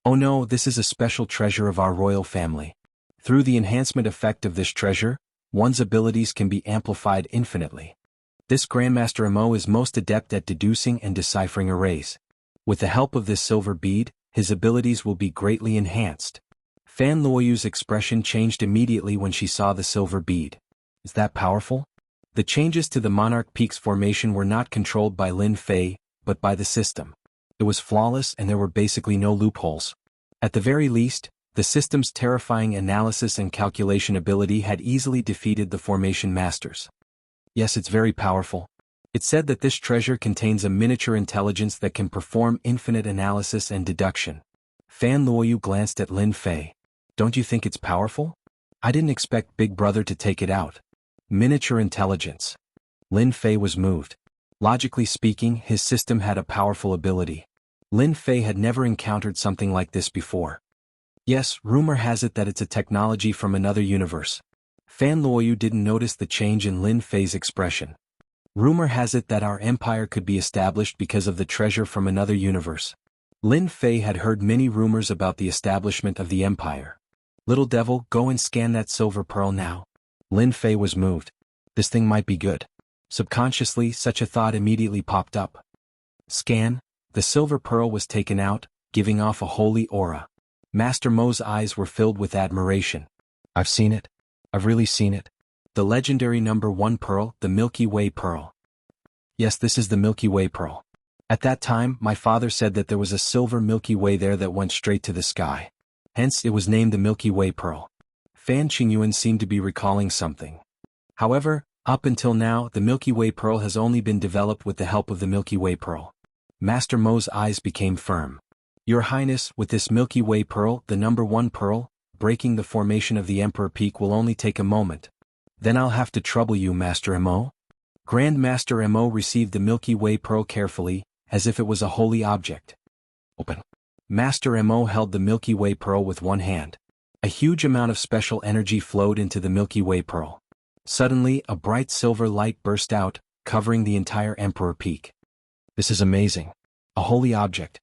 Oh no, this is a special treasure of our royal family. Through the enhancement effect of this treasure, one's abilities can be amplified infinitely. This Grandmaster Emo is most adept at deducing and deciphering arrays. With the help of this silver bead, his abilities will be greatly enhanced. Fan Luoyu's expression changed immediately when she saw the silver bead. Is that powerful? The changes to the Monarch Peak's formation were not controlled by Lin Fei, but by the system. It was flawless and there were basically no loopholes. At the very least, the system's terrifying analysis and calculation ability had easily defeated the formation masters. Yes, it's very powerful. It said that this treasure contains a miniature intelligence that can perform infinite analysis and deduction. Fan Luoyu glanced at Lin Fei. Don't you think it's powerful? I didn't expect Big Brother to take it out. Miniature intelligence. Lin Fei was moved. Logically speaking, his system had a powerful ability. Lin Fei had never encountered something like this before. Yes, rumor has it that it's a technology from another universe. Fan Luoyu didn't notice the change in Lin Fei's expression. Rumor has it that our empire could be established because of the treasure from another universe. Lin Fei had heard many rumors about the establishment of the empire. Little devil, go and scan that silver pearl now. Lin Fei was moved. This thing might be good. Subconsciously, such a thought immediately popped up. Scan. The silver pearl was taken out, giving off a holy aura. Master Mo's eyes were filled with admiration. I've seen it. I've really seen it. The legendary number 1 pearl, the Milky Way pearl. Yes, this is the Milky Way pearl. At that time, my father said that there was a silver Milky Way there that went straight to the sky. Hence, it was named the Milky Way pearl. Fan Qingyuan seemed to be recalling something. However, up until now, the Milky Way pearl has only been developed with the help of the Milky Way pearl. Master Mo's eyes became firm. Your Highness, with this Milky Way pearl, the number 1 pearl, breaking the formation of the Emperor Peak will only take a moment. Then I'll have to trouble you, Master Emo. Grand Master Emo received the Milky Way pearl carefully, as if it was a holy object. Open. Master Emo held the Milky Way pearl with one hand. A huge amount of special energy flowed into the Milky Way pearl. Suddenly, a bright silver light burst out, covering the entire Emperor Peak. This is amazing. A holy object.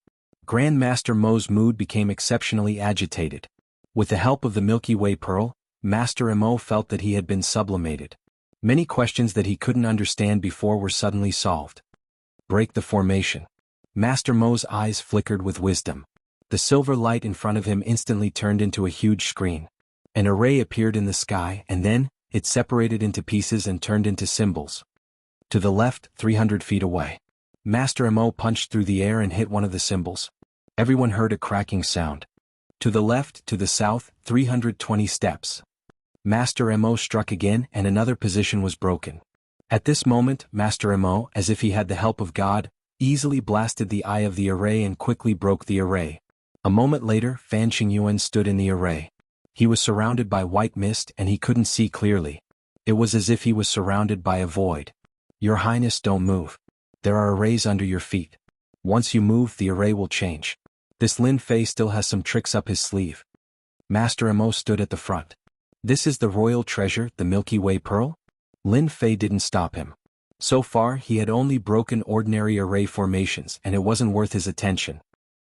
Grand Master Mo's mood became exceptionally agitated. With the help of the Milky Way pearl, Master Emo felt that he had been sublimated. Many questions that he couldn't understand before were suddenly solved. Break the formation. Master Mo's eyes flickered with wisdom. The silver light in front of him instantly turned into a huge screen. An array appeared in the sky and then, it separated into pieces and turned into symbols. To the left, 300 feet away. Master Mo punched through the air and hit one of the symbols. Everyone heard a cracking sound. To the left, to the south, 320 steps. Master Mo struck again and another position was broken. At this moment, Master Mo, as if he had the help of God, easily blasted the eye of the array and quickly broke the array. A moment later, Fan Qingyuan stood in the array. He was surrounded by white mist and he couldn't see clearly. It was as if he was surrounded by a void. Your Highness, don't move. There are arrays under your feet. Once you move, the array will change. This Lin Fei still has some tricks up his sleeve. Master Mo stood at the front. This is the royal treasure, the Milky Way Pearl? Lin Fei didn't stop him. So far, he had only broken ordinary array formations and it wasn't worth his attention.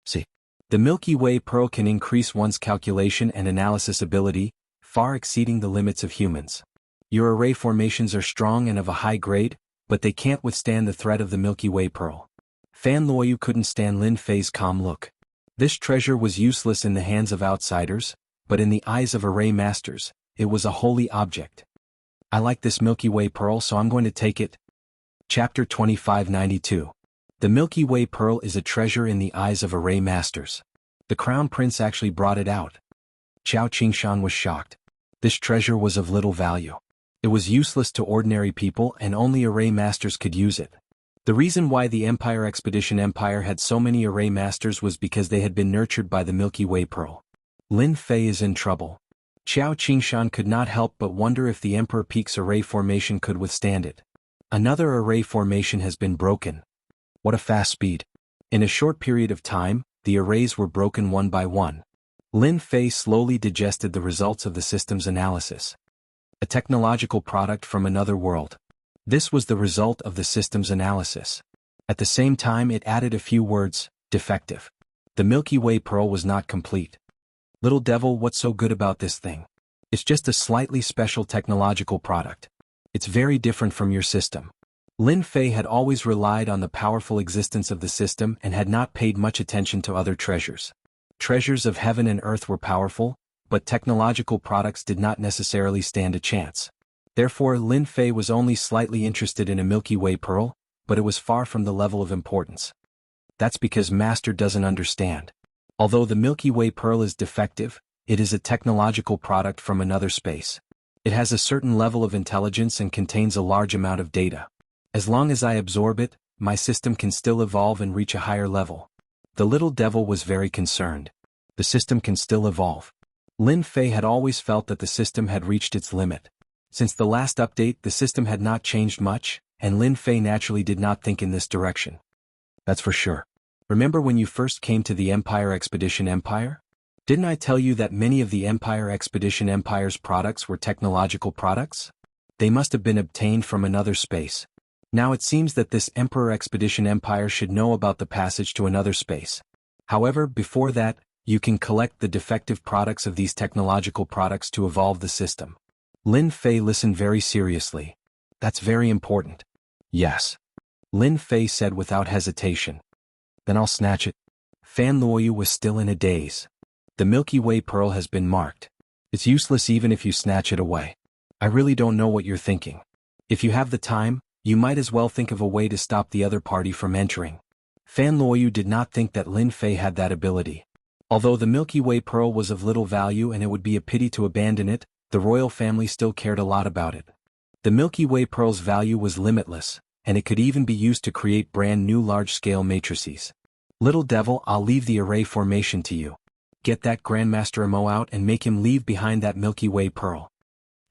See, the Milky Way Pearl can increase one's calculation and analysis ability, far exceeding the limits of humans. Your array formations are strong and of a high grade, but they can't withstand the threat of the Milky Way Pearl. Fan Luoyu couldn't stand Lin Fei's calm look. This treasure was useless in the hands of outsiders, but in the eyes of array masters, it was a holy object. I like this Milky Way Pearl, so I'm going to take it. Chapter 2592. The Milky Way Pearl is a treasure in the eyes of array masters. The Crown Prince actually brought it out. Qiao Qingshan was shocked. This treasure was of little value. It was useless to ordinary people and only array masters could use it. The reason why the Empire Expedition Empire had so many array masters was because they had been nurtured by the Milky Way Pearl. Lin Fei is in trouble. Qiao Qingshan could not help but wonder if the Emperor Peak's array formation could withstand it. Another array formation has been broken. What a fast speed. In a short period of time, the arrays were broken one by one. Lin Fei slowly digested the results of the system's analysis. A technological product from another world. This was the result of the system's analysis. At the same time it added a few words, defective. The Milky Way Pearl was not complete. Little devil, what's so good about this thing? It's just a slightly special technological product. It's very different from your system. Lin Fei had always relied on the powerful existence of the system and had not paid much attention to other treasures. Treasures of heaven and earth were powerful, but technological products did not necessarily stand a chance. Therefore, Lin Fei was only slightly interested in a Milky Way Pearl, but it was far from the level of importance. That's because Master doesn't understand. Although the Milky Way Pearl is defective, it is a technological product from another space. It has a certain level of intelligence and contains a large amount of data. As long as I absorb it, my system can still evolve and reach a higher level. The little devil was very concerned. The system can still evolve. Lin Fei had always felt that the system had reached its limit. Since the last update, the system had not changed much, and Lin Fei naturally did not think in this direction. That's for sure. Remember when you first came to the Empire Expedition Empire? Didn't I tell you that many of the Empire Expedition Empire's products were technological products? They must have been obtained from another space. Now it seems that this Emperor Expedition Empire should know about the passage to another space. However, before that, you can collect the defective products of these technological products to evolve the system. Lin Fei listened very seriously. That's very important. Yes. Lin Fei said without hesitation. Then I'll snatch it. Fan Luoyu was still in a daze. The Milky Way Pearl has been marked. It's useless even if you snatch it away. I really don't know what you're thinking. If you have the time, you might as well think of a way to stop the other party from entering. Fan Luoyu did not think that Lin Fei had that ability. Although the Milky Way Pearl was of little value and it would be a pity to abandon it, the royal family still cared a lot about it. The Milky Way Pearl's value was limitless, and it could even be used to create brand new large-scale matrices. Little devil, I'll leave the array formation to you. Get that Grandmaster Mo out and make him leave behind that Milky Way Pearl.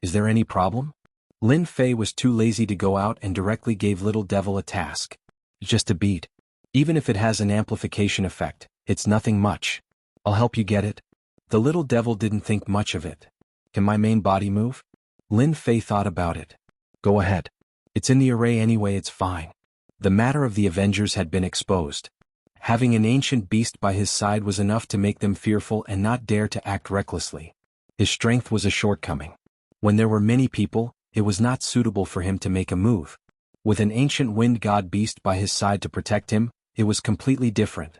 Is there any problem? Lin Fei was too lazy to go out and directly gave Little Devil a task. Just a beat. Even if it has an amplification effect, it's nothing much. I'll help you get it. The Little Devil didn't think much of it. Can my main body move? Lin Fei thought about it. Go ahead. It's in the array anyway, it's fine. The matter of the Avengers had been exposed. Having an ancient beast by his side was enough to make them fearful and not dare to act recklessly. His strength was a shortcoming. When there were many people, it was not suitable for him to make a move. With an ancient wind god beast by his side to protect him, it was completely different.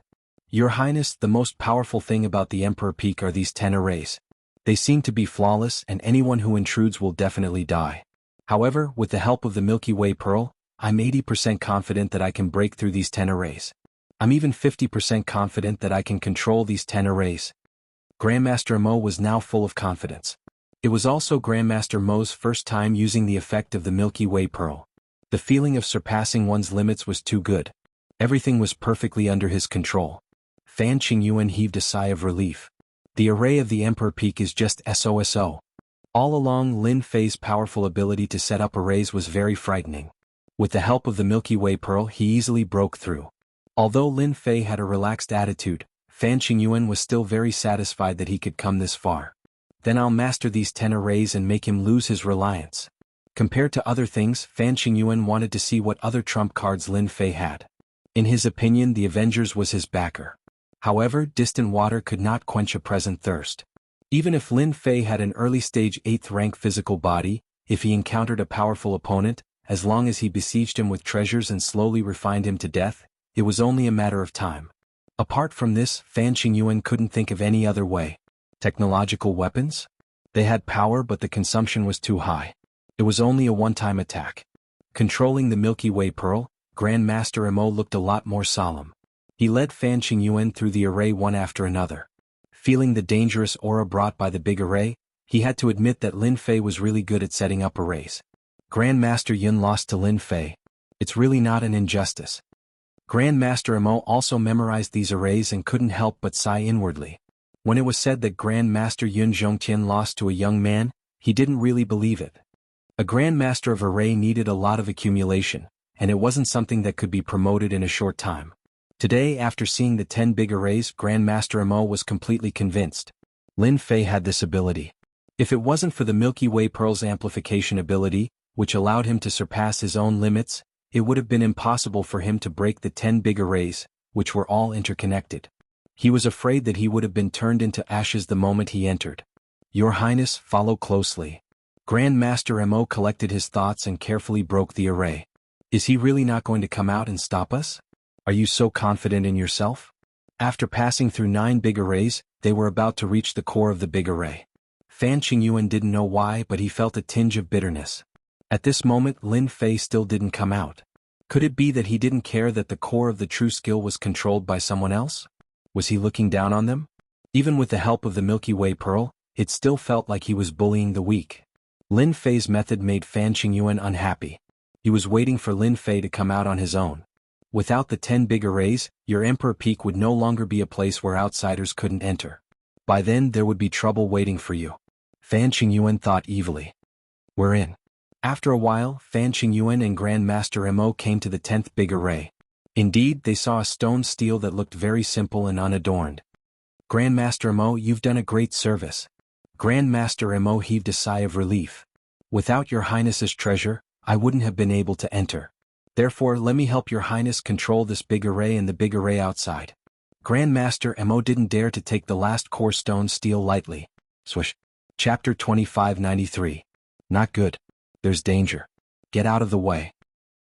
Your Highness, the most powerful thing about the Emperor Peak are these 10 arrays. They seem to be flawless and anyone who intrudes will definitely die. However, with the help of the Milky Way Pearl, I'm 80% confident that I can break through these 10 arrays. I'm even 50% confident that I can control these 10 arrays. Grandmaster Mo was now full of confidence. It was also Grandmaster Mo's first time using the effect of the Milky Way Pearl. The feeling of surpassing one's limits was too good. Everything was perfectly under his control. Fan Qingyuan heaved a sigh of relief. The array of the Emperor Peak is just SOSO. All along, Lin Fei's powerful ability to set up arrays was very frightening. With the help of the Milky Way Pearl, he easily broke through. Although Lin Fei had a relaxed attitude, Fan Qingyuan was still very satisfied that he could come this far. Then I'll master these 10 arrays and make him lose his reliance. Compared to other things, Fan Qingyuan wanted to see what other trump cards Lin Fei had. In his opinion, the Avengers was his backer. However, distant water could not quench a present thirst. Even if Lin Fei had an early-stage 8th rank physical body, if he encountered a powerful opponent, as long as he besieged him with treasures and slowly refined him to death, it was only a matter of time. Apart from this, Fan Qingyuan couldn't think of any other way. Technological weapons? They had power but the consumption was too high. It was only a one-time attack. Controlling the Milky Way Pearl, Grandmaster Mo looked a lot more solemn. He led Fan Qingyuan through the array one after another. Feeling the dangerous aura brought by the big array, he had to admit that Lin Fei was really good at setting up arrays. Grandmaster Yun lost to Lin Fei. It's really not an injustice. Grandmaster Mo also memorized these arrays and couldn't help but sigh inwardly. When it was said that Grandmaster Yun Zhongtian lost to a young man, he didn't really believe it. A Grandmaster of array needed a lot of accumulation, and it wasn't something that could be promoted in a short time. Today, after seeing the 10 big arrays, Grandmaster Mo was completely convinced. Lin Fei had this ability. If it wasn't for the Milky Way Pearl's amplification ability, which allowed him to surpass his own limits, it would have been impossible for him to break the 10 big arrays, which were all interconnected. He was afraid that he would have been turned into ashes the moment he entered. Your Highness, follow closely. Grandmaster Mo collected his thoughts and carefully broke the array. Is he really not going to come out and stop us? Are you so confident in yourself? After passing through 9 big arrays, they were about to reach the core of the big array. Fan Qingyuan didn't know why, but he felt a tinge of bitterness. At this moment, Lin Fei still didn't come out. Could it be that he didn't care that the core of the true skill was controlled by someone else? Was he looking down on them? Even with the help of the Milky Way Pearl, it still felt like he was bullying the weak. Lin Fei's method made Fan Qingyuan unhappy. He was waiting for Lin Fei to come out on his own. Without the 10 big arrays, your Emperor Peak would no longer be a place where outsiders couldn't enter. By then there would be trouble waiting for you. Fan Qingyuan thought evilly. We're in. After a while, Fan Qingyuan and Grandmaster Mo came to the 10th big array. Indeed, they saw a stone stele that looked very simple and unadorned. Grandmaster Mo, you've done a great service. Grandmaster Mo heaved a sigh of relief. Without your Highness's treasure, I wouldn't have been able to enter. Therefore, let me help your Highness control this big array and the big array outside. Grandmaster Mo didn't dare to take the last core stone stele lightly. Swish. Chapter 2593. Not good. There's danger. Get out of the way.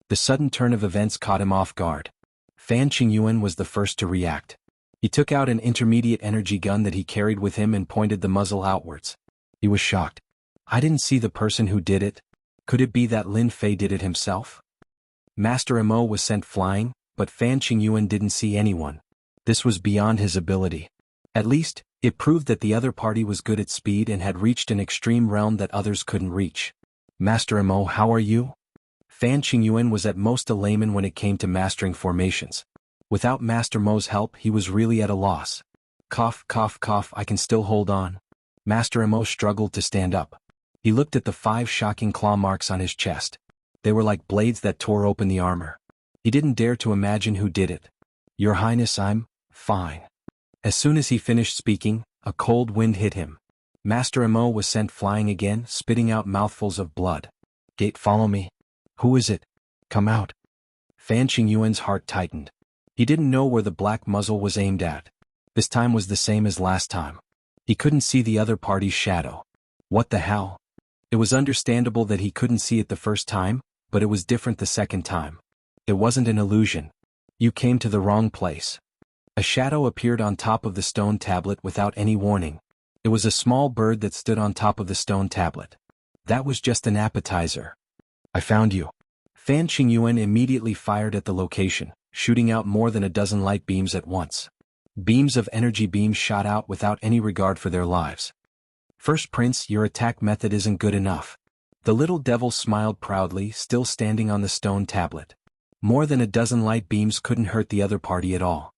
The sudden turn of events caught him off guard. Fan Qingyuan was the first to react. He took out an intermediate energy gun that he carried with him and pointed the muzzle outwards. He was shocked. I didn't see the person who did it. Could it be that Lin Fei did it himself? Master Mo was sent flying, but Fan Qingyuan didn't see anyone. This was beyond his ability. At least, it proved that the other party was good at speed and had reached an extreme realm that others couldn't reach. Master Mo, how are you? Fan Qingyuan was at most a layman when it came to mastering formations. Without Master Mo's help, he was really at a loss. Cough, cough, cough, I can still hold on. Master Mo struggled to stand up. He looked at the 5 shocking claw marks on his chest. They were like blades that tore open the armor. He didn't dare to imagine who did it. Your Highness, I'm fine. As soon as he finished speaking, a cold wind hit him. Master Mo was sent flying again, spitting out mouthfuls of blood. Gate, follow me. Who is it? Come out. Fan Qingyuan's heart tightened. He didn't know where the black muzzle was aimed at. This time was the same as last time. He couldn't see the other party's shadow. What the hell? It was understandable that he couldn't see it the first time, but it was different the second time. It wasn't an illusion. You came to the wrong place. A shadow appeared on top of the stone tablet without any warning. It was a small bird that stood on top of the stone tablet. That was just an appetizer. I found you. Fan Qingyuan immediately fired at the location, shooting out more than a dozen light beams at once. Beams of energy beams shot out without any regard for their lives. First Prince, your attack method isn't good enough. The little devil smiled proudly, still standing on the stone tablet. More than a dozen light beams couldn't hurt the other party at all.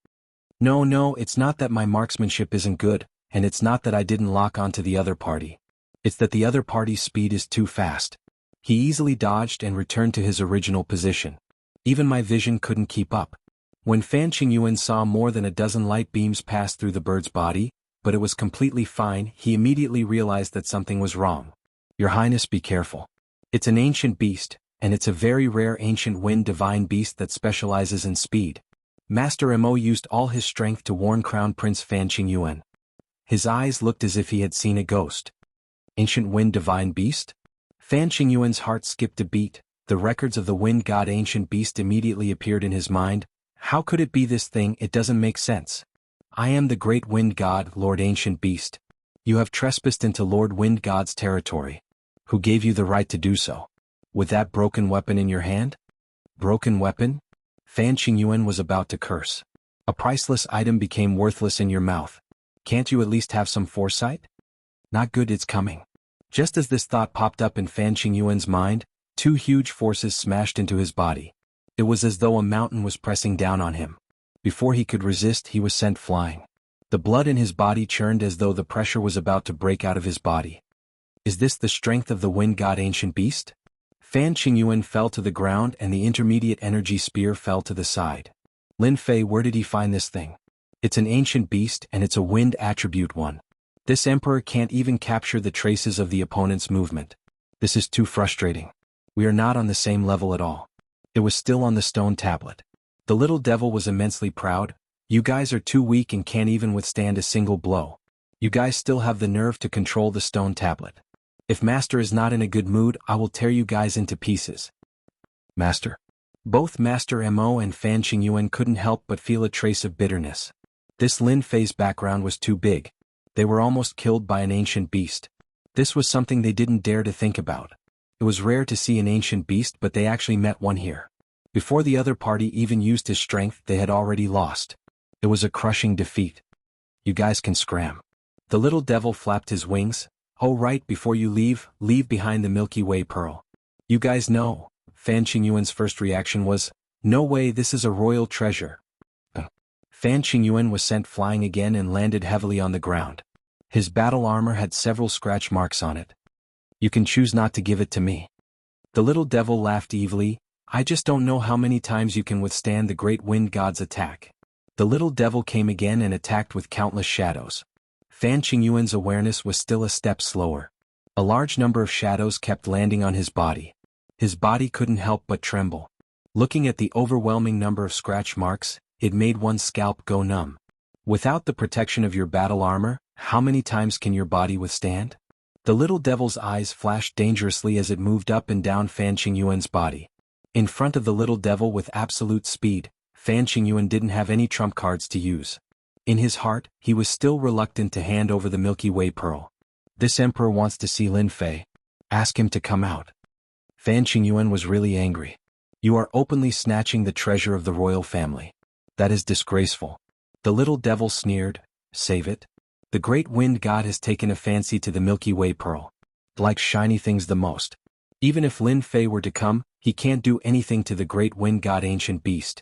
No, it's not that my marksmanship isn't good, and it's not that I didn't lock onto the other party. It's that the other party's speed is too fast. He easily dodged and returned to his original position. Even my vision couldn't keep up. When Fan Qingyuan saw more than a dozen light beams pass through the bird's body, but it was completely fine, he immediately realized that something was wrong. Your Highness, be careful. It's an ancient beast, and it's a very rare ancient wind divine beast that specializes in speed. Master Mo used all his strength to warn Crown Prince Fan Qingyuan. His eyes looked as if he had seen a ghost. Ancient wind divine beast? Fan Qingyuan's heart skipped a beat. The records of the wind god ancient beast immediately appeared in his mind. How could it be this thing? It doesn't make sense. I am the great wind god, Lord Ancient Beast. You have trespassed into Lord Wind God's territory. Who gave you the right to do so? With that broken weapon in your hand? Broken weapon? Fan Qingyuan was about to curse. A priceless item became worthless in your mouth. Can't you at least have some foresight? Not good, it's coming. Just as this thought popped up in Fan Qingyuan's mind, two huge forces smashed into his body. It was as though a mountain was pressing down on him. Before he could resist, he was sent flying. The blood in his body churned as though the pressure was about to break out of his body. Is this the strength of the wind god ancient beast? Fan Qingyuan fell to the ground and the intermediate energy spear fell to the side. Lin Fei, where did he find this thing? It's an ancient beast and it's a wind attribute one. This emperor can't even capture the traces of the opponent's movement. This is too frustrating. We are not on the same level at all. It was still on the stone tablet. The little devil was immensely proud. You guys are too weak and can't even withstand a single blow. You guys still have the nerve to control the stone tablet. If Master is not in a good mood, I will tear you guys into pieces. Master? Both Master Mo and Fan Qingyuan couldn't help but feel a trace of bitterness. This Lin Fei's background was too big. They were almost killed by an ancient beast. This was something they didn't dare to think about. It was rare to see an ancient beast, but they actually met one here. Before the other party even used his strength, they had already lost. It was a crushing defeat. You guys can scram. The little devil flapped his wings. Oh right, before you leave behind the Milky Way pearl. You guys know. Fan Qingyuan's first reaction was, no way, this is a royal treasure. Fan Qingyuan was sent flying again and landed heavily on the ground. His battle armor had several scratch marks on it. You can choose not to give it to me. The little devil laughed evilly. I just don't know how many times you can withstand the great wind god's attack. The little devil came again and attacked with countless shadows. Fan Qingyuan's awareness was still a step slower. A large number of shadows kept landing on his body. His body couldn't help but tremble. Looking at the overwhelming number of scratch marks, it made one's scalp go numb. Without the protection of your battle armor, how many times can your body withstand? The little devil's eyes flashed dangerously as it moved up and down Fan Qingyuan's body. In front of the little devil with absolute speed, Fan Qingyuan didn't have any trump cards to use. In his heart, he was still reluctant to hand over the Milky Way pearl. This emperor wants to see Lin Fei. Ask him to come out. Fan Qingyuan was really angry. You are openly snatching the treasure of the royal family. That is disgraceful. The little devil sneered. Save it. The great wind god has taken a fancy to the Milky Way pearl. Likes shiny things the most. Even if Lin Fei were to come, he can't do anything to the great wind god ancient beast.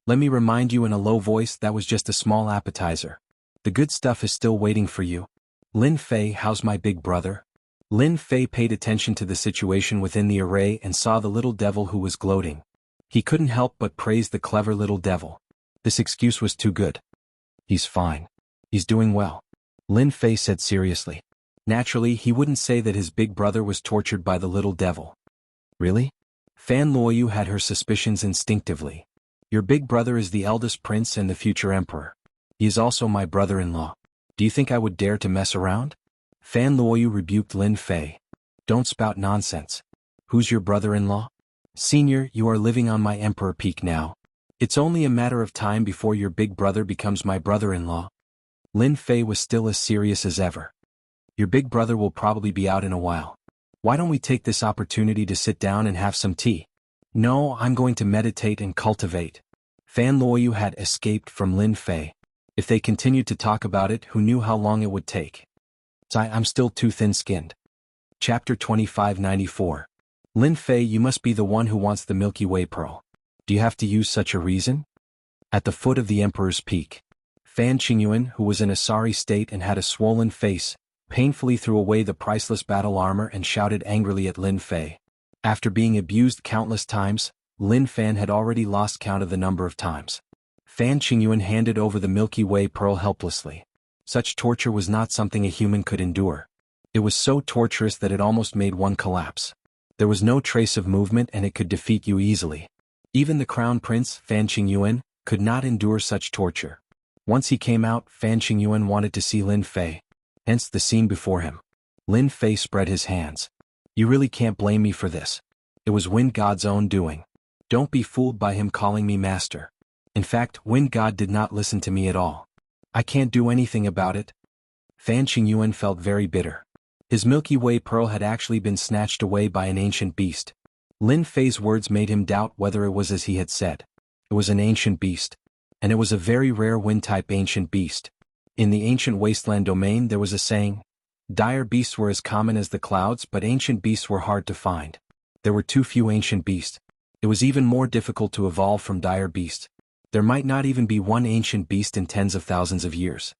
Let me remind you in a low voice, that was just a small appetizer. The good stuff is still waiting for you. Lin Fei, how's my big brother? Lin Fei paid attention to the situation within the array and saw the little devil who was gloating. He couldn't help but praise the clever little devil. This excuse was too good. He's fine. He's doing well. Lin Fei said seriously. Naturally, he wouldn't say that his big brother was tortured by the little devil. Really? Fan Luoyu had her suspicions instinctively. Your big brother is the eldest prince and the future emperor. He is also my brother-in-law. Do you think I would dare to mess around? Fan Luoyu rebuked Lin Fei. Don't spout nonsense. Who's your brother-in-law? Senior, you are living on my emperor peak now. It's only a matter of time before your big brother becomes my brother-in-law. Lin Fei was still as serious as ever. Your big brother will probably be out in a while. Why don't we take this opportunity to sit down and have some tea? No, I'm going to meditate and cultivate. Fan Luoyu had escaped from Lin Fei. If they continued to talk about it, who knew how long it would take? I'm still too thin-skinned. Chapter 2594. Lin Fei, you must be the one who wants the Milky Way pearl. Do you have to use such a reason? At the foot of the Emperor's Peak, Fan Qingyuan, who was in a sorry state and had a swollen face, painfully threw away the priceless battle armor and shouted angrily at Lin Fei. After being abused countless times, Lin Fan had already lost count of the number of times. Fan Qingyuan handed over the Milky Way pearl helplessly. Such torture was not something a human could endure. It was so torturous that it almost made one collapse. There was no trace of movement and it could defeat you easily. Even the Crown Prince, Fan Qingyuan, could not endure such torture. Once he came out, Fan Qingyuan wanted to see Lin Fei. Hence the scene before him. Lin Fei spread his hands. You really can't blame me for this. It was Wind God's own doing. Don't be fooled by him calling me master. In fact, Wind God did not listen to me at all. I can't do anything about it. Fan Qingyuan felt very bitter. His Milky Way pearl had actually been snatched away by an ancient beast. Lin Fei's words made him doubt whether it was as he had said. It was an ancient beast. And it was a very rare wind-type ancient beast. In the ancient wasteland domain there was a saying, dire beasts were as common as the clouds, but ancient beasts were hard to find. There were too few ancient beasts. It was even more difficult to evolve from dire beasts. There might not even be one ancient beast in tens of thousands of years.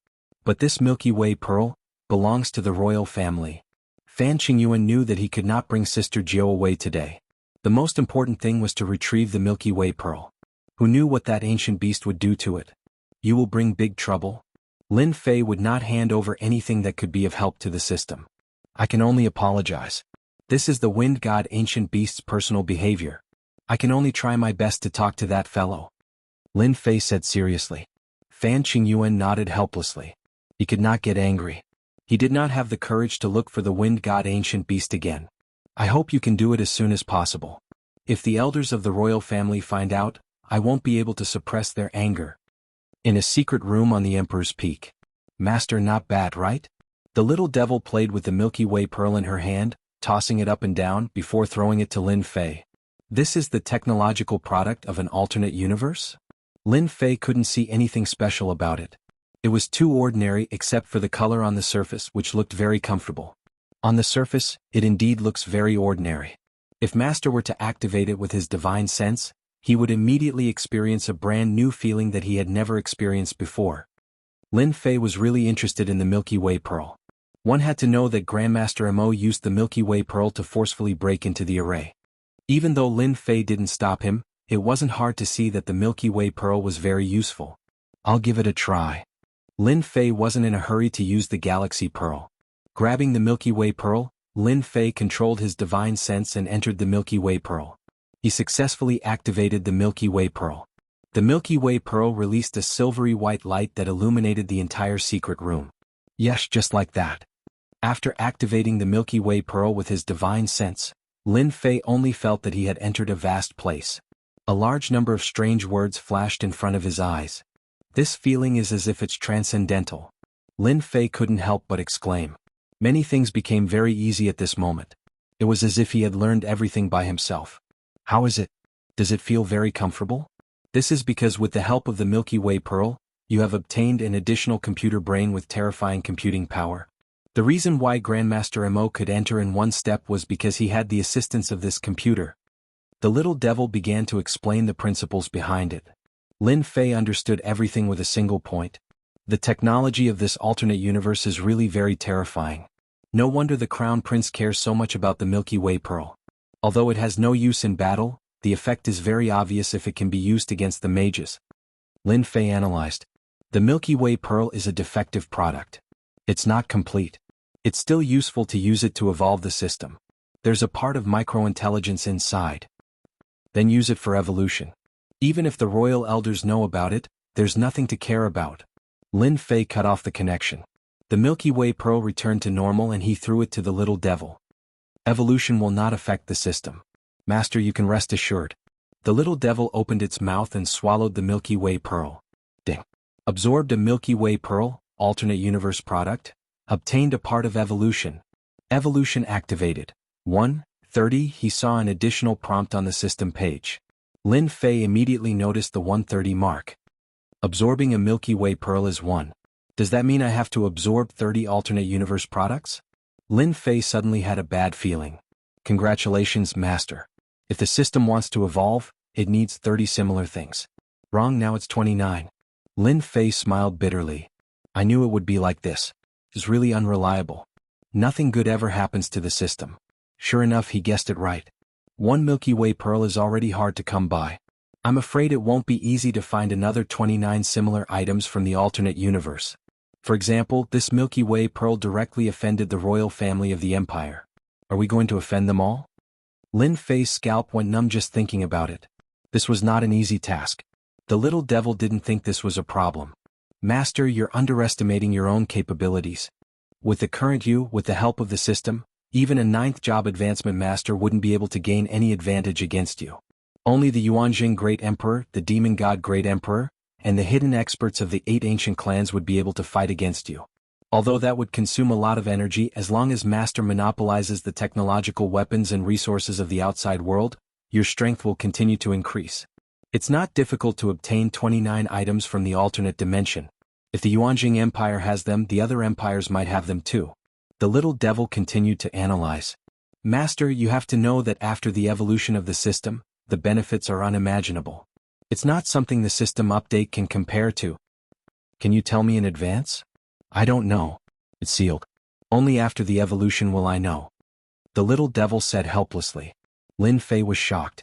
But this Milky Way pearl belongs to the royal family. Fan Qingyuan knew that he could not bring Sister Jiao away today. The most important thing was to retrieve the Milky Way pearl. Who knew what that ancient beast would do to it? You will bring big trouble. Lin Fei would not hand over anything that could be of help to the system. I can only apologize. This is the Wind God ancient beast's personal behavior. I can only try my best to talk to that fellow. Lin Fei said seriously. Fan Qingyuan nodded helplessly. He could not get angry. He did not have the courage to look for the Wind God ancient beast again. I hope you can do it as soon as possible. If the elders of the royal family find out, I won't be able to suppress their anger. In a secret room on the Emperor's Peak. Master, not bad, right? The little devil played with the Milky Way pearl in her hand, tossing it up and down before throwing it to Lin Fei. This is the technological product of an alternate universe? Lin Fei couldn't see anything special about it. It was too ordinary except for the color on the surface, which looked very comfortable. On the surface, it indeed looks very ordinary. If Master were to activate it with his divine sense, he would immediately experience a brand new feeling that he had never experienced before. Lin Fei was really interested in the Milky Way pearl. One had to know that Grandmaster Mo used the Milky Way pearl to forcefully break into the array. Even though Lin Fei didn't stop him, it wasn't hard to see that the Milky Way pearl was very useful. I'll give it a try. Lin Fei wasn't in a hurry to use the Galaxy Pearl. Grabbing the Milky Way pearl, Lin Fei controlled his divine sense and entered the Milky Way pearl. He successfully activated the Milky Way pearl. The Milky Way pearl released a silvery white light that illuminated the entire secret room. Yes, just like that. After activating the Milky Way pearl with his divine sense, Lin Fei only felt that he had entered a vast place. A large number of strange words flashed in front of his eyes. This feeling is as if it's transcendental. Lin Fei couldn't help but exclaim. Many things became very easy at this moment. It was as if he had learned everything by himself. How is it? Does it feel very comfortable? This is because with the help of the Milky Way pearl, you have obtained an additional computer brain with terrifying computing power. The reason why Grandmaster Mo could enter in one step was because he had the assistance of this computer. The little devil began to explain the principles behind it. Lin Fei understood everything with a single point. The technology of this alternate universe is really very terrifying. No wonder the Crown Prince cares so much about the Milky Way pearl. Although it has no use in battle, the effect is very obvious if it can be used against the mages. Lin Fei analyzed. The Milky Way pearl is a defective product. It's not complete. It's still useful to use it to evolve the system. There's a part of microintelligence inside. Then use it for evolution. Even if the royal elders know about it, there's nothing to care about. Lin Fei cut off the connection. The Milky Way pearl returned to normal and he threw it to the little devil. Evolution will not affect the system. Master, you can rest assured. The little devil opened its mouth and swallowed the Milky Way pearl. Ding. Absorbed a Milky Way pearl, alternate universe product. Obtained a part of evolution. Evolution activated. 1:30. He saw an additional prompt on the system page. Lin Fei immediately noticed the 1:30 mark. Absorbing a Milky Way pearl is 1. Does that mean I have to absorb 30 alternate universe products? Lin Fei suddenly had a bad feeling. Congratulations, Master. If the system wants to evolve, it needs 30 similar things. Wrong, now it's 29. Lin Fei smiled bitterly. I knew it would be like this. It's really unreliable. Nothing good ever happens to the system. Sure enough, he guessed it right. 1 Milky Way pearl is already hard to come by. I'm afraid it won't be easy to find another 29 similar items from the alternate universe. For example, this Milky Way pearl directly offended the royal family of the empire. Are we going to offend them all? Lin Fei's scalp went numb just thinking about it. This was not an easy task. The little devil didn't think this was a problem. Master, you're underestimating your own capabilities. With the current you, with the help of the system, even a 9th job advancement master wouldn't be able to gain any advantage against you. Only the Yuanjing Great Emperor, the Demon God Great Emperor, and the hidden experts of the 8 ancient clans would be able to fight against you. Although that would consume a lot of energy, as long as Master monopolizes the technological weapons and resources of the outside world, your strength will continue to increase. It's not difficult to obtain 29 items from the alternate dimension. If the Yuanjing Empire has them, the other empires might have them too. The little devil continued to analyze. Master, you have to know that after the evolution of the system, the benefits are unimaginable. It's not something the system update can compare to. Can you tell me in advance? I don't know. It's sealed. Only after the evolution will I know. The little devil said helplessly. Lin Fei was shocked.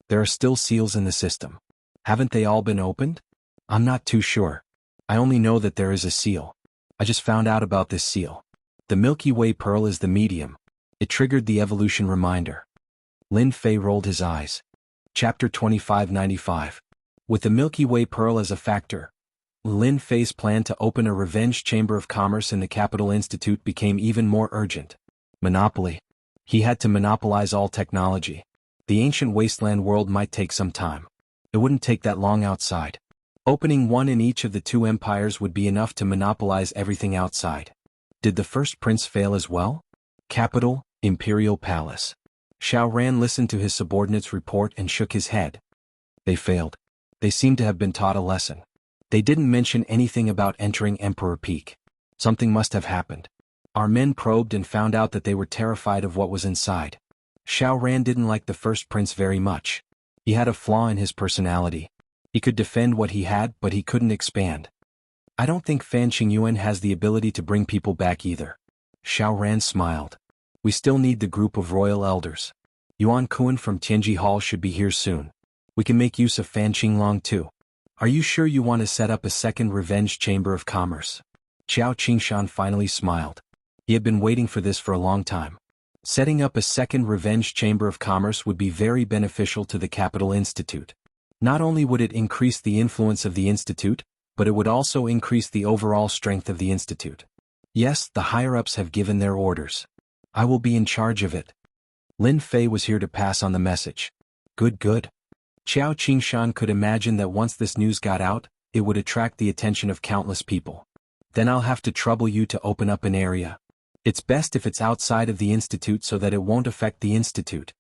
There are still seals in the system. Haven't they all been opened? I'm not too sure. I only know that there is a seal. I just found out about this seal. The Milky Way pearl is the medium. It triggered the evolution reminder. Lin Fei rolled his eyes. Chapter 2595. With the Milky Way pearl as a factor, Lin Fei's plan to open a revenge chamber of commerce in the Capital Institute became even more urgent. Monopoly. He had to monopolize all technology. The ancient wasteland world might take some time. It wouldn't take that long outside. Opening one in each of the 2 empires would be enough to monopolize everything outside. Did the first prince fail as well? Capital, Imperial Palace. Xiao Ran listened to his subordinate's report and shook his head. They failed. They seemed to have been taught a lesson. They didn't mention anything about entering Emperor Peak. Something must have happened. Our men probed and found out that they were terrified of what was inside. Xiao Ran didn't like the first prince very much. He had a flaw in his personality. He could defend what he had, but he couldn't expand. I don't think Fan Qingyuan has the ability to bring people back either. Xiao Ran smiled. We still need the group of royal elders. Yuan Kuan from Tianji Hall should be here soon. We can make use of Fan Qinglong too. Are you sure you want to set up a second revenge chamber of commerce? Qiao Qingshan finally smiled. He had been waiting for this for a long time. Setting up a second revenge chamber of commerce would be very beneficial to the Capital Institute. Not only would it increase the influence of the institute, but it would also increase the overall strength of the institute. Yes, the higher-ups have given their orders. I will be in charge of it. Lin Fei was here to pass on the message. Good, good. Qiao Qingshan could imagine that once this news got out, it would attract the attention of countless people. Then I'll have to trouble you to open up an area. It's best if it's outside of the institute so that it won't affect the institute.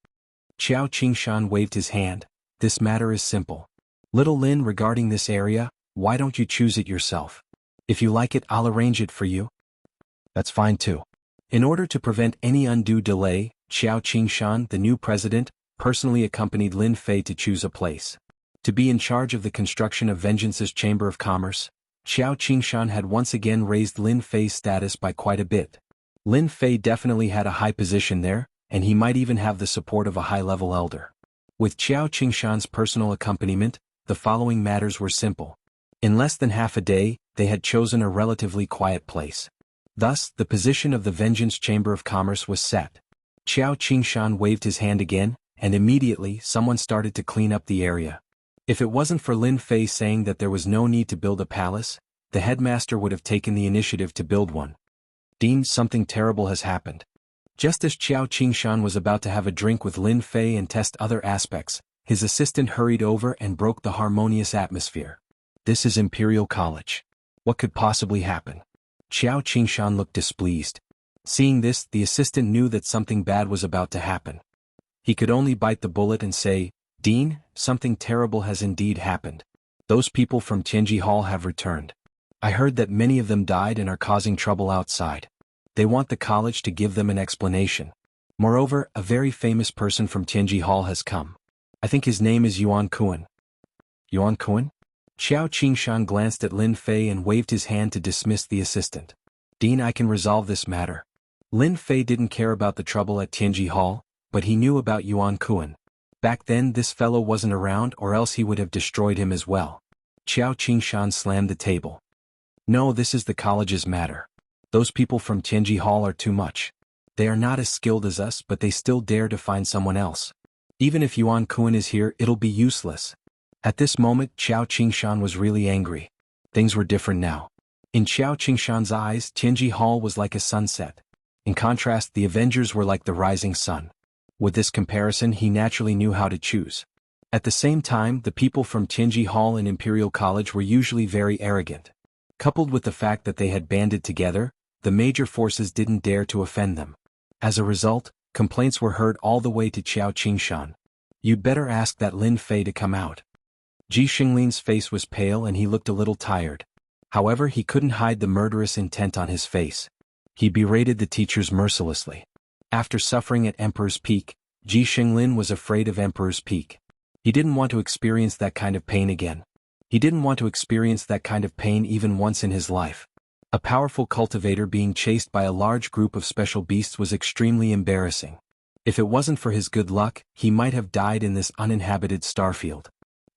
Qiao Qingshan waved his hand. This matter is simple. Little Lin, regarding this area, why don't you choose it yourself? If you like it, I'll arrange it for you. That's fine too. In order to prevent any undue delay, Qiao Qingshan, the new president, personally accompanied Lin Fei to choose a place. To be in charge of the construction of Vengeance's Chamber of Commerce, Qiao Qingshan had once again raised Lin Fei's status by quite a bit. Lin Fei definitely had a high position there, and he might even have the support of a high-level elder. With Qiao Qingshan's personal accompaniment, the following matters were simple. In less than half a day, they had chosen a relatively quiet place. Thus, the position of the Vengeance Chamber of Commerce was set. Qiao Qingshan waved his hand again, and immediately someone started to clean up the area. If it wasn't for Lin Fei saying that there was no need to build a palace, the headmaster would have taken the initiative to build one. Dean, something terrible has happened. Just as Qiao Qingshan was about to have a drink with Lin Fei and test other aspects, His assistant hurried over and broke the harmonious atmosphere. This is Imperial College. What could possibly happen? Xiao Qingshan looked displeased. Seeing this, the assistant knew that something bad was about to happen. He could only bite the bullet and say, "Dean, something terrible has indeed happened. Those people from Tianji Hall have returned. I heard that many of them died and are causing trouble outside. They want the college to give them an explanation. Moreover, a very famous person from Tianji Hall has come. I think his name is Yuan Kuan." Yuan Kuan? Xiao Qingshan glanced at Lin Fei and waved his hand to dismiss the assistant. "Dean, I can resolve this matter." Lin Fei didn't care about the trouble at Tianji Hall, but he knew about Yuan Kuan. Back then this fellow wasn't around, or else he would have destroyed him as well. Xiao Qingshan slammed the table. "No, this is the college's matter. Those people from Tianji Hall are too much. They are not as skilled as us, but they still dare to find someone else. Even if Yuan Kuan is here, it'll be useless." At this moment, Xiao Qingshan was really angry. Things were different now. In Xiao Qingshan's eyes, Tianji Hall was like a sunset. In contrast, the Avengers were like the rising sun. With this comparison, he naturally knew how to choose. At the same time, the people from Tianji Hall and Imperial College were usually very arrogant. Coupled with the fact that they had banded together, the major forces didn't dare to offend them. As a result, complaints were heard all the way to Xiao Qingshan. "You'd better ask that Lin Fei to come out." Ji Xinglin's face was pale and he looked a little tired. However, he couldn't hide the murderous intent on his face. He berated the teachers mercilessly. After suffering at Emperor's Peak, Ji Xinglin was afraid of Emperor's Peak. He didn't want to experience that kind of pain again. He didn't want to experience that kind of pain even once in his life. A powerful cultivator being chased by a large group of special beasts was extremely embarrassing. If it wasn't for his good luck, he might have died in this uninhabited starfield.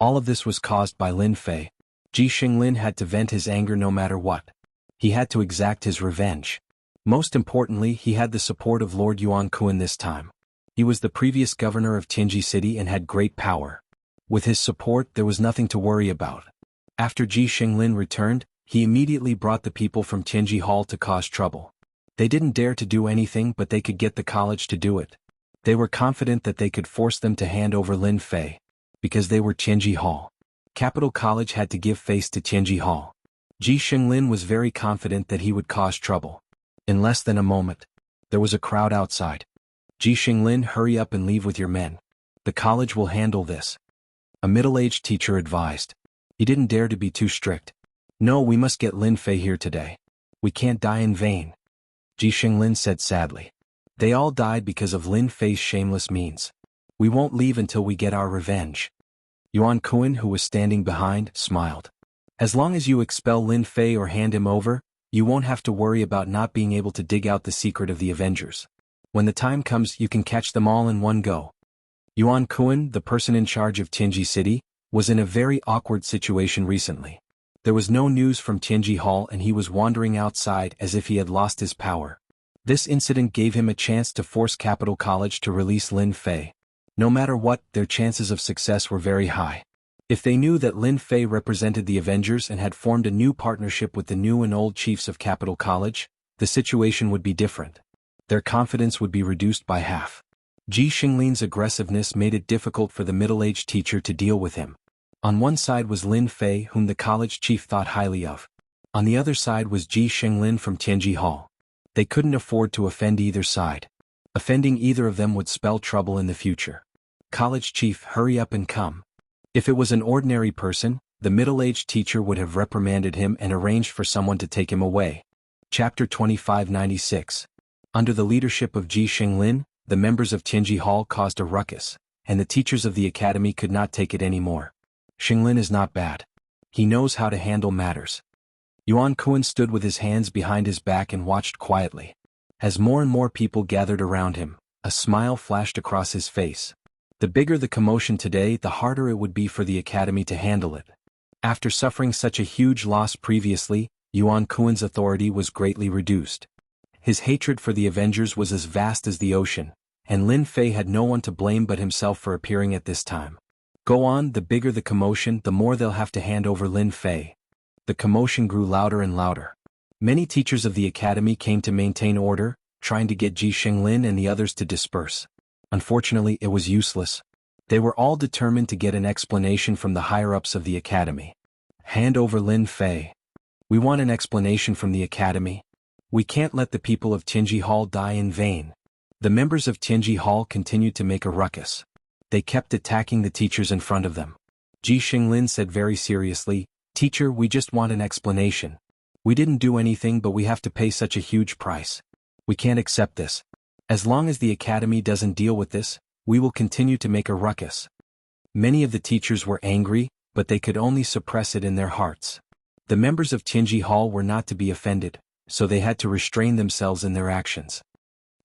All of this was caused by Lin Fei. Ji Xinglin had to vent his anger no matter what. He had to exact his revenge. Most importantly, he had the support of Lord Yuan Kuan this time. He was the previous governor of Tianji City and had great power. With his support, there was nothing to worry about. After Ji Xinglin returned, he immediately brought the people from Tianji Hall to cause trouble. They didn't dare to do anything, but they could get the college to do it. They were confident that they could force them to hand over Lin Fei. Because they were Tianji Hall. Capital College had to give face to Tianji Hall. Ji Xinglin was very confident that he would cause trouble. In less than a moment, there was a crowd outside. "Ji Xinglin, hurry up and leave with your men. The college will handle this," a middle-aged teacher advised. He didn't dare to be too strict. "No, we must get Lin Fei here today. We can't die in vain," Ji Xinglin said sadly. "They all died because of Lin Fei's shameless means. We won't leave until we get our revenge." Yuan Kuan, who was standing behind, smiled. "As long as you expel Lin Fei or hand him over, you won't have to worry about not being able to dig out the secret of the Avengers. When the time comes, you can catch them all in one go." Yuan Kuan, the person in charge of Tianji City, was in a very awkward situation recently. There was no news from Tianji Hall and he was wandering outside as if he had lost his power. This incident gave him a chance to force Capital College to release Lin Fei. No matter what, their chances of success were very high. If they knew that Lin Fei represented the Avengers and had formed a new partnership with the new and old chiefs of Capital College, the situation would be different. Their confidence would be reduced by half. Ji Xinglin's aggressiveness made it difficult for the middle-aged teacher to deal with him. On one side was Lin Fei, whom the college chief thought highly of. On the other side was Ji Xinglin from Tianji Hall. They couldn't afford to offend either side. Offending either of them would spell trouble in the future. "College chief, hurry up and come." If it was an ordinary person, the middle-aged teacher would have reprimanded him and arranged for someone to take him away. Chapter 2596. Under the leadership of Ji Xinglin, the members of Tianji Hall caused a ruckus, and the teachers of the academy could not take it anymore. "Xinglin is not bad. He knows how to handle matters." Yuan Kuan stood with his hands behind his back and watched quietly. As more and more people gathered around him, a smile flashed across his face. The bigger the commotion today, the harder it would be for the academy to handle it. After suffering such a huge loss previously, Yuan Kuan's authority was greatly reduced. His hatred for the Avengers was as vast as the ocean, and Lin Fei had no one to blame but himself for appearing at this time. Go on, the bigger the commotion, the more they'll have to hand over Lin Fei. The commotion grew louder and louder. Many teachers of the academy came to maintain order, trying to get Ji Xinglin and the others to disperse. Unfortunately, it was useless. They were all determined to get an explanation from the higher-ups of the academy. Hand over Lin Fei. We want an explanation from the academy. We can't let the people of Tianji Hall die in vain. The members of Tianji Hall continued to make a ruckus. They kept attacking the teachers in front of them. Ji Xinglin said very seriously, "Teacher, we just want an explanation. We didn't do anything, but we have to pay such a huge price. We can't accept this. As long as the academy doesn't deal with this, we will continue to make a ruckus." Many of the teachers were angry, but they could only suppress it in their hearts. The members of Tianji Hall were not to be offended, so they had to restrain themselves in their actions.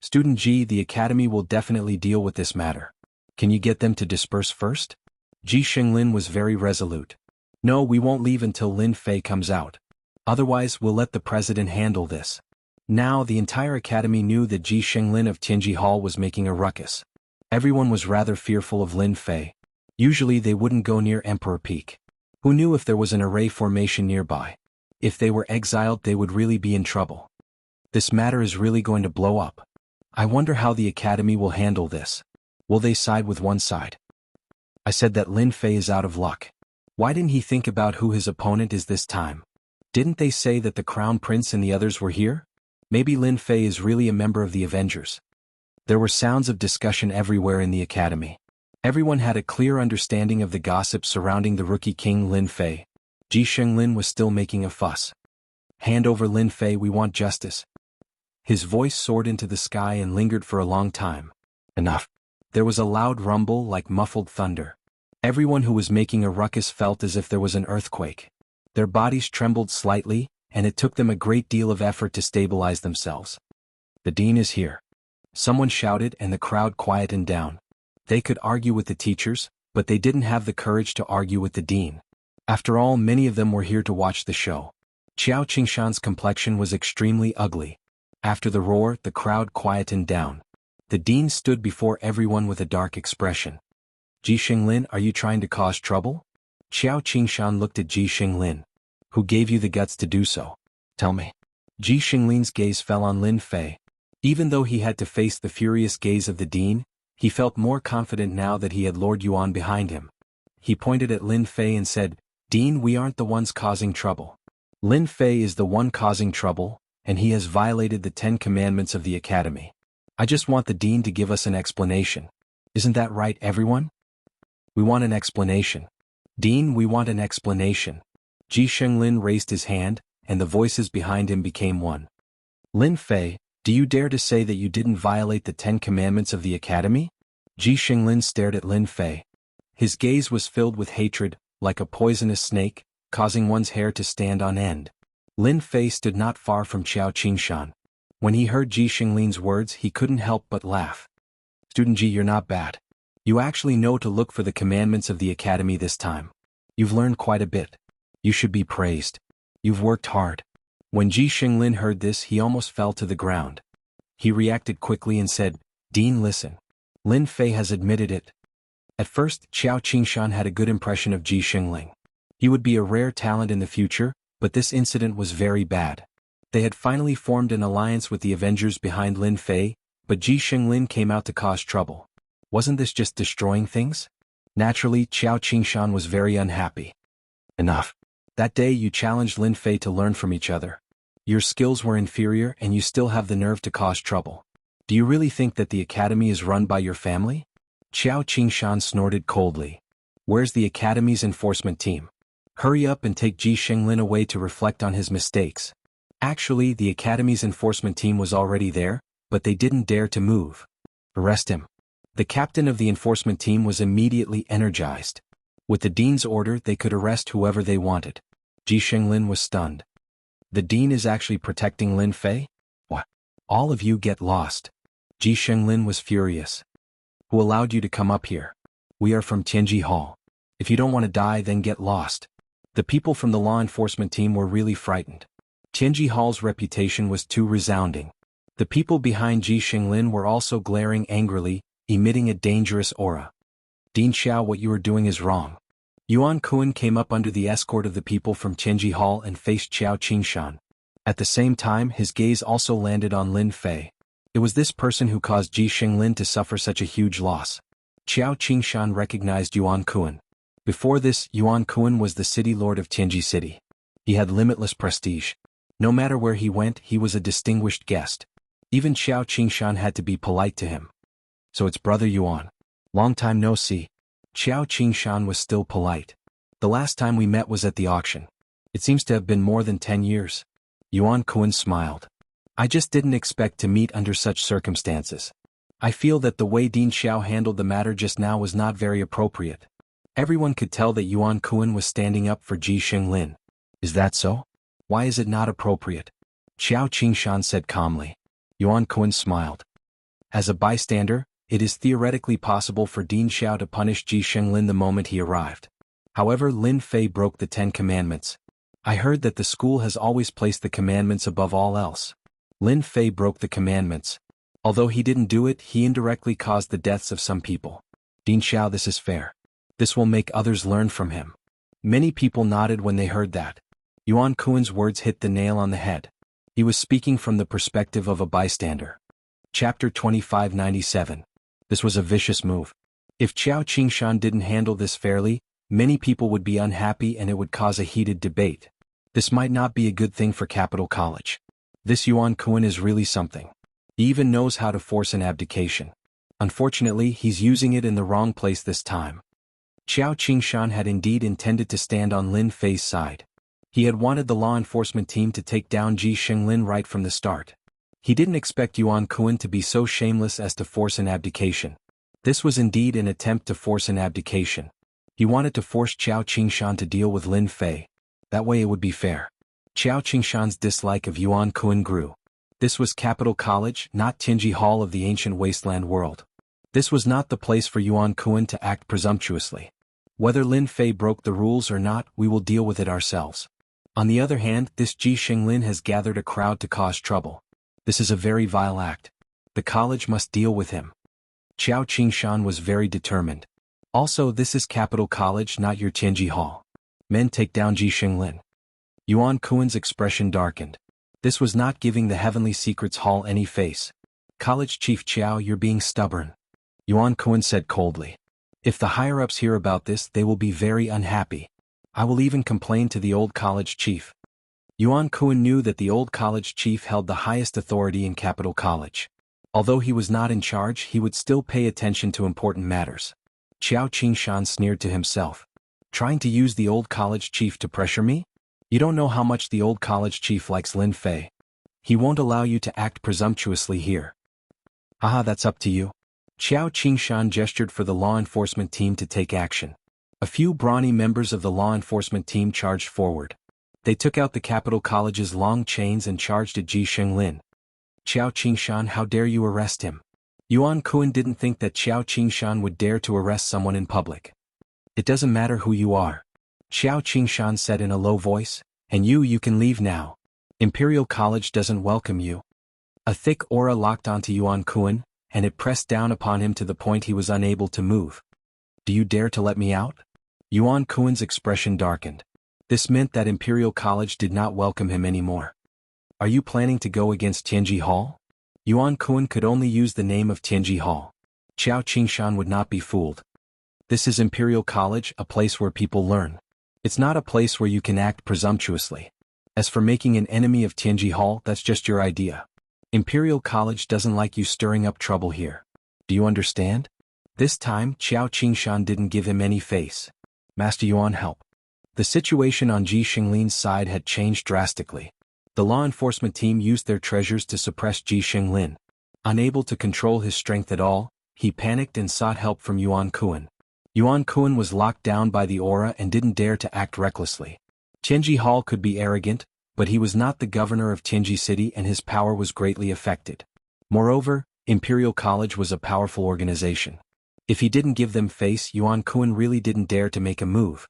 "Student Ji, the academy will definitely deal with this matter. Can you get them to disperse first?" Ji Xinglin was very resolute. "No, we won't leave until Lin Fei comes out. Otherwise, we'll let the president handle this." Now the entire academy knew that Ji Xinglin of Tianji Hall was making a ruckus. Everyone was rather fearful of Lin Fei. Usually they wouldn't go near Emperor Peak. Who knew if there was an array formation nearby? If they were exiled, they would really be in trouble. This matter is really going to blow up. I wonder how the academy will handle this. Will they side with one side? I said that Lin Fei is out of luck. Why didn't he think about who his opponent is this time? Didn't they say that the Crown Prince and the others were here? Maybe Lin Fei is really a member of the Avengers. There were sounds of discussion everywhere in the academy. Everyone had a clear understanding of the gossip surrounding the rookie king Lin Fei. Ji Xinglin was still making a fuss. "Hand over Lin Fei, we want justice." His voice soared into the sky and lingered for a long time. Enough. There was a loud rumble like muffled thunder. Everyone who was making a ruckus felt as if there was an earthquake. Their bodies trembled slightly, and it took them a great deal of effort to stabilize themselves. "The dean is here." Someone shouted, and the crowd quietened down. They could argue with the teachers, but they didn't have the courage to argue with the dean. After all, many of them were here to watch the show. Qiao Qingshan's complexion was extremely ugly. After the roar, the crowd quietened down. The dean stood before everyone with a dark expression. "Ji Xinglin, are you trying to cause trouble?" Qiao Qingshan looked at Ji Xinglin. "Who gave you the guts to do so? Tell me." Ji Xinglin's gaze fell on Lin Fei. Even though he had to face the furious gaze of the dean, he felt more confident now that he had Lord Yuan behind him. He pointed at Lin Fei and said, "Dean, we aren't the ones causing trouble. Lin Fei is the one causing trouble, and he has violated the 10 Commandments of the Academy. I just want the dean to give us an explanation. Isn't that right, everyone? We want an explanation. Dean, we want an explanation." Ji Xinglin raised his hand, and the voices behind him became one. "Lin Fei, do you dare to say that you didn't violate the 10 Commandments of the Academy?" Ji Xinglin stared at Lin Fei. His gaze was filled with hatred, like a poisonous snake, causing one's hair to stand on end. Lin Fei stood not far from Qiao Qingshan. When he heard Ji Xinglin's words, he couldn't help but laugh. "Student Ji, you're not bad. You actually know to look for the commandments of the Academy this time. You've learned quite a bit. You should be praised. You've worked hard." When Ji Xinglin heard this, he almost fell to the ground. He reacted quickly and said, "Dean, listen. Lin Fei has admitted it." At first, Qiao Qingshan had a good impression of Ji Xingling. He would be a rare talent in the future, but this incident was very bad. They had finally formed an alliance with the Avengers behind Lin Fei, but Ji Xinglin came out to cause trouble. Wasn't this just destroying things? Naturally, Qiao Qingshan was very unhappy. "Enough. That day you challenged Lin Fei to learn from each other. Your skills were inferior and you still have the nerve to cause trouble. Do you really think that the Academy is run by your family?" Qiao Qingshan snorted coldly. "Where's the Academy's enforcement team? Hurry up and take Ji Xinglin away to reflect on his mistakes." Actually, the Academy's enforcement team was already there, but they didn't dare to move. "Arrest him." The captain of the enforcement team was immediately energized. With the dean's order, they could arrest whoever they wanted. Ji Xinglin was stunned. "The dean is actually protecting Lin Fei? What? All of you get lost." Ji Xinglin was furious. "Who allowed you to come up here? We are from Tianji Hall. If you don't want to die, then get lost." The people from the law enforcement team were really frightened. Tianji Hall's reputation was too resounding. The people behind Ji Xinglin were also glaring angrily, emitting a dangerous aura. "Dean Xiao, what you are doing is wrong." Yuan Kun came up under the escort of the people from Tianji Hall and faced Qiao Qingshan. At the same time, his gaze also landed on Lin Fei. It was this person who caused Ji Xinglin to suffer such a huge loss. Qiao Qingshan recognized Yuan Kuan. Before this, Yuan Kuan was the city lord of Tianji City. He had limitless prestige. No matter where he went, he was a distinguished guest. Even Qiao Qingshan had to be polite to him. So it's Brother Yuan. Long time no see. Qiao Qingshan was still polite. The last time we met was at the auction. It seems to have been more than 10 years. Yuan Kuan smiled. I just didn't expect to meet under such circumstances. I feel that the way Dean Xiao handled the matter just now was not very appropriate. Everyone could tell that Yuan Kuan was standing up for Ji Xinglin. Is that so? Why is it not appropriate? Qiao Qingshan said calmly. Yuan Kuan smiled. As a bystander, it is theoretically possible for Dean Xiao to punish Ji Xinglin the moment he arrived. However, Lin Fei broke the 10 commandments. I heard that the school has always placed the commandments above all else. Lin Fei broke the commandments. Although he didn't do it, he indirectly caused the deaths of some people. Dean Xiao, this is fair. This will make others learn from him. Many people nodded when they heard that. Yuan Kuan's words hit the nail on the head. He was speaking from the perspective of a bystander. Chapter 2597. This was a vicious move. If Qiao Qingshan didn't handle this fairly, many people would be unhappy and it would cause a heated debate. This might not be a good thing for Capital College. This Yuan Kuan is really something. He even knows how to force an abdication. Unfortunately, he's using it in the wrong place this time. Qiao Qingshan had indeed intended to stand on Lin Fei's side. He had wanted the law enforcement team to take down Ji Xinglin right from the start. He didn't expect Yuan Kuan to be so shameless as to force an abdication. This was indeed an attempt to force an abdication. He wanted to force Qiao Qingshan to deal with Lin Fei. That way it would be fair. Qiao Qingshan's dislike of Yuan Kuan grew. This was Capital College, not Tianji Hall of the ancient wasteland world. This was not the place for Yuan Kuan to act presumptuously. Whether Lin Fei broke the rules or not, we will deal with it ourselves. On the other hand, this Ji Xinglin has gathered a crowd to cause trouble. This is a very vile act. The college must deal with him. Qiao Qingshan was very determined. Also, this is Capital College, not your Tianji Hall. Men, take down Ji Xinglin. Yuan Kuan's expression darkened. This was not giving the Heavenly Secrets Hall any face. College Chief Qiao, you're being stubborn. Yuan Kuan said coldly. If the higher-ups hear about this, they will be very unhappy. I will even complain to the old college chief. Yuan Kuan knew that the old college chief held the highest authority in Capital College. Although he was not in charge, he would still pay attention to important matters. Qiao Qingshan sneered to himself. Trying to use the old college chief to pressure me? You don't know how much the old college chief likes Lin Fei. He won't allow you to act presumptuously here. Haha, that's up to you. Qiao Qingshan gestured for the law enforcement team to take action. A few brawny members of the law enforcement team charged forward. They took out the Capital College's long chains and charged at Ji Xinglin. Qiao Qingshan, how dare you arrest him? Yuan Kuan didn't think that Qiao Qingshan would dare to arrest someone in public. It doesn't matter who you are. Qiao Qingshan said in a low voice, and you can leave now. Imperial College doesn't welcome you. A thick aura locked onto Yuan Kuan, and it pressed down upon him to the point he was unable to move. Do you dare to let me out? Yuan Kuan's expression darkened. This meant that Imperial College did not welcome him anymore. Are you planning to go against Tianji Hall? Yuan Kuan could only use the name of Tianji Hall. Qiao Qingshan would not be fooled. This is Imperial College, a place where people learn. It's not a place where you can act presumptuously. As for making an enemy of Tianji Hall, that's just your idea. Imperial College doesn't like you stirring up trouble here. Do you understand? This time, Qiao Qingshan didn't give him any face. Master Yuan, help. The situation on Ji Xinglin's side had changed drastically. The law enforcement team used their treasures to suppress Ji Xinglin. Unable to control his strength at all, he panicked and sought help from Yuan Kuan. Yuan Kuan was locked down by the aura and didn't dare to act recklessly. Tianji Hall could be arrogant, but he was not the governor of Tianji City and his power was greatly affected. Moreover, Imperial College was a powerful organization. If he didn't give them face, Yuan Kuan really didn't dare to make a move.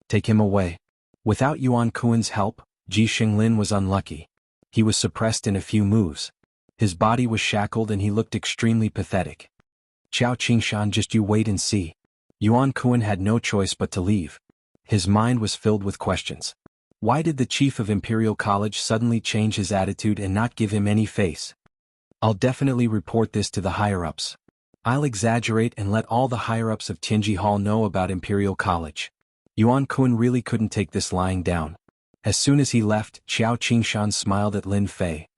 Take him away. Without Yuan Kuan's help, Ji Xinglin was unlucky. He was suppressed in a few moves. His body was shackled and he looked extremely pathetic. Qiao Qingshan, just you wait and see. Yuan Kuan had no choice but to leave. His mind was filled with questions. Why did the chief of Imperial College suddenly change his attitude and not give him any face? I'll definitely report this to the higher-ups. I'll exaggerate and let all the higher-ups of Tianji Hall know about Imperial College. Yuan Kun really couldn't take this lying down. As soon as he left, Qiao Qingshan smiled at Lin Fei.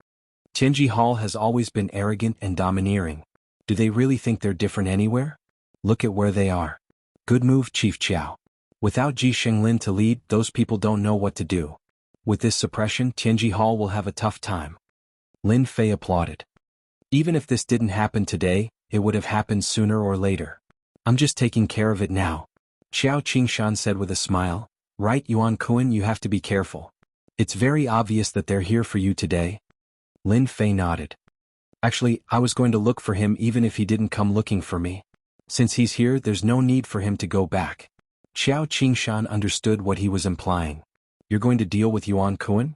Tianji Hall has always been arrogant and domineering. Do they really think they're different anywhere? Look at where they are. Good move, Chief Qiao. Without Ji Shenglin to lead, those people don't know what to do. With this suppression, Tianji Hall will have a tough time. Lin Fei applauded. Even if this didn't happen today, it would have happened sooner or later. I'm just taking care of it now. Qiao Qingshan said with a smile. Right, Yuan Kun, you have to be careful. It's very obvious that they're here for you today. Lin Fei nodded. Actually, I was going to look for him even if he didn't come looking for me. Since he's here, there's no need for him to go back. Qiao Qingshan understood what he was implying. You're going to deal with Yuan Kun?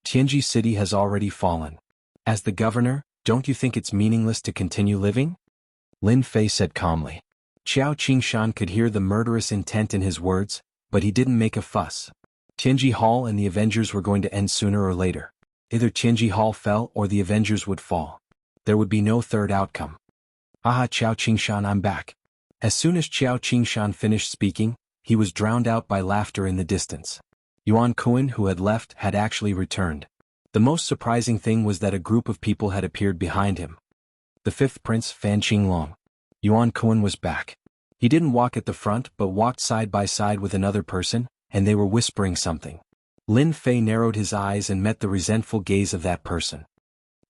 Tianji City has already fallen. As the governor, don't you think it's meaningless to continue living? Lin Fei said calmly. Qiao Qingshan could hear the murderous intent in his words, but he didn't make a fuss. Tianji Hall and the Avengers were going to end sooner or later. Either Tianji Hall fell or the Avengers would fall. There would be no third outcome. Aha, Qiao Qingshan, I'm back. As soon as Qiao Qingshan finished speaking, he was drowned out by laughter in the distance. Yuan Kun, who had left, had actually returned. The most surprising thing was that a group of people had appeared behind him. The fifth prince, Fan Qinglong. Yuan Kun was back. He didn't walk at the front but walked side by side with another person, and they were whispering something. Lin Fei narrowed his eyes and met the resentful gaze of that person.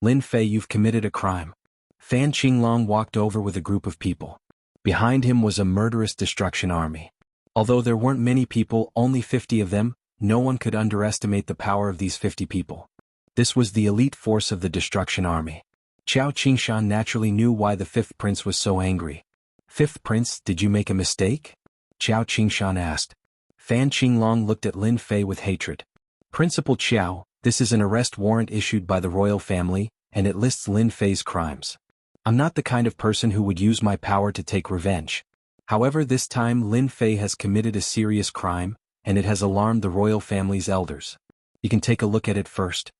Lin Fei, you've committed a crime. Fan Qinglong walked over with a group of people. Behind him was a murderous destruction army. Although there weren't many people, only 50 of them, no one could underestimate the power of these 50 people. This was the elite force of the destruction army. Qiao Qingshan naturally knew why the fifth prince was so angry. Fifth prince, did you make a mistake? Qiao Qingshan asked. Fan Qinglong looked at Lin Fei with hatred. Principal Qiao, this is an arrest warrant issued by the royal family, and it lists Lin Fei's crimes. I'm not the kind of person who would use my power to take revenge. However, this time Lin Fei has committed a serious crime, and it has alarmed the royal family's elders. You can take a look at it first.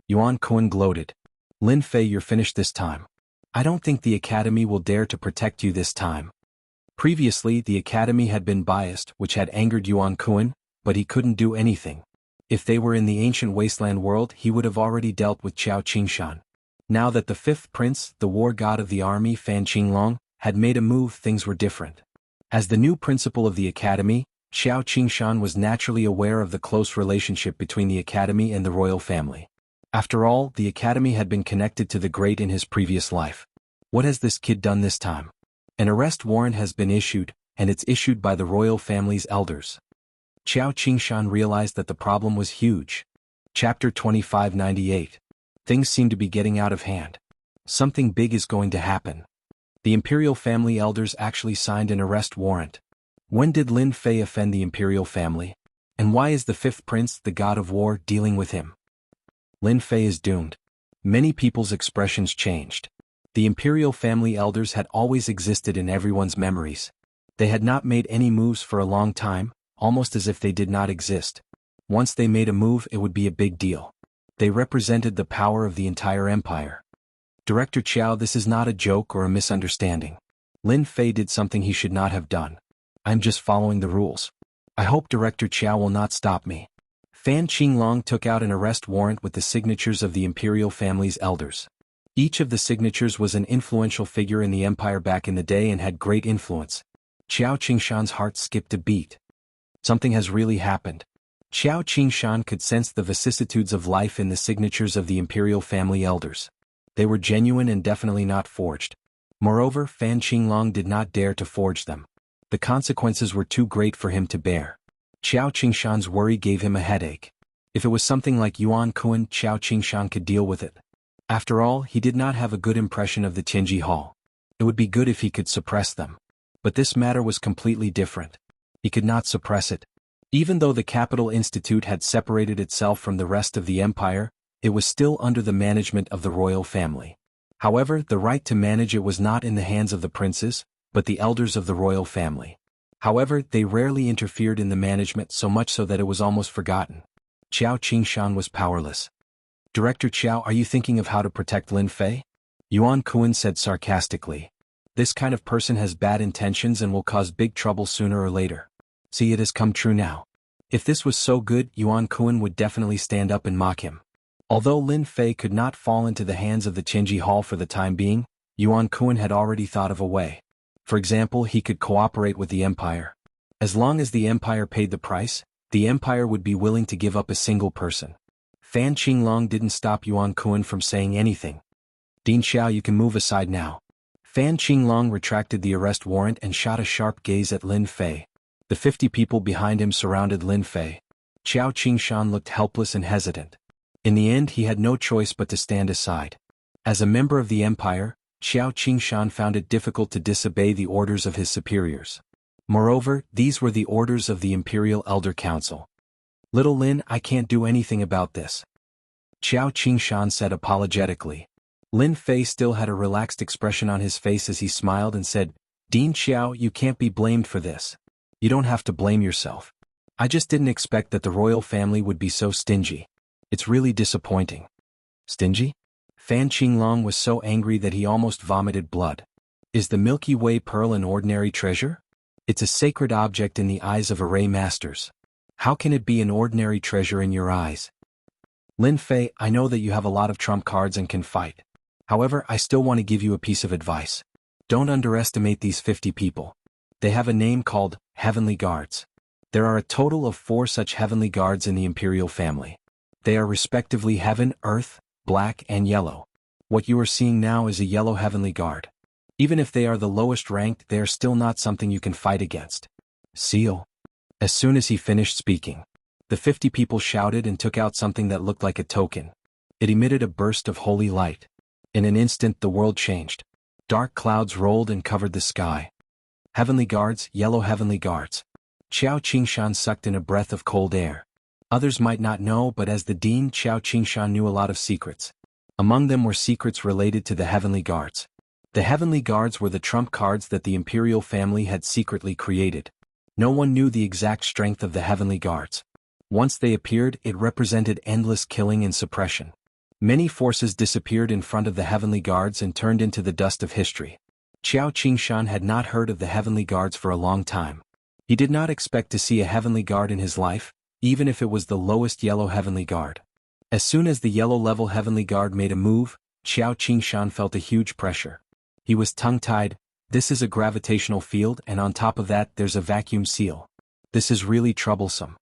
Yuan Kun gloated. Lin Fei, you're finished this time. I don't think the academy will dare to protect you this time. Previously, the academy had been biased, which had angered Yuan Kun, but he couldn't do anything. If they were in the ancient wasteland world, he would have already dealt with Qiao Qingshan. Now that the fifth prince, the war god of the army, Fan Qinglong, had made a move, things were different. As the new principal of the academy, Qiao Qingshan was naturally aware of the close relationship between the academy and the royal family. After all, the academy had been connected to the great in his previous life. What has this kid done this time? An arrest warrant has been issued, and it's issued by the royal family's elders. Qiao Qingshan realized that the problem was huge. Chapter 2598. Things seem to be getting out of hand. Something big is going to happen. The imperial family elders actually signed an arrest warrant. When did Lin Fei offend the imperial family? And why is the fifth prince, the god of war, dealing with him? Lin Fei is doomed. Many people's expressions changed. The imperial family elders had always existed in everyone's memories. They had not made any moves for a long time, almost as if they did not exist. Once they made a move, it would be a big deal. They represented the power of the entire empire. Director Qiao, this is not a joke or a misunderstanding. Lin Fei did something he should not have done. I'm just following the rules. I hope Director Qiao will not stop me. Fan Qinglong took out an arrest warrant with the signatures of the imperial family's elders. Each of the signatures was an influential figure in the empire back in the day and had great influence. Qiao Qingshan's heart skipped a beat. Something has really happened. Qiao Qingshan could sense the vicissitudes of life in the signatures of the imperial family elders. They were genuine and definitely not forged. Moreover, Fan Qinglong did not dare to forge them. The consequences were too great for him to bear. Qiao Qingshan's worry gave him a headache. If it was something like Yuan Kun, Qiao Qingshan could deal with it. After all, he did not have a good impression of the Tianji Hall. It would be good if he could suppress them. But this matter was completely different. He could not suppress it. Even though the Capital Institute had separated itself from the rest of the empire, it was still under the management of the royal family. However, the right to manage it was not in the hands of the princes, but the elders of the royal family. However, they rarely interfered in the management, so much so that it was almost forgotten. Qiao Qingshan was powerless. Director Qiao, are you thinking of how to protect Lin Fei? Yuan Kun said sarcastically. This kind of person has bad intentions and will cause big trouble sooner or later. See, it has come true now. If this was so good, Yuan Kuan would definitely stand up and mock him. Although Lin Fei could not fall into the hands of the Qinji Hall for the time being, Yuan Kuan had already thought of a way. For example, he could cooperate with the empire. As long as the empire paid the price, the empire would be willing to give up a single person. Fan Qinglong didn't stop Yuan Kuan from saying anything. Ding Xiao, you can move aside now. Fan Qinglong retracted the arrest warrant and shot a sharp gaze at Lin Fei. The 50 people behind him surrounded Lin Fei. Qiao Qingshan looked helpless and hesitant. In the end, he had no choice but to stand aside. As a member of the empire, Qiao Qingshan found it difficult to disobey the orders of his superiors. Moreover, these were the orders of the Imperial Elder Council. Little Lin, I can't do anything about this. Qiao Qingshan said apologetically. Lin Fei still had a relaxed expression on his face as he smiled and said, Dean Xiao, you can't be blamed for this. You don't have to blame yourself. I just didn't expect that the royal family would be so stingy. It's really disappointing. Stingy? Fan Qinglong was so angry that he almost vomited blood. Is the Milky Way pearl an ordinary treasure? It's a sacred object in the eyes of array masters. How can it be an ordinary treasure in your eyes? Lin Fei, I know that you have a lot of trump cards and can fight. However, I still want to give you a piece of advice. Don't underestimate these 50 people. They have a name called Heavenly Guards. There are a total of 4 such Heavenly Guards in the Imperial family. They are respectively Heaven, Earth, Black, and Yellow. What you are seeing now is a Yellow Heavenly Guard. Even if they are the lowest ranked, they are still not something you can fight against. Seal. As soon as he finished speaking, the 50 people shouted and took out something that looked like a token. It emitted a burst of holy light. In an instant, the world changed. Dark clouds rolled and covered the sky. Heavenly Guards, Yellow Heavenly Guards. Qiao Qingshan sucked in a breath of cold air. Others might not know, but as the dean, Qiao Qingshan knew a lot of secrets. Among them were secrets related to the Heavenly Guards. The Heavenly Guards were the trump cards that the Imperial family had secretly created. No one knew the exact strength of the Heavenly Guards. Once they appeared, it represented endless killing and suppression. Many forces disappeared in front of the Heavenly Guards and turned into the dust of history. Qiao Qingshan had not heard of the Heavenly Guards for a long time. He did not expect to see a Heavenly Guard in his life, even if it was the lowest Yellow Heavenly Guard. As soon as the Yellow-level Heavenly Guard made a move, Qiao Qingshan felt a huge pressure. He was tongue-tied. This is a gravitational field, and on top of that there's a vacuum seal. This is really troublesome.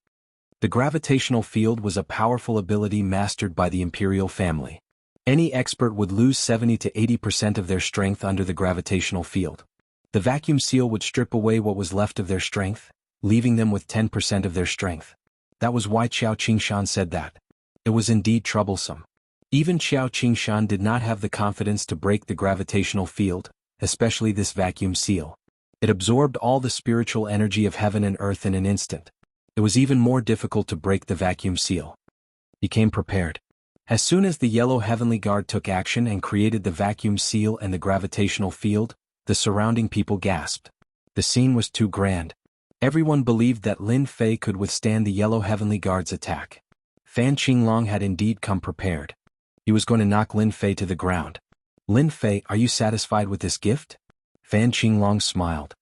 The gravitational field was a powerful ability mastered by the Imperial family. Any expert would lose 70 to 80% of their strength under the gravitational field. The vacuum seal would strip away what was left of their strength, leaving them with 10% of their strength. That was why Qiao Qingshan said that. It was indeed troublesome. Even Qiao Qingshan did not have the confidence to break the gravitational field, especially this vacuum seal. It absorbed all the spiritual energy of heaven and earth in an instant. It was even more difficult to break the vacuum seal. He came prepared. As soon as the Yellow Heavenly Guard took action and created the vacuum seal and the gravitational field, the surrounding people gasped. The scene was too grand. Everyone believed that Lin Fei could withstand the Yellow Heavenly Guard's attack. Fan Qinglong had indeed come prepared. He was going to knock Lin Fei to the ground. Lin Fei, are you satisfied with this gift? Fan Qinglong smiled.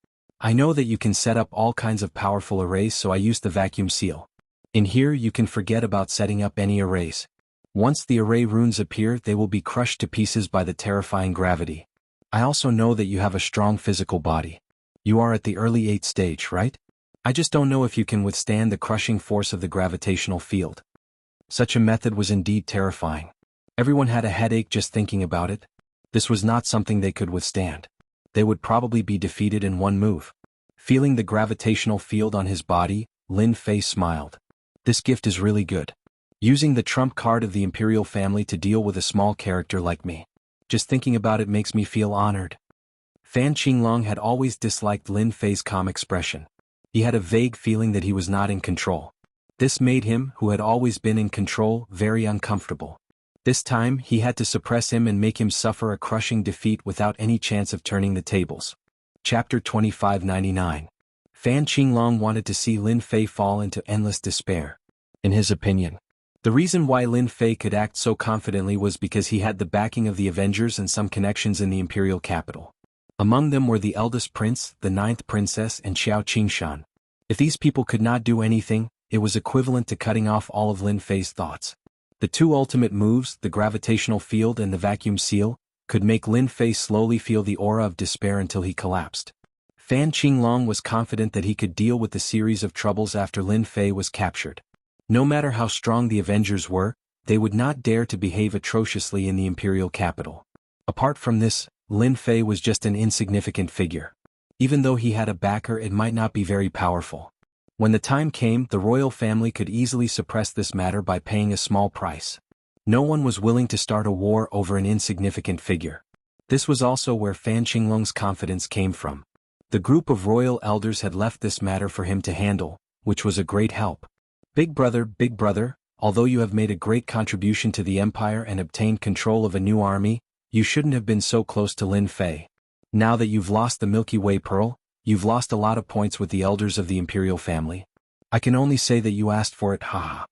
I know that you can set up all kinds of powerful arrays, so I used the vacuum seal. In here you can forget about setting up any arrays. Once the array runes appear, they will be crushed to pieces by the terrifying gravity. I also know that you have a strong physical body. You are at the early 8th stage, right? I just don't know if you can withstand the crushing force of the gravitational field. Such a method was indeed terrifying. Everyone had a headache just thinking about it. This was not something they could withstand. They would probably be defeated in one move. Feeling the gravitational field on his body, Lin Fei smiled. This gift is really good. Using the trump card of the Imperial family to deal with a small character like me. Just thinking about it makes me feel honored. Fan Qinglong had always disliked Lin Fei's calm expression. He had a vague feeling that he was not in control. This made him, who had always been in control, very uncomfortable. This time, he had to suppress him and make him suffer a crushing defeat without any chance of turning the tables. Chapter 2599. Fan Qinglong wanted to see Lin Fei fall into endless despair. In his opinion, the reason why Lin Fei could act so confidently was because he had the backing of the Avengers and some connections in the Imperial capital. Among them were the eldest prince, the ninth princess, and Xiao Qingshan. If these people could not do anything, it was equivalent to cutting off all of Lin Fei's thoughts. The two ultimate moves, the gravitational field and the vacuum seal, could make Lin Fei slowly feel the aura of despair until he collapsed. Fan Qinglong was confident that he could deal with the series of troubles after Lin Fei was captured. No matter how strong the Avengers were, they would not dare to behave atrociously in the imperial capital. Apart from this, Lin Fei was just an insignificant figure. Even though he had a backer, it might not be very powerful. When the time came, the royal family could easily suppress this matter by paying a small price. No one was willing to start a war over an insignificant figure. This was also where Fan Qinglong's confidence came from. The group of royal elders had left this matter for him to handle, which was a great help. Big brother, although you have made a great contribution to the empire and obtained control of a new army, you shouldn't have been so close to Lin Fei. Now that you've lost the Milky Way Pearl, you've lost a lot of points with the elders of the imperial family. I can only say that you asked for it, haha.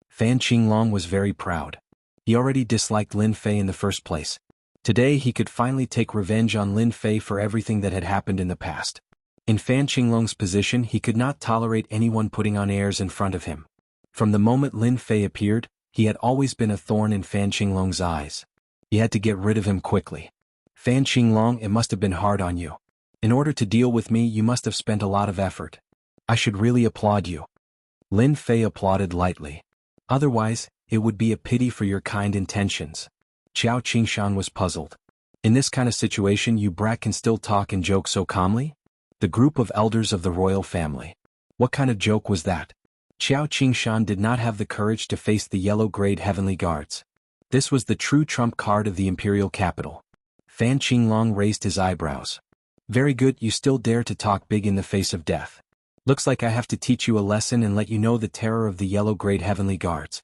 Fan Qinglong was very proud. He already disliked Lin Fei in the first place. Today he could finally take revenge on Lin Fei for everything that had happened in the past. In Fan Qinglong's position, he could not tolerate anyone putting on airs in front of him. From the moment Lin Fei appeared, he had always been a thorn in Fan Qinglong's eyes. He had to get rid of him quickly. Fan Qinglong, it must have been hard on you. In order to deal with me, you must have spent a lot of effort. I should really applaud you. Lin Fei applauded lightly. Otherwise, it would be a pity for your kind intentions. Xiao Qingshan was puzzled. In this kind of situation, you brat can still talk and joke so calmly? The group of elders of the royal family. What kind of joke was that? Xiao Qingshan did not have the courage to face the yellow-grade heavenly guards. This was the true trump card of the imperial capital. Fan Qinglong raised his eyebrows. Very good, you still dare to talk big in the face of death. Looks like I have to teach you a lesson and let you know the terror of the yellow-grade heavenly guards.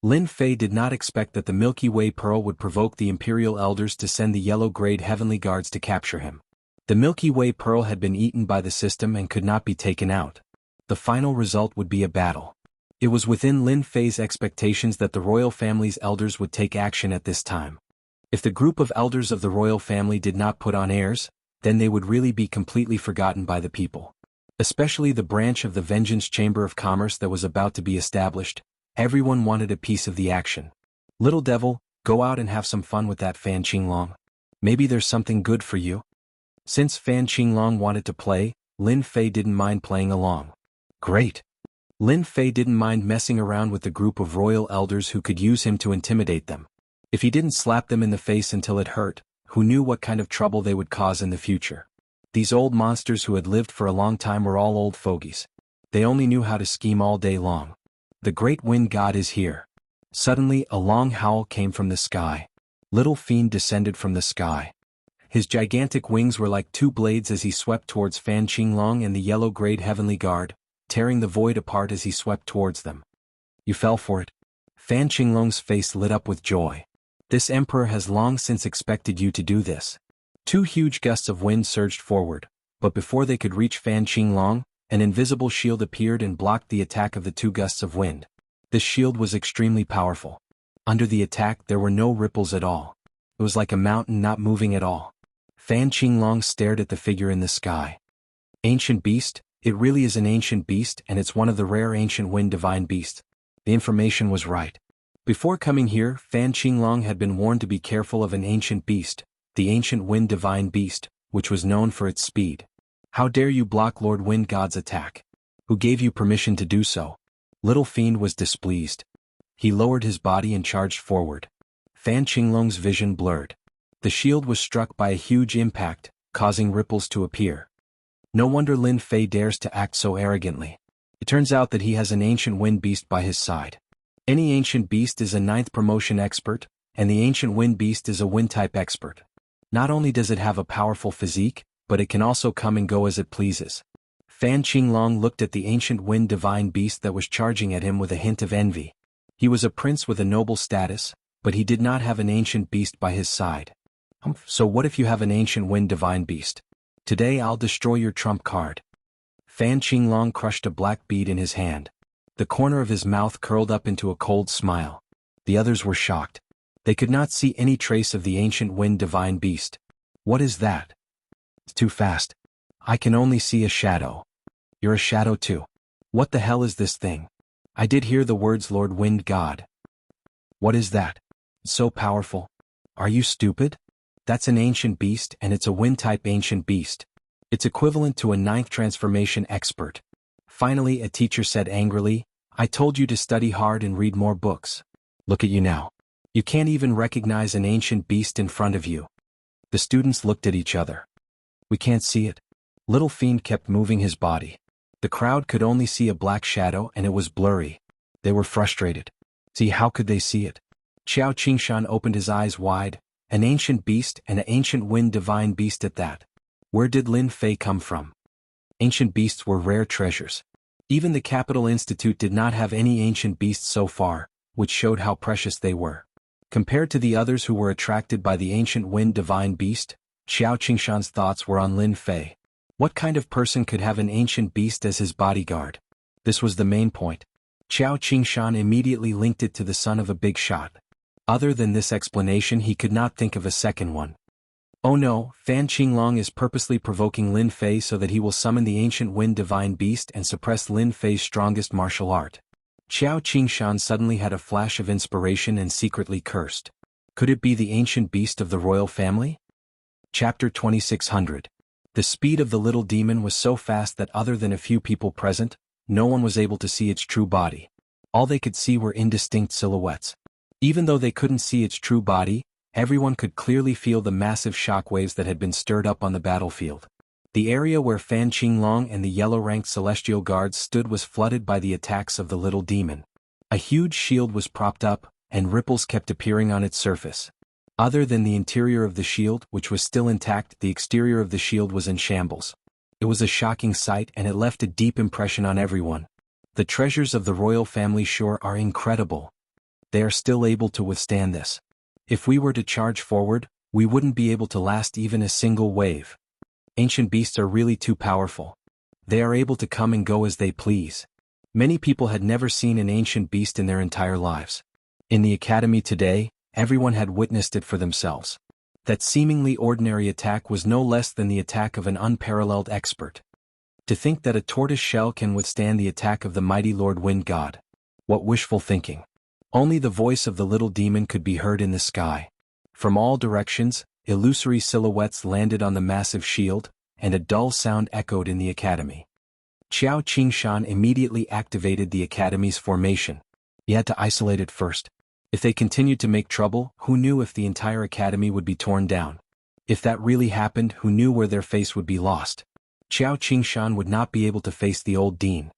Lin Fei did not expect that the Milky Way Pearl would provoke the imperial elders to send the yellow-grade heavenly guards to capture him. The Milky Way Pearl had been eaten by the system and could not be taken out. The final result would be a battle. It was within Lin Fei's expectations that the royal family's elders would take action at this time. If the group of elders of the royal family did not put on airs, then they would really be completely forgotten by the people. Especially the branch of the Vengeance Chamber of Commerce that was about to be established. Everyone wanted a piece of the action. Little devil, go out and have some fun with that Fan Qinglong. Maybe there's something good for you. Since Fan Qinglong wanted to play, Lin Fei didn't mind playing along. Great. Lin Fei didn't mind messing around with the group of royal elders who could use him to intimidate them. If he didn't slap them in the face until it hurt, who knew what kind of trouble they would cause in the future? These old monsters who had lived for a long time were all old fogies. They only knew how to scheme all day long. The great wind god is here. Suddenly, a long howl came from the sky. Little Fiend descended from the sky. His gigantic wings were like two blades as he swept towards Fan Qinglong and the yellow-grade heavenly guard, tearing the void apart as he swept towards them. You fell for it. Fan Qinglong's face lit up with joy. This emperor has long since expected you to do this. Two huge gusts of wind surged forward, but before they could reach Fan Qinglong, an invisible shield appeared and blocked the attack of the two gusts of wind. This shield was extremely powerful. Under the attack there were no ripples at all. It was like a mountain not moving at all. Fan Qinglong stared at the figure in the sky. Ancient beast? It really is an ancient beast, and it's one of the rare ancient wind divine beasts. The information was right. Before coming here, Fan Qinglong had been warned to be careful of an ancient beast, the ancient wind divine beast, which was known for its speed. How dare you block Lord Wind God's attack? Who gave you permission to do so? Little Fiend was displeased. He lowered his body and charged forward. Fan Qinglong's vision blurred. The shield was struck by a huge impact, causing ripples to appear. No wonder Lin Fei dares to act so arrogantly. It turns out that he has an ancient wind beast by his side. Any ancient beast is a 9th promotion expert, and the ancient wind beast is a wind-type expert. Not only does it have a powerful physique, but it can also come and go as it pleases. Fan Qinglong looked at the ancient wind divine beast that was charging at him with a hint of envy. He was a prince with a noble status, but he did not have an ancient beast by his side. So what if you have an ancient wind divine beast? Today I'll destroy your trump card. Fan Qinglong crushed a black bead in his hand. The corner of his mouth curled up into a cold smile. The others were shocked. They could not see any trace of the ancient wind divine beast. What is that? It's too fast. I can only see a shadow. You're a shadow too. What the hell is this thing? I did hear the words Lord Wind God. What is that? It's so powerful. Are you stupid? That's an ancient beast, and it's a wind-type ancient beast. It's equivalent to a 9th transformation expert. Finally, a teacher said angrily, I told you to study hard and read more books. Look at you now. You can't even recognize an ancient beast in front of you. The students looked at each other. We can't see it. Little Fiend kept moving his body. The crowd could only see a black shadow, and it was blurry. They were frustrated. See, how could they see it? Qiao Qingshan opened his eyes wide. An ancient beast, and an ancient wind divine beast at that. Where did Lin Fei come from? Ancient beasts were rare treasures. Even the Capital Institute did not have any ancient beasts so far, which showed how precious they were. Compared to the others who were attracted by the ancient wind divine beast, Qiao Qingshan's thoughts were on Lin Fei. What kind of person could have an ancient beast as his bodyguard? This was the main point. Qiao Qingshan immediately linked it to the son of a big shot. Other than this explanation, he could not think of a second one. Oh no, Fan Qinglong is purposely provoking Lin Fei so that he will summon the ancient wind divine beast and suppress Lin Fei's strongest martial art. Qiao Qingshan suddenly had a flash of inspiration and secretly cursed. Could it be the ancient beast of the royal family? Chapter 2600. The speed of the little demon was so fast that other than a few people present, no one was able to see its true body. All they could see were indistinct silhouettes. Even though they couldn't see its true body, everyone could clearly feel the massive shockwaves that had been stirred up on the battlefield. The area where Fan Qinglong and the yellow-ranked celestial guards stood was flooded by the attacks of the little demon. A huge shield was propped up, and ripples kept appearing on its surface. Other than the interior of the shield, which was still intact, the exterior of the shield was in shambles. It was a shocking sight, and it left a deep impression on everyone. The treasures of the royal family sure are incredible. They are still able to withstand this. If we were to charge forward, we wouldn't be able to last even a single wave. Ancient beasts are really too powerful. They are able to come and go as they please. Many people had never seen an ancient beast in their entire lives. In the academy today, everyone had witnessed it for themselves. That seemingly ordinary attack was no less than the attack of an unparalleled expert. To think that a tortoise shell can withstand the attack of the mighty Lord Wind God. What wishful thinking. Only the voice of the little demon could be heard in the sky. From all directions, illusory silhouettes landed on the massive shield, and a dull sound echoed in the academy. Qiao Qingshan immediately activated the academy's formation. He had to isolate it first. If they continued to make trouble, who knew if the entire academy would be torn down? If that really happened, who knew where their face would be lost? Qiao Qingshan would not be able to face the old dean.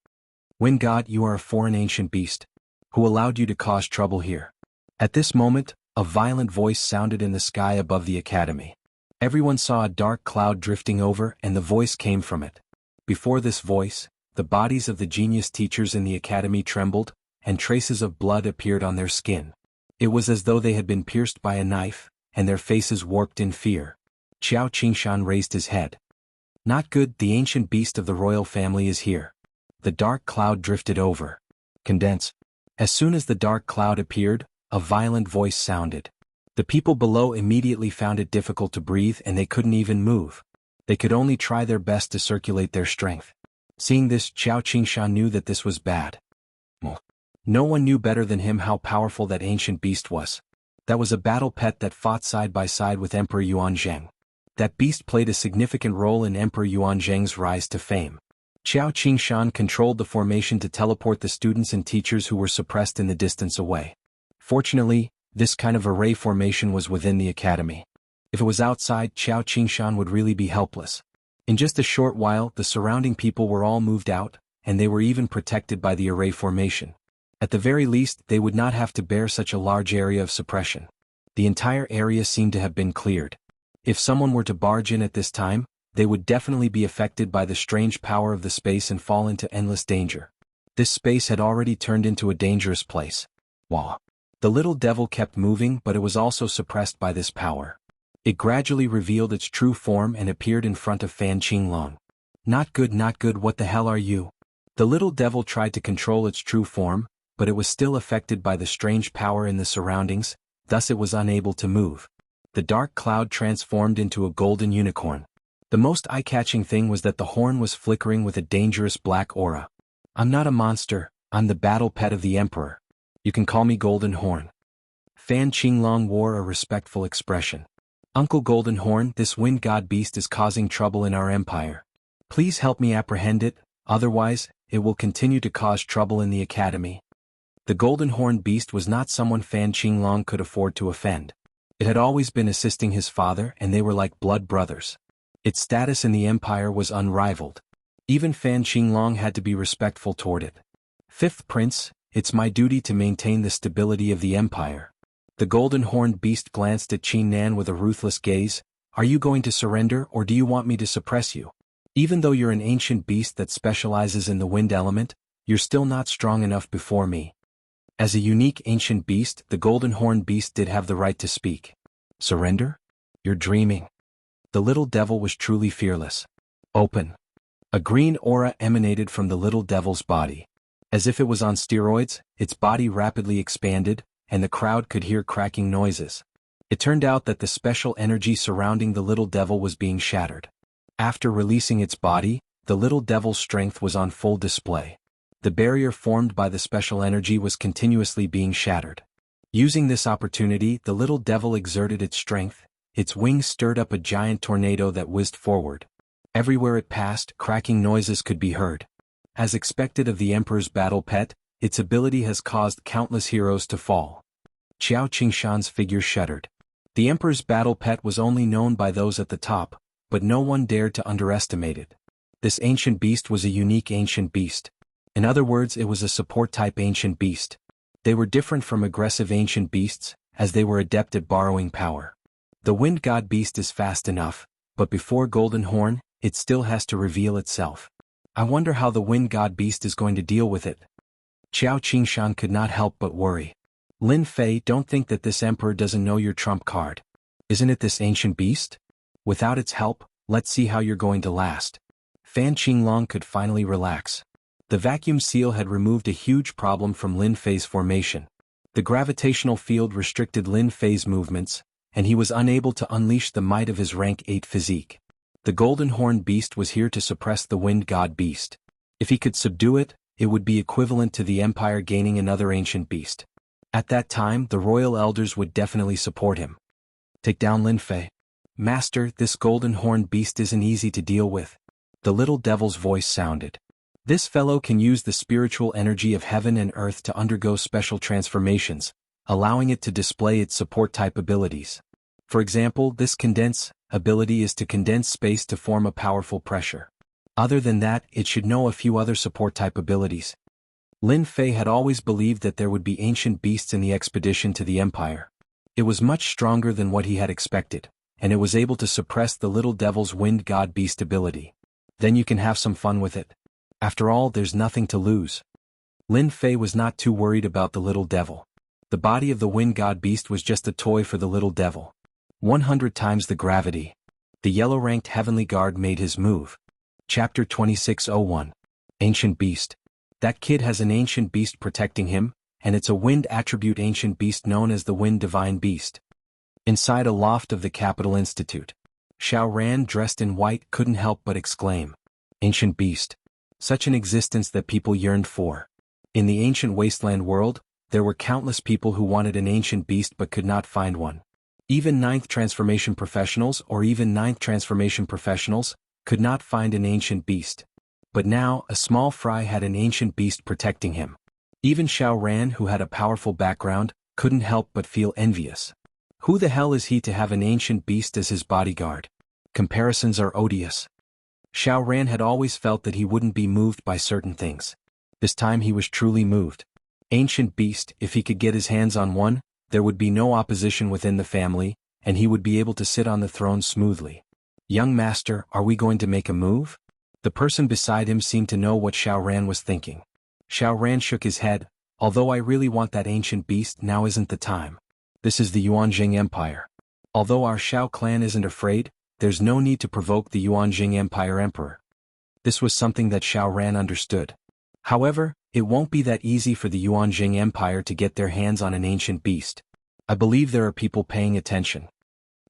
Wind God, you are a foreign ancient beast. Who allowed you to cause trouble here? At this moment, a violent voice sounded in the sky above the academy. Everyone saw a dark cloud drifting over, and the voice came from it. Before this voice, the bodies of the genius teachers in the academy trembled, and traces of blood appeared on their skin. It was as though they had been pierced by a knife, and their faces warped in fear. Qiao Qingshan raised his head. Not good, the ancient beast of the royal family is here. The dark cloud drifted over. Condense. As soon as the dark cloud appeared, a violent voice sounded. The people below immediately found it difficult to breathe, and they couldn't even move. They could only try their best to circulate their strength. Seeing this, Qiao Qingshan knew that this was bad. No one knew better than him how powerful that ancient beast was. That was a battle pet that fought side by side with Emperor Yuanzheng. That beast played a significant role in Emperor Yuanzheng's rise to fame. Qiao Qingshan controlled the formation to teleport the students and teachers who were suppressed in the distance away. Fortunately, this kind of array formation was within the academy. If it was outside, Qiao Qingshan would really be helpless. In just a short while, the surrounding people were all moved out, and they were even protected by the array formation. At the very least, they would not have to bear such a large area of suppression. The entire area seemed to have been cleared. If someone were to barge in at this time, they would definitely be affected by the strange power of the space and fall into endless danger. This space had already turned into a dangerous place. Wah! The little devil kept moving, but it was also suppressed by this power. It gradually revealed its true form and appeared in front of Fan Qinglong. Not good, what the hell are you? The little devil tried to control its true form, but it was still affected by the strange power in the surroundings, thus it was unable to move. The dark cloud transformed into a golden unicorn. The most eye-catching thing was that the horn was flickering with a dangerous black aura. I'm not a monster, I'm the battle pet of the Emperor. You can call me Golden Horn. Fan Qinglong wore a respectful expression. Uncle Golden Horn, this wind god beast is causing trouble in our empire. Please help me apprehend it, otherwise, it will continue to cause trouble in the academy. The Golden Horn beast was not someone Fan Qinglong could afford to offend. It had always been assisting his father and they were like blood brothers. Its status in the empire was unrivaled. Even Fan Qinglong had to be respectful toward it. Fifth Prince, it's my duty to maintain the stability of the empire. The Golden Horn beast glanced at Qin Nan with a ruthless gaze. Are you going to surrender or do you want me to suppress you? Even though you're an ancient beast that specializes in the wind element, you're still not strong enough before me. As a unique ancient beast, the Golden Horn beast did have the right to speak. Surrender? You're dreaming. The little devil was truly fearless. Open. A green aura emanated from the little devil's body. As if it was on steroids, its body rapidly expanded, and the crowd could hear cracking noises. It turned out that the special energy surrounding the little devil was being shattered. After releasing its body, the little devil's strength was on full display. The barrier formed by the special energy was continuously being shattered. Using this opportunity, the little devil exerted its strength. Its wings stirred up a giant tornado that whizzed forward. Everywhere it passed, cracking noises could be heard. As expected of the Emperor's battle pet, its ability has caused countless heroes to fall. Qiao Qingshan's figure shuddered. The Emperor's battle pet was only known by those at the top, but no one dared to underestimate it. This ancient beast was a unique ancient beast. In other words, it was a support-type ancient beast. They were different from aggressive ancient beasts, as they were adept at borrowing power. The wind god beast is fast enough, but before Golden Horn, it still has to reveal itself. I wonder how the wind god beast is going to deal with it. Qiao Qingshan could not help but worry. Lin Fei, don't think that this emperor doesn't know your trump card. Isn't it this ancient beast? Without its help, let's see how you're going to last. Fan Qinglong could finally relax. The vacuum seal had removed a huge problem from Lin Fei's formation. The gravitational field restricted Lin Fei's movements, and he was unable to unleash the might of his rank 8 physique. The Golden Horn beast was here to suppress the wind god beast. If he could subdue it, it would be equivalent to the empire gaining another ancient beast. At that time, the royal elders would definitely support him. Take down Lin Fei. Master, this Golden Horn beast isn't easy to deal with. The little devil's voice sounded. This fellow can use the spiritual energy of heaven and earth to undergo special transformations, allowing it to display its support-type abilities. For example, this condense ability is to condense space to form a powerful pressure. Other than that, it should know a few other support-type abilities. Lin Fei had always believed that there would be ancient beasts in the expedition to the Empire. It was much stronger than what he had expected, and it was able to suppress the little devil's wind god beast ability. Then you can have some fun with it. After all, there's nothing to lose. Lin Fei was not too worried about the little devil. The body of the wind god beast was just a toy for the little devil. 100 times the gravity. The yellow-ranked heavenly guard made his move. Chapter 2601. Ancient Beast. That kid has an ancient beast protecting him, and it's a wind attribute ancient beast known as the Wind Divine Beast. Inside a loft of the Capital Institute, Xiao Ran, dressed in white, couldn't help but exclaim. Ancient beast. Such an existence that people yearned for. In the ancient wasteland world, there were countless people who wanted an ancient beast but could not find one. Even ninth transformation professionals could not find an ancient beast. But now, a small fry had an ancient beast protecting him. Even Xiao Ran, who had a powerful background, couldn't help but feel envious. Who the hell is he to have an ancient beast as his bodyguard? Comparisons are odious. Xiao Ran had always felt that he wouldn't be moved by certain things. This time he was truly moved. Ancient beast, if he could get his hands on one, there would be no opposition within the family, and he would be able to sit on the throne smoothly. Young master, are we going to make a move? The person beside him seemed to know what Xiao Ran was thinking. Xiao Ran shook his head. Although I really want that ancient beast, now isn't the time. This is the Yuanjing Empire. Although our Xiao clan isn't afraid, there's no need to provoke the Yuanjing Empire Emperor. This was something that Xiao Ran understood. However, it won't be that easy for the Yuanjing Empire to get their hands on an ancient beast. I believe there are people paying attention.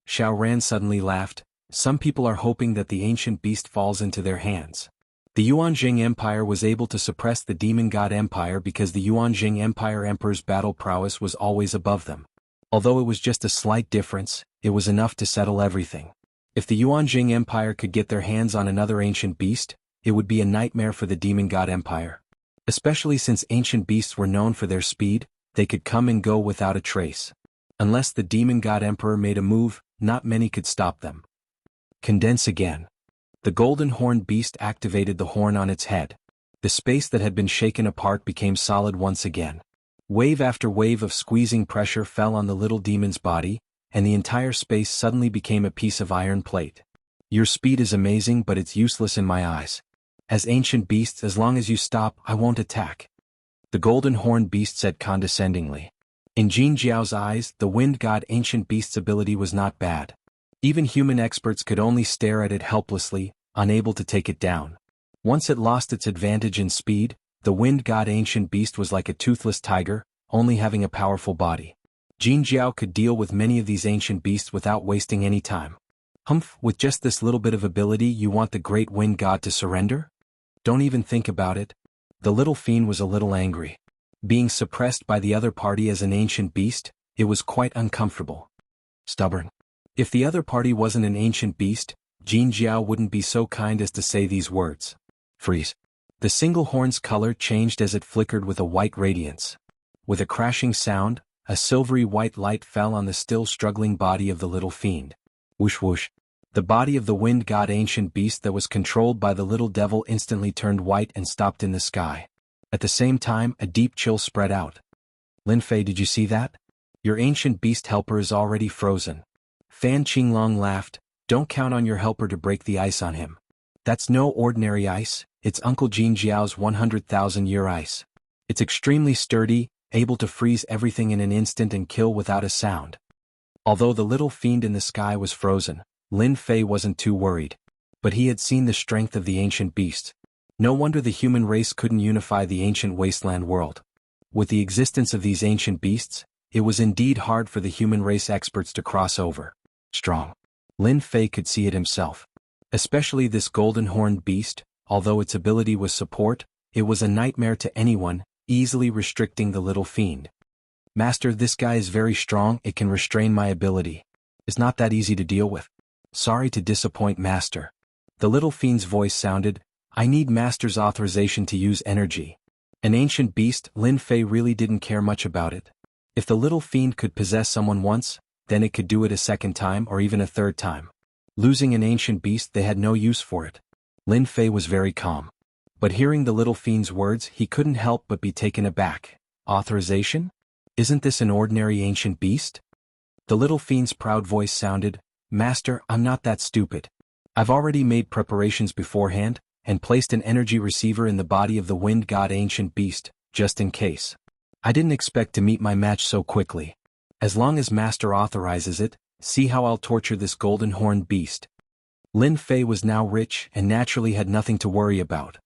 Xiao Ran suddenly laughed. Some people are hoping that the ancient beast falls into their hands. The Yuanjing Empire was able to suppress the Demon God Empire because the Yuanjing Empire Emperor's battle prowess was always above them. Although it was just a slight difference, it was enough to settle everything. If the Yuanjing Empire could get their hands on another ancient beast, it would be a nightmare for the Demon God Empire. Especially since ancient beasts were known for their speed, they could come and go without a trace. Unless the Demon God Emperor made a move, not many could stop them. Condense again. The golden horned beast activated the horn on its head. The space that had been shaken apart became solid once again. Wave after wave of squeezing pressure fell on the little demon's body, and the entire space suddenly became a piece of iron plate. Your speed is amazing, but it's useless in my eyes. As ancient beasts, as long as you stop, I won't attack. The golden horned beast said condescendingly. In Jin Jiao's eyes, the wind god ancient beast's ability was not bad. Even human experts could only stare at it helplessly, unable to take it down. Once it lost its advantage in speed, the wind god ancient beast was like a toothless tiger, only having a powerful body. Jin Jiao could deal with many of these ancient beasts without wasting any time. Humph, with just this little bit of ability you want the great wind god to surrender? Don't even think about it. The little fiend was a little angry. Being suppressed by the other party as an ancient beast, it was quite uncomfortable. Stubborn. If the other party wasn't an ancient beast, Jin Jiao wouldn't be so kind as to say these words. Freeze. The single horn's color changed as it flickered with a white radiance. With a crashing sound, a silvery white light fell on the still struggling body of the little fiend. Whoosh whoosh. The body of the wind god ancient beast that was controlled by the little devil instantly turned white and stopped in the sky. At the same time, a deep chill spread out. Lin Fei, did you see that? Your ancient beast helper is already frozen. Fan Qinglong laughed. Don't count on your helper to break the ice on him. That's no ordinary ice, it's Uncle Jin Jiao's 100,000-year ice. It's extremely sturdy, able to freeze everything in an instant and kill without a sound. Although the little fiend in the sky was frozen, Lin Fei wasn't too worried. But he had seen the strength of the ancient beast. No wonder the human race couldn't unify the ancient wasteland world. With the existence of these ancient beasts, it was indeed hard for the human race experts to cross over. Strong. Lin Fei could see it himself. Especially this golden horned beast, although its ability was support, it was a nightmare to anyone, easily restricting the little fiend. Master, this guy is very strong, it can restrain my ability. It's not that easy to deal with. Sorry to disappoint, Master. The little fiend's voice sounded, I need Master's authorization to use energy. An ancient beast, Lin Fei really didn't care much about it. If the little fiend could possess someone once, then it could do it a second time or even a third time. Losing an ancient beast, they had no use for it. Lin Fei was very calm. But hearing the little fiend's words, he couldn't help but be taken aback. Authorization? Isn't this an ordinary ancient beast? The little fiend's proud voice sounded, Master, I'm not that stupid. I've already made preparations beforehand, and placed an energy receiver in the body of the wind god ancient beast, just in case. I didn't expect to meet my match so quickly. As long as Master authorizes it, see how I'll torture this golden horned beast. Lin Fei was now rich and naturally had nothing to worry about.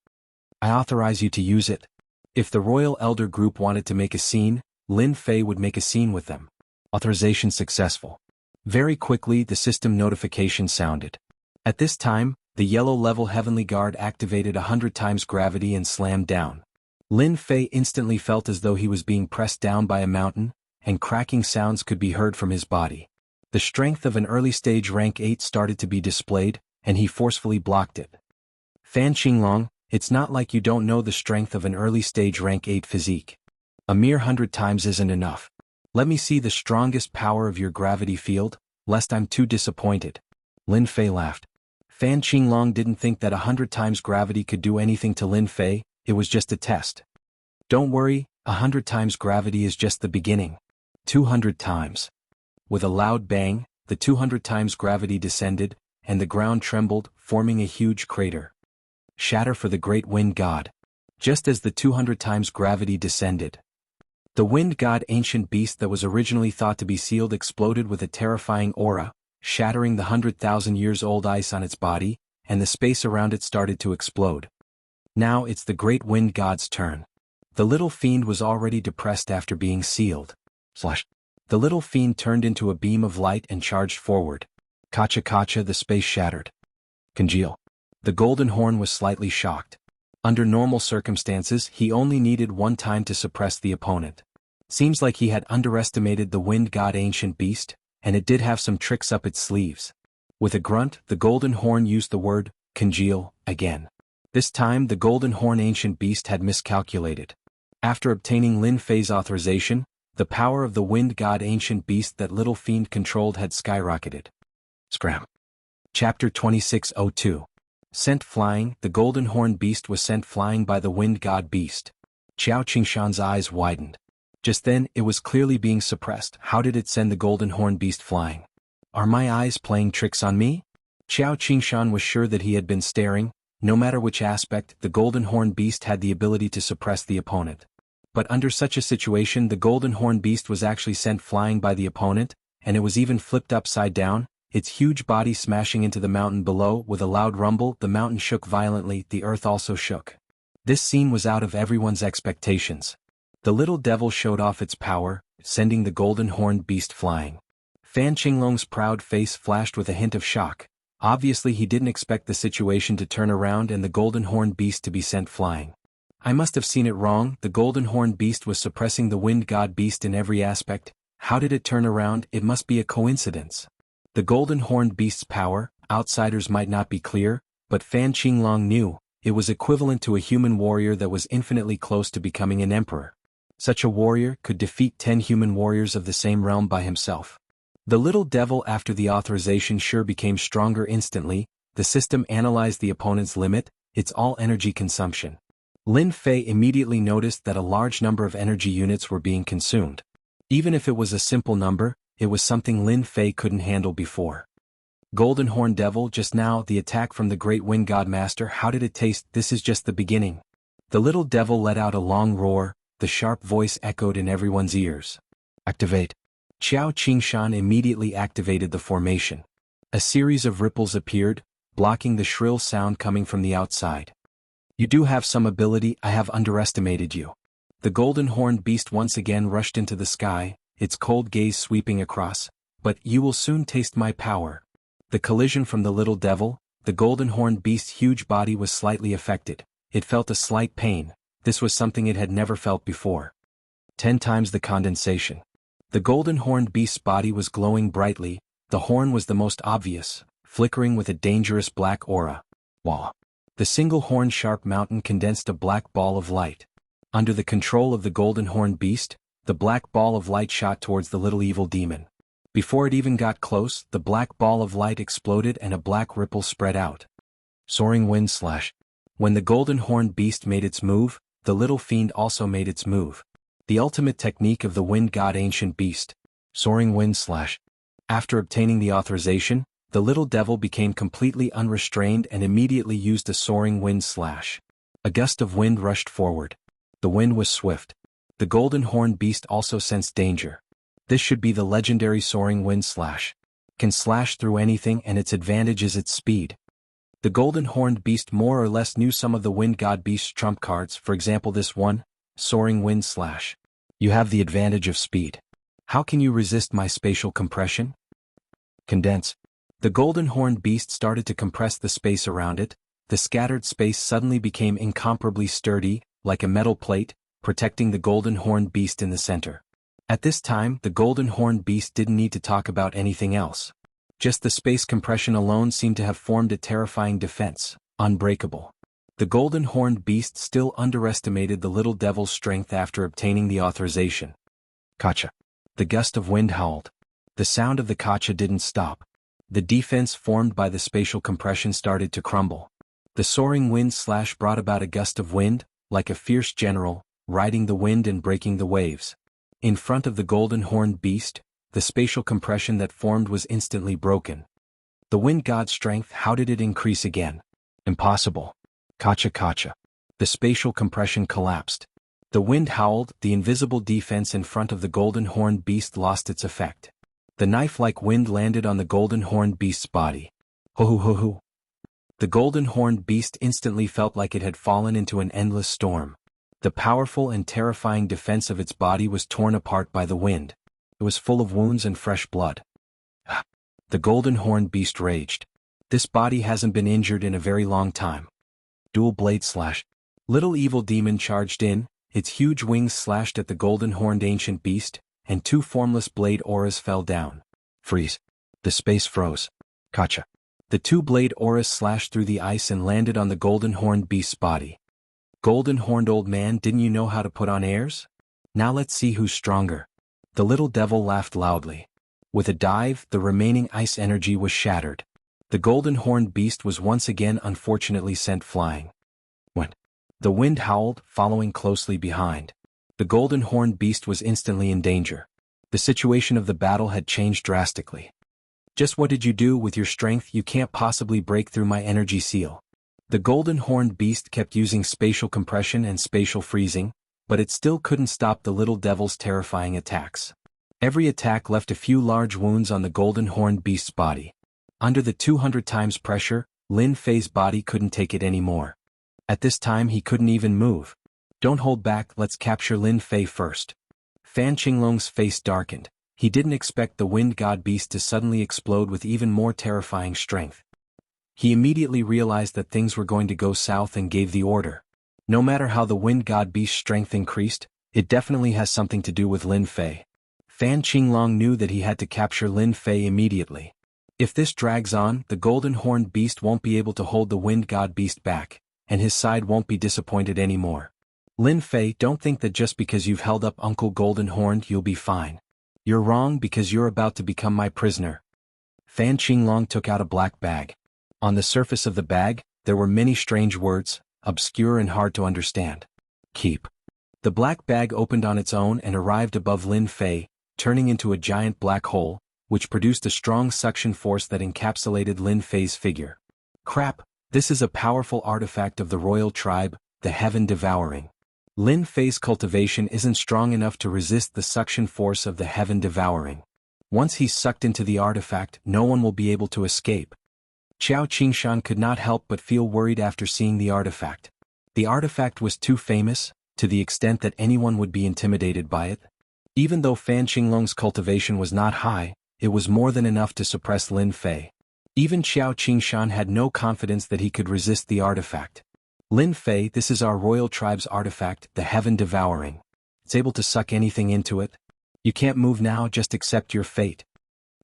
I authorize you to use it. If the royal elder group wanted to make a scene, Lin Fei would make a scene with them. Authorization successful. Very quickly the system notification sounded. At this time, the yellow-level Heavenly Guard activated 100 times gravity and slammed down. Lin Fei instantly felt as though he was being pressed down by a mountain, and cracking sounds could be heard from his body. The strength of an early-stage rank 8 started to be displayed, and he forcefully blocked it. Fan Qinglong, it's not like you don't know the strength of an early-stage rank 8 physique. A mere 100 times isn't enough. Let me see the strongest power of your gravity field, lest I'm too disappointed. Lin Fei laughed. Fan Qinglong didn't think that 100 times gravity could do anything to Lin Fei, it was just a test. Don't worry, 100 times gravity is just the beginning. 200 times. With a loud bang, the 200 times gravity descended, and the ground trembled, forming a huge crater. Shatter for the great wind god. Just as the 200 times gravity descended, the wind god ancient beast that was originally thought to be sealed exploded with a terrifying aura, shattering the 100,000-years-old ice on its body, and the space around it started to explode. Now it's the great wind god's turn. The little fiend was already depressed after being sealed. Flash. The little fiend turned into a beam of light and charged forward. Kacha kacha, the space shattered. Congeal. The golden horn was slightly shocked. Under normal circumstances, he only needed one time to suppress the opponent. Seems like he had underestimated the wind god ancient beast, and it did have some tricks up its sleeves. With a grunt, the golden horn used the word, congeal, again. This time the golden horn ancient beast had miscalculated. After obtaining Lin Fei's authorization, the power of the wind god ancient beast that little fiend controlled had skyrocketed. Scram. Chapter 2602. Sent flying. The golden horn beast was sent flying by the wind god beast. Qiao Qingshan's eyes widened. Just then, it was clearly being suppressed. How did it send the golden horn beast flying? Are my eyes playing tricks on me? Qiao Qingshan was sure that he had been staring. No matter which aspect, the golden horn beast had the ability to suppress the opponent. But under such a situation, the golden horn beast was actually sent flying by the opponent, and it was even flipped upside down, its huge body smashing into the mountain below. With a loud rumble, the mountain shook violently, the earth also shook. This scene was out of everyone's expectations. The little devil showed off its power, sending the golden horned beast flying. Fan Qinglong's proud face flashed with a hint of shock. Obviously he didn't expect the situation to turn around and the golden horned beast to be sent flying. I must have seen it wrong. The golden horned beast was suppressing the wind god beast in every aspect. How did it turn around? It must be a coincidence. The golden horned beast's power, outsiders might not be clear, but Fan Qinglong knew, it was equivalent to a human warrior that was infinitely close to becoming an emperor. Such a warrior could defeat 10 human warriors of the same realm by himself. The little devil, after the authorization, sure became stronger instantly. The system analyzed the opponent's limit, its all energy consumption. Lin Fei immediately noticed that a large number of energy units were being consumed. Even if it was a simple number, it was something Lin Fei couldn't handle before. Golden Horn Devil, just now, the attack from the Great Wind God Master, how did it taste? This is just the beginning. The little devil let out a long roar, the sharp voice echoed in everyone's ears. Activate. Qiao Qingshan immediately activated the formation. A series of ripples appeared, blocking the shrill sound coming from the outside. You do have some ability, I have underestimated you. The golden horned beast once again rushed into the sky, its cold gaze sweeping across. But you will soon taste my power. The collision from the little devil, the golden horned beast's huge body was slightly affected. It felt a slight pain. This was something it had never felt before. 10 times the condensation. The golden horned beast's body was glowing brightly. The horn was the most obvious, flickering with a dangerous black aura. Wah! The single horn sharp mountain condensed a black ball of light. Under the control of the golden horned beast, the black ball of light shot towards the little evil demon. Before it even got close, the black ball of light exploded and a black ripple spread out. Soaring wind slash. When the golden horned beast made its move, the little fiend also made its move. The ultimate technique of the wind god ancient beast. Soaring wind slash. After obtaining the authorization, the little devil became completely unrestrained and immediately used a soaring wind slash. A gust of wind rushed forward. The wind was swift. The golden horned beast also sensed danger. This should be the legendary soaring wind slash. Can slash through anything, and its advantage is its speed. The golden horned beast more or less knew some of the wind god beast's trump cards, for example this one, soaring wind slash. You have the advantage of speed. How can you resist my spatial compression? Condense. The golden horned beast started to compress the space around it. The scattered space suddenly became incomparably sturdy, like a metal plate, protecting the golden horned beast in the center. At this time, the golden horned beast didn't need to talk about anything else. Just the space compression alone seemed to have formed a terrifying defense, unbreakable. The golden horned beast still underestimated the little devil's strength after obtaining the authorization. Kacha. The gust of wind howled. The sound of the kacha didn't stop. The defense formed by the spatial compression started to crumble. The soaring wind slash brought about a gust of wind, like a fierce general, riding the wind and breaking the waves. In front of the golden horned beast, the spatial compression that formed was instantly broken. The wind god's strength, how did it increase again? Impossible. Kacha kacha. The spatial compression collapsed. The wind howled, the invisible defense in front of the golden horned beast lost its effect. The knife-like wind landed on the golden horned beast's body. Ho ho ho ho. The golden horned beast instantly felt like it had fallen into an endless storm. The powerful and terrifying defense of its body was torn apart by the wind. It was full of wounds and fresh blood. The golden horned beast raged. This body hasn't been injured in a very long time. Dual blade slash. Little evil demon charged in, its huge wings slashed at the golden horned ancient beast, and two formless blade auras fell down. Freeze. The space froze. Gotcha. The two blade auras slashed through the ice and landed on the golden horned beast's body. Golden horned old man, didn't you know how to put on airs? Now let's see who's stronger. The little devil laughed loudly. With a dive, the remaining ice energy was shattered. The golden horned beast was once again unfortunately sent flying. When the wind howled, following closely behind. The golden horned beast was instantly in danger. The situation of the battle had changed drastically. Just what did you do with your strength? You can't possibly break through my energy seal. The golden horned beast kept using spatial compression and spatial freezing, but it still couldn't stop the little devil's terrifying attacks. Every attack left a few large wounds on the golden horned beast's body. Under the 200 times pressure, Lin Fei's body couldn't take it anymore. At this time he couldn't even move. Don't hold back, let's capture Lin Fei first. Fan Qinglong's face darkened. He didn't expect the wind god beast to suddenly explode with even more terrifying strength. He immediately realized that things were going to go south and gave the order. No matter how the wind god beast's strength increased, it definitely has something to do with Lin Fei. Fan Qinglong knew that he had to capture Lin Fei immediately. If this drags on, the golden horned beast won't be able to hold the wind god beast back, and his side won't be disappointed anymore. Lin Fei, don't think that just because you've held up Uncle Golden Horned you'll be fine. You're wrong because you're about to become my prisoner. Fan Qinglong took out a black bag. On the surface of the bag, there were many strange words, obscure and hard to understand. Keep. The black bag opened on its own and arrived above Lin Fei, turning into a giant black hole, which produced a strong suction force that encapsulated Lin Fei's figure. Crap, this is a powerful artifact of the royal tribe, the Heaven Devouring. Lin Fei's cultivation isn't strong enough to resist the suction force of the Heaven Devouring. Once he's sucked into the artifact, no one will be able to escape. Qiao Qingshan could not help but feel worried after seeing the artifact. The artifact was too famous, to the extent that anyone would be intimidated by it. Even though Fan Qinglong's cultivation was not high, it was more than enough to suppress Lin Fei. Even Qiao Qingshan had no confidence that he could resist the artifact. Lin Fei, this is our royal tribe's artifact, the Heaven Devouring. It's able to suck anything into it. You can't move now, just accept your fate.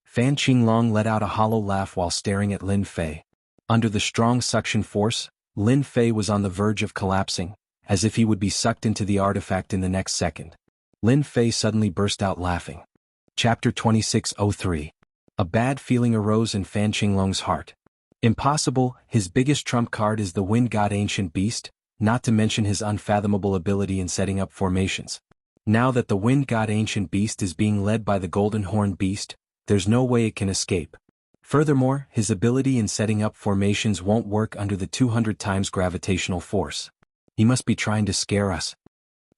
Fan Qinglong let out a hollow laugh while staring at Lin Fei. Under the strong suction force, Lin Fei was on the verge of collapsing, as if he would be sucked into the artifact in the next second. Lin Fei suddenly burst out laughing. Chapter 2603. A bad feeling arose in Fan Qinglong's heart. Impossible, his biggest trump card is the wind god ancient beast, not to mention his unfathomable ability in setting up formations. Now that the wind god ancient beast is being led by the golden horned beast, there's no way it can escape. Furthermore, his ability in setting up formations won't work under the 200 times gravitational force. He must be trying to scare us.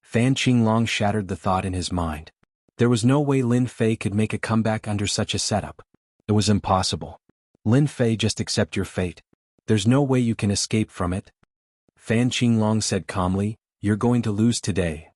Fan Qinglong shattered the thought in his mind. There was no way Lin Fei could make a comeback under such a setup. It was impossible. Lin Fei, just accept your fate. There's no way you can escape from it. Fan Qinglong said calmly, you're going to lose today.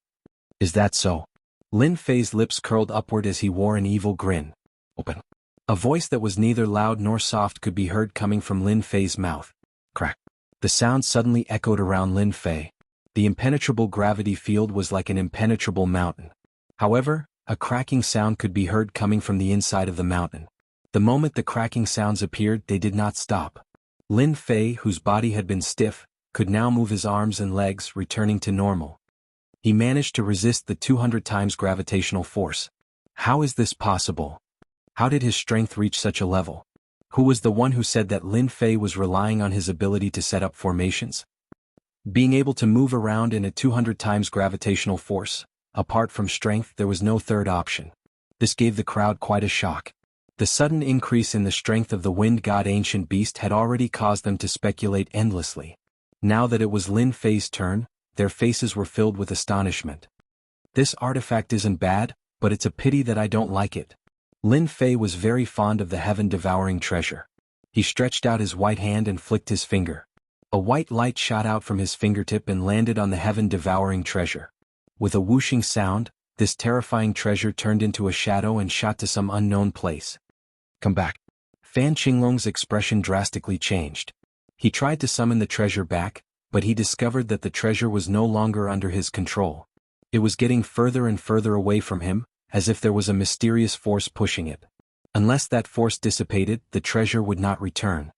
Is that so? Lin Fei's lips curled upward as he wore an evil grin. Open. A voice that was neither loud nor soft could be heard coming from Lin Fei's mouth. Crack. The sound suddenly echoed around Lin Fei. The impenetrable gravity field was like an impenetrable mountain. However, a cracking sound could be heard coming from the inside of the mountain. The moment the cracking sounds appeared, they did not stop. Lin Fei, whose body had been stiff, could now move his arms and legs, returning to normal. He managed to resist the 200 times gravitational force. How is this possible? How did his strength reach such a level? Who was the one who said that Lin Fei was relying on his ability to set up formations? Being able to move around in a 200 times gravitational force, apart from strength, there was no third option. This gave the crowd quite a shock. The sudden increase in the strength of the wind god ancient beast had already caused them to speculate endlessly. Now that it was Lin Fei's turn, their faces were filled with astonishment. This artifact isn't bad, but it's a pity that I don't like it. Lin Fei was very fond of the heaven-devouring treasure. He stretched out his white hand and flicked his finger. A white light shot out from his fingertip and landed on the heaven-devouring treasure. With a whooshing sound, this terrifying treasure turned into a shadow and shot to some unknown place. Come back. Fan Qinglong's expression drastically changed. He tried to summon the treasure back, but he discovered that the treasure was no longer under his control. It was getting further and further away from him, as if there was a mysterious force pushing it. Unless that force dissipated, the treasure would not return.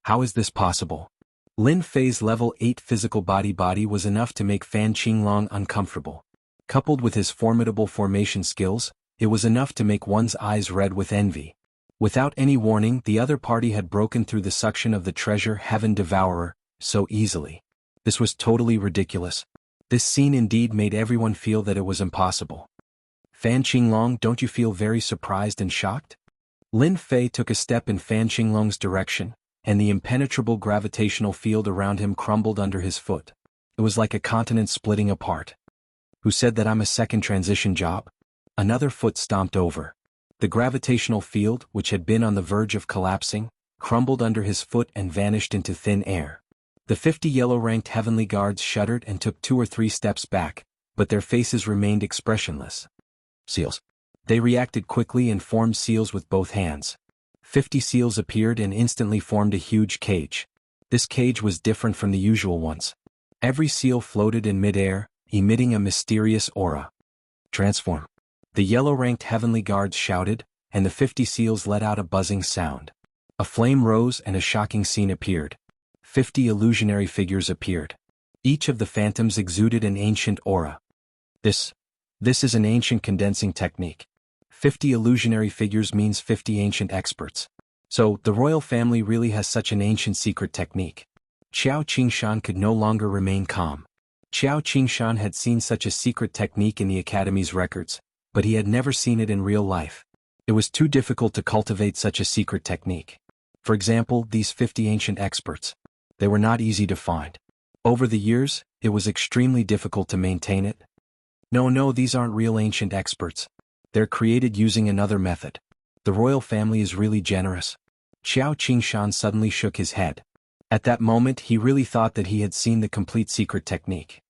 How is this possible? Lin Fei's level 8 physical body was enough to make Fan Qinglong uncomfortable. Coupled with his formidable formation skills, it was enough to make one's eyes red with envy. Without any warning, the other party had broken through the suction of the treasure Heaven Devourer so easily. This was totally ridiculous. This scene indeed made everyone feel that it was impossible. Fan Qinglong, don't you feel very surprised and shocked? Lin Fei took a step in Fan Qinglong's direction, and the impenetrable gravitational field around him crumbled under his foot. It was like a continent splitting apart. Who said that I'm a second transition job? Another foot stomped over. The gravitational field, which had been on the verge of collapsing, crumbled under his foot and vanished into thin air. The 50 yellow-ranked heavenly guards shuddered and took 2 or 3 steps back, but their faces remained expressionless. Seals. They reacted quickly and formed seals with both hands. 50 seals appeared and instantly formed a huge cage. This cage was different from the usual ones. Every seal floated in mid-air, emitting a mysterious aura. Transform. The yellow-ranked heavenly guards shouted, and the 50 seals let out a buzzing sound. A flame rose and a shocking scene appeared. 50 illusionary figures appeared. Each of the phantoms exuded an ancient aura. This is an ancient condensing technique. 50 illusionary figures means 50 ancient experts. So, the royal family really has such an ancient secret technique. Qiao Qingshan could no longer remain calm. Qiao Qingshan had seen such a secret technique in the Academy's records, but he had never seen it in real life. It was too difficult to cultivate such a secret technique. For example, these 50 ancient experts. They were not easy to find. Over the years, it was extremely difficult to maintain it. No, these aren't real ancient experts. They're created using another method. The royal family is really generous. Qiao Qingshan suddenly shook his head. At that moment he really thought that he had seen the complete secret technique.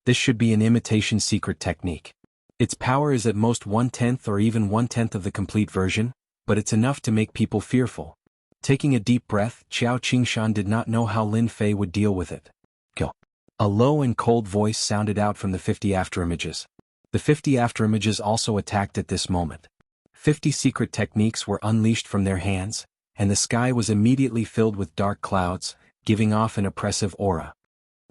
This should be an imitation secret technique. Its power is at most 1/10 or even 1/10 of the complete version, but it's enough to make people fearful. Taking a deep breath, Qiao Qingshan did not know how Lin Fei would deal with it. Go. A low and cold voice sounded out from the 50 afterimages. The 50 afterimages also attacked at this moment. 50 secret techniques were unleashed from their hands, and the sky was immediately filled with dark clouds, giving off an oppressive aura.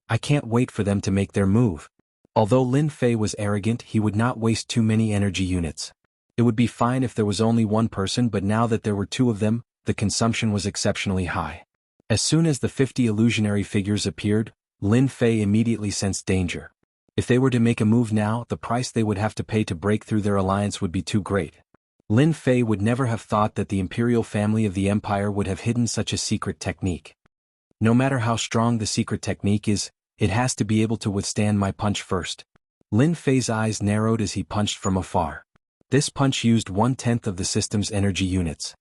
I can't wait for them to make their move. Although Lin Fei was arrogant, he would not waste too many energy units. It would be fine if there was only one person, but now that there were 2 of them, the consumption was exceptionally high. As soon as the 50 illusionary figures appeared, Lin Fei immediately sensed danger. If they were to make a move now, the price they would have to pay to break through their alliance would be too great. Lin Fei would never have thought that the imperial family of the empire would have hidden such a secret technique. No matter how strong the secret technique is, it has to be able to withstand my punch first. Lin Fei's eyes narrowed as he punched from afar. This punch used 1/10 of the system's energy units.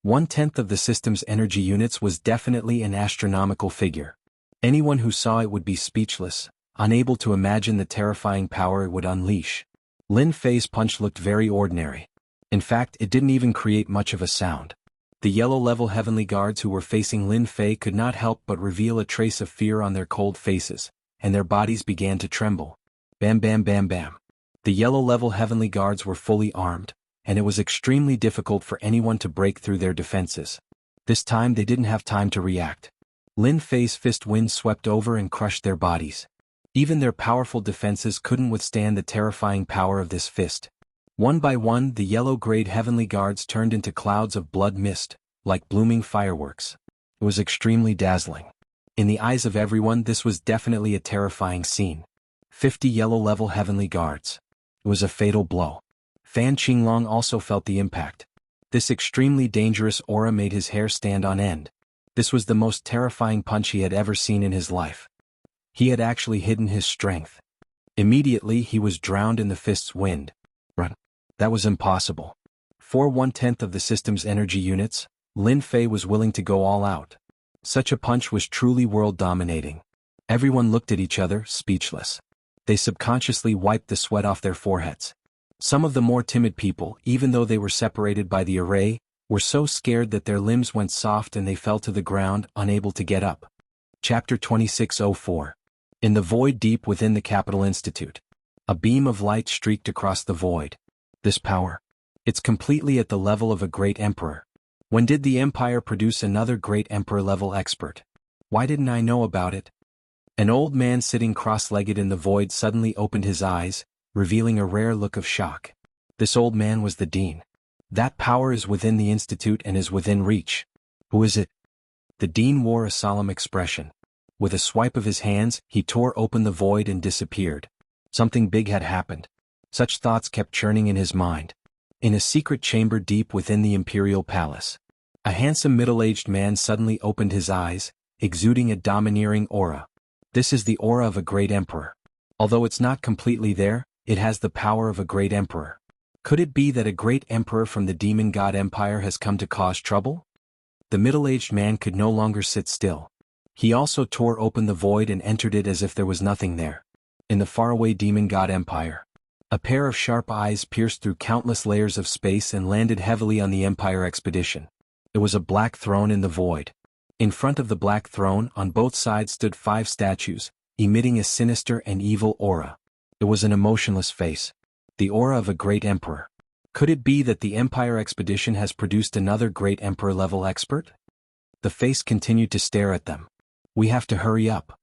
1/10 of the system's energy units was definitely an astronomical figure. Anyone who saw it would be speechless, unable to imagine the terrifying power it would unleash. Lin Fei's punch looked very ordinary. In fact, it didn't even create much of a sound. The yellow-level heavenly guards who were facing Lin Fei could not help but reveal a trace of fear on their cold faces, and their bodies began to tremble. Bam bam bam bam. The yellow-level heavenly guards were fully armed, and it was extremely difficult for anyone to break through their defenses. This time they didn't have time to react. Lin Fei's fist wind swept over and crushed their bodies. Even their powerful defenses couldn't withstand the terrifying power of this fist. One by one, the yellow-grade heavenly guards turned into clouds of blood mist, like blooming fireworks. It was extremely dazzling. In the eyes of everyone, this was definitely a terrifying scene. 50 yellow-level heavenly guards. It was a fatal blow. Fan Qinglong also felt the impact. This extremely dangerous aura made his hair stand on end. This was the most terrifying punch he had ever seen in his life. He had actually hidden his strength. Immediately he was drowned in the fist's wind. Run. That was impossible. For 1/10 of the system's energy units, Lin Fei was willing to go all out. Such a punch was truly world-dominating. Everyone looked at each other, speechless. They subconsciously wiped the sweat off their foreheads. Some of the more timid people, even though they were separated by the array, were so scared that their limbs went soft and they fell to the ground, unable to get up. Chapter 2604. In the void deep within the Capital Institute. A beam of light streaked across the void. This power. It's completely at the level of a great emperor. When did the empire produce another great emperor-level expert? Why didn't I know about it? An old man sitting cross-legged in the void suddenly opened his eyes, revealing a rare look of shock. This old man was the dean. That power is within the institute and is within reach. Who is it? The dean wore a solemn expression. With a swipe of his hands, he tore open the void and disappeared. Something big had happened. Such thoughts kept churning in his mind. In a secret chamber deep within the imperial palace, a handsome middle-aged man suddenly opened his eyes, exuding a domineering aura. This is the aura of a great emperor. Although it's not completely there, it has the power of a great emperor. Could it be that a great emperor from the demon god empire has come to cause trouble? The middle-aged man could no longer sit still. He also tore open the void and entered it as if there was nothing there. In the faraway demon god empire, a pair of sharp eyes pierced through countless layers of space and landed heavily on the empire expedition. It was a black throne in the void. In front of the black throne, on both sides stood 5 statues, emitting a sinister and evil aura. It was an emotionless face. The aura of a great emperor. Could it be that the empire expedition has produced another great emperor-level expert? The face continued to stare at them. We have to hurry up.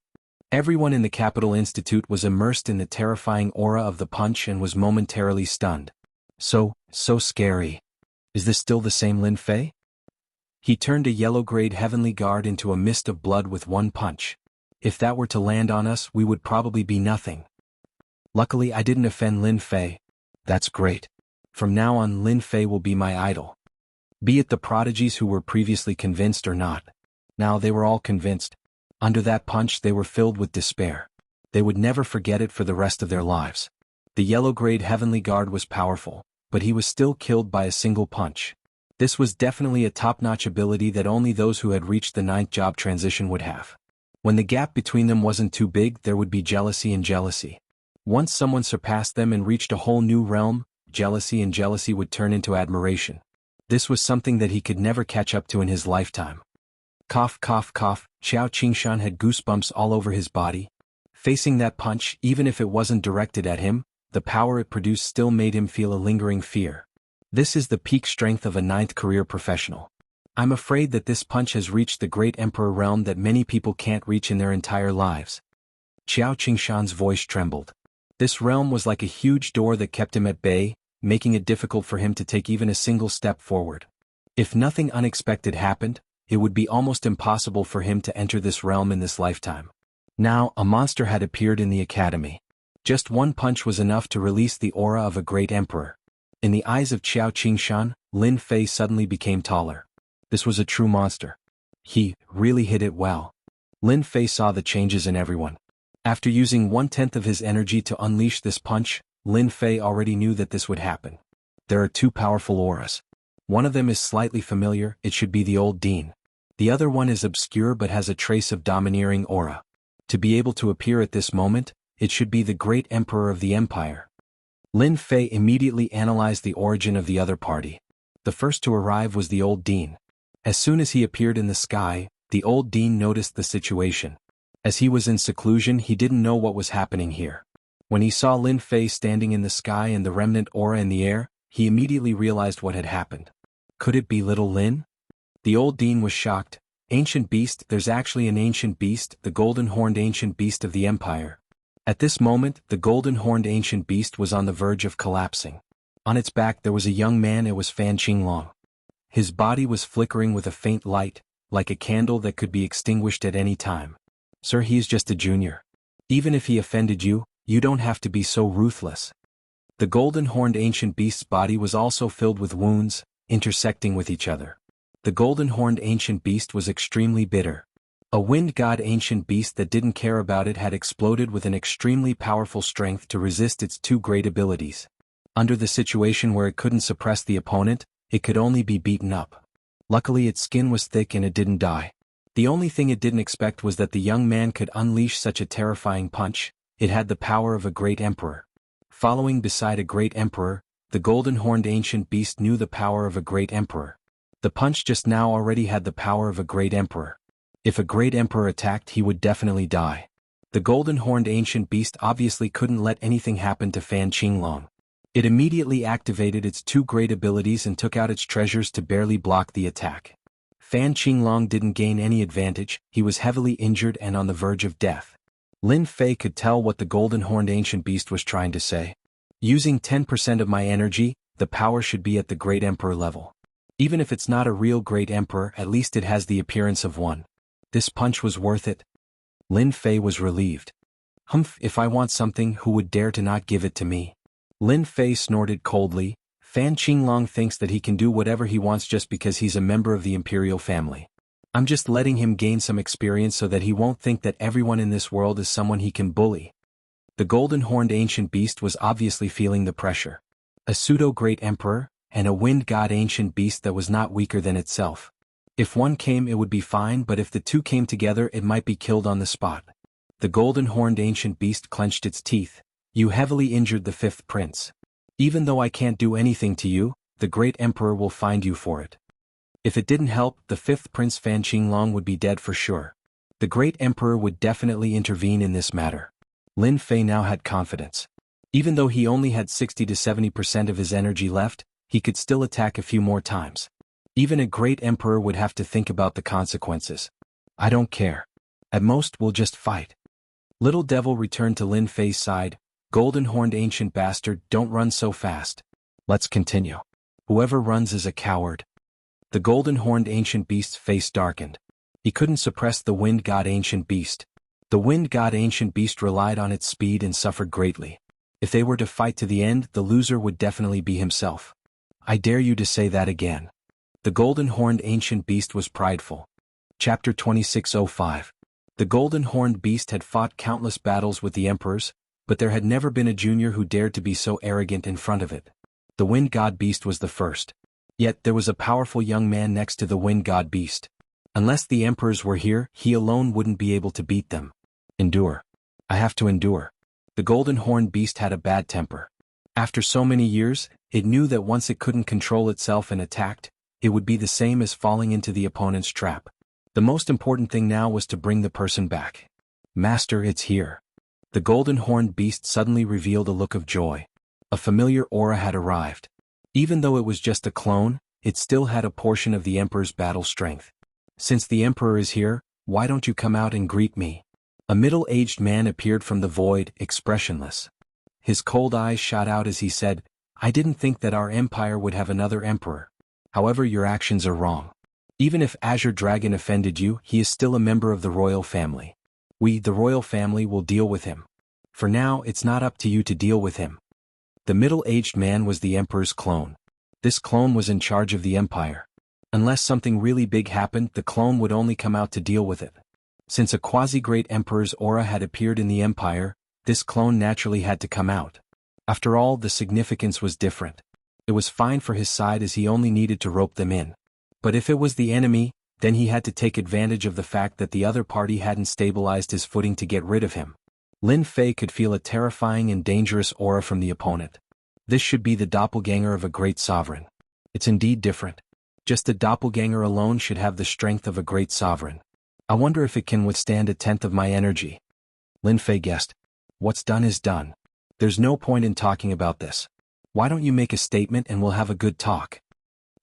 Everyone in the Capital Institute was immersed in the terrifying aura of the punch and was momentarily stunned. So scary. Is this still the same Lin Fei? He turned a yellow-grade heavenly guard into a mist of blood with one punch. If that were to land on us, we would probably be nothing. Luckily, I didn't offend Lin Fei. That's great. From now on, Lin Fei will be my idol. Be it the prodigies who were previously convinced or not. Now they were all convinced. Under that punch they were filled with despair. They would never forget it for the rest of their lives. The yellow-grade heavenly guard was powerful, but he was still killed by a single punch. This was definitely a top-notch ability that only those who had reached the 9th job transition would have. When the gap between them wasn't too big, there would be jealousy and jealousy. Once someone surpassed them and reached a whole new realm, jealousy and jealousy would turn into admiration. This was something that he could never catch up to in his lifetime. Cough, cough, cough. Xiao Qingshan had goosebumps all over his body. Facing that punch, even if it wasn't directed at him, the power it produced still made him feel a lingering fear. This is the peak strength of a 9th career professional. I'm afraid that this punch has reached the great emperor realm that many people can't reach in their entire lives. Xiao Qingshan's voice trembled. This realm was like a huge door that kept him at bay, making it difficult for him to take even a single step forward. If nothing unexpected happened, it would be almost impossible for him to enter this realm in this lifetime. Now, a monster had appeared in the academy. Just one punch was enough to release the aura of a great emperor. In the eyes of Xiao Qingshan, Lin Fei suddenly became taller. This was a true monster. He really hit it well. Lin Fei saw the changes in everyone. After using 1/10 of his energy to unleash this punch, Lin Fei already knew that this would happen. There are 2 powerful auras. One of them is slightly familiar, it should be the old dean. The other one is obscure but has a trace of domineering aura. To be able to appear at this moment, it should be the great emperor of the empire. Lin Fei immediately analyzed the origin of the other party. The first to arrive was the old dean. As soon as he appeared in the sky, the old dean noticed the situation. As he was in seclusion, he didn't know what was happening here. When he saw Lin Fei standing in the sky and the remnant aura in the air, he immediately realized what had happened. Could it be little Lin? The old dean was shocked. Ancient beast, there's actually an ancient beast, the golden-horned ancient beast of the empire. At this moment, the golden-horned ancient beast was on the verge of collapsing. On its back there was a young man, it was Fan Qinglong. His body was flickering with a faint light, like a candle that could be extinguished at any time. Sir, he is just a junior. Even if he offended you, you don't have to be so ruthless. The golden-horned ancient beast's body was also filled with wounds, intersecting with each other. The golden-horned ancient beast was extremely bitter. A wind god ancient beast that didn't care about it had exploded with an extremely powerful strength to resist its 2 great abilities. Under the situation where it couldn't suppress the opponent, it could only be beaten up. Luckily its skin was thick and it didn't die. The only thing it didn't expect was that the young man could unleash such a terrifying punch. It had the power of a great emperor. Following beside a great emperor, the golden-horned ancient beast knew the power of a great emperor. The punch just now already had the power of a great emperor. If a great emperor attacked, he would definitely die. The golden-horned ancient beast obviously couldn't let anything happen to Fan Qinglong. It immediately activated its two great abilities and took out its treasures to barely block the attack. Fan Qinglong didn't gain any advantage, he was heavily injured and on the verge of death. Lin Fei could tell what the golden-horned ancient beast was trying to say. Using 10% of my energy, the power should be at the great emperor level. Even if it's not a real great emperor, at least it has the appearance of one. This punch was worth it. Lin Fei was relieved. Humph, if I want something, who would dare to not give it to me? Lin Fei snorted coldly. Fan Qinglong thinks that he can do whatever he wants just because he's a member of the imperial family. I'm just letting him gain some experience so that he won't think that everyone in this world is someone he can bully. The golden-horned ancient beast was obviously feeling the pressure. A pseudo-great emperor, and a wind god ancient beast that was not weaker than itself. If one came it would be fine, but if the two came together it might be killed on the spot. The golden-horned ancient beast clenched its teeth. You heavily injured the fifth prince. Even though I can't do anything to you, the great emperor will find you for it. If it didn't help, the fifth prince Fan Qinglong would be dead for sure. The great emperor would definitely intervene in this matter. Lin Fei now had confidence. Even though he only had 60 to 70% of his energy left, he could still attack a few more times. Even a great emperor would have to think about the consequences. I don't care. At most we'll just fight. Little Devil returned to Lin Fei's side. Golden-horned ancient bastard, don't run so fast. Let's continue. Whoever runs is a coward. The golden-horned ancient beast's face darkened. He couldn't suppress the wind god ancient beast. The wind god ancient beast relied on its speed and suffered greatly. If they were to fight to the end, the loser would definitely be himself. I dare you to say that again. The golden-horned ancient beast was prideful. Chapter 2605. The golden-horned beast had fought countless battles with the emperors, but there had never been a junior who dared to be so arrogant in front of it. The wind god beast was the first. Yet there was a powerful young man next to the wind god beast. Unless the emperors were here, he alone wouldn't be able to beat them. Endure. I have to endure. The golden-horned beast had a bad temper. After so many years, it knew that once it couldn't control itself and attacked, it would be the same as falling into the opponent's trap. The most important thing now was to bring the person back. Master, it's here. The golden-horned beast suddenly revealed a look of joy. A familiar aura had arrived. Even though it was just a clone, it still had a portion of the Emperor's battle strength. Since the Emperor is here, why don't you come out and greet me? A middle-aged man appeared from the void, expressionless. His cold eyes shot out as he said, I didn't think that our empire would have another emperor. However, your actions are wrong. Even if Azure Dragon offended you, he is still a member of the royal family. We, the royal family, will deal with him. For now, it's not up to you to deal with him. The middle-aged man was the Emperor's clone. This clone was in charge of the empire. Unless something really big happened, the clone would only come out to deal with it. Since a quasi-great emperor's aura had appeared in the empire, this clone naturally had to come out. After all, the significance was different. It was fine for his side as he only needed to rope them in. But if it was the enemy, then he had to take advantage of the fact that the other party hadn't stabilized his footing to get rid of him. Lin Fei could feel a terrifying and dangerous aura from the opponent. This should be the doppelganger of a great sovereign. It's indeed different. Just a doppelganger alone should have the strength of a great sovereign. I wonder if it can withstand 1/10 of my energy. Lin Fei guessed. What's done is done. There's no point in talking about this. Why don't you make a statement and we'll have a good talk?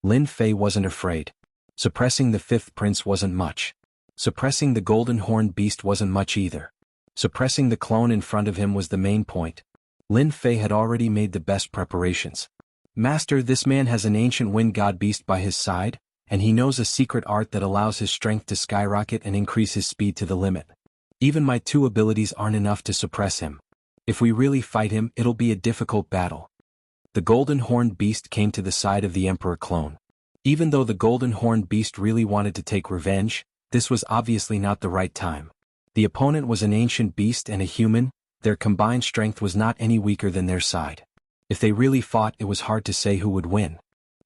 Lin Fei wasn't afraid. Suppressing the fifth prince wasn't much. Suppressing the golden-horned beast wasn't much either. Suppressing the clone in front of him was the main point. Lin Fei had already made the best preparations. Master, this man has an ancient wind god beast by his side, and he knows a secret art that allows his strength to skyrocket and increase his speed to the limit. Even my 2 abilities aren't enough to suppress him. If we really fight him, it'll be a difficult battle. The golden-horned beast came to the side of the Emperor clone. Even though the golden-horned beast really wanted to take revenge, this was obviously not the right time. The opponent was an ancient beast and a human, their combined strength was not any weaker than their side. If they really fought, it was hard to say who would win.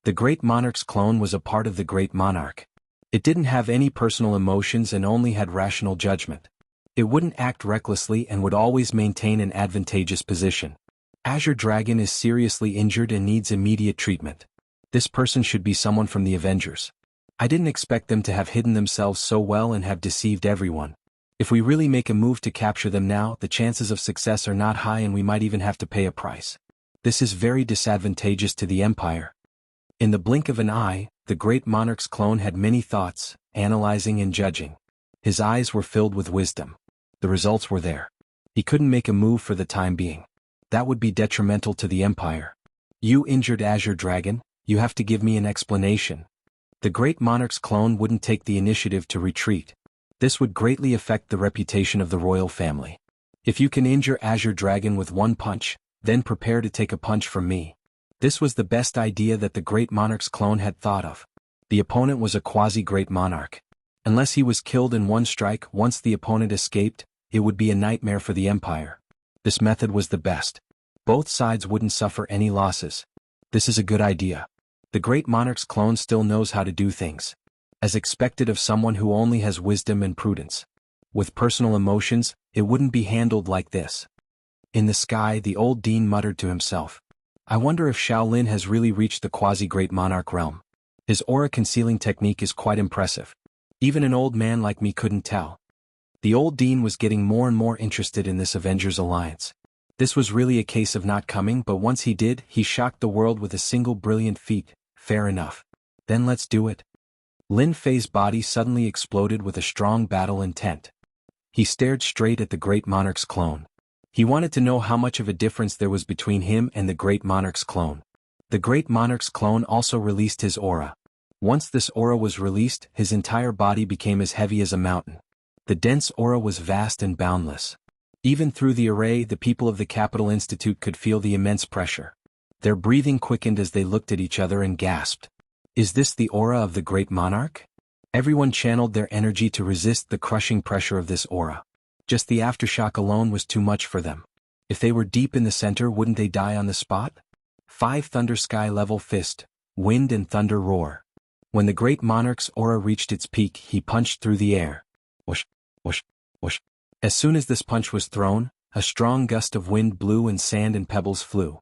The Great Monarch's clone was a part of the Great Monarch. It didn't have any personal emotions and only had rational judgment. It wouldn't act recklessly and would always maintain an advantageous position. Azure Dragon is seriously injured and needs immediate treatment. This person should be someone from the Avengers. I didn't expect them to have hidden themselves so well and have deceived everyone. If we really make a move to capture them now, the chances of success are not high and we might even have to pay a price. This is very disadvantageous to the empire. In the blink of an eye, the great monarch's clone had many thoughts, analyzing and judging. His eyes were filled with wisdom. The results were there. He couldn't make a move for the time being. That would be detrimental to the empire. You injured Azure Dragon, you have to give me an explanation. The great monarch's clone wouldn't take the initiative to retreat. This would greatly affect the reputation of the royal family. If you can injure Azure Dragon with one punch, then prepare to take a punch from me. This was the best idea that the great monarch's clone had thought of. The opponent was a quasi-great monarch. Unless he was killed in one strike once the opponent escaped, it would be a nightmare for the empire. This method was the best. Both sides wouldn't suffer any losses. This is a good idea. The great monarch's clone still knows how to do things. As expected of someone who only has wisdom and prudence. With personal emotions, it wouldn't be handled like this. In the sky, the old dean muttered to himself. I wonder if Shaolin has really reached the quasi-great monarch realm. His aura concealing technique is quite impressive. Even an old man like me couldn't tell. The old dean was getting more and more interested in this Avengers alliance. This was really a case of not coming, but once he did, he shocked the world with a single brilliant feat. Fair enough. Then let's do it. Lin Fei's body suddenly exploded with a strong battle intent. He stared straight at the great monarch's clone. He wanted to know how much of a difference there was between him and the great monarch's clone. The great monarch's clone also released his aura. Once this aura was released, his entire body became as heavy as a mountain. The dense aura was vast and boundless. Even through the array, the people of the Capital Institute could feel the immense pressure. Their breathing quickened as they looked at each other and gasped. Is this the aura of the great monarch? Everyone channeled their energy to resist the crushing pressure of this aura. Just the aftershock alone was too much for them. If they were deep in the center, wouldn't they die on the spot? 5 Thunder Sky level fist, wind and thunder roar. When the great monarch's aura reached its peak, he punched through the air. Whoosh, whoosh, whoosh. As soon as this punch was thrown, a strong gust of wind blew and sand and pebbles flew.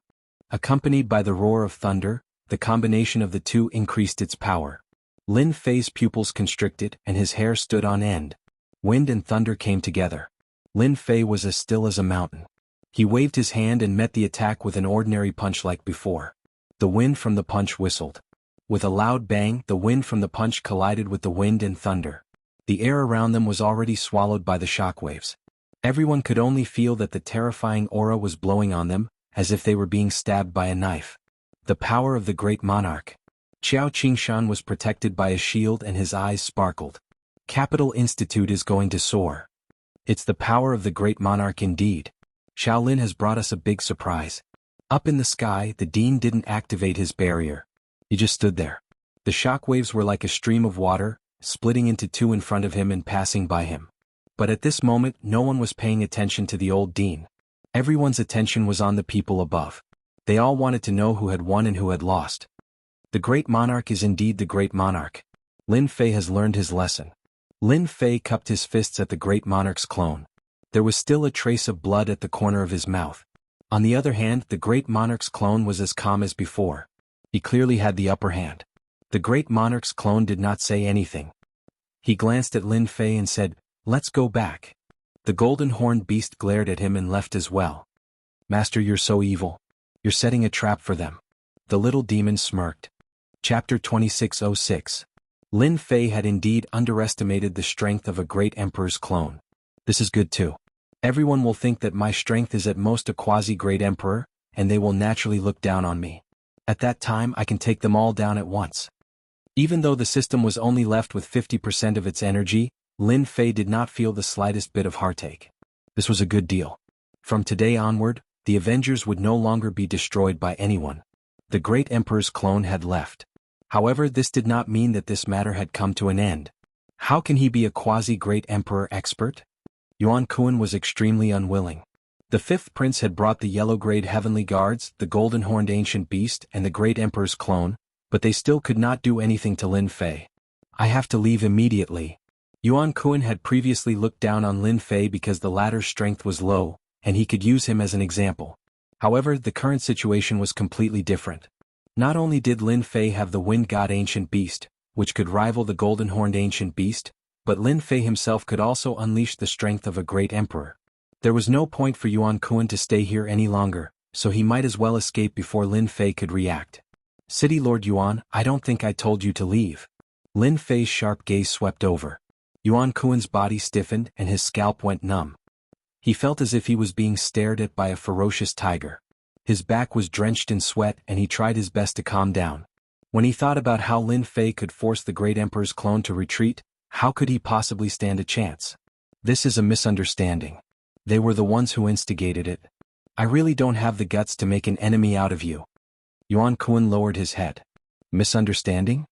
Accompanied by the roar of thunder, the combination of the two increased its power. Lin Fei's pupils constricted and his hair stood on end. Wind and thunder came together. Lin Fei was as still as a mountain. He waved his hand and met the attack with an ordinary punch like before. The wind from the punch whistled. With a loud bang, the wind from the punch collided with the wind and thunder. The air around them was already swallowed by the shockwaves. Everyone could only feel that the terrifying aura was blowing on them, as if they were being stabbed by a knife. The power of the great monarch. Qiao Qingshan was protected by a shield and his eyes sparkled. Capital Institute is going to soar. It's the power of the great monarch indeed. Shaolin has brought us a big surprise. Up in the sky, the dean didn't activate his barrier. He just stood there. The shockwaves were like a stream of water, splitting into two in front of him and passing by him. But at this moment, no one was paying attention to the old dean. Everyone's attention was on the people above. They all wanted to know who had won and who had lost. The great monarch is indeed the great monarch. Lin Fei has learned his lesson. Lin Fei cupped his fists at the great monarch's clone. There was still a trace of blood at the corner of his mouth. On the other hand, the great monarch's clone was as calm as before. He clearly had the upper hand. The great monarch's clone did not say anything. He glanced at Lin Fei and said, "Let's go back." The golden-horned beast glared at him and left as well. "Master, you're so evil. You're setting a trap for them." The little demon smirked. Chapter 2606. Lin Fei had indeed underestimated the strength of a great emperor's clone. This is good too. Everyone will think that my strength is at most a quasi-great emperor, and they will naturally look down on me. At that time I can take them all down at once. Even though the system was only left with 50% of its energy, Lin Fei did not feel the slightest bit of heartache. This was a good deal. From today onward, the Avengers would no longer be destroyed by anyone. The great emperor's clone had left. However, this did not mean that this matter had come to an end. How can he be a quasi-great emperor expert? Yuan Kuan was extremely unwilling. The fifth prince had brought the yellow-grade heavenly guards, the golden-horned ancient beast, and the great emperor's clone, but they still could not do anything to Lin Fei. "I have to leave immediately." Yuan Kuan had previously looked down on Lin Fei because the latter's strength was low, and he could use him as an example. However, the current situation was completely different. Not only did Lin Fei have the wind god ancient beast, which could rival the golden-horned ancient beast, but Lin Fei himself could also unleash the strength of a great emperor. There was no point for Yuan Kun to stay here any longer, so he might as well escape before Lin Fei could react. City Lord Yuan, I don't think I told you to leave. Lin Fei's sharp gaze swept over. Yuan Kun's body stiffened and his scalp went numb. He felt as if he was being stared at by a ferocious tiger. His back was drenched in sweat and he tried his best to calm down. When he thought about how Lin Fei could force the great emperor's clone to retreat, how could he possibly stand a chance? This is a misunderstanding. They were the ones who instigated it. I really don't have the guts to make an enemy out of you. Yuan Kun lowered his head. Misunderstanding?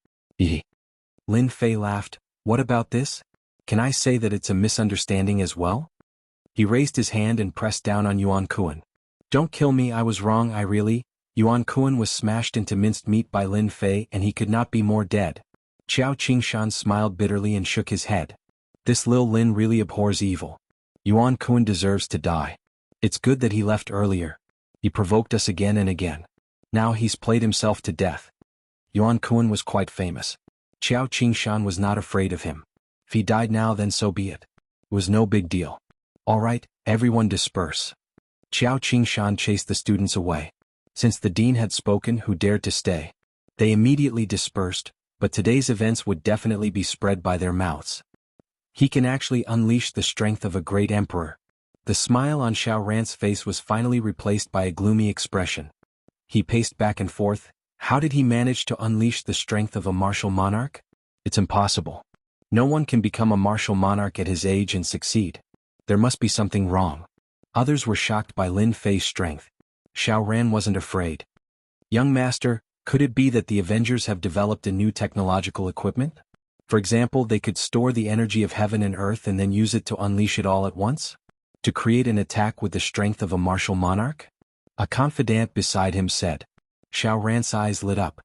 Lin Fei laughed. What about this? Can I say that it's a misunderstanding as well? He raised his hand and pressed down on Yuan Kun. Don't kill me, I was wrong, I really. Yuan Kun was smashed into minced meat by Lin Fei and he could not be more dead. Qiao Qingshan smiled bitterly and shook his head. This Lil Lin really abhors evil. Yuan Kun deserves to die. It's good that he left earlier. He provoked us again and again. Now he's played himself to death. Yuan Kun was quite famous. Qiao Qingshan was not afraid of him. If he died now, then so be it. It was no big deal. All right, everyone disperse. Qiao Qingshan chased the students away. Since the dean had spoken, who dared to stay? They immediately dispersed, but today's events would definitely be spread by their mouths. He can actually unleash the strength of a great emperor. The smile on Xiao Ran's face was finally replaced by a gloomy expression. He paced back and forth. How did he manage to unleash the strength of a martial monarch? It's impossible. No one can become a martial monarch at his age and succeed. There must be something wrong. Others were shocked by Lin Fei's strength. Xiao Ran wasn't afraid. Young master, could it be that the Avengers have developed a new technological equipment? For example, they could store the energy of heaven and earth and then use it to unleash it all at once? To create an attack with the strength of a martial monarch? A confidant beside him said. Xiao Ran's eyes lit up.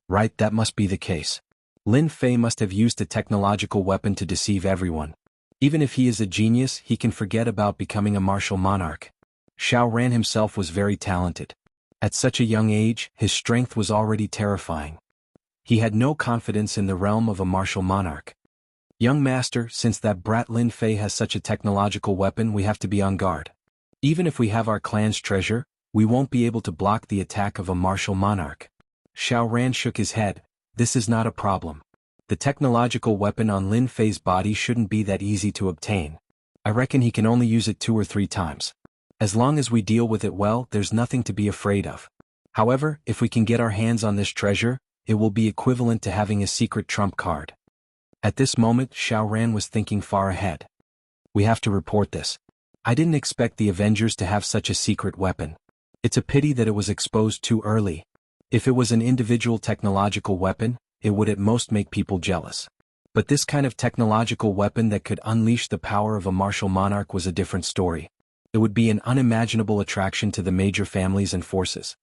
Right, that must be the case. Lin Fei must have used a technological weapon to deceive everyone. Even if he is a genius, he can forget about becoming a martial monarch. Xiao Ran himself was very talented. At such a young age, his strength was already terrifying. He had no confidence in the realm of a martial monarch. Young master, since that brat Lin Fei has such a technological weapon, we have to be on guard. Even if we have our clan's treasure, we won't be able to block the attack of a martial monarch. Xiao Ran shook his head. This is not a problem. The technological weapon on Lin Fei's body shouldn't be that easy to obtain. I reckon he can only use it 2 or 3 times. As long as we deal with it well, there's nothing to be afraid of. However, if we can get our hands on this treasure, it will be equivalent to having a secret trump card. At this moment, Xiao Ran was thinking far ahead. We have to report this. I didn't expect the Avengers to have such a secret weapon. It's a pity that it was exposed too early. If it was an individual technological weapon, it would at most make people jealous. But this kind of technological weapon that could unleash the power of a martial monarch was a different story. It would be an unimaginable attraction to the major families and forces.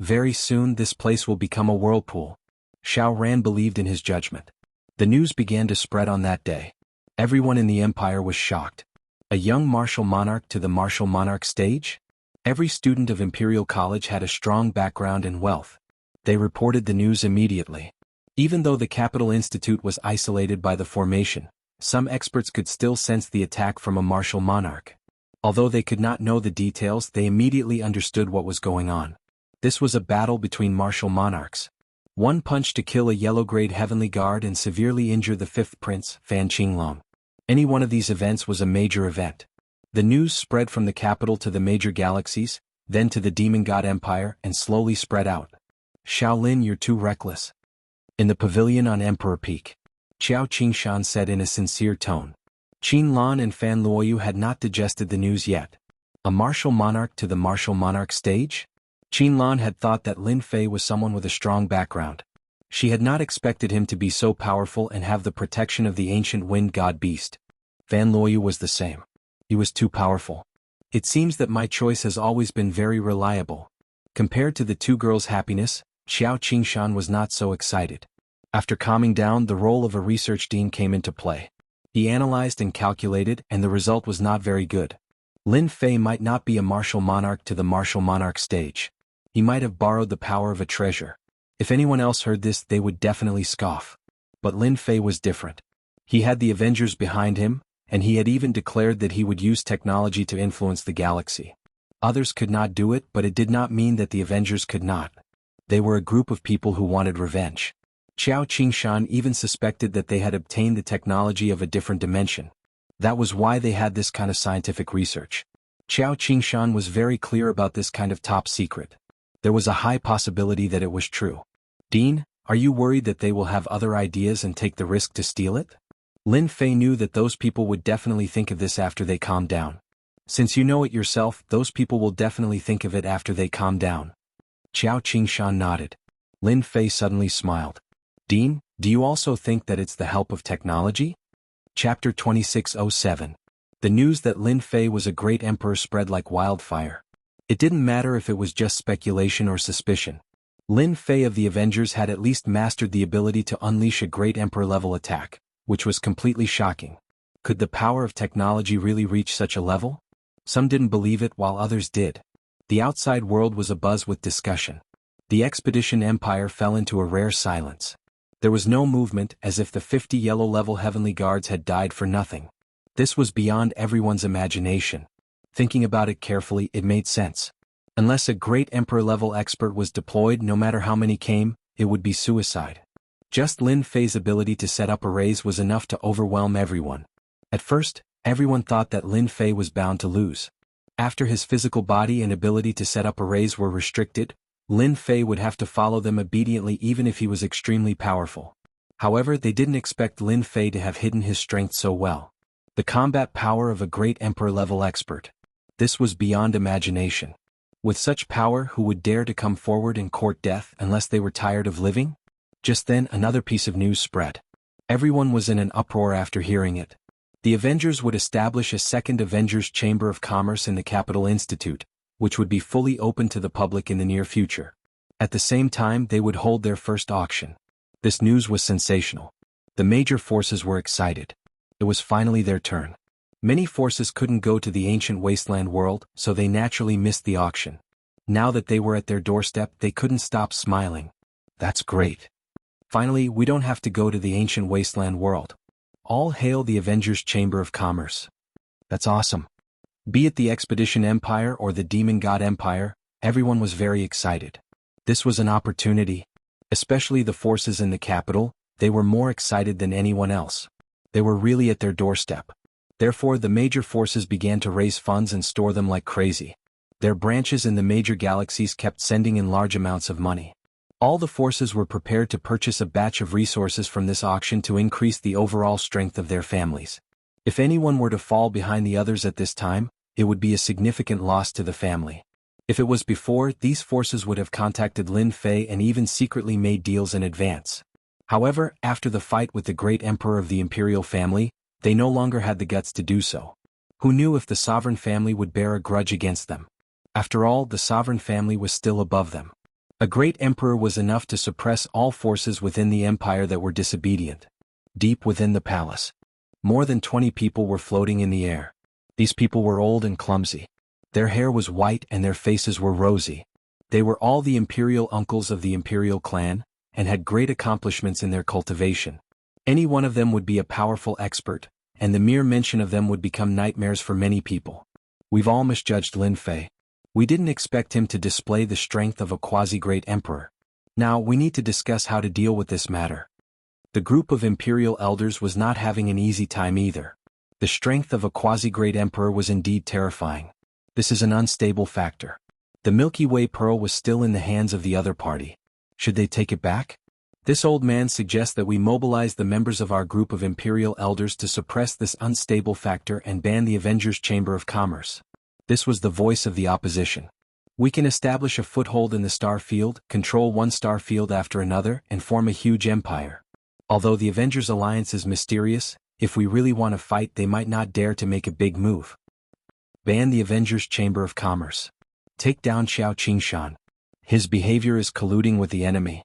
Very soon this place will become a whirlpool. Xiao Ran believed in his judgment. The news began to spread on that day. Everyone in the empire was shocked. A young martial monarch to the martial monarch stage? Every student of Imperial College had a strong background and wealth. They reported the news immediately. Even though the Capital Institute was isolated by the formation, some experts could still sense the attack from a martial monarch. Although they could not know the details, they immediately understood what was going on. This was a battle between martial monarchs. One punch to kill a yellow-grade heavenly guard and severely injure the 5th prince, Fan Qinglong. Any one of these events was a major event. The news spread from the capital to the major galaxies, then to the Demon God Empire, and slowly spread out. Shaolin, you're too reckless. In the pavilion on Emperor Peak, Qiao Qingshan said in a sincere tone. Qin Lan and Fan Luoyu had not digested the news yet. A martial monarch to the martial monarch stage? Qin Lan had thought that Lin Fei was someone with a strong background. She had not expected him to be so powerful and have the protection of the ancient wind god beast. Fan Luoyu was the same. He was too powerful. It seems that my choice has always been very reliable. Compared to the 2 girls' happiness, Xiao Qingshan was not so excited. After calming down, the role of a research dean came into play. He analyzed and calculated, and the result was not very good. Lin Fei might not be a martial monarch to the martial monarch stage. He might have borrowed the power of a treasure. If anyone else heard this, they would definitely scoff. But Lin Fei was different. He had the Avengers behind him, and he had even declared that he would use technology to influence the galaxy. Others could not do it, but it did not mean that the Avengers could not. They were a group of people who wanted revenge. Qiao Qingshan even suspected that they had obtained the technology of a different dimension. That was why they had this kind of scientific research. Qiao Qingshan was very clear about this kind of top secret. There was a high possibility that it was true. Dean, are you worried that they will have other ideas and take the risk to steal it? Lin Fei knew that those people would definitely think of this after they calmed down. Since you know it yourself, those people will definitely think of it after they calm down. Qiao Qingshan nodded. Lin Fei suddenly smiled. Dean, do you also think that it's the help of technology? Chapter 2607. The news that Lin Fei was a great emperor spread like wildfire. It didn't matter if it was just speculation or suspicion. Lin Fei of the Avengers had at least mastered the ability to unleash a great emperor-level attack, which was completely shocking. Could the power of technology really reach such a level? Some didn't believe it while others did. The outside world was abuzz with discussion. The Expedition Empire fell into a rare silence. There was no movement, as if the 50 yellow-level heavenly guards had died for nothing. This was beyond everyone's imagination. Thinking about it carefully, it made sense. Unless a great emperor-level expert was deployed, no matter how many came, it would be suicide. Just Lin Fei's ability to set up arrays was enough to overwhelm everyone. At first, everyone thought that Lin Fei was bound to lose. After his physical body and ability to set up arrays were restricted, Lin Fei would have to follow them obediently even if he was extremely powerful. However, they didn't expect Lin Fei to have hidden his strength so well. The combat power of a great emperor-level expert. This was beyond imagination. With such power, who would dare to come forward and court death unless they were tired of living? Just then, another piece of news spread. Everyone was in an uproar after hearing it. The Avengers would establish a second Avengers Chamber of Commerce in the Capital Institute, which would be fully open to the public in the near future. At the same time, they would hold their first auction. This news was sensational. The major forces were excited. It was finally their turn. Many forces couldn't go to the ancient wasteland world, so they naturally missed the auction. Now that they were at their doorstep, they couldn't stop smiling. That's great. Finally, we don't have to go to the ancient wasteland world. All hail the Avengers Chamber of Commerce. That's awesome. Be it the Expedition Empire or the Demon God Empire, everyone was very excited. This was an opportunity. Especially the forces in the capital, they were more excited than anyone else. They were really at their doorstep. Therefore, the major forces began to raise funds and store them like crazy. Their branches in the major galaxies kept sending in large amounts of money. All the forces were prepared to purchase a batch of resources from this auction to increase the overall strength of their families. If anyone were to fall behind the others at this time, it would be a significant loss to the family. If it was before, these forces would have contacted Lin Fei and even secretly made deals in advance. However, after the fight with the great emperor of the imperial family, they no longer had the guts to do so. Who knew if the sovereign family would bear a grudge against them? After all, the sovereign family was still above them. A great emperor was enough to suppress all forces within the empire that were disobedient. Deep within the palace, more than 20 people were floating in the air. These people were old and clumsy. Their hair was white and their faces were rosy. They were all the imperial uncles of the imperial clan, and had great accomplishments in their cultivation. Any one of them would be a powerful expert, and the mere mention of them would become nightmares for many people. We've all misjudged Lin Fei. We didn't expect him to display the strength of a quasi-great emperor. Now we need to discuss how to deal with this matter. The group of imperial elders was not having an easy time either. The strength of a quasi-great emperor was indeed terrifying. This is an unstable factor. The Milky Way pearl was still in the hands of the other party. Should they take it back? This old man suggests that we mobilize the members of our group of imperial elders to suppress this unstable factor and ban the Avengers Chamber of Commerce. This was the voice of the opposition. We can establish a foothold in the star field, control one star field after another, and form a huge empire. Although the Avengers Alliance is mysterious, if we really want to fight, they might not dare to make a big move. Ban the Avengers Chamber of Commerce. Take down Qiao Qingshan. His behavior is colluding with the enemy.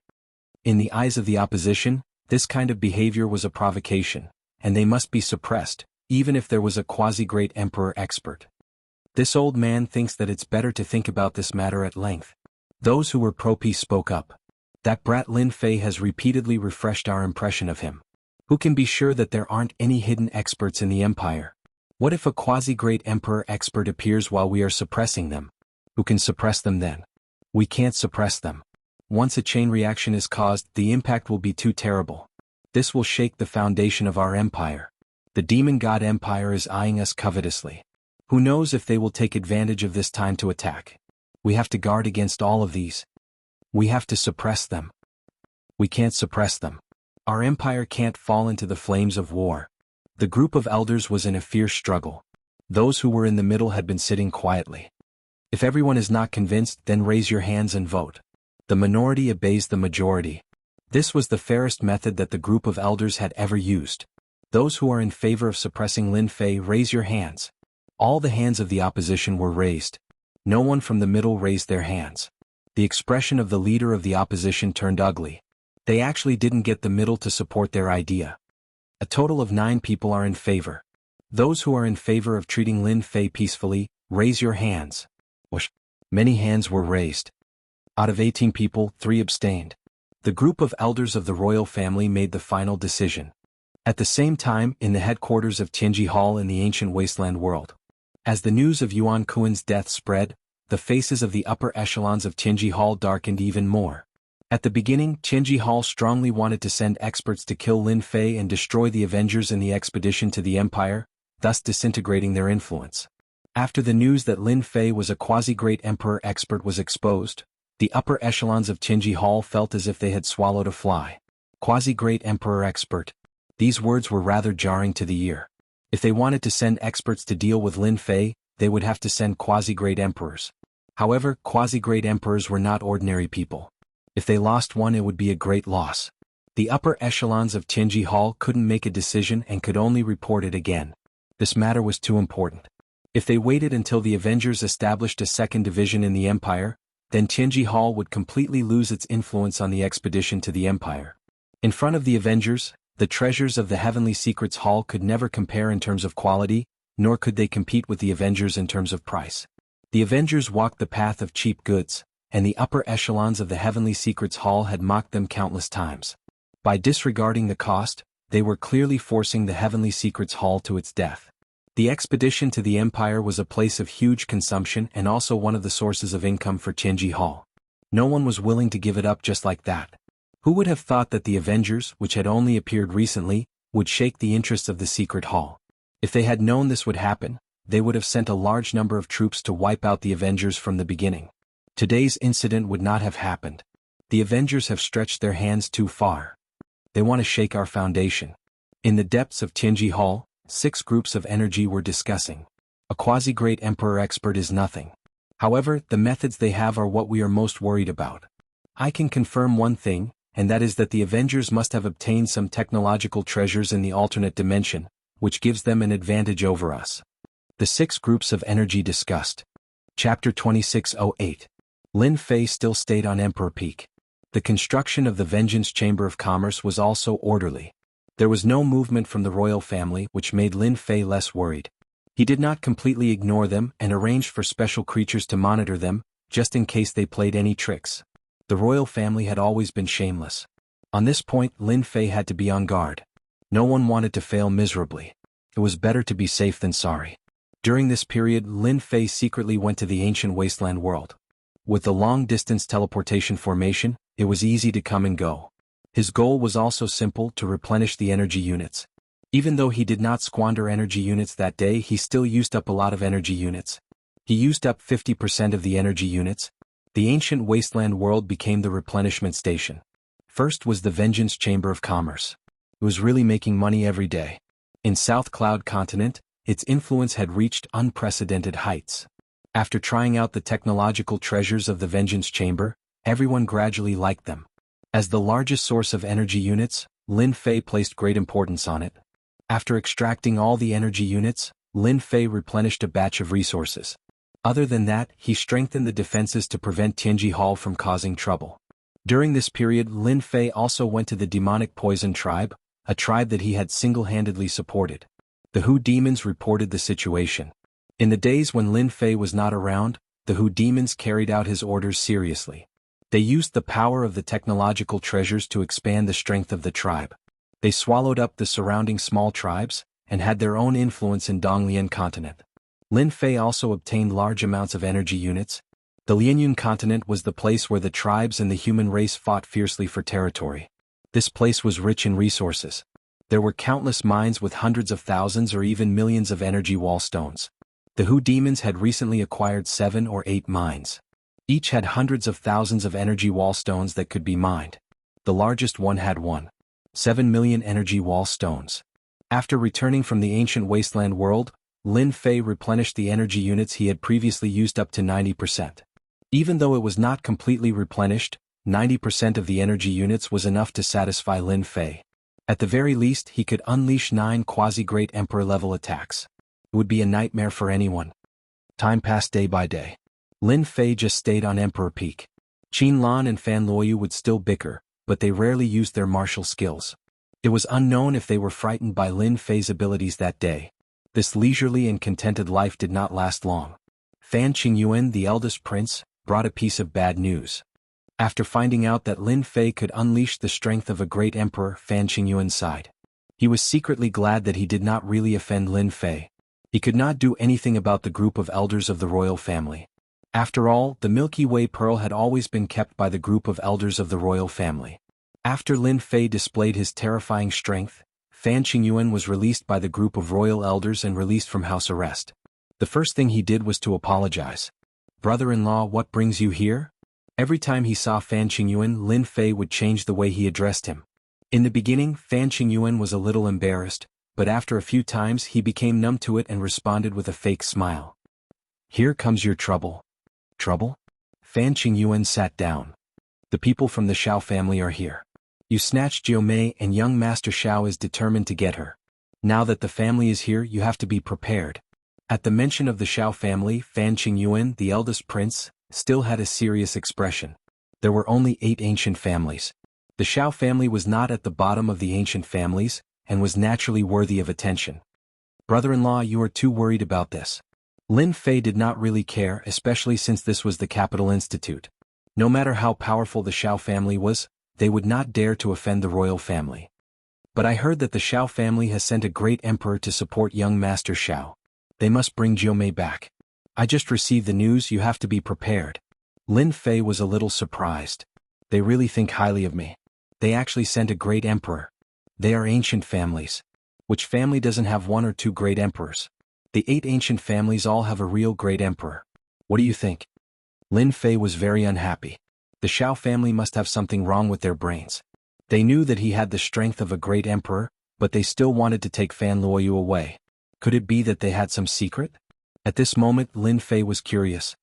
In the eyes of the opposition, this kind of behavior was a provocation, and they must be suppressed, even if there was a quasi-great emperor expert. This old man thinks that it's better to think about this matter at length. Those who were pro-peace spoke up. That brat Lin Fei has repeatedly refreshed our impression of him. Who can be sure that there aren't any hidden experts in the empire? What if a quasi-great emperor expert appears while we are suppressing them? Who can suppress them then? We can't suppress them. Once a chain reaction is caused, the impact will be too terrible. This will shake the foundation of our empire. The demon god empire is eyeing us covetously. Who knows if they will take advantage of this time to attack? We have to guard against all of these. We have to suppress them. We can't suppress them. Our empire can't fall into the flames of war. The group of elders was in a fierce struggle. Those who were in the middle had been sitting quietly. If everyone is not convinced, then raise your hands and vote. The minority obeys the majority. This was the fairest method that the group of elders had ever used. Those who are in favor of suppressing Lin Fei, raise your hands. All the hands of the opposition were raised. No one from the middle raised their hands. The expression of the leader of the opposition turned ugly. They actually didn't get the middle to support their idea. A total of 9 people are in favor. Those who are in favor of treating Lin Fei peacefully, raise your hands. Whoosh. Many hands were raised. Out of 18 people, 3 abstained. The group of elders of the royal family made the final decision. At the same time, in the headquarters of Tianji Hall in the ancient wasteland world. As the news of Yuan Kuan's death spread, the faces of the upper echelons of Tianji Hall darkened even more. At the beginning, Tianji Hall strongly wanted to send experts to kill Lin Fei and destroy the Avengers in the expedition to the Empire, thus disintegrating their influence. After the news that Lin Fei was a quasi-great emperor expert was exposed, the upper echelons of Tianji Hall felt as if they had swallowed a fly. Quasi-great emperor expert. These words were rather jarring to the ear. If they wanted to send experts to deal with Lin Fei, they would have to send quasi-great emperors. However, quasi-great emperors were not ordinary people. If they lost one, it would be a great loss. The upper echelons of Tianji Hall couldn't make a decision and could only report it again. This matter was too important. If they waited until the Avengers established a second division in the Empire, then Tianji Hall would completely lose its influence on the expedition to the Empire. In front of the Avengers, the treasures of the Heavenly Secrets Hall could never compare in terms of quality, nor could they compete with the Avengers in terms of price. The Avengers walked the path of cheap goods, and the upper echelons of the Heavenly Secrets Hall had mocked them countless times. By disregarding the cost, they were clearly forcing the Heavenly Secrets Hall to its death. The expedition to the Empire was a place of huge consumption and also one of the sources of income for Tianji Hall. No one was willing to give it up just like that. Who would have thought that the Avengers, which had only appeared recently, would shake the interests of the Secret Hall? If they had known this would happen, they would have sent a large number of troops to wipe out the Avengers from the beginning. Today's incident would not have happened. The Avengers have stretched their hands too far. They want to shake our foundation. In the depths of Tianji Hall, 6 groups of energy were discussing. A quasi-great emperor expert is nothing. However, the methods they have are what we are most worried about. I can confirm one thing, and that is that the Avengers must have obtained some technological treasures in the alternate dimension, which gives them an advantage over us. The 6 groups of energy discussed. Chapter 2608. Lin Fei still stayed on Emperor Peak. The construction of the Vengeance Chamber of Commerce was also orderly. There was no movement from the royal family, which made Lin Fei less worried. He did not completely ignore them and arranged for special creatures to monitor them, just in case they played any tricks. The royal family had always been shameless. On this point, Lin Fei had to be on guard. No one wanted to fail miserably. It was better to be safe than sorry. During this period, Lin Fei secretly went to the ancient wasteland world. With the long-distance teleportation formation, it was easy to come and go. His goal was also simple: to replenish the energy units. Even though he did not squander energy units that day, he still used up a lot of energy units. He used up 50% of the energy units. The ancient wasteland world became the replenishment station. First was the Vengeance Chamber of Commerce. It was really making money every day. In South Cloud Continent, its influence had reached unprecedented heights. After trying out the technological treasures of the Vengeance Chamber, everyone gradually liked them. As the largest source of energy units, Lin Fei placed great importance on it. After extracting all the energy units, Lin Fei replenished a batch of resources. Other than that, he strengthened the defenses to prevent Tianji Hall from causing trouble. During this period, Lin Fei also went to the demonic poison tribe, a tribe that he had single-handedly supported. The Hu demons reported the situation. In the days when Lin Fei was not around, the Hu demons carried out his orders seriously. They used the power of the technological treasures to expand the strength of the tribe. They swallowed up the surrounding small tribes, and had their own influence in Donglian continent. Lin Fei also obtained large amounts of energy units. The Lianyun continent was the place where the tribes and the human race fought fiercely for territory. This place was rich in resources. There were countless mines with hundreds of thousands or even millions of energy wall stones. The Hu demons had recently acquired 7 or 8 mines. Each had hundreds of thousands of energy wall stones that could be mined. The largest one had 1.7 million energy wall stones. After returning from the ancient wasteland world, Lin Fei replenished the energy units he had previously used up to 90%. Even though it was not completely replenished, 90% of the energy units was enough to satisfy Lin Fei. At the very least, he could unleash 9 quasi-great emperor-level attacks. It would be a nightmare for anyone. Time passed day by day. Lin Fei just stayed on Emperor Peak. Qin Lan and Fan Luoyu would still bicker, but they rarely used their martial skills. It was unknown if they were frightened by Lin Fei's abilities that day. This leisurely and contented life did not last long. Fan Qingyuan, the eldest prince, brought a piece of bad news. After finding out that Lin Fei could unleash the strength of a great emperor, Fan Qingyuan sighed. He was secretly glad that he did not really offend Lin Fei. He could not do anything about the group of elders of the royal family. After all, the Milky Way pearl had always been kept by the group of elders of the royal family. After Lin Fei displayed his terrifying strength, Fan Qingyuan was released by the group of royal elders and released from house arrest. The first thing he did was to apologize. "Brother-in-law, what brings you here?" Every time he saw Fan Qingyuan, Lin Fei would change the way he addressed him. In the beginning, Fan Qingyuan was a little embarrassed, but after a few times he became numb to it and responded with a fake smile. "Here comes your trouble." "Trouble?" Fan Qingyuan sat down. "The people from the Shao family are here. You snatched Jiu Mei and young Master Shao is determined to get her. Now that the family is here, you have to be prepared." At the mention of the Shao family, Fan Qingyuan, the eldest prince, still had a serious expression. There were only 8 ancient families. The Shao family was not at the bottom of the ancient families, and was naturally worthy of attention. "Brother-in-law, you are too worried about this." Lin Fei did not really care, especially since this was the capital institute. No matter how powerful the Shao family was, they would not dare to offend the royal family. "But I heard that the Shao family has sent a great emperor to support young Master Shao. They must bring Jiu Mei back. I just received the news, you have to be prepared." Lin Fei was a little surprised. "They really think highly of me. They actually sent a great emperor. They are ancient families. Which family doesn't have 1 or 2 great emperors? The 8 ancient families all have a real great emperor. What do you think?" Lin Fei was very unhappy. The Shao family must have something wrong with their brains. They knew that he had the strength of a great emperor, but they still wanted to take Fan Luoyu away. Could it be that they had some secret? At this moment, Lin Fei was curious.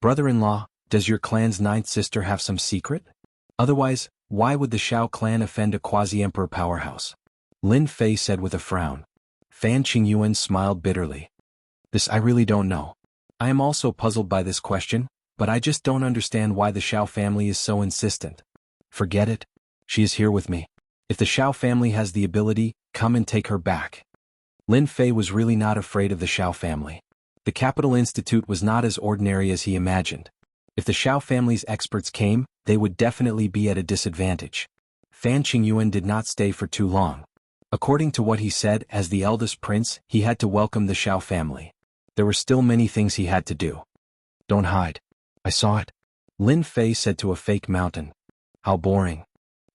"Brother-in-law, does your clan's 9th sister have some secret? Otherwise, why would the Shao clan offend a quasi-emperor powerhouse?" Lin Fei said with a frown. Fan Qingyuan smiled bitterly. "This I really don't know. I am also puzzled by this question, but I just don't understand why the Shao family is so insistent." "Forget it. She is here with me. If the Shao family has the ability, come and take her back." Lin Fei was really not afraid of the Shao family. The Capital Institute was not as ordinary as he imagined. If the Shao family's experts came, they would definitely be at a disadvantage. Fan Qingyuan did not stay for too long. According to what he said, as the eldest prince, he had to welcome the Shao family. There were still many things he had to do. "Don't hide. I saw it," Lin Fei said to a fake mountain. "How boring.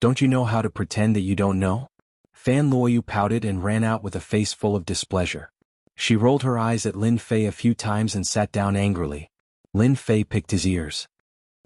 Don't you know how to pretend that you don't know?" Fan Luoyu pouted and ran out with a face full of displeasure. She rolled her eyes at Lin Fei a few times and sat down angrily. Lin Fei picked his ears.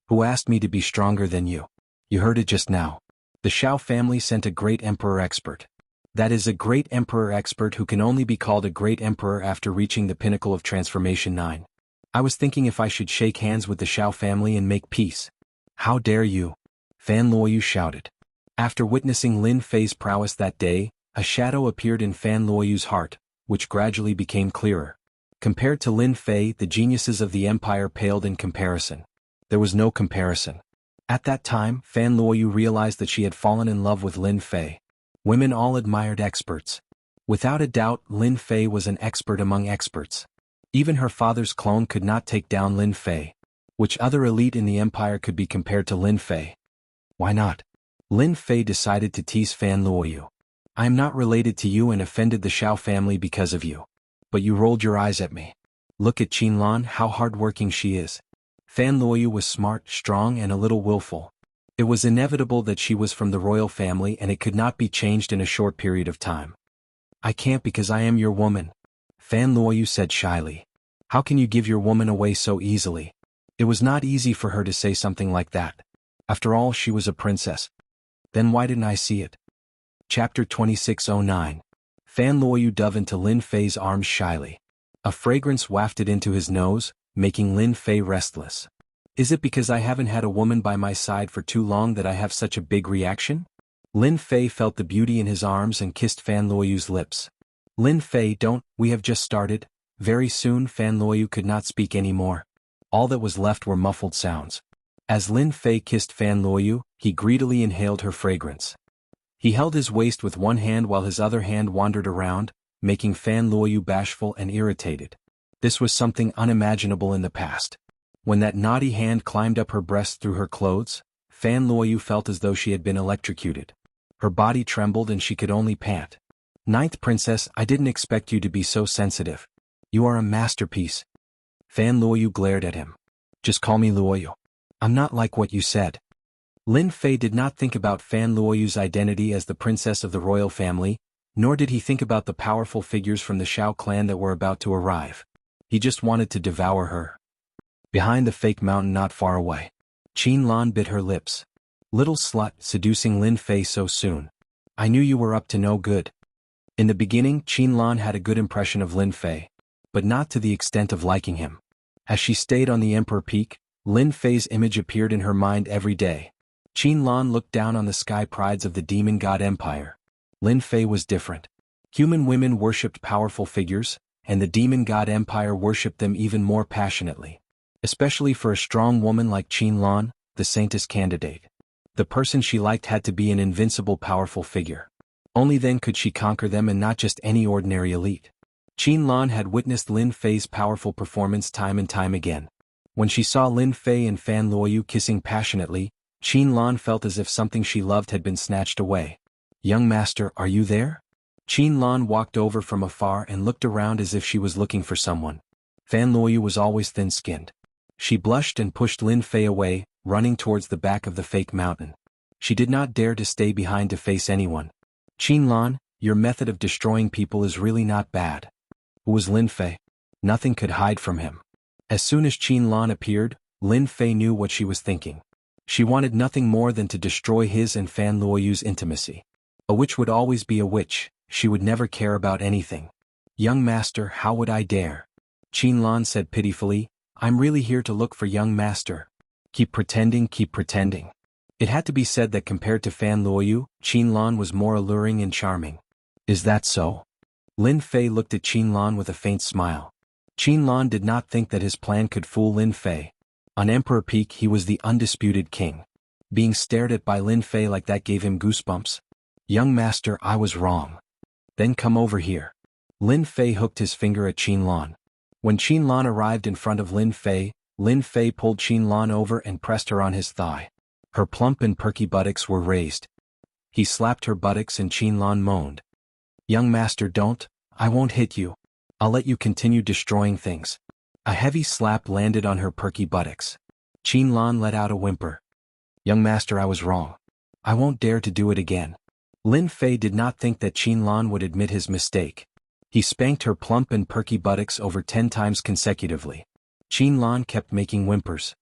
"Who asked me to be stronger than you? You heard it just now. The Shao family sent a great emperor expert. That is a great emperor expert who can only be called a great emperor after reaching the pinnacle of Transformation 9. I was thinking if I should shake hands with the Shao family and make peace." "How dare you?" Fan Luoyu shouted. After witnessing Lin Fei's prowess that day, a shadow appeared in Fan Luoyu's heart, which gradually became clearer. Compared to Lin Fei, the geniuses of the empire paled in comparison. There was no comparison. At that time, Fan Luoyu realized that she had fallen in love with Lin Fei. Women all admired experts. Without a doubt, Lin Fei was an expert among experts. Even her father's clone could not take down Lin Fei. Which other elite in the empire could be compared to Lin Fei? Why not? Lin Fei decided to tease Fan Luoyu. I am not related to you and offended the Xiao family because of you. But you rolled your eyes at me. Look at Qinlan, how hardworking she is. Fan Luoyu was smart, strong and a little willful. It was inevitable that she was from the royal family and it could not be changed in a short period of time. I can't because I am your woman, Fan Luoyu said shyly. How can you give your woman away so easily? It was not easy for her to say something like that. After all, she was a princess. Then why didn't I see it? Chapter 2609. Fan Luoyu dove into Lin Fei's arms shyly. A fragrance wafted into his nose, making Lin Fei restless. Is it because I haven't had a woman by my side for too long that I have such a big reaction? Lin Fei felt the beauty in his arms and kissed Fan Luoyu's lips. Lin Fei, don't, we have just started. Very soon Fan Luoyu could not speak anymore. All that was left were muffled sounds. As Lin Fei kissed Fan Luoyu, he greedily inhaled her fragrance. He held his waist with one hand while his other hand wandered around, making Fan Luoyu bashful and irritated. This was something unimaginable in the past. When that naughty hand climbed up her breast through her clothes, Fan Luoyu felt as though she had been electrocuted. Her body trembled and she could only pant. Ninth Princess, I didn't expect you to be so sensitive. You are a masterpiece. Fan Luoyu glared at him. Just call me Luoyu. I'm not like what you said. Lin Fei did not think about Fan Luoyu's identity as the princess of the royal family, nor did he think about the powerful figures from the Xiao clan that were about to arrive. He just wanted to devour her. Behind the fake mountain not far away, Qinlan bit her lips. Little slut, seducing Lin Fei so soon. I knew you were up to no good. In the beginning, Qinlan had a good impression of Lin Fei, but not to the extent of liking him. As she stayed on the Emperor Peak, Lin Fei's image appeared in her mind every day. Qinlan looked down on the sky prides of the demon god empire. Lin Fei was different. Human women worshipped powerful figures, and the demon god empire worshipped them even more passionately. Especially for a strong woman like Qinlan, the saintess candidate. The person she liked had to be an invincible powerful figure. Only then could she conquer them and not just any ordinary elite. Qinlan had witnessed Lin Fei's powerful performance time and time again. When she saw Lin Fei and Fan Luoyu kissing passionately, Qinlan felt as if something she loved had been snatched away. Young master, are you there? Qinlan walked over from afar and looked around as if she was looking for someone. Fan Luoyu was always thin-skinned. She blushed and pushed Lin Fei away, running towards the back of the fake mountain. She did not dare to stay behind to face anyone. Qinlan, your method of destroying people is really not bad. Who was Lin Fei? Nothing could hide from him. As soon as Qinlan appeared, Lin Fei knew what she was thinking. She wanted nothing more than to destroy his and Fan Luoyu's intimacy. A witch would always be a witch, she would never care about anything. Young master, how would I dare? Qinlan said pitifully, I'm really here to look for young master. Keep pretending, keep pretending. It had to be said that compared to Fan Luoyu, Qinlan was more alluring and charming. Is that so? Lin Fei looked at Qinlan with a faint smile. Qinlan did not think that his plan could fool Lin Fei. On Emperor Peak he was the undisputed king. Being stared at by Lin Fei like that gave him goosebumps. Young master, I was wrong. Then come over here. Lin Fei hooked his finger at Qinlan. When Qinlan arrived in front of Lin Fei pulled Qinlan over and pressed her on his thigh. Her plump and perky buttocks were raised. He slapped her buttocks and Qinlan moaned. Young master, don't, I won't hit you. I'll let you continue destroying things. A heavy slap landed on her perky buttocks. Qinlan let out a whimper. Young master, I was wrong. I won't dare to do it again. Lin Fei did not think that Qinlan would admit his mistake. He spanked her plump and perky buttocks over 10 times consecutively. Qinlan kept making whimpers.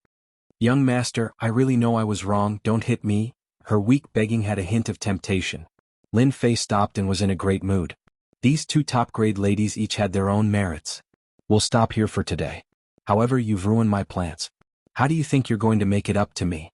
Young master, I really know I was wrong, don't hit me. Her weak begging had a hint of temptation. Lin Fei stopped and was in a great mood. These two top-grade ladies each had their own merits. We'll stop here for today. However, you've ruined my plans. How do you think you're going to make it up to me?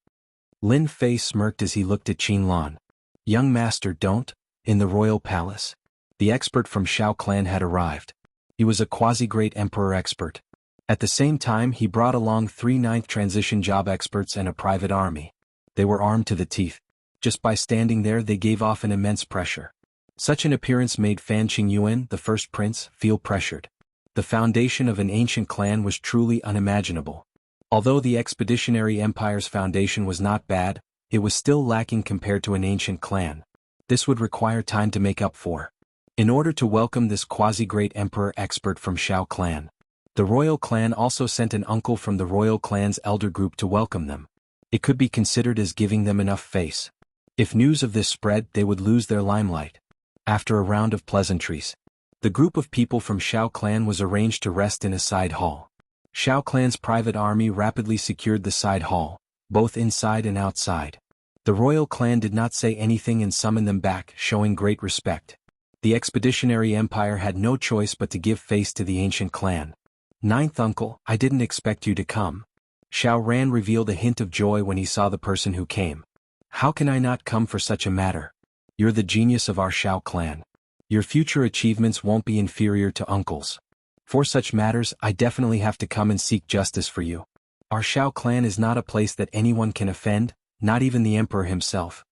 Lin Fei smirked as he looked at Qinlan. Young master, don't. In the royal palace, the expert from Xiao clan had arrived. He was a quasi-great emperor expert. At the same time he brought along 3 ninth transition job experts and a private army. They were armed to the teeth. Just by standing there they gave off an immense pressure. Such an appearance made Fan Qingyuan, the first prince, feel pressured. The foundation of an ancient clan was truly unimaginable. Although the expeditionary empire's foundation was not bad, it was still lacking compared to an ancient clan. This would require time to make up for. In order to welcome this quasi-great emperor expert from Shao clan, the royal clan also sent an uncle from the royal clan's elder group to welcome them. It could be considered as giving them enough face. If news of this spread, they would lose their limelight. After a round of pleasantries, the group of people from Shao clan was arranged to rest in a side hall. Shao clan's private army rapidly secured the side hall, both inside and outside. The royal clan did not say anything and summoned them back, showing great respect. The expeditionary empire had no choice but to give face to the ancient clan. Ninth uncle, I didn't expect you to come. Shao Ran revealed a hint of joy when he saw the person who came. How can I not come for such a matter? You're the genius of our Shao clan. Your future achievements won't be inferior to uncle's. For such matters, I definitely have to come and seek justice for you. Our Shao clan is not a place that anyone can offend, not even the emperor himself.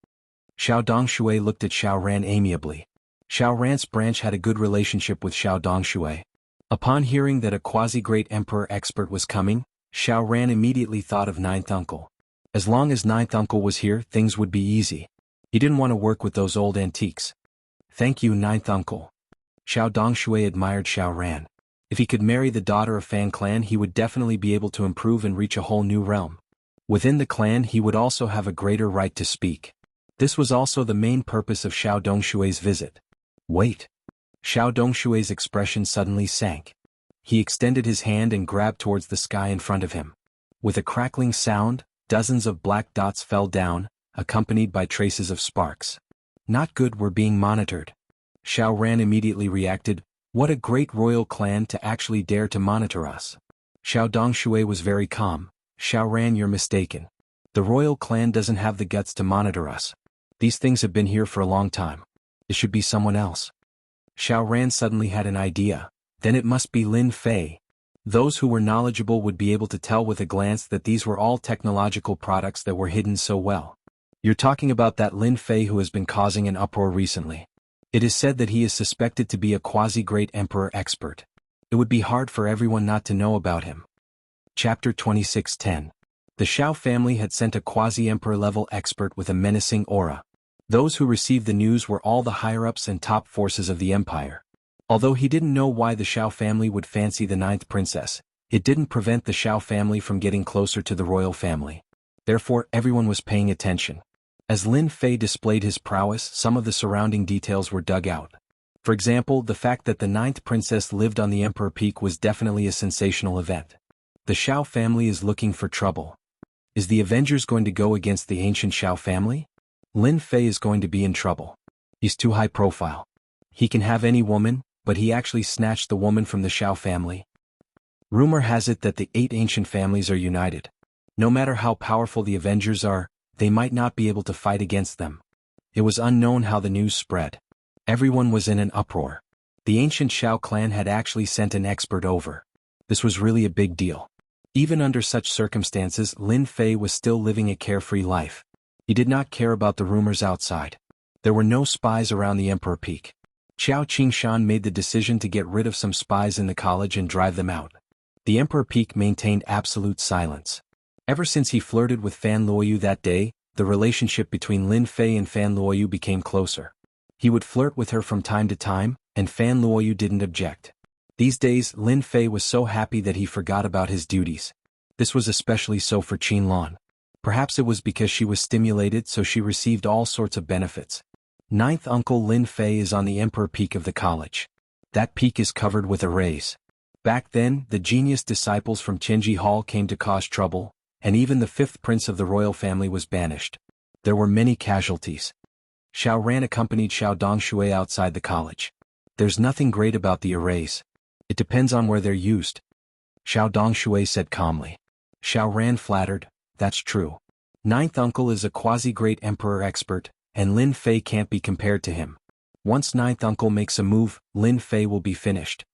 Shao Dongshui looked at Shao Ran amiably. Shao Ran's branch had a good relationship with Shao Dongshui. Upon hearing that a quasi-great emperor expert was coming, Shao Ran immediately thought of Ninth Uncle. As long as Ninth Uncle was here, things would be easy. He didn't want to work with those old antiques. Thank you, Ninth Uncle. Shao Dongshui admired Shao Ran. If he could marry the daughter of Fan clan, he would definitely be able to improve and reach a whole new realm. Within the clan, he would also have a greater right to speak. This was also the main purpose of Shao Dongshui's visit. Wait. Shao Dongshui's expression suddenly sank. He extended his hand and grabbed towards the sky in front of him. With a crackling sound, dozens of black dots fell down, accompanied by traces of sparks. Not good, we're being monitored. Shao Ran immediately reacted, what a great royal clan to actually dare to monitor us. Shao Dongshui was very calm. Shao Ran, you're mistaken. The royal clan doesn't have the guts to monitor us. These things have been here for a long time. It should be someone else. Shao Ran suddenly had an idea. Then it must be Lin Fei. Those who were knowledgeable would be able to tell with a glance that these were all technological products that were hidden so well. You're talking about that Lin Fei who has been causing an uproar recently. It is said that he is suspected to be a quasi-great emperor expert. It would be hard for everyone not to know about him. Chapter 26:10. The Shao family had sent a quasi-emperor level expert with a menacing aura. Those who received the news were all the higher-ups and top forces of the empire. Although he didn't know why the Shao family would fancy the ninth princess, it didn't prevent the Shao family from getting closer to the royal family. Therefore, everyone was paying attention. As Lin Fei displayed his prowess, some of the surrounding details were dug out. For example, the fact that the ninth princess lived on the Emperor Peak was definitely a sensational event. The Shao family is looking for trouble. Is the Avengers going to go against the ancient Shao family? Lin Fei is going to be in trouble. He's too high profile. He can have any woman, but he actually snatched the woman from the Shao family. Rumor has it that the 8 ancient families are united. No matter how powerful the Avengers are, they might not be able to fight against them. It was unknown how the news spread. Everyone was in an uproar. The ancient Shao clan had actually sent an expert over. This was really a big deal. Even under such circumstances, Lin Fei was still living a carefree life. He did not care about the rumors outside. There were no spies around the Emperor Peak. Xiao Qingshan made the decision to get rid of some spies in the college and drive them out. The Emperor Peak maintained absolute silence. Ever since he flirted with Fan Luoyu that day, the relationship between Lin Fei and Fan Luoyu became closer. He would flirt with her from time to time, and Fan Luoyu didn't object. These days, Lin Fei was so happy that he forgot about his duties. This was especially so for Qin Lan. Perhaps it was because she was stimulated, so she received all sorts of benefits. Ninth Uncle Lin Fei is on the Emperor Peak of the college. That peak is covered with arrays. Back then, the genius disciples from Chenji Hall came to cause trouble, and even the 5th prince of the royal family was banished. There were many casualties. Shao Ran accompanied Shao Dongshui outside the college. There's nothing great about the arrays. It depends on where they're used. Shao Dongshui said calmly. Shao Ran flattered, that's true. Ninth Uncle is a quasi-great emperor expert, and Lin Fei can't be compared to him. Once Ninth Uncle makes a move, Lin Fei will be finished.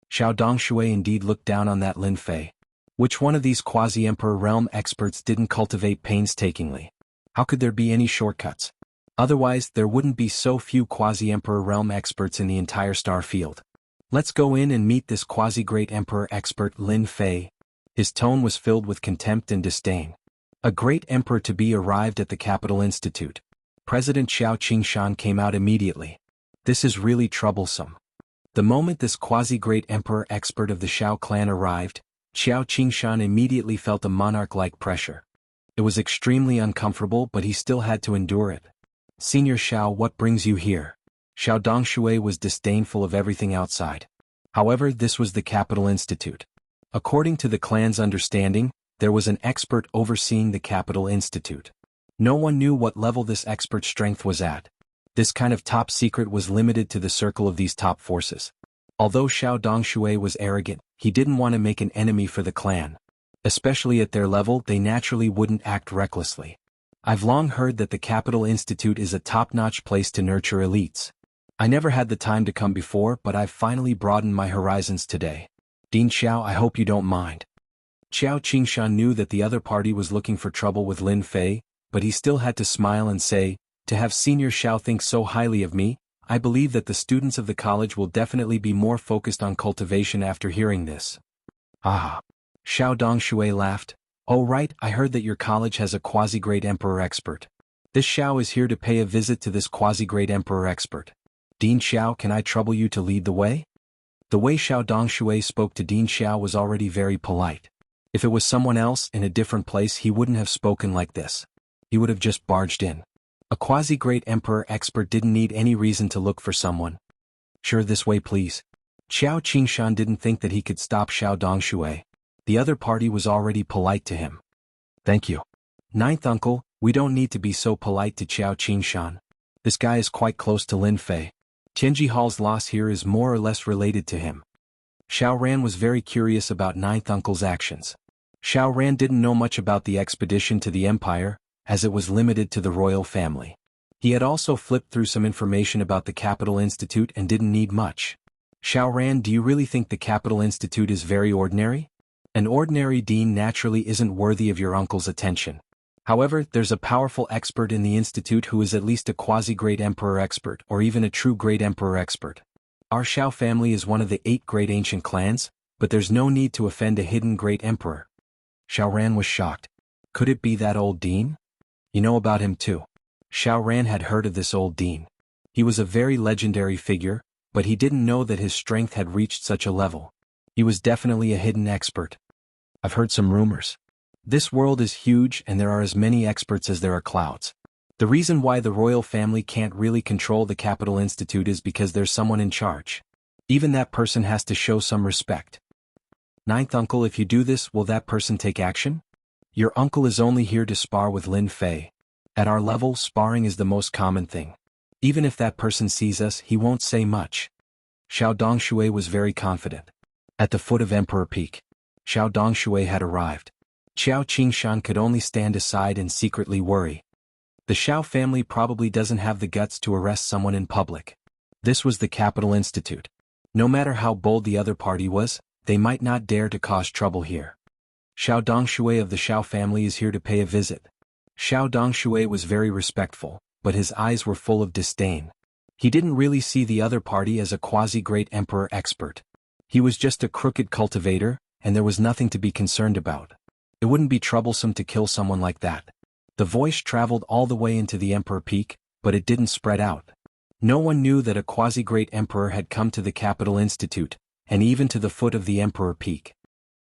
Shao Dongshui indeed looked down on that Lin Fei. Which one of these quasi-emperor realm experts didn't cultivate painstakingly? How could there be any shortcuts? Otherwise, there wouldn't be so few quasi-emperor realm experts in the entire star field. Let's go in and meet this quasi-great emperor expert Lin Fei. His tone was filled with contempt and disdain. A great emperor-to-be arrived at the Capital Institute. President Xiao Qingshan came out immediately. This is really troublesome. The moment this quasi-great emperor expert of the Xiao clan arrived, Xiao Qingshan immediately felt a monarch-like pressure. It was extremely uncomfortable, but he still had to endure it. Senior Xiao, what brings you here? Xiao Dongshui was disdainful of everything outside. However, this was the Capital Institute. According to the clan's understanding, there was an expert overseeing the Capital Institute. No one knew what level this expert's strength was at. This kind of top secret was limited to the circle of these top forces. Although Xiao Dongshui was arrogant, he didn't want to make an enemy for the clan. Especially at their level, they naturally wouldn't act recklessly. I've long heard that the Capital Institute is a top-notch place to nurture elites. I never had the time to come before, but I've finally broadened my horizons today. Dean Xiao, I hope you don't mind. Xiao Qingshan knew that the other party was looking for trouble with Lin Fei, but he still had to smile and say, to have Senior Xiao think so highly of me, I believe that the students of the college will definitely be more focused on cultivation after hearing this. Ah. Xiao Dongshui laughed. Oh right, I heard that your college has a quasi-great emperor expert. This Xiao is here to pay a visit to this quasi-great emperor expert. Dean Xiao, can I trouble you to lead the way? The way Xiao Dongshui spoke to Dean Xiao was already very polite. If it was someone else in a different place, he wouldn't have spoken like this. He would have just barged in. A quasi-great emperor expert didn't need any reason to look for someone. Sure, this way please. Xiao Qingshan didn't think that he could stop Xiao Dongshui. The other party was already polite to him. Thank you. Ninth uncle, we don't need to be so polite to Xiao Qingshan. This guy is quite close to Lin Fei. Tianji Hall's loss here is more or less related to him. Xiao Ran was very curious about Ninth uncle's actions. Xiao Ran didn't know much about the expedition to the Empire, as it was limited to the royal family. He had also flipped through some information about the Capital Institute and didn't need much. Xiao Ran, do you really think the Capital Institute is very ordinary? An ordinary dean naturally isn't worthy of your uncle's attention. However, there's a powerful expert in the institute who is at least a quasi-great emperor expert or even a true great emperor expert. Our Xiao family is one of the 8 great ancient clans, but there's no need to offend a hidden great emperor. Xiao Ran was shocked. Could it be that old dean? You know about him too. Xiao Ran had heard of this old dean. He was a very legendary figure, but he didn't know that his strength had reached such a level. He was definitely a hidden expert. I've heard some rumors. This world is huge and there are as many experts as there are clouds. The reason why the royal family can't really control the Capital Institute is because there's someone in charge. Even that person has to show some respect. Ninth uncle, if you do this, will that person take action? Your uncle is only here to spar with Lin Fei. At our level, sparring is the most common thing. Even if that person sees us, he won't say much. Xiao Dongshui was very confident. At the foot of Emperor Peak, Xiao Dongshui had arrived. Xiao Qingshan could only stand aside and secretly worry. The Xiao family probably doesn't have the guts to arrest someone in public. This was the Capital Institute. No matter how bold the other party was, they might not dare to cause trouble here. Xiao Dongshui of the Xiao family is here to pay a visit. Xiao Dongshui was very respectful, but his eyes were full of disdain. He didn't really see the other party as a quasi-great emperor expert. He was just a crooked cultivator, and there was nothing to be concerned about. It wouldn't be troublesome to kill someone like that. The voice traveled all the way into the Emperor Peak, but it didn't spread out. No one knew that a quasi-great emperor had come to the Capital Institute, and even to the foot of the Emperor Peak.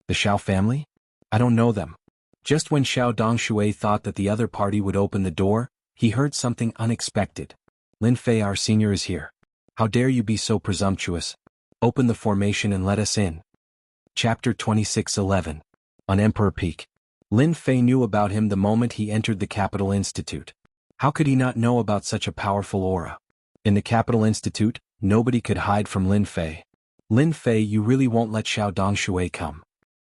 The Xiao family? I don't know them. Just when Xiao Dongshui thought that the other party would open the door, he heard something unexpected. Lin Fei, our senior, is here. How dare you be so presumptuous? Open the formation and let us in. Chapter 26:11. On Emperor Peak. Lin Fei knew about him the moment he entered the Capital Institute. How could he not know about such a powerful aura? In the Capital Institute, nobody could hide from Lin Fei. Lin Fei, you really won't let Xiao Dongshui come?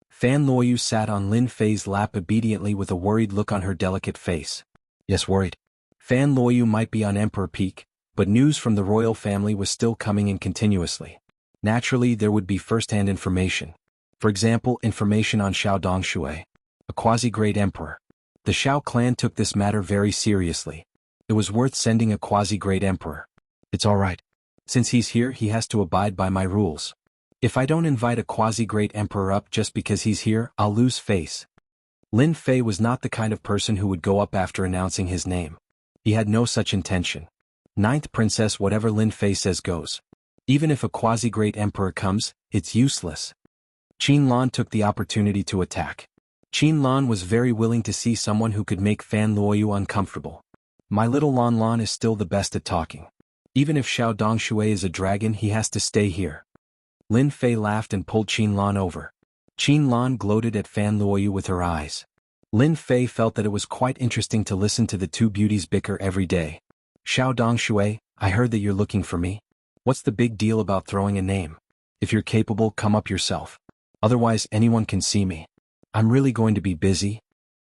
Fan Luoyu sat on Lin Fei's lap obediently with a worried look on her delicate face. Yes, worried. Fan Luoyu might be on Emperor Peak, but news from the royal family was still coming in continuously. Naturally, there would be first-hand information. For example, information on Xiao Dongshui, a quasi-great emperor. The Xiao clan took this matter very seriously. It was worth sending a quasi-great emperor. It's all right. Since he's here, he has to abide by my rules. If I don't invite a quasi-great emperor up just because he's here, I'll lose face. Lin Fei was not the kind of person who would go up after announcing his name. He had no such intention. Ninth princess, whatever Lin Fei says goes. Even if a quasi-great emperor comes, it's useless. Qin Lan took the opportunity to attack. Qin Lan was very willing to see someone who could make Fan Luoyu uncomfortable. My little Lan Lan is still the best at talking. Even if Xiao Dongshui is a dragon, he has to stay here. Lin Fei laughed and pulled Qin Lan over. Qin Lan gloated at Fan Luoyu with her eyes. Lin Fei felt that it was quite interesting to listen to the two beauties bicker every day. Xiao Dongshui, I heard that you're looking for me. What's the big deal about throwing a name? If you're capable, come up yourself. Otherwise anyone can see me. I'm really going to be busy.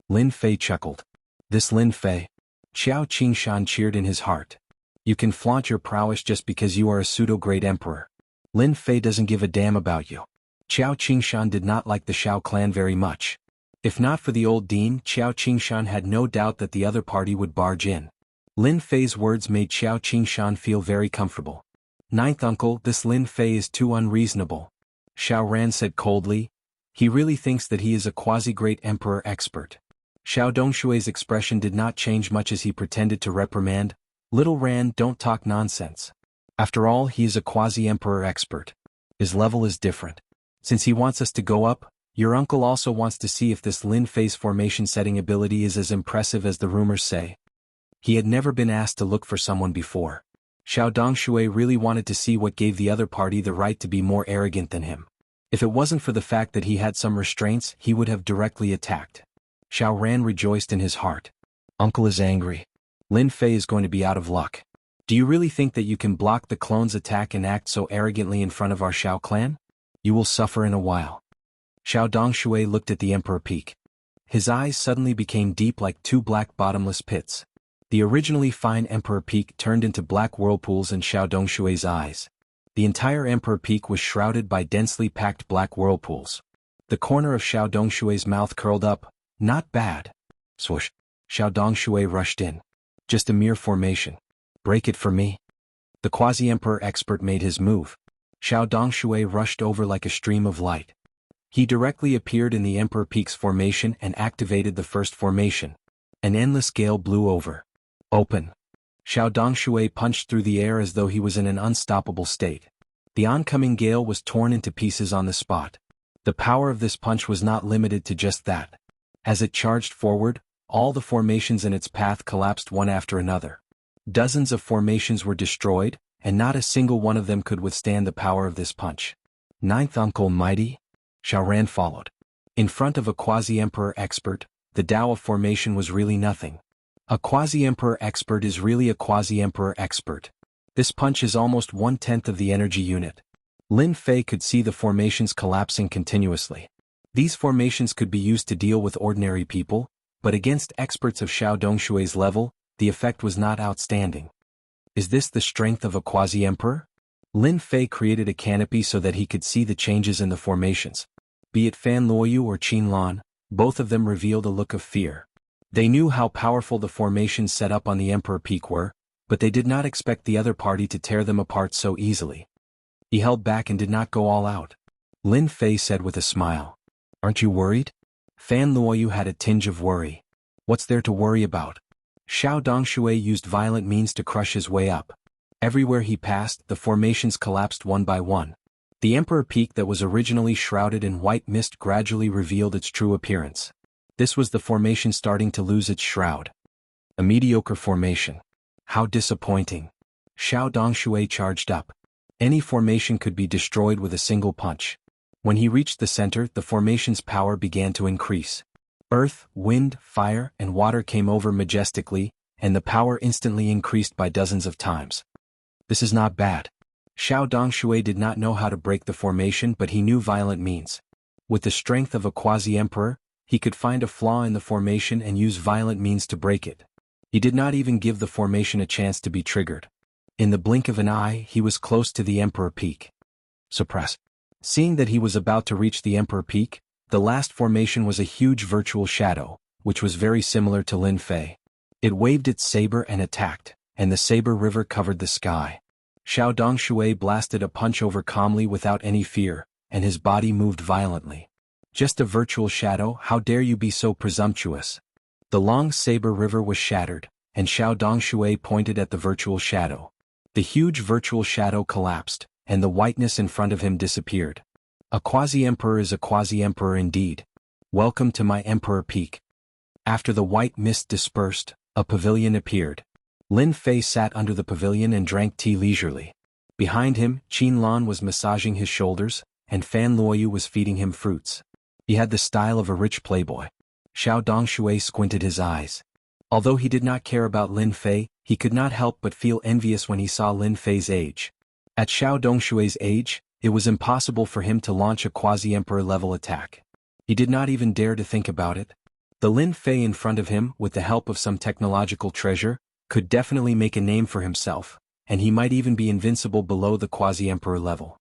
Lin Fei chuckled. This Lin Fei. Xiao Qingshan cheered in his heart. You can flaunt your prowess just because you are a pseudo-great emperor. Lin Fei doesn't give a damn about you. Xiao Qingshan did not like the Xiao clan very much. If not for the old dean, Xiao Qingshan had no doubt that the other party would barge in. Lin Fei's words made Xiao Qingshan feel very comfortable. Ninth uncle, this Lin Fei is too unreasonable. Xiao Ran said coldly. He really thinks that he is a quasi-great emperor expert. Xiao Dongshui's expression did not change much as he pretended to reprimand. Little Ran, don't talk nonsense. After all, he is a quasi-emperor expert. His level is different. Since he wants us to go up, your uncle also wants to see if this Lin Fei's formation-setting ability is as impressive as the rumors say. He had never been asked to look for someone before. Xiao Dongshui really wanted to see what gave the other party the right to be more arrogant than him. If it wasn't for the fact that he had some restraints, he would have directly attacked. Xiao Ran rejoiced in his heart. Uncle is angry. Lin Fei is going to be out of luck. Do you really think that you can block the clone's attack and act so arrogantly in front of our Xiao clan? You will suffer in a while. Xiao Dongshui looked at the Emperor Peak. His eyes suddenly became deep like two black bottomless pits. The originally fine Emperor Peak turned into black whirlpools in Xiao Dongshui's eyes. The entire Emperor Peak was shrouded by densely packed black whirlpools. The corner of Xiao Dongshui's mouth curled up. Not bad. Swoosh. Xiao Dongshui rushed in. Just a mere formation. Break it for me. The quasi-emperor expert made his move. Xiao Dongshui rushed over like a stream of light. He directly appeared in the Emperor Peak's formation and activated the first formation. An endless gale blew over. Open. Xiao Dongshui punched through the air as though he was in an unstoppable state. The oncoming gale was torn into pieces on the spot. The power of this punch was not limited to just that. As it charged forward, all the formations in its path collapsed one after another. Dozens of formations were destroyed, and not a single one of them could withstand the power of this punch. Ninth uncle mighty? Xiao Ran followed. In front of a quasi-emperor expert, the Tao of formation was really nothing. A quasi-emperor expert is really a quasi-emperor expert. This punch is almost 1/10 of the energy unit. Lin Fei could see the formations collapsing continuously. These formations could be used to deal with ordinary people, but against experts of Xiao Dongshui's level, the effect was not outstanding. Is this the strength of a quasi-emperor? Lin Fei created a canopy so that he could see the changes in the formations. Be it Fan Luoyu or Qin Lan, both of them revealed a look of fear. They knew how powerful the formations set up on the Emperor Peak were, but they did not expect the other party to tear them apart so easily. He held back and did not go all out. Lin Fei said with a smile. Aren't you worried? Fan Luoyu had a tinge of worry. What's there to worry about? Xiao Dongshui used violent means to crush his way up. Everywhere he passed, the formations collapsed one by one. The Emperor Peak that was originally shrouded in white mist gradually revealed its true appearance. This was the formation starting to lose its shroud. A mediocre formation. How disappointing. Xiao Dongshui charged up. Any formation could be destroyed with a single punch. When he reached the center, the formation's power began to increase. Earth, wind, fire, and water came over majestically, and the power instantly increased by dozens of times. This is not bad. Xiao Dongshui did not know how to break the formation, but he knew violent means. With the strength of a quasi-emperor, he could find a flaw in the formation and use violent means to break it. He did not even give the formation a chance to be triggered. In the blink of an eye, he was close to the Emperor Peak. Suppress. Seeing that he was about to reach the Emperor Peak, the last formation was a huge virtual shadow, which was very similar to Lin Fei. It waved its saber and attacked, and the saber river covered the sky. Xiao Dongshui blasted a punch over calmly without any fear, and his body moved violently. Just a virtual shadow, how dare you be so presumptuous? The long saber river was shattered, and Xiao Dongshui pointed at the virtual shadow. The huge virtual shadow collapsed, and the whiteness in front of him disappeared. A quasi-emperor is a quasi-emperor indeed. Welcome to my Emperor Peak. After the white mist dispersed, a pavilion appeared. Lin Fei sat under the pavilion and drank tea leisurely. Behind him, Qin Lan was massaging his shoulders, and Fan Luoyu was feeding him fruits. He had the style of a rich playboy. Xiao Dongshui squinted his eyes. Although he did not care about Lin Fei, he could not help but feel envious when he saw Lin Fei's age. At Xiao Dongshui's age, it was impossible for him to launch a quasi-emperor level attack. He did not even dare to think about it. The Lin Fei in front of him, with the help of some technological treasure, could definitely make a name for himself, and he might even be invincible below the quasi-emperor level.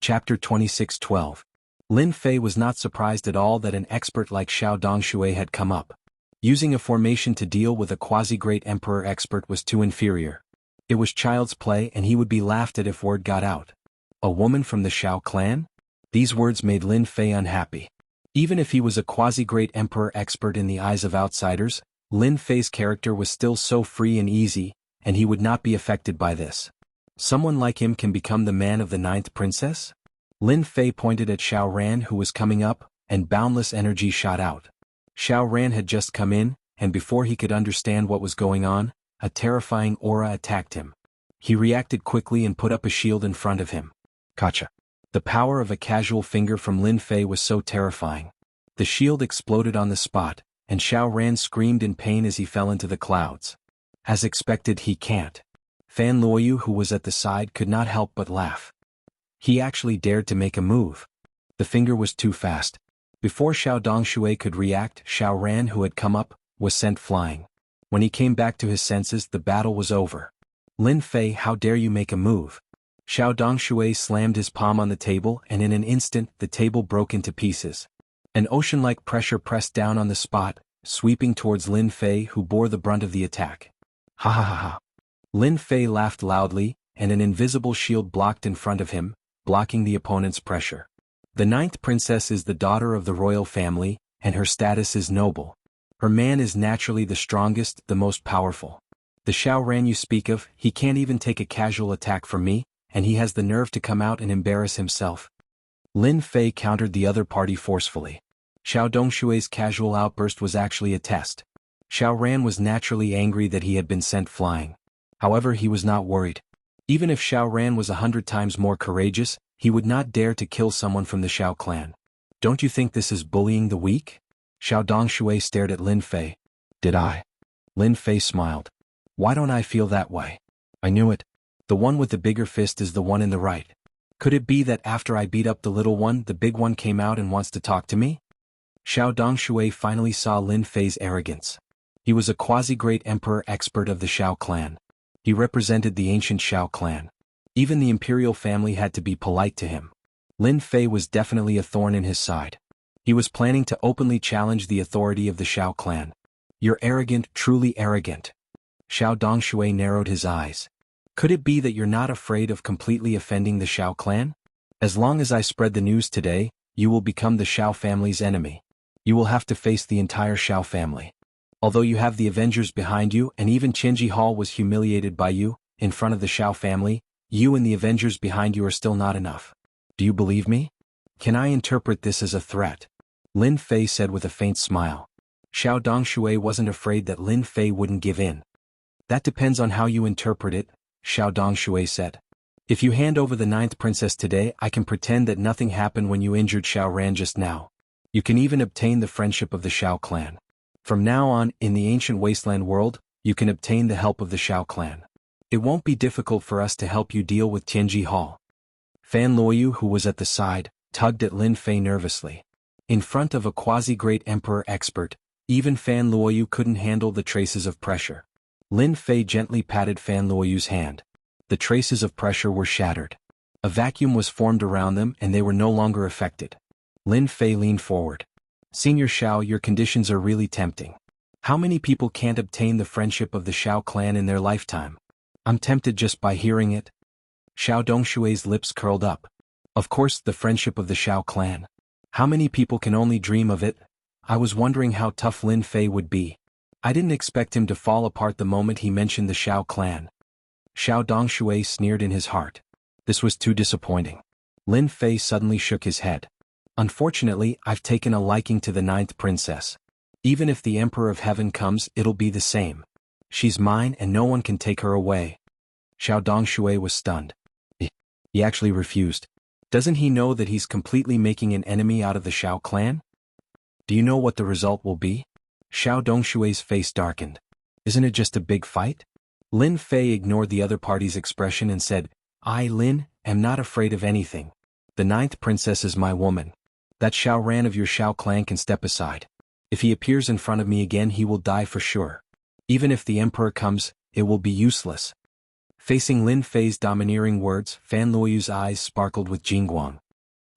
Chapter 26:12. Lin Fei was not surprised at all that an expert like Xiao Dongshui had come up. Using a formation to deal with a quasi-great emperor expert was too inferior. It was child's play and he would be laughed at if word got out. A woman from the Xiao clan? These words made Lin Fei unhappy. Even if he was a quasi-great emperor expert in the eyes of outsiders, Lin Fei's character was still so free and easy, and he would not be affected by this. Someone like him can become the man of the 9th princess? Lin Fei pointed at Xiao Ran who was coming up, and boundless energy shot out. Xiao Ran had just come in, and before he could understand what was going on, a terrifying aura attacked him. He reacted quickly and put up a shield in front of him. Gotcha. The power of a casual finger from Lin Fei was so terrifying. The shield exploded on the spot, and Xiao Ran screamed in pain as he fell into the clouds. As expected, he can't. Fan Luoyu, who was at the side, could not help but laugh. He actually dared to make a move. The finger was too fast. Before Xiao Dongshui could react, Xiao Ran, who had come up, was sent flying. When he came back to his senses, the battle was over. Lin Fei, how dare you make a move? Xiao Dongshui slammed his palm on the table, and in an instant, the table broke into pieces. An ocean-like pressure pressed down on the spot, sweeping towards Lin Fei, who bore the brunt of the attack. Ha ha ha ha. Lin Fei laughed loudly, and an invisible shield blocked in front of him, blocking the opponent's pressure. The 9th princess is the daughter of the royal family, and her status is noble. Her man is naturally the strongest, the most powerful. The Xiao Ran you speak of, he can't even take a casual attack from me, and he has the nerve to come out and embarrass himself. Lin Fei countered the other party forcefully. Xiao Dongshui's casual outburst was actually a test. Xiao Ran was naturally angry that he had been sent flying. However, he was not worried. Even if Xiao Ran was 100 times more courageous, he would not dare to kill someone from the Xiao clan. Don't you think this is bullying the weak? Xiao Dongshui stared at Lin Fei. Did I? Lin Fei smiled. Why don't I feel that way? I knew it. The one with the bigger fist is the one in the right. Could it be that after I beat up the little one, the big one came out and wants to talk to me? Xiao Dongshui finally saw Lin Fei's arrogance. He was a quasi-great emperor expert of the Xiao clan. He represented the ancient Xiao clan. Even the imperial family had to be polite to him. Lin Fei was definitely a thorn in his side. He was planning to openly challenge the authority of the Xiao clan. You're arrogant, truly arrogant. Xiao Dongshui narrowed his eyes. Could it be that you're not afraid of completely offending the Xiao clan? As long as I spread the news today, you will become the Xiao family's enemy. You will have to face the entire Xiao family. Although you have the Avengers behind you and even Qinji Hall was humiliated by you, in front of the Xiao family, you and the Avengers behind you are still not enough. Do you believe me? Can I interpret this as a threat? Lin Fei said with a faint smile. Xiao Dongshui wasn't afraid that Lin Fei wouldn't give in. That depends on how you interpret it, Xiao Dongshui said. If you hand over the 9th princess today, I can pretend that nothing happened when you injured Xiao Ran just now. You can even obtain the friendship of the Xiao clan. From now on, in the ancient wasteland world, you can obtain the help of the Xiao clan. It won't be difficult for us to help you deal with Tianji Hall. Fan Luoyu, who was at the side, tugged at Lin Fei nervously. In front of a quasi-great emperor expert, even Fan Luoyu couldn't handle the traces of pressure. Lin Fei gently patted Fan Luoyu's hand. The traces of pressure were shattered. A vacuum was formed around them and they were no longer affected. Lin Fei leaned forward. Senior Xiao, your conditions are really tempting. How many people can't obtain the friendship of the Xiao clan in their lifetime? I'm tempted just by hearing it. Xiao Dongshui's lips curled up. Of course, the friendship of the Xiao clan. How many people can only dream of it? I was wondering how tough Lin Fei would be. I didn't expect him to fall apart the moment he mentioned the Shao clan. Xiao Dongshui sneered in his heart. This was too disappointing. Lin Fei suddenly shook his head. Unfortunately, I've taken a liking to the 9th princess. Even if the Emperor of Heaven comes, it'll be the same. She's mine and no one can take her away. Xiao Dongshui was stunned. He actually refused. Doesn't he know that he's completely making an enemy out of the Shao clan? Do you know what the result will be? Xiao Dongshui's face darkened. Isn't it just a big fight? Lin Fei ignored the other party's expression and said, I, Lin, am not afraid of anything. The 9th princess is my woman. That Shao Ran of your Shao clan can step aside. If he appears in front of me again he will die for sure. Even if the emperor comes, it will be useless. Facing Lin Fei's domineering words, Fan Luoyu's eyes sparkled with Jingguang.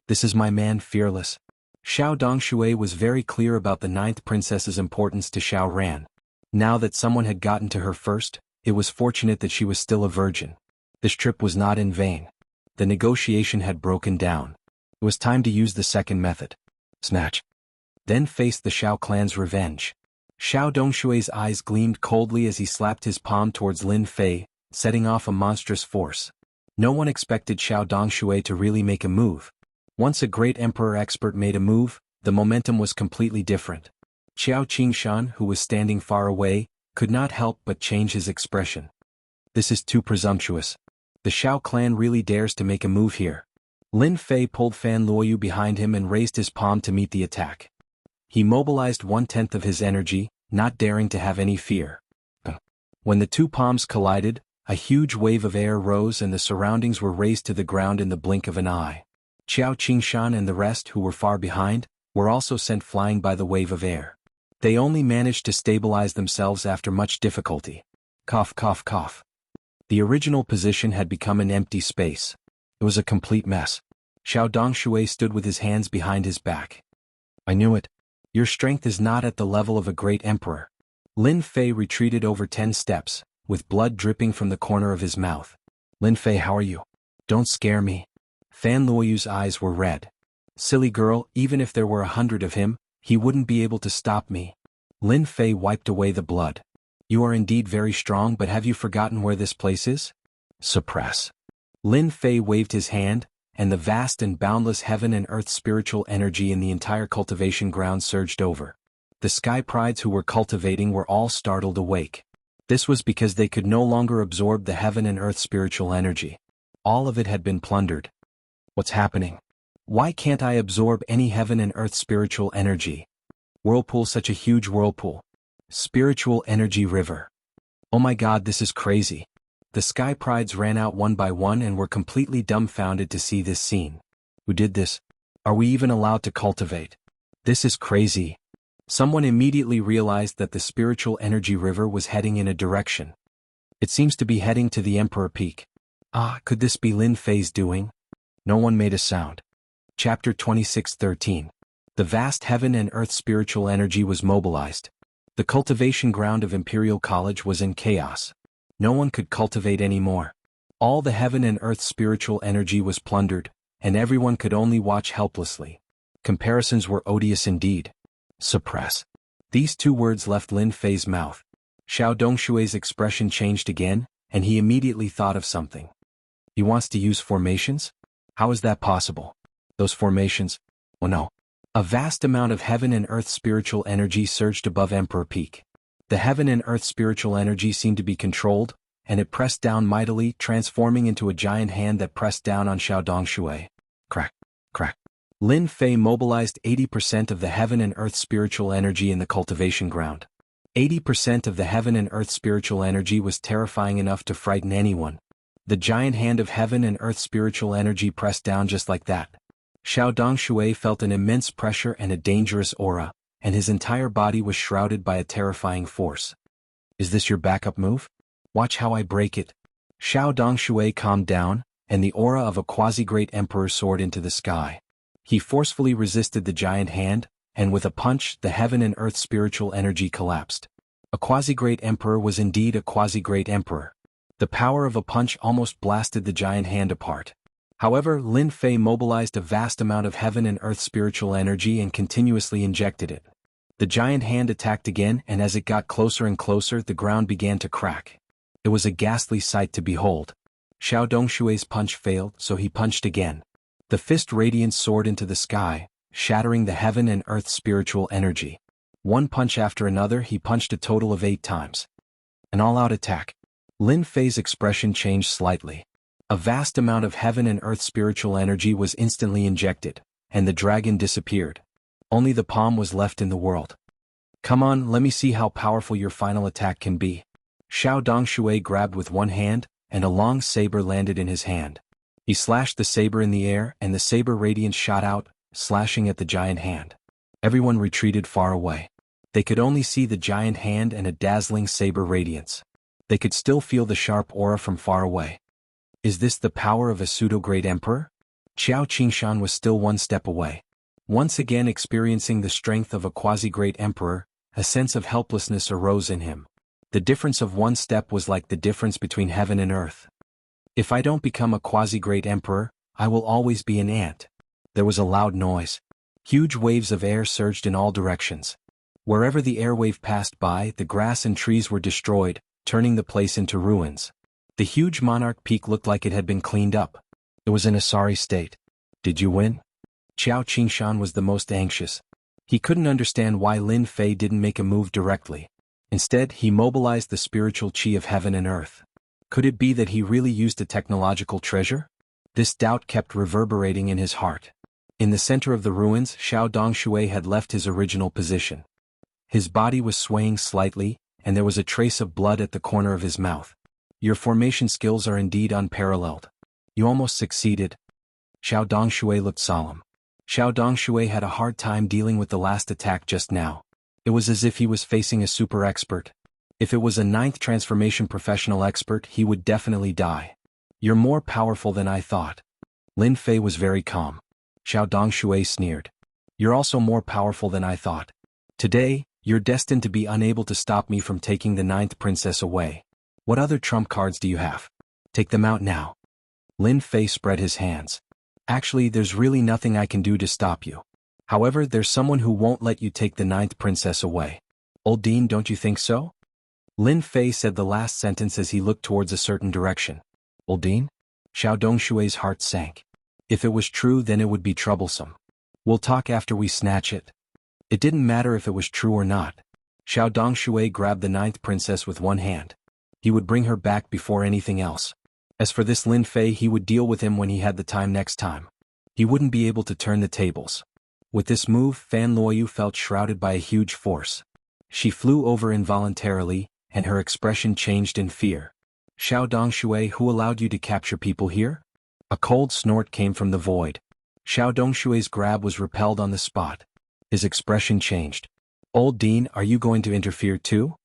This is my man fearless. Xiao Dongshui was very clear about the 9th princess's importance to Shao Ran. Now that someone had gotten to her first, it was fortunate that she was still a virgin. This trip was not in vain. The negotiation had broken down. It was time to use the second method. Snatch. Then faced the Shao clan's revenge. Xiao Dongshui's eyes gleamed coldly as he slapped his palm towards Lin Fei, setting off a monstrous force. No one expected Xiao Dongshui to really make a move. Once a great emperor expert made a move, the momentum was completely different. Xiao Qingshan, who was standing far away, could not help but change his expression. This is too presumptuous. The Shao clan really dares to make a move here. Lin Fei pulled Fan Luoyu behind him and raised his palm to meet the attack. He mobilized 1/10 of his energy, not daring to have any fear. When the two palms collided, a huge wave of air rose and the surroundings were razed to the ground in the blink of an eye. Xiao Qingshan and the rest, who were far behind, were also sent flying by the wave of air. They only managed to stabilize themselves after much difficulty. Cough, cough, cough. The original position had become an empty space. It was a complete mess. Xiao Dongshui stood with his hands behind his back. I knew it. Your strength is not at the level of a great emperor. Lin Fei retreated over 10 steps, with blood dripping from the corner of his mouth. Lin Fei, how are you? Don't scare me. Fan Luoyu's eyes were red. Silly girl, even if there were 100 of him, he wouldn't be able to stop me. Lin Fei wiped away the blood. You are indeed very strong, but have you forgotten where this place is? Suppress. Lin Fei waved his hand, and the vast and boundless heaven and earth spiritual energy in the entire cultivation ground surged over. The sky prides who were cultivating were all startled awake. This was because they could no longer absorb the heaven and earth spiritual energy. All of it had been plundered. What's happening? Why can't I absorb any heaven and earth spiritual energy? Whirlpool, such a huge whirlpool. Spiritual energy river. Oh my god, this is crazy. The sky prides ran out one by one and were completely dumbfounded to see this scene. Who did this? Are we even allowed to cultivate? This is crazy. Someone immediately realized that the spiritual energy river was heading in a direction. It seems to be heading to the Emperor Peak. Ah, could this be Lin Fei's doing? No one made a sound. Chapter 26:13. The vast heaven and earth spiritual energy was mobilized. The cultivation ground of Imperial College was in chaos. No one could cultivate anymore. All the heaven and earth spiritual energy was plundered, and everyone could only watch helplessly. Comparisons were odious indeed. Suppress. These two words left Lin Fei's mouth. Xiao Dongshui's expression changed again, and he immediately thought of something. He wants to use formations? How is that possible? Those formations? Oh no. A vast amount of heaven and earth spiritual energy surged above Emperor Peak. The heaven and earth spiritual energy seemed to be controlled, and it pressed down mightily, transforming into a giant hand that pressed down on Xiao Dongshui. Crack, crack. Lin Fei mobilized 80% of the heaven and earth spiritual energy in the cultivation ground. 80% of the heaven and earth spiritual energy was terrifying enough to frighten anyone. The giant hand of heaven and earth spiritual energy pressed down just like that. Xiao Dongshui felt an immense pressure and a dangerous aura, and his entire body was shrouded by a terrifying force. Is this your backup move? Watch how I break it. Xiao Dongshui calmed down, and the aura of a quasi-great emperor soared into the sky. He forcefully resisted the giant hand, and with a punch, the heaven and earth spiritual energy collapsed. A quasi-great emperor was indeed a quasi-great emperor. The power of a punch almost blasted the giant hand apart. However, Lin Fei mobilized a vast amount of heaven and earth spiritual energy and continuously injected it. The giant hand attacked again, and as it got closer and closer, the ground began to crack. It was a ghastly sight to behold. Xiao Dongshui's punch failed, so he punched again. The fist radiance soared into the sky, shattering the heaven and earth spiritual energy. One punch after another, he punched a total of 8 times. An all-out attack. Lin Fei's expression changed slightly. A vast amount of heaven and earth spiritual energy was instantly injected, and the dragon disappeared. Only the palm was left in the world. Come on, let me see how powerful your final attack can be. Xiao Dongshui grabbed with one hand, and a long saber landed in his hand. He slashed the saber in the air, and the saber radiance shot out, slashing at the giant hand. Everyone retreated far away. They could only see the giant hand and a dazzling saber radiance. They could still feel the sharp aura from far away. Is this the power of a pseudo-great emperor? Qiao Qingshan was still one step away. Once again experiencing the strength of a quasi-great emperor, a sense of helplessness arose in him. The difference of one step was like the difference between heaven and earth. If I don't become a quasi-great emperor, I will always be an ant. There was a loud noise. Huge waves of air surged in all directions. Wherever the airwave passed by, the grass and trees were destroyed, turning the place into ruins. The huge monarch peak looked like it had been cleaned up. It was in a sorry state. Did you win? Qiao Qingshan was the most anxious. He couldn't understand why Lin Fei didn't make a move directly. Instead, he mobilized the spiritual qi of heaven and earth. Could it be that he really used a technological treasure? This doubt kept reverberating in his heart. In the center of the ruins, Xiao Dongshui had left his original position. His body was swaying slightly, and there was a trace of blood at the corner of his mouth. Your formation skills are indeed unparalleled. You almost succeeded. Xiao Dongshui looked solemn. Xiao Dongshui had a hard time dealing with the last attack just now. It was as if he was facing a super expert. If it was a 9th transformation professional expert, he would definitely die. You're more powerful than I thought. Lin Fei was very calm. Xiao Dongshui sneered. You're also more powerful than I thought. Today, you're destined to be unable to stop me from taking the 9th princess away. What other trump cards do you have? Take them out now. Lin Fei spread his hands. Actually, there's really nothing I can do to stop you. However, there's someone who won't let you take the 9th princess away. Old Dean, don't you think so? Lin Fei said the last sentence as he looked towards a certain direction. Old Dean? Xiao Dongshui's heart sank. If it was true, then it would be troublesome. We'll talk after we snatch it. It didn't matter if it was true or not. Xiao Dongshui grabbed the 9th princess with one hand. He would bring her back before anything else. As for this Lin Fei, he would deal with him when he had the time next time. He wouldn't be able to turn the tables. With this move, Fan Luoyu felt shrouded by a huge force. She flew over involuntarily, and her expression changed in fear. Xiao Dongshui, who allowed you to capture people here? A cold snort came from the void. Xiao Dongshui's grab was repelled on the spot. His expression changed. Old Dean, are you going to interfere too?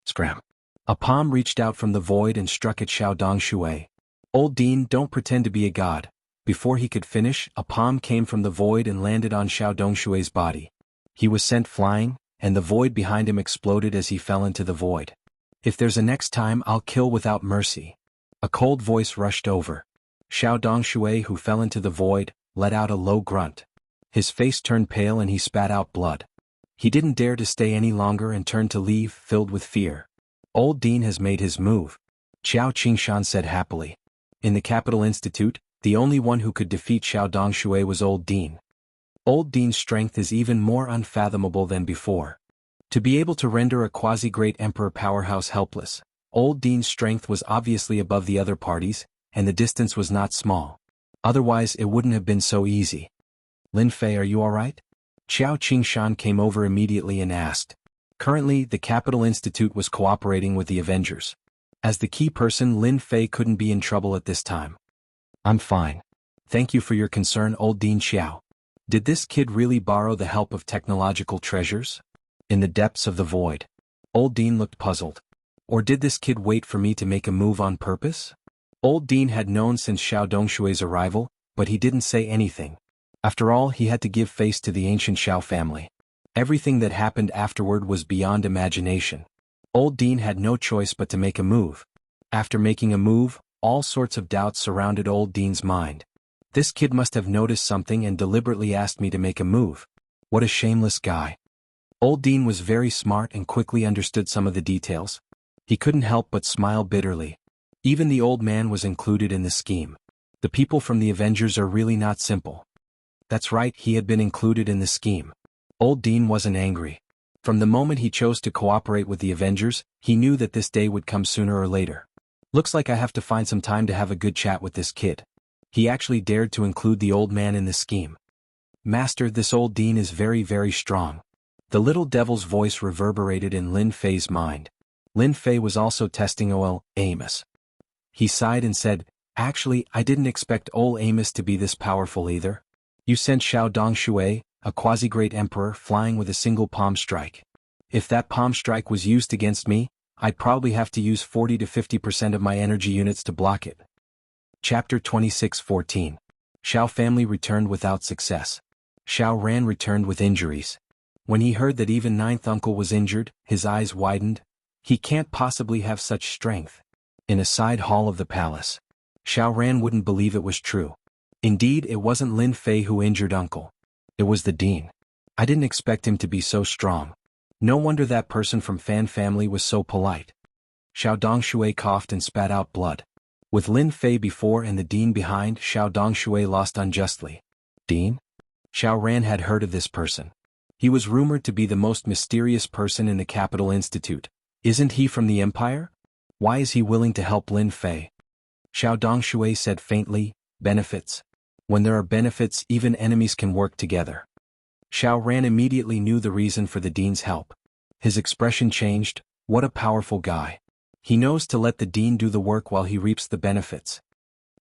Scram. A palm reached out from the void and struck at Xiao Dongshui. Old Dean, don't pretend to be a god. Before he could finish, a palm came from the void and landed on Xiao Dongshui's body. He was sent flying, and the void behind him exploded as he fell into the void. If there's a next time, I'll kill without mercy. A cold voice rushed over. Xiao Dongshui, who fell into the void, let out a low grunt. His face turned pale and he spat out blood. He didn't dare to stay any longer and turned to leave, filled with fear. Old Dean has made his move. Qiao Qingshan said happily. In the Capital Institute, the only one who could defeat Xiao Dongshui was Old Dean. Old Dean's strength is even more unfathomable than before. To be able to render a quasi-great emperor powerhouse helpless, Old Dean's strength was obviously above the other parties, and the distance was not small. Otherwise it wouldn't have been so easy. Lin Fei, are you alright? Qiao Qingshan came over immediately and asked. Currently, the Capital Institute was cooperating with the Avengers. As the key person, Lin Fei couldn't be in trouble at this time. I'm fine. Thank you for your concern, Old Dean Xiao. Did this kid really borrow the help of technological treasures? In the depths of the void. Old Dean looked puzzled. Or did this kid wait for me to make a move on purpose? Old Dean had known since Xiao Dongshui's arrival, but he didn't say anything. After all, he had to give face to the ancient Xiao family. Everything that happened afterward was beyond imagination. Old Dean had no choice but to make a move. After making a move, all sorts of doubts surrounded Old Dean's mind. This kid must have noticed something and deliberately asked me to make a move. What a shameless guy. Old Dean was very smart and quickly understood some of the details. He couldn't help but smile bitterly. Even the old man was included in the scheme. The people from the Avengers are really not simple. That's right, he had been included in the scheme. Old Dean wasn't angry. From the moment he chose to cooperate with the Avengers, he knew that this day would come sooner or later. Looks like I have to find some time to have a good chat with this kid. He actually dared to include the old man in the scheme. Master, this old Dean is very, very strong. The little devil's voice reverberated in Lin Fei's mind. Lin Fei was also testing Ol Amos. He sighed and said, actually, I didn't expect Ol Amos to be this powerful either. You sent Xiao Dongshui, a quasi-great emperor, flying with a single palm strike. If that palm strike was used against me, I'd probably have to use 40 to 50% of my energy units to block it. Chapter 26:14. Xiao family returned without success. Xiao Ran returned with injuries. When he heard that even ninth uncle was injured, his eyes widened. He can't possibly have such strength. In a side hall of the palace, Xiao Ran wouldn't believe it was true. Indeed, it wasn't Lin Fei who injured uncle. It was the dean. I didn't expect him to be so strong. No wonder that person from Fan family was so polite. Xiao Dongshui coughed and spat out blood. With Lin Fei before and the dean behind, Xiao Dongshui lost unjustly. Dean? Xiao Ran had heard of this person. He was rumored to be the most mysterious person in the Capital Institute. Isn't he from the Empire? Why is he willing to help Lin Fei? Xiao Dongshui said faintly, benefits. When there are benefits, even enemies can work together. Xiao Ran immediately knew the reason for the dean's help. His expression changed. What a powerful guy. He knows to let the dean do the work while he reaps the benefits.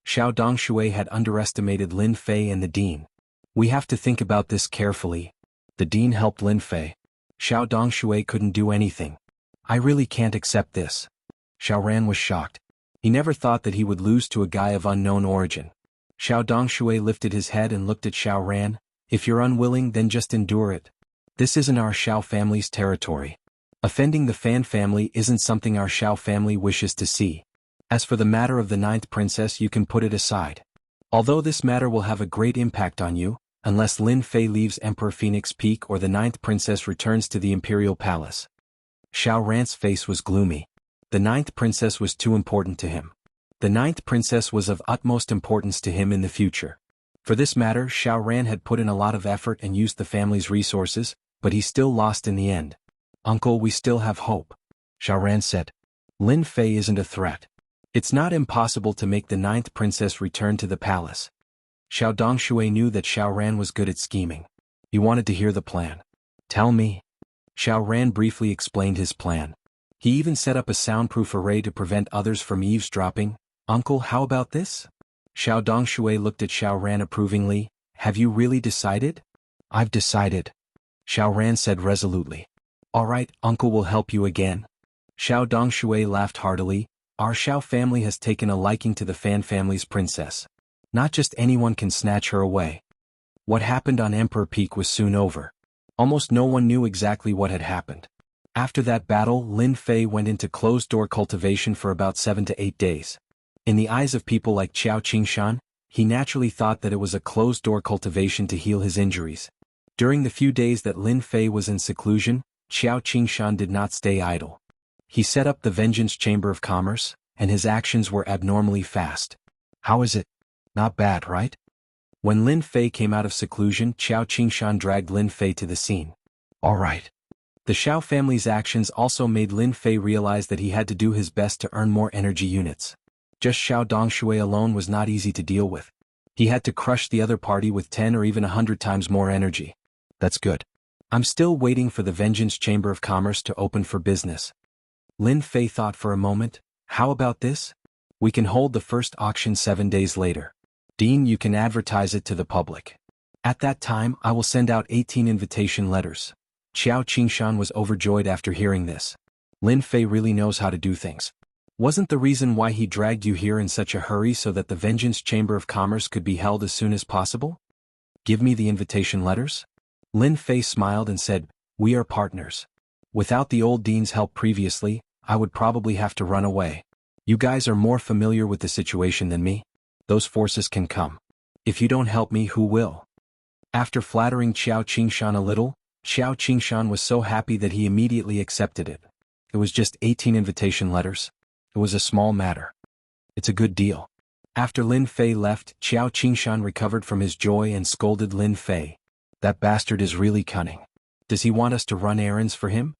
Xiao Dongshui had underestimated Lin Fei and the dean. We have to think about this carefully. The dean helped Lin Fei. Xiao Dongshui couldn't do anything. I really can't accept this. Xiao Ran was shocked. He never thought that he would lose to a guy of unknown origin. Xiao Dongshui lifted his head and looked at Xiao Ran. If you're unwilling, then just endure it. This isn't our Xiao family's territory. Offending the Fan family isn't something our Xiao family wishes to see. As for the matter of the ninth princess, you can put it aside. Although this matter will have a great impact on you, unless Lin Fei leaves Emperor Phoenix Peak or the ninth princess returns to the imperial palace. Xiao Ran's face was gloomy. The ninth princess was too important to him. The ninth princess was of utmost importance to him in the future. For this matter, Xiao Ran had put in a lot of effort and used the family's resources, but he still lost in the end. Uncle, we still have hope. Xiao Ran said. Lin Fei isn't a threat. It's not impossible to make the ninth princess return to the palace. Xiao Dongshui knew that Xiao Ran was good at scheming. He wanted to hear the plan. Tell me. Xiao Ran briefly explained his plan. He even set up a soundproof array to prevent others from eavesdropping. Uncle, how about this? Xiao Dongshui looked at Xiao Ran approvingly. Have you really decided? I've decided. Xiao Ran said resolutely. All right, Uncle will help you again. Xiao Dongshui laughed heartily. Our Xiao family has taken a liking to the Fan family's princess. Not just anyone can snatch her away. What happened on Emperor Peak was soon over. Almost no one knew exactly what had happened. After that battle, Lin Fei went into closed-door cultivation for about 7 to 8 days. In the eyes of people like Qiao Qingshan, he naturally thought that it was a closed-door cultivation to heal his injuries. During the few days that Lin Fei was in seclusion, Qiao Qingshan did not stay idle. He set up the Vengeance Chamber of Commerce, and his actions were abnormally fast. How is it? Not bad, right? When Lin Fei came out of seclusion, Qiao Qingshan dragged Lin Fei to the scene. All right. The Xiao family's actions also made Lin Fei realize that he had to do his best to earn more energy units. Just Xiao Dongshui alone was not easy to deal with. He had to crush the other party with 10 or even 100 times more energy. That's good. I'm still waiting for the Vengeance Chamber of Commerce to open for business. Lin Fei thought for a moment. How about this? We can hold the first auction 7 days later. Dean, you can advertise it to the public. At that time, I will send out 18 invitation letters. Qiao Qingshan was overjoyed after hearing this. Lin Fei really knows how to do things. Wasn't the reason why he dragged you here in such a hurry so that the Vengeance Chamber of Commerce could be held as soon as possible? Give me the invitation letters? Lin Fei smiled and said, we are partners. Without the old dean's help previously, I would probably have to run away. You guys are more familiar with the situation than me. Those forces can come. If you don't help me, who will? After flattering Qiao Qingshan a little, Xiao Qingshan was so happy that he immediately accepted it. It was just 18 invitation letters. It was a small matter. It's a good deal. After Lin Fei left, Xiao Qingshan recovered from his joy and scolded Lin Fei. That bastard is really cunning. Does he want us to run errands for him?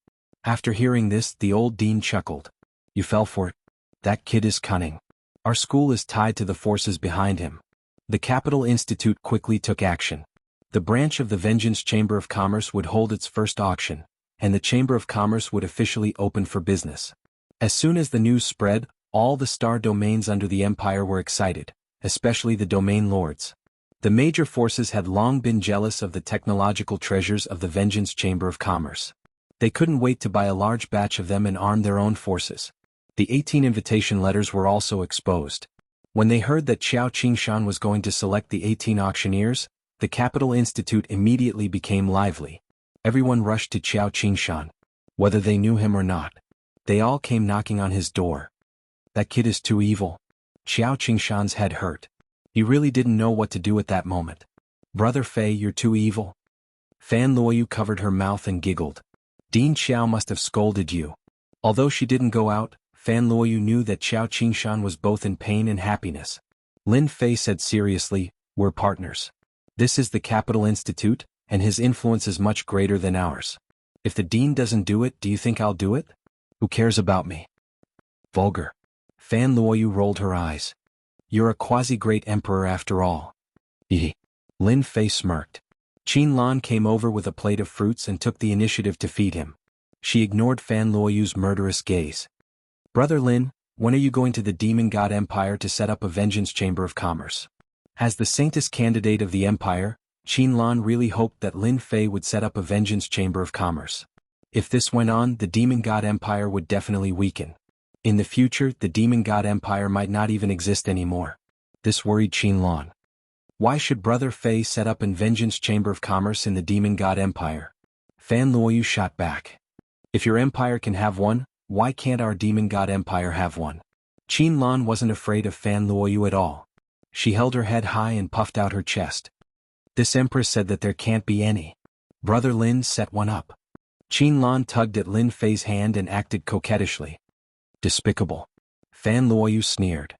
After hearing this, the old dean chuckled. You fell for it. That kid is cunning. Our school is tied to the forces behind him. The Capital Institute quickly took action. The branch of the Vengeance Chamber of Commerce would hold its first auction, and the Chamber of Commerce would officially open for business. As soon as the news spread, all the star domains under the empire were excited, especially the domain lords. The major forces had long been jealous of the technological treasures of the Vengeance Chamber of Commerce. They couldn't wait to buy a large batch of them and arm their own forces. The 18 invitation letters were also exposed. When they heard that Xiao Qingshan was going to select the 18 auctioneers, the Capital Institute immediately became lively. Everyone rushed to Xiao Qingshan. Whether they knew him or not, they all came knocking on his door. That kid is too evil. Xiao Qingshan's head hurt. He really didn't know what to do at that moment. Brother Fei, you're too evil. Fan Luoyu covered her mouth and giggled. Dean Xiao must have scolded you. Although she didn't go out, Fan Luoyu knew that Xiao Qingshan was both in pain and happiness. Lin Fei said seriously, we're partners. This is the Capital Institute, and his influence is much greater than ours. If the dean doesn't do it, do you think I'll do it? Who cares about me? Vulgar. Fan Luoyu rolled her eyes. You're a quasi-great emperor after all. Ehe. Lin Fei smirked. Qin Lan came over with a plate of fruits and took the initiative to feed him. She ignored Fan Luoyu's murderous gaze. Brother Lin, when are you going to the Demon God Empire to set up a Vengeance Chamber of Commerce? As the saintest candidate of the empire, Qin Lan really hoped that Lin Fei would set up a Vengeance Chamber of Commerce. If this went on, the Demon God Empire would definitely weaken. In the future, the Demon God Empire might not even exist anymore. This worried Qin Lan. Why should Brother Fei set up an Vengeance Chamber of Commerce in the Demon God Empire? Fan Luoyu shot back. If your empire can have one, why can't our Demon God Empire have one? Qin Lan wasn't afraid of Fan Luoyu at all. She held her head high and puffed out her chest. This empress said that there can't be any. Brother Lin set one up. Qin Lan tugged at Lin Fei's hand and acted coquettishly. Despicable. Fan Luoyu sneered.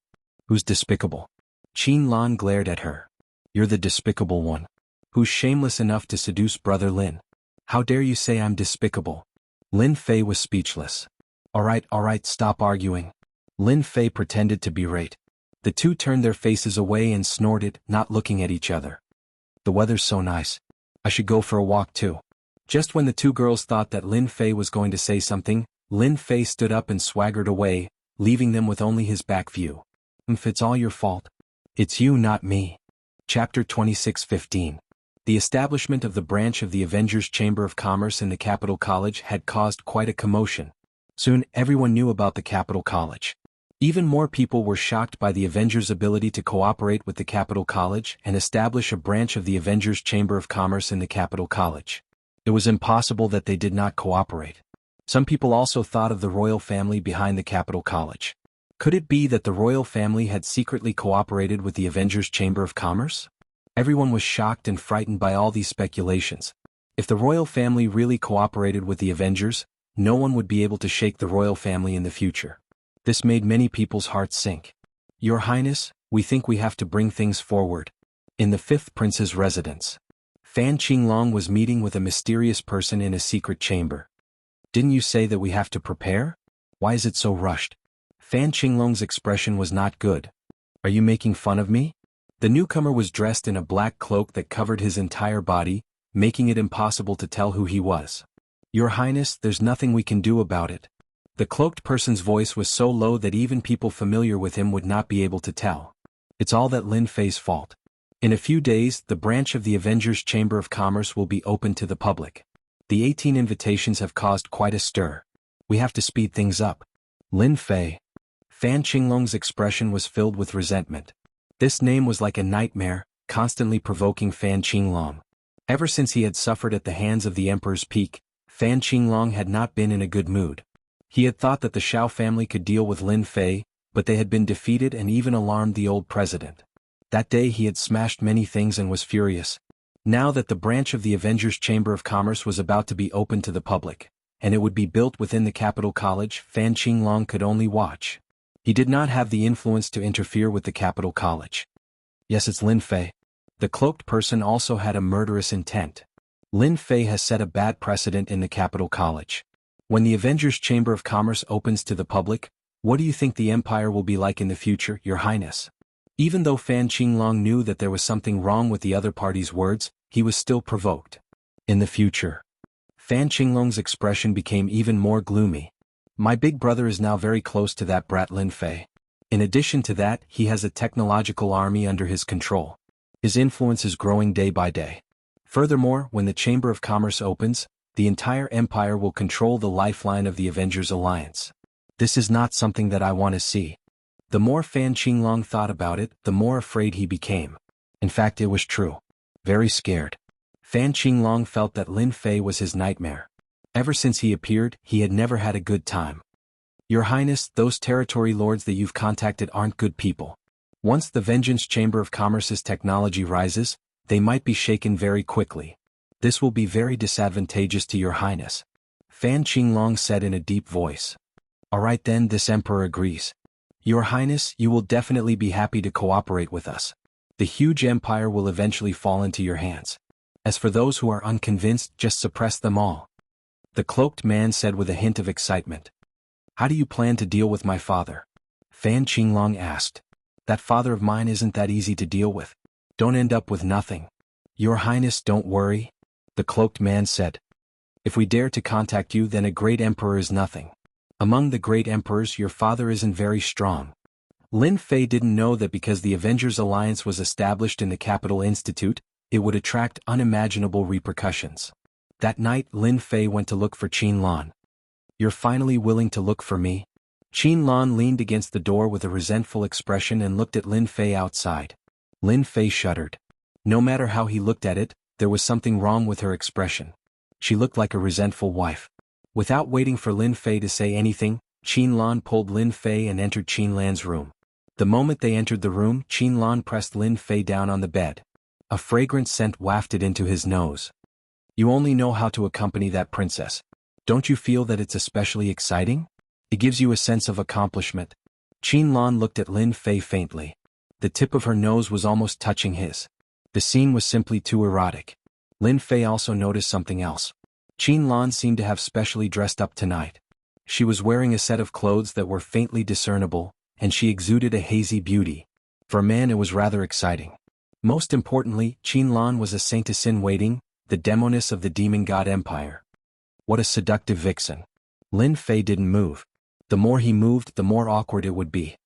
Who's despicable? Qin Lan glared at her. You're the despicable one. Who's shameless enough to seduce Brother Lin? How dare you say I'm despicable? Lin Fei was speechless. All right, stop arguing. Lin Fei pretended to berate. The two turned their faces away and snorted, not looking at each other. The weather's so nice. I should go for a walk too. Just when the two girls thought that Lin Fei was going to say something, Lin Fei stood up and swaggered away, leaving them with only his back view. It's all your fault. It's you, not me. Chapter 26:15. The establishment of the branch of the Avengers Chamber of Commerce in the Capital College had caused quite a commotion. Soon everyone knew about the Capital College. Even more people were shocked by the Avengers' ability to cooperate with the Capital College and establish a branch of the Avengers Chamber of Commerce in the Capital College. It was impossible that they did not cooperate. Some people also thought of the royal family behind the Capital College. Could it be that the royal family had secretly cooperated with the Avengers Chamber of Commerce? Everyone was shocked and frightened by all these speculations. If the royal family really cooperated with the Avengers, no one would be able to shake the royal family in the future. This made many people's hearts sink. Your Highness, we think we have to bring things forward. In the fifth prince's residence, Fan Qinglong was meeting with a mysterious person in a secret chamber. Didn't you say that we have to prepare? Why is it so rushed? Fan Qinglong's expression was not good. Are you making fun of me? The newcomer was dressed in a black cloak that covered his entire body, making it impossible to tell who he was. Your Highness, there's nothing we can do about it. The cloaked person's voice was so low that even people familiar with him would not be able to tell. It's all that Lin Fei's fault. In a few days, the branch of the Avengers Chamber of Commerce will be open to the public. The 18 invitations have caused quite a stir. We have to speed things up. Lin Fei. Fan Qinglong's expression was filled with resentment. This name was like a nightmare, constantly provoking Fan Qinglong. Ever since he had suffered at the hands of the Emperor's Peak, Fan Qinglong had not been in a good mood. He had thought that the Shao family could deal with Lin Fei, but they had been defeated and even alarmed the old president. That day he had smashed many things and was furious. Now that the branch of the Avengers Chamber of Commerce was about to be opened to the public, and it would be built within the capital college, Fan Qinglong could only watch. He did not have the influence to interfere with the capital college. Yes, it's Lin Fei. The cloaked person also had a murderous intent. Lin Fei has set a bad precedent in the capital college. When the Avengers Chamber of Commerce opens to the public, what do you think the Empire will be like in the future, Your Highness? Even though Fan Qinglong knew that there was something wrong with the other party's words, he was still provoked. In the future. Fan Qinglong's expression became even more gloomy. My big brother is now very close to that brat Lin Fei. In addition to that, he has a technological army under his control. His influence is growing day by day. Furthermore, when the Chamber of Commerce opens, the entire empire will control the lifeline of the Avengers Alliance. This is not something that I want to see. The more Fan Qinglong thought about it, the more afraid he became. In fact, it was true. Very scared. Fan Qinglong felt that Lin Fei was his nightmare. Ever since he appeared, he had never had a good time. Your Highness, those territory lords that you've contacted aren't good people. Once the Vengeance Chamber of Commerce's technology rises, they might be shaken very quickly. This will be very disadvantageous to Your Highness. Fan Qinglong said in a deep voice. Alright then, this emperor agrees. Your Highness, you will definitely be happy to cooperate with us. The huge empire will eventually fall into your hands. As for those who are unconvinced, just suppress them all. The cloaked man said with a hint of excitement. How do you plan to deal with my father? Fan Qinglong asked. That father of mine isn't that easy to deal with. Don't end up with nothing. Your Highness, don't worry. The cloaked man said. If we dare to contact you, then a great emperor is nothing. Among the great emperors, your father isn't very strong. Lin Fei didn't know that because the Avengers Alliance was established in the Capital Institute, it would attract unimaginable repercussions. That night, Lin Fei went to look for Qin Lan. You're finally willing to look for me? Qin Lan leaned against the door with a resentful expression and looked at Lin Fei outside. Lin Fei shuddered. No matter how he looked at it, there was something wrong with her expression. She looked like a resentful wife. Without waiting for Lin Fei to say anything, Qin Lan pulled Lin Fei and entered Qin Lan's room. The moment they entered the room, Qin Lan pressed Lin Fei down on the bed. A fragrant scent wafted into his nose. You only know how to accompany that princess. Don't you feel that it's especially exciting? It gives you a sense of accomplishment. Qin Lan looked at Lin Fei faintly. The tip of her nose was almost touching his. The scene was simply too erotic. Lin Fei also noticed something else. Qin Lan seemed to have specially dressed up tonight. She was wearing a set of clothes that were faintly discernible, and she exuded a hazy beauty. For a man, it was rather exciting. Most importantly, Qin Lan was a saintess in waiting, the demoness of the demon god empire. What a seductive vixen. Lin Fei didn't move. The more he moved, the more awkward it would be.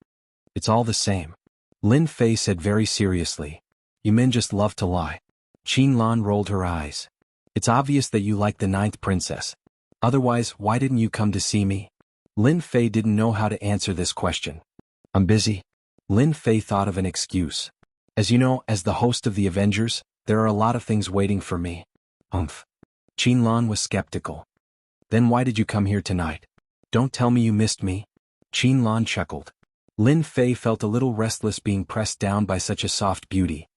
It's all the same. Lin Fei said very seriously. You men just love to lie. Qin Lan rolled her eyes. It's obvious that you like the ninth princess. Otherwise, why didn't you come to see me? Lin Fei didn't know how to answer this question. I'm busy. Lin Fei thought of an excuse. As you know, as the host of the Avengers, there are a lot of things waiting for me. Qin Lan was skeptical. Then why did you come here tonight? Don't tell me you missed me. Qin Lan chuckled. Lin Fei felt a little restless being pressed down by such a soft beauty.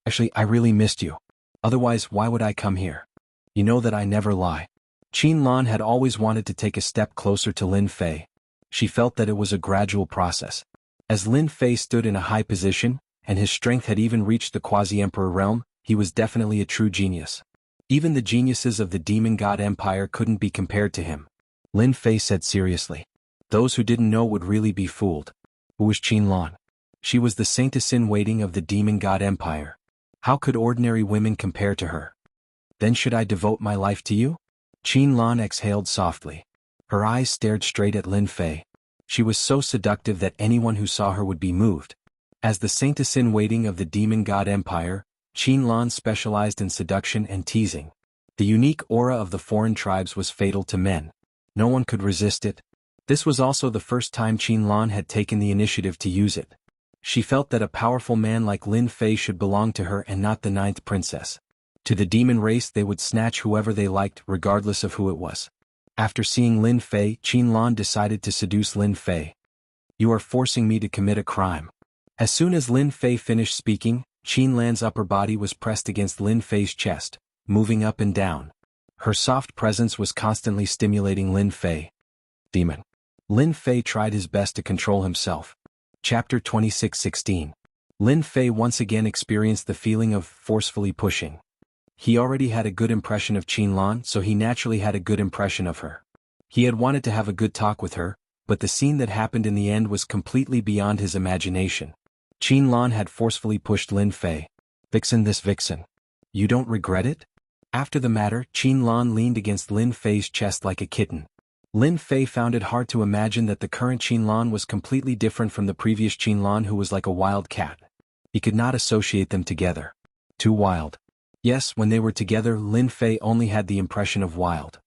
Actually, I really missed you. Otherwise, why would I come here? You know that I never lie. Qin Lan had always wanted to take a step closer to Lin Fei. She felt that it was a gradual process. As Lin Fei stood in a high position, and his strength had even reached the quasi-emperor realm, he was definitely a true genius. Even the geniuses of the demon god empire couldn't be compared to him. Lin Fei said seriously. Those who didn't know would really be fooled. Who was Qin Lan? She was the saintess-in-waiting of the demon god empire. How could ordinary women compare to her? Then should I devote my life to you? Qin Lan exhaled softly. Her eyes stared straight at Lin Fei. She was so seductive that anyone who saw her would be moved. As the saintess-in-waiting of the demon god empire, Qin Lan specialized in seduction and teasing. The unique aura of the foreign tribes was fatal to men. No one could resist it. This was also the first time Qin Lan had taken the initiative to use it. She felt that a powerful man like Lin Fei should belong to her and not the ninth princess. To the demon race they would snatch whoever they liked regardless of who it was. After seeing Lin Fei, Qin Lan decided to seduce Lin Fei. You are forcing me to commit a crime. As soon as Lin Fei finished speaking, Qin Lan's upper body was pressed against Lin Fei's chest, moving up and down. Her soft presence was constantly stimulating Lin Fei. Demon. Lin Fei tried his best to control himself. Chapter 26:16. Lin Fei once again experienced the feeling of forcefully pushing. He already had a good impression of Qin Lan, so he naturally had a good impression of her. He had wanted to have a good talk with her, but the scene that happened in the end was completely beyond his imagination. Qin Lan had forcefully pushed Lin Fei. Vixen, this vixen. You don't regret it? After the matter, Qin Lan leaned against Lin Fei's chest like a kitten. Lin Fei found it hard to imagine that the current Qin Lan was completely different from the previous Qin Lan, who was like a wild cat. He could not associate them together. Too wild. Yes, when they were together, Lin Fei only had the impression of wild.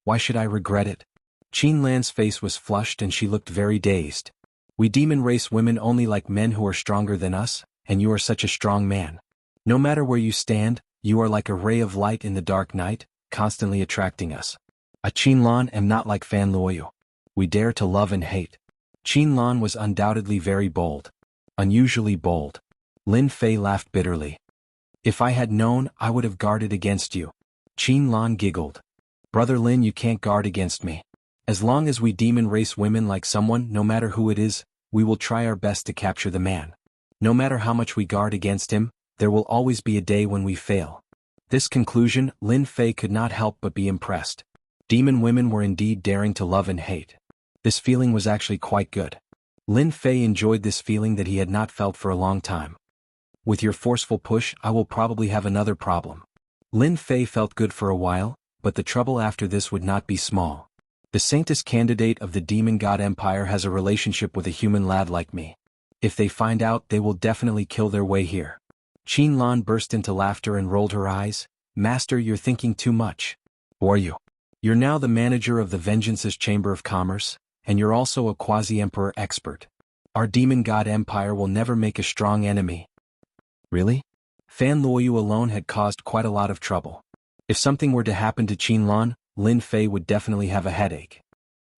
Why should I regret it? Qin Lan's face was flushed and she looked very dazed. We demon race women only like men who are stronger than us, and you are such a strong man. No matter where you stand, you are like a ray of light in the dark night, constantly attracting us. A Qin Lan am not like Fan Luoyu. We dare to love and hate. Qin Lan was undoubtedly very bold. Unusually bold. Lin Fei laughed bitterly. If I had known, I would have guarded against you. Qin Lan giggled. Brother Lin, you can't guard against me. As long as we demon race women like someone, no matter who it is, we will try our best to capture the man. No matter how much we guard against him, there will always be a day when we fail. This conclusion, Lin Fei could not help but be impressed. Demon women were indeed daring to love and hate. This feeling was actually quite good. Lin Fei enjoyed this feeling that he had not felt for a long time. With your forceful push, I will probably have another problem. Lin Fei felt good for a while, but the trouble after this would not be small. The Saintess candidate of the Demon God Empire has a relationship with a human lad like me. If they find out, they will definitely kill their way here. Qin Lan burst into laughter and rolled her eyes. Master, you're thinking too much. Who are you? You're now the manager of the Vengeance's Chamber of Commerce, and you're also a quasi-emperor expert. Our Demon God Empire will never make a strong enemy. Really? Fan Luoyu alone had caused quite a lot of trouble. If something were to happen to Qin Lan, Lin Fei would definitely have a headache.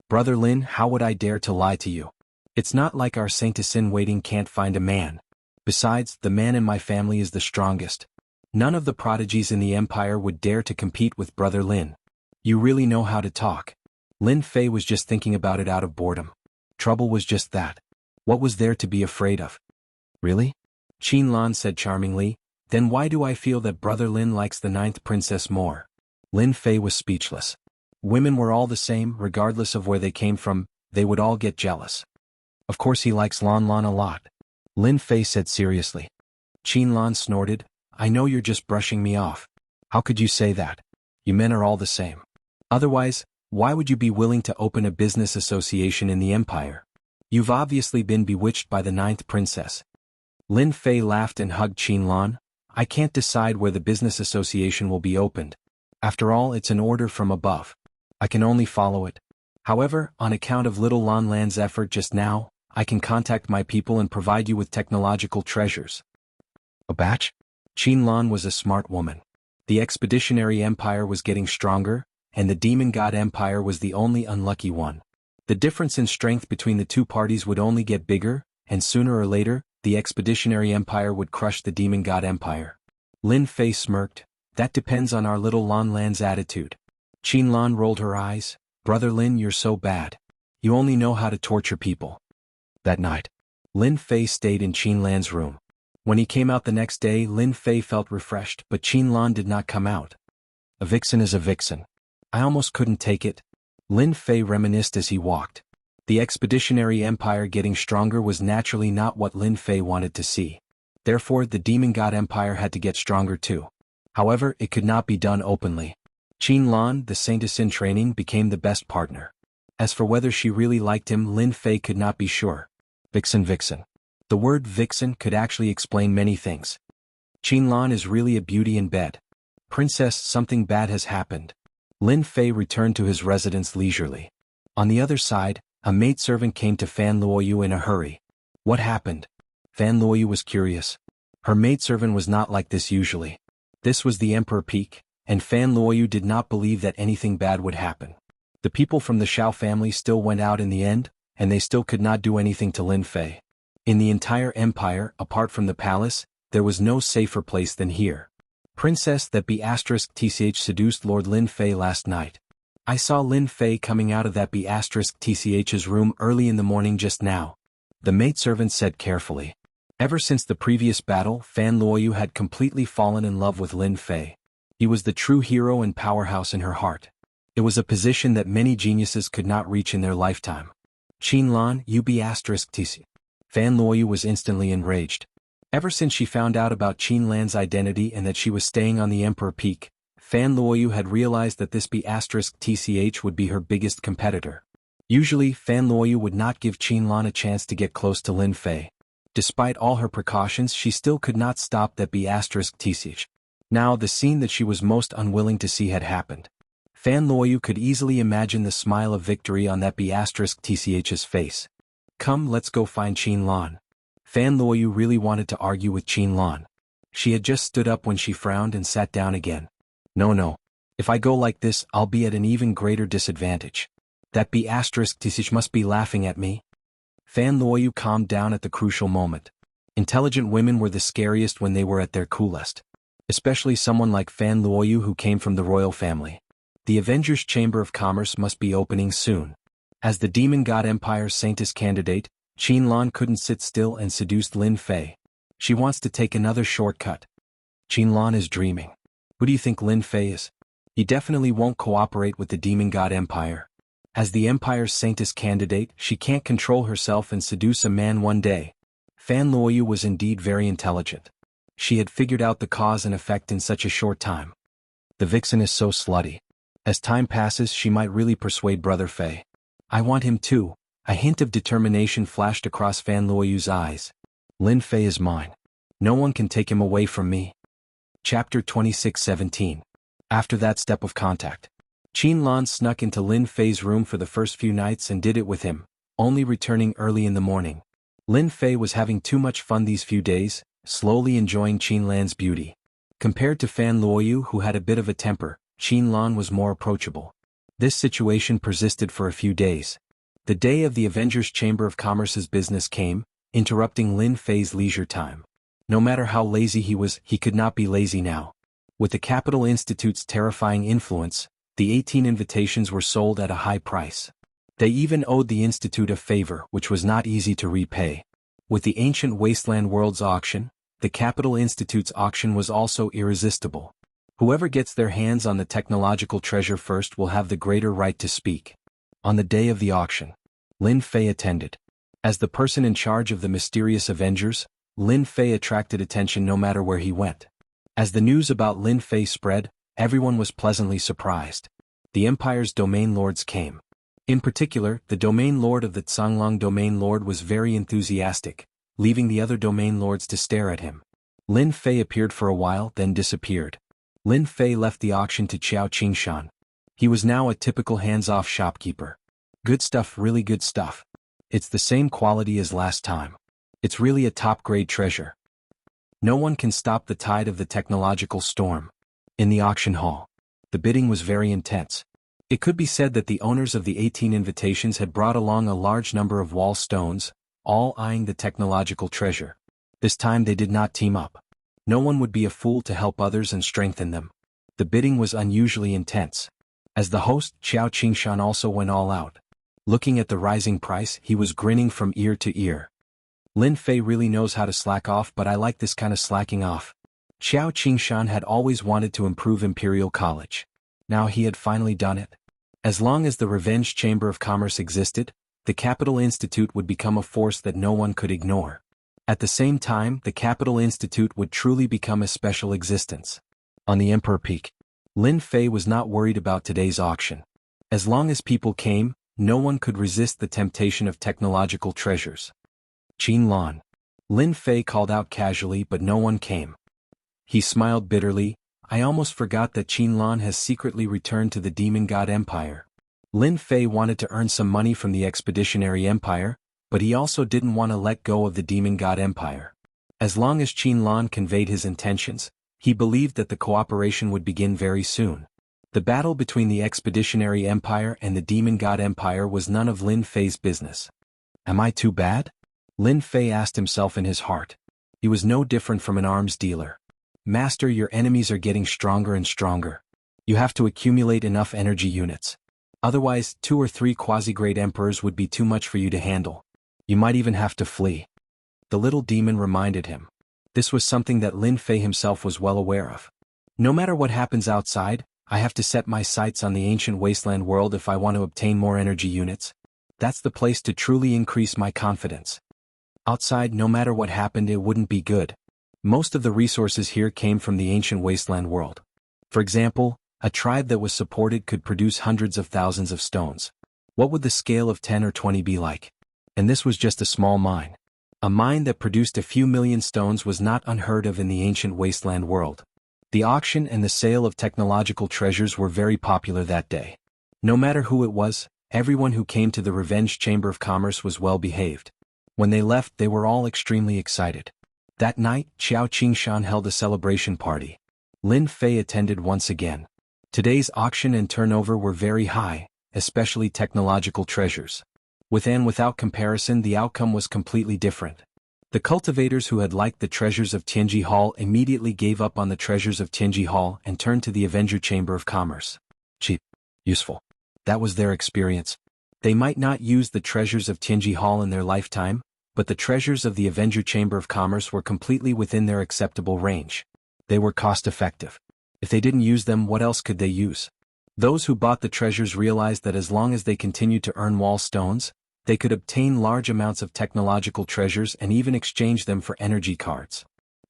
Brother Lin, how would I dare to lie to you? It's not like our Saintess in waiting can't find a man. Besides, the man in my family is the strongest. None of the prodigies in the empire would dare to compete with Brother Lin. You really know how to talk. Lin Fei was just thinking about it out of boredom. Trouble was just that. What was there to be afraid of? Really? Qin Lan said charmingly. Then why do I feel that Brother Lin likes the 9th princess more? Lin Fei was speechless. Women were all the same, regardless of where they came from, they would all get jealous. Of course he likes Lan Lan a lot. Lin Fei said seriously. Qin Lan snorted. I know you're just brushing me off. How could you say that? You men are all the same. Otherwise, why would you be willing to open a business association in the empire? You've obviously been bewitched by the 9th princess. Lin Fei laughed and hugged Qin Lan. I can't decide where the business association will be opened. After all, it's an order from above. I can only follow it. However, on account of little Lan Lan's effort just now, I can contact my people and provide you with technological treasures. A batch? Qin Lan was a smart woman. The Expeditionary Empire was getting stronger, and the Demon God Empire was the only unlucky one. The difference in strength between the two parties would only get bigger, and sooner or later, the Expeditionary Empire would crush the Demon God Empire. Lin Fei smirked. That depends on our little Lan Lan's attitude. Qin Lan rolled her eyes. Brother Lin, you're so bad. You only know how to torture people. That night, Lin Fei stayed in Qin Lan's room. When he came out the next day, Lin Fei felt refreshed, but Qin Lan did not come out. A vixen is a vixen. I almost couldn't take it. Lin Fei reminisced as he walked. The Expeditionary Empire getting stronger was naturally not what Lin Fei wanted to see. Therefore, the Demon God Empire had to get stronger too. However, it could not be done openly. Qin Lan, the Saintess in training, became the best partner. As for whether she really liked him, Lin Fei could not be sure. Vixen, vixen. The word vixen could actually explain many things. Qin Lan is really a beauty in bed. Princess, something bad has happened. Lin Fei returned to his residence leisurely. On the other side, a maidservant came to Fan Luoyu in a hurry. What happened? Fan Luoyu was curious. Her maidservant was not like this usually. This was the Emperor Peak, and Fan Luoyu did not believe that anything bad would happen. The people from the Shao family still went out in the end, and they still could not do anything to Lin Fei. In the entire empire, apart from the palace, there was no safer place than here. Princess that B*TCH seduced Lord Lin Fei last night. I saw Lin Fei coming out of that B*TCH's room early in the morning just now. The maidservant said carefully. Ever since the previous battle, Fan Luoyu had completely fallen in love with Lin Fei. He was the true hero and powerhouse in her heart. It was a position that many geniuses could not reach in their lifetime. Qin Lan, you B*TC. Fan Luoyu was instantly enraged. Ever since she found out about Qin Lan's identity and that she was staying on the Emperor Peak, Fan Luoyu had realized that this B*TCH would be her biggest competitor. Usually, Fan Luoyu would not give Qin Lan a chance to get close to Lin Fei. Despite all her precautions, she still could not stop that B*TCH. Now, the scene that she was most unwilling to see had happened. Fan Luoyu could easily imagine the smile of victory on that B*TCH's face. Come, let's go find Qin Lan. Fan Luoyu really wanted to argue with Qin Lan. She had just stood up when she frowned and sat down again. No. If I go like this, I'll be at an even greater disadvantage. That B*TCH must be laughing at me. Fan Luoyu calmed down at the crucial moment. Intelligent women were the scariest when they were at their coolest. Especially someone like Fan Luoyu who came from the royal family. The Avengers Chamber of Commerce must be opening soon. As the Demon God Empire's Saintess candidate, Qin Lan couldn't sit still and seduced Lin Fei. She wants to take another shortcut. Qin Lan is dreaming. Who do you think Lin Fei is? He definitely won't cooperate with the Demon God Empire. As the Empire's Saintess candidate, she can't control herself and seduce a man one day. Fan Luoyu was indeed very intelligent. She had figured out the cause and effect in such a short time. The vixen is so slutty. As time passes, she might really persuade Brother Fei. I want him too. A hint of determination flashed across Fan Luoyu's eyes. Lin Fei is mine. No one can take him away from me. Chapter 26:17. After that step of contact, Qin Lan snuck into Lin Fei's room for the first few nights and did it with him, only returning early in the morning. Lin Fei was having too much fun these few days, slowly enjoying Qin Lan's beauty. Compared to Fan Luoyu, who had a bit of a temper, Qin Lan was more approachable. This situation persisted for a few days. The day of the Avengers Chamber of Commerce's business came, interrupting Lin Fei's leisure time. No matter how lazy he was, he could not be lazy now. With the Capital Institute's terrifying influence, the 18 invitations were sold at a high price. They even owed the Institute a favor which was not easy to repay. With the Ancient Wasteland World's auction, the Capital Institute's auction was also irresistible. Whoever gets their hands on the technological treasure first will have the greater right to speak. On the day of the auction, Lin Fei attended. As the person in charge of the mysterious Avengers, Lin Fei attracted attention no matter where he went. As the news about Lin Fei spread, everyone was pleasantly surprised. The Empire's domain lords came. In particular, the domain lord of the Canglang domain lord was very enthusiastic, leaving the other domain lords to stare at him. Lin Fei appeared for a while, then disappeared. Lin Fei left the auction to Qiao Qingshan. He was now a typical hands-off shopkeeper. Good stuff, really good stuff. It's the same quality as last time. It's really a top-grade treasure. No one can stop the tide of the technological storm. In the auction hall, the bidding was very intense. It could be said that the owners of the 18 invitations had brought along a large number of wall stones, all eyeing the technological treasure. This time they did not team up. No one would be a fool to help others and strengthen them. The bidding was unusually intense. As the host, Qiao Qingshan also went all out. Looking at the rising price, he was grinning from ear to ear. Lin Fei really knows how to slack off, but I like this kind of slacking off. Qiao Qingshan had always wanted to improve Imperial College. Now he had finally done it. As long as the Revenge Chamber of Commerce existed, the Capital Institute would become a force that no one could ignore. At the same time, the Capital Institute would truly become a special existence. On the Emperor Peak, Lin Fei was not worried about today's auction. As long as people came, no one could resist the temptation of technological treasures. Qin Lan. Lin Fei called out casually, but no one came. He smiled bitterly. I almost forgot that Qin Lan has secretly returned to the Demon God Empire. Lin Fei wanted to earn some money from the Expeditionary Empire, but he also didn't want to let go of the Demon God Empire. As long as Qin Lan conveyed his intentions, he believed that the cooperation would begin very soon. The battle between the Expeditionary Empire and the Demon God Empire was none of Lin Fei's business. Am I too bad? Lin Fei asked himself in his heart. He was no different from an arms dealer. Master, your enemies are getting stronger and stronger. You have to accumulate enough energy units. Otherwise, 2 or 3 quasi-great emperors would be too much for you to handle. You might even have to flee. The little demon reminded him. This was something that Lin Fei himself was well aware of. No matter what happens outside, I have to set my sights on the ancient wasteland world if I want to obtain more energy units. That's the place to truly increase my confidence. Outside, no matter what happened, it wouldn't be good. Most of the resources here came from the ancient wasteland world. For example, a tribe that was supported could produce hundreds of thousands of stones. What would the scale of 10 or 20 be like? And this was just a small mine. A mine that produced a few million stones was not unheard of in the ancient wasteland world. The auction and the sale of technological treasures were very popular that day. No matter who it was, everyone who came to the Revenge Chamber of Commerce was well behaved. When they left, they were all extremely excited. That night, Qiao Qingshan held a celebration party. Lin Fei attended once again. Today's auction and turnover were very high, especially technological treasures. With and without comparison, the outcome was completely different. The cultivators who had liked the treasures of Tianji Hall immediately gave up on the treasures of Tianji Hall and turned to the Avenger Chamber of Commerce. Cheap. Useful. That was their experience. They might not use the treasures of Tianji Hall in their lifetime, but the treasures of the Avenger Chamber of Commerce were completely within their acceptable range. They were cost-effective. If they didn't use them, what else could they use? Those who bought the treasures realized that as long as they continued to earn wall stones, they could obtain large amounts of technological treasures and even exchange them for energy cards.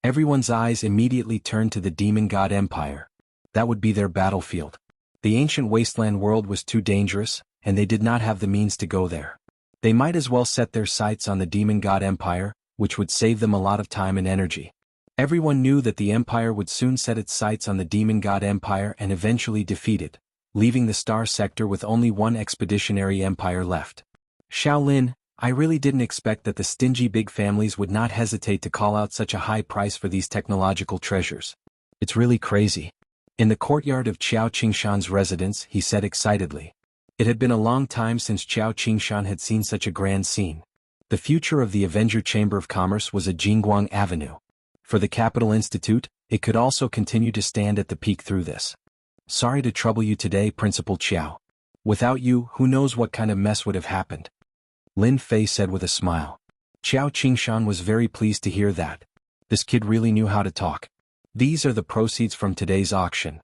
Everyone's eyes immediately turned to the Demon God Empire. That would be their battlefield. The ancient wasteland world was too dangerous, and they did not have the means to go there. They might as well set their sights on the Demon God Empire, which would save them a lot of time and energy. Everyone knew that the Empire would soon set its sights on the Demon God Empire and eventually defeat it, leaving the Star Sector with only one expeditionary empire left. Shaolin, I really didn't expect that the stingy big families would not hesitate to call out such a high price for these technological treasures. It's really crazy. In the courtyard of Qiao Qingshan's residence, he said excitedly. It had been a long time since Qiao Qingshan had seen such a grand scene. The future of the Avenger Chamber of Commerce was a Jingguang Avenue. For the Capital Institute, it could also continue to stand at the peak through this. Sorry to trouble you today, Principal Qiao. Without you, who knows what kind of mess would have happened? Lin Fei said with a smile. Qiao Qingshan was very pleased to hear that. This kid really knew how to talk. These are the proceeds from today's auction.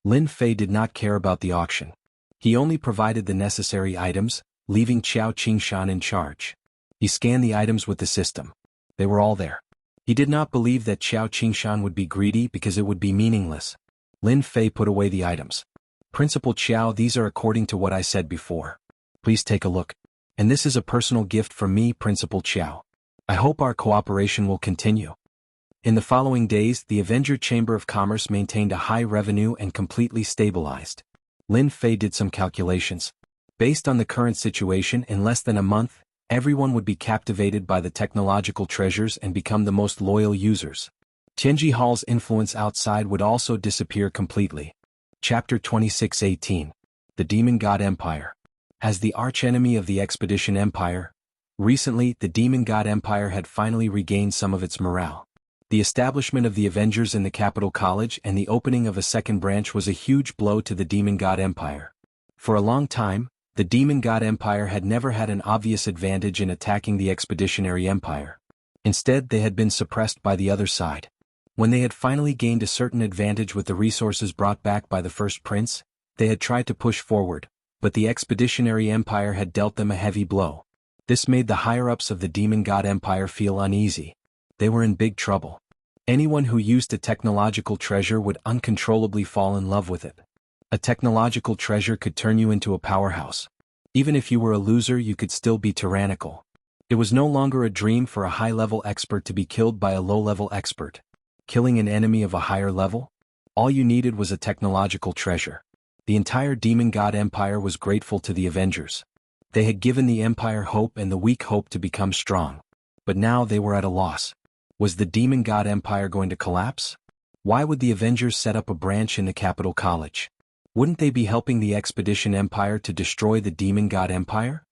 Lin Fei did not care about the auction. He only provided the necessary items, leaving Qiao Qingshan in charge. He scanned the items with the system. They were all there. He did not believe that Qiao Qingshan would be greedy because it would be meaningless. Lin Fei put away the items. Principal Qiao, these are according to what I said before. Please take a look. And this is a personal gift from me, Principal Qiao. I hope our cooperation will continue. In the following days, the Avenger Chamber of Commerce maintained a high revenue and completely stabilized. Lin Fei did some calculations. Based on the current situation, in less than a month, everyone would be captivated by the technological treasures and become the most loyal users. Tianji Hall's influence outside would also disappear completely. Chapter 26:18. The Demon God Empire. As the archenemy of the Expedition Empire, recently the Demon God Empire had finally regained some of its morale. The establishment of the Avengers in the Capital College and the opening of a second branch was a huge blow to the Demon God Empire. For a long time, the Demon God Empire had never had an obvious advantage in attacking the Expeditionary Empire. Instead, they had been suppressed by the other side. When they had finally gained a certain advantage with the resources brought back by the first prince, they had tried to push forward, but the Expeditionary Empire had dealt them a heavy blow. This made the higher-ups of the Demon God Empire feel uneasy. They were in big trouble. Anyone who used a technological treasure would uncontrollably fall in love with it. A technological treasure could turn you into a powerhouse. Even if you were a loser, you could still be tyrannical. It was no longer a dream for a high-level expert to be killed by a low-level expert. Killing an enemy of a higher level? All you needed was a technological treasure. The entire Demon God Empire was grateful to the Avengers. They had given the Empire hope and the weak hope to become strong. But now they were at a loss. Was the Demon God Empire going to collapse? Why would the Avengers set up a branch in the Capital College? Wouldn't they be helping the Expedition Empire to destroy the Demon God Empire?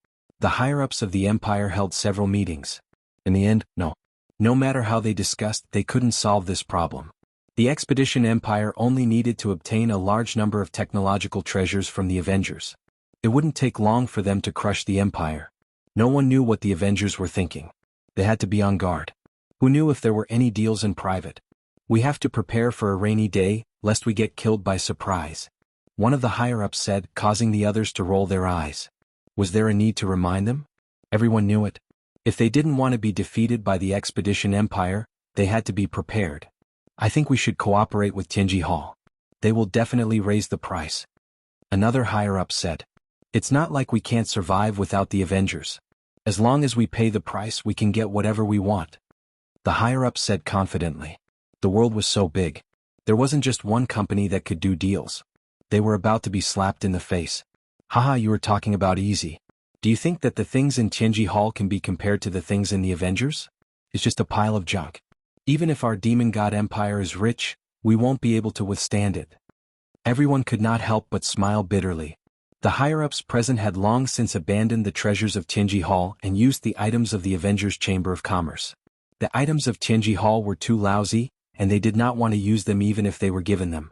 The higher-ups of the Empire held several meetings. In the end, no. No matter how they discussed, they couldn't solve this problem. The Expedition Empire only needed to obtain a large number of technological treasures from the Avengers. It wouldn't take long for them to crush the Empire. No one knew what the Avengers were thinking. They had to be on guard. Who knew if there were any deals in private? We have to prepare for a rainy day, lest we get killed by surprise. One of the higher-ups said, causing the others to roll their eyes. Was there a need to remind them? Everyone knew it. If they didn't want to be defeated by the Expedition Empire, they had to be prepared. I think we should cooperate with Tianji Hall. They will definitely raise the price. Another higher-up said. It's not like we can't survive without the Avengers. As long as we pay the price, we can get whatever we want. The higher-up said confidently. The world was so big. There wasn't just one company that could do deals. They were about to be slapped in the face. Haha, you were talking about easy. Do you think that the things in Tianji Hall can be compared to the things in the Avengers? It's just a pile of junk. Even if our demon god empire is rich, we won't be able to withstand it. Everyone could not help but smile bitterly. The higher-ups present had long since abandoned the treasures of Tianji Hall and used the items of the Avengers' Chamber of Commerce. The items of Tianji Hall were too lousy, and they did not want to use them even if they were given them.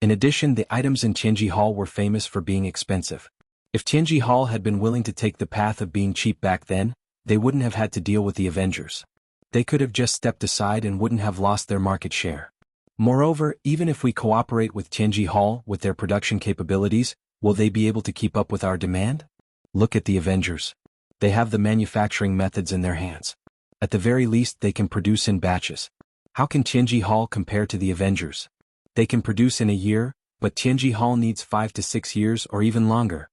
In addition, the items in Tianji Hall were famous for being expensive. If Tianji Hall had been willing to take the path of being cheap back then, they wouldn't have had to deal with the Avengers. They could have just stepped aside and wouldn't have lost their market share. Moreover, even if we cooperate with Tianji Hall with their production capabilities, will they be able to keep up with our demand? Look at the Avengers. They have the manufacturing methods in their hands. At the very least, they can produce in batches. How can Tianji Hall compare to the Avengers? They can produce in a year, but Tianji Hall needs 5 to 6 years or even longer.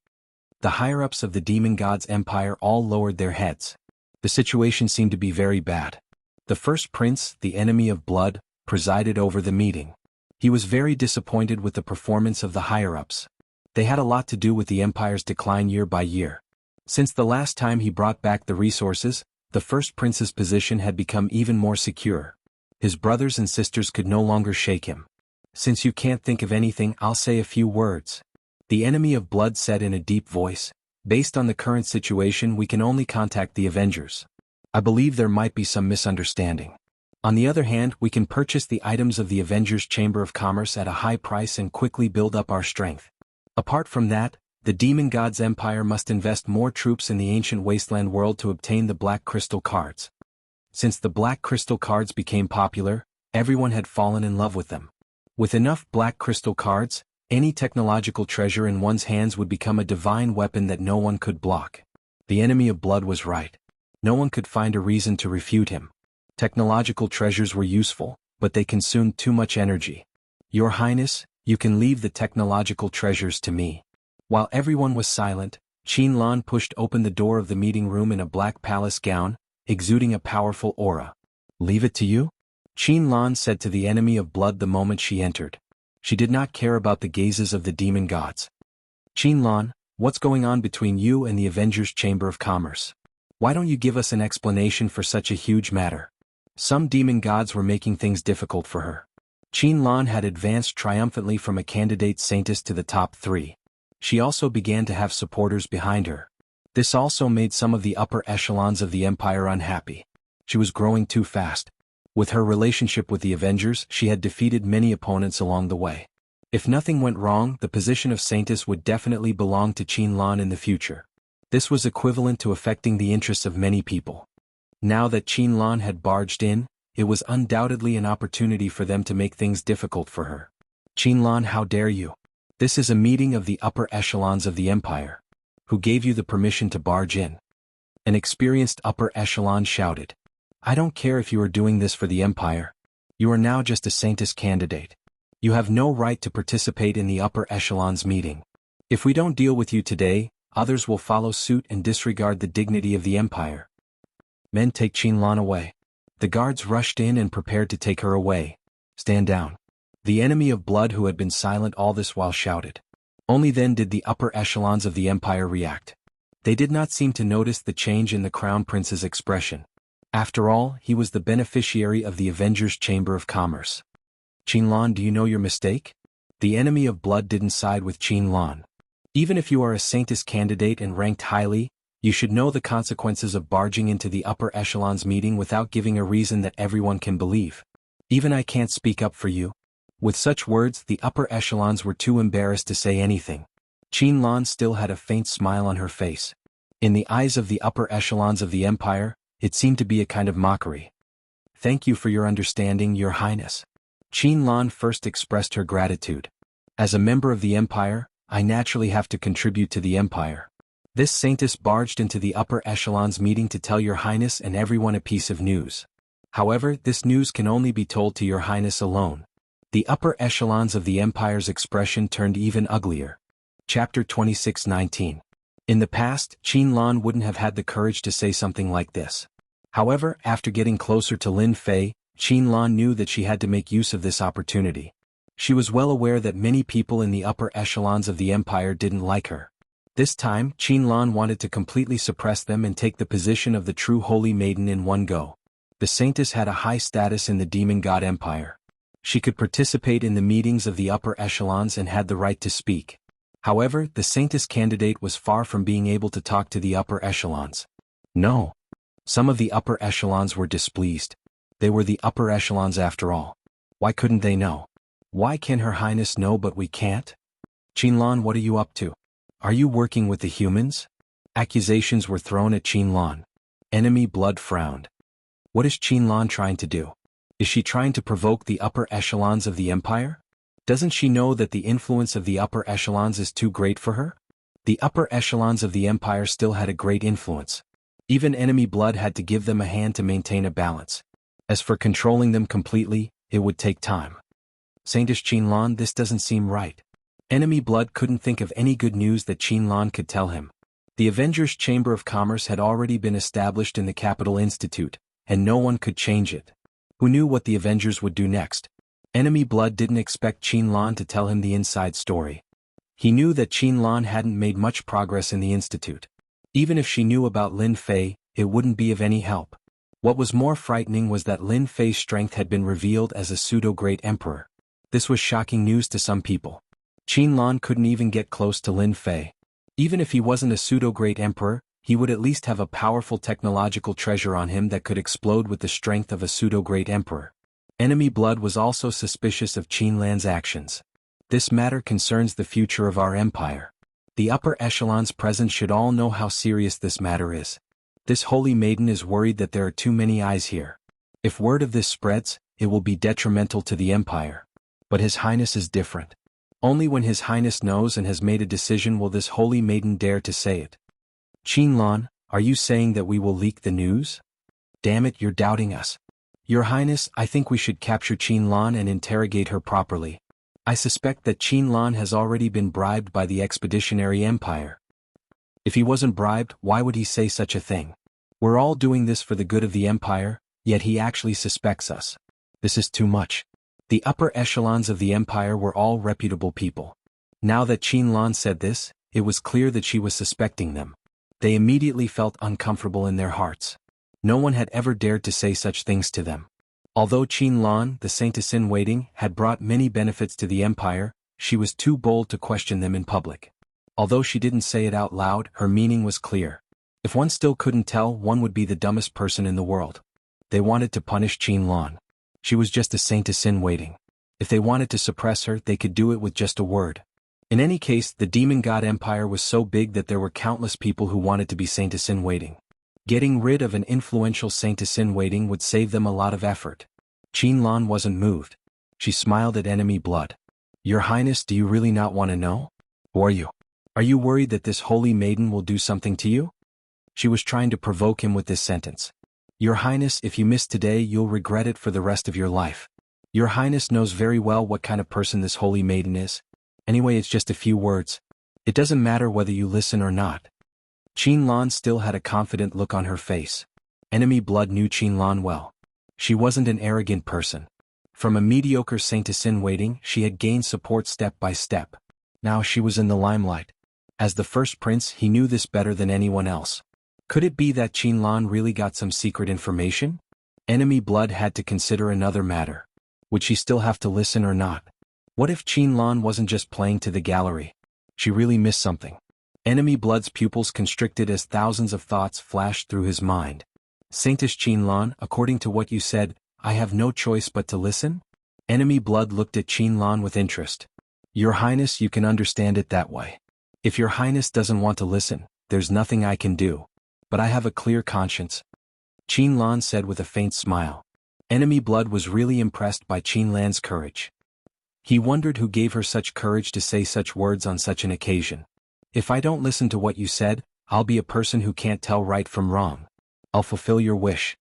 The higher-ups of the Demon God's Empire all lowered their heads. The situation seemed to be very bad. The first prince, the enemy of blood, presided over the meeting. He was very disappointed with the performance of the higher-ups. They had a lot to do with the empire's decline year by year. Since the last time he brought back the resources, the first prince's position had become even more secure. His brothers and sisters could no longer shake him. Since you can't think of anything, I'll say a few words. The enemy of blood said in a deep voice, based on the current situation, we can only contact the Avengers. I believe there might be some misunderstanding. On the other hand, we can purchase the items of the Avengers' Chamber of Commerce at a high price and quickly build up our strength. Apart from that, the Demon God's Empire must invest more troops in the ancient wasteland world to obtain the Black Crystal cards. Since the Black Crystal cards became popular, everyone had fallen in love with them. With enough Black Crystal cards, any technological treasure in one's hands would become a divine weapon that no one could block. The enemy of blood was right. No one could find a reason to refute him. Technological treasures were useful, but they consumed too much energy. Your Highness, you can leave the technological treasures to me. While everyone was silent, Qin Lan pushed open the door of the meeting room in a black palace gown, exuding a powerful aura. Leave it to you? Qin Lan said to the enemy of blood the moment she entered. She did not care about the gazes of the demon gods. Qin Lan, what's going on between you and the Avengers' Chamber of Commerce? Why don't you give us an explanation for such a huge matter? Some demon gods were making things difficult for her. Qin Lan had advanced triumphantly from a candidate saintess to the top 3. She also began to have supporters behind her. This also made some of the upper echelons of the empire unhappy. She was growing too fast. With her relationship with the Avengers, she had defeated many opponents along the way. If nothing went wrong, the position of Saintess would definitely belong to Qin Lan in the future. This was equivalent to affecting the interests of many people. Now that Qin Lan had barged in, it was undoubtedly an opportunity for them to make things difficult for her. Qin Lan, how dare you? This is a meeting of the upper echelons of the empire. Who gave you the permission to barge in? An experienced upper echelon shouted. I don't care if you are doing this for the empire. You are now just a Saintess candidate. You have no right to participate in the upper echelons meeting. If we don't deal with you today, others will follow suit and disregard the dignity of the empire. Men, take Qin Lan away. The guards rushed in and prepared to take her away. Stand down. The enemy of blood, who had been silent all this while, shouted. Only then did the upper echelons of the empire react. They did not seem to notice the change in the crown prince's expression. After all, he was the beneficiary of the Avengers' Chamber of Commerce. Qin Lan, do you know your mistake? The enemy of blood didn't side with Qin Lan. Even if you are a Saintess candidate and ranked highly, You should know the consequences of barging into the upper echelons meeting without giving a reason that everyone can believe. Even I can't speak up for you. With such words, the upper echelons were too embarrassed to say anything. Qin Lan still had a faint smile on her face. In the eyes of the upper echelons of the empire, it seemed to be a kind of mockery. Thank you for your understanding, Your Highness. Qin Lan first expressed her gratitude. As a member of the empire, I naturally have to contribute to the empire. This saintess barged into the upper echelons meeting to tell Your Highness and everyone a piece of news. However, this news can only be told to Your Highness alone. The upper echelons of the empire's expression turned even uglier. Chapter 26:19. In the past, Qin Lan wouldn't have had the courage to say something like this. However, after getting closer to Lin Fei, Qin Lan knew that she had to make use of this opportunity. She was well aware that many people in the upper echelons of the empire didn't like her. This time, Qin Lan wanted to completely suppress them and take the position of the true holy maiden in one go. The saintess had a high status in the demon god empire. She could participate in the meetings of the upper echelons and had the right to speak. However, the saintess candidate was far from being able to talk to the upper echelons. No. Some of the upper echelons were displeased. They were the upper echelons after all. Why couldn't they know? Why can Her Highness know but we can't? Qin Lan, what are you up to? Are you working with the humans? Accusations were thrown at Qin Lan. Enemy Blood frowned. What is Qin Lan trying to do? Is she trying to provoke the upper echelons of the empire? Doesn't she know that the influence of the upper echelons is too great for her? The upper echelons of the empire still had a great influence. Even Enemy Blood had to give them a hand to maintain a balance. As for controlling them completely, it would take time. Saintess Qin Lan, this doesn't seem right. Enemy Blood couldn't think of any good news that Qin Lan could tell him. The Avengers' Chamber of Commerce had already been established in the Capital Institute, and no one could change it. Who knew what the Avengers would do next? Enemy Blood didn't expect Qin Lan to tell him the inside story. He knew that Qin Lan hadn't made much progress in the institute. Even if she knew about Lin Fei, it wouldn't be of any help. What was more frightening was that Lin Fei's strength had been revealed as a pseudo-great emperor. This was shocking news to some people. Qin Lan couldn't even get close to Lin Fei. Even if he wasn't a pseudo-great emperor, he would at least have a powerful technological treasure on him that could explode with the strength of a pseudo-great emperor. Enemy Blood was also suspicious of Qin Lan's actions. This matter concerns the future of our empire. The upper echelons present should all know how serious this matter is. This holy maiden is worried that there are too many eyes here. If word of this spreads, it will be detrimental to the empire. But His Highness is different. Only when His Highness knows and has made a decision will this holy maiden dare to say it. Qin Lan, are you saying that we will leak the news? Damn it, you're doubting us. Your Highness, I think we should capture Qin Lan and interrogate her properly. I suspect that Qin Lan has already been bribed by the Expeditionary Empire. If he wasn't bribed, why would he say such a thing? We're all doing this for the good of the empire, yet he actually suspects us. This is too much. The upper echelons of the empire were all reputable people. Now that Qin Lan said this, it was clear that she was suspecting them. They immediately felt uncomfortable in their hearts. No one had ever dared to say such things to them. Although Qin Lan, the saintess-in-waiting, had brought many benefits to the empire, she was too bold to question them in public. Although she didn't say it out loud, her meaning was clear. If one still couldn't tell, one would be the dumbest person in the world. They wanted to punish Qin Lan. She was just a saintess-in-waiting. If they wanted to suppress her, they could do it with just a word. In any case, the demon god empire was so big that there were countless people who wanted to be saintess-in-waiting. Getting rid of an influential saintess-in-waiting would save them a lot of effort. Qin Lan wasn't moved. She smiled at Enemy Blood. Your Highness, do you really not want to know? Or are you? Are you worried that this holy maiden will do something to you? She was trying to provoke him with this sentence. Your Highness, if you miss today, you'll regret it for the rest of your life. Your Highness knows very well what kind of person this holy maiden is. Anyway, it's just a few words. It doesn't matter whether you listen or not. Qin Lan still had a confident look on her face. Enemy Blood knew Qin Lan well. She wasn't an arrogant person. From a mediocre saintess-in-waiting, she had gained support step by step. Now she was in the limelight. As the first prince, he knew this better than anyone else. Could it be that Qin Lan really got some secret information? Enemy Blood had to consider another matter. Would she still have to listen or not? What if Qin Lan wasn't just playing to the gallery? She really missed something. Enemy Blood's pupils constricted as thousands of thoughts flashed through his mind. Saintess Qinlan, according to what you said, I have no choice but to listen? Enemy Blood looked at Qinlan with interest. Your Highness, you can understand it that way. If your Highness doesn't want to listen, there's nothing I can do. But I have a clear conscience. Qinlan said with a faint smile. Enemy Blood was really impressed by Qinlan's courage. He wondered who gave her such courage to say such words on such an occasion. If I don't listen to what you said, I'll be a person who can't tell right from wrong. I'll fulfill your wish.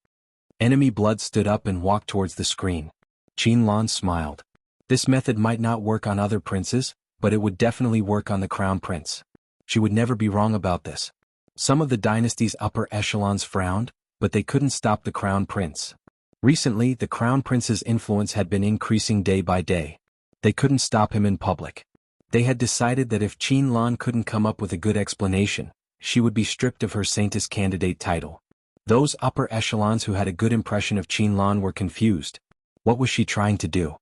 Enemy Blood stood up and walked towards the screen. Qinlan smiled. This method might not work on other princes, but it would definitely work on the crown prince. She would never be wrong about this. Some of the dynasty's upper echelons frowned, but they couldn't stop the crown prince. Recently, the crown prince's influence had been increasing day by day. They couldn't stop him in public. They had decided that if Qinlan couldn't come up with a good explanation, she would be stripped of her Saintess candidate title. Those upper echelons who had a good impression of Qinlan were confused. What was she trying to do?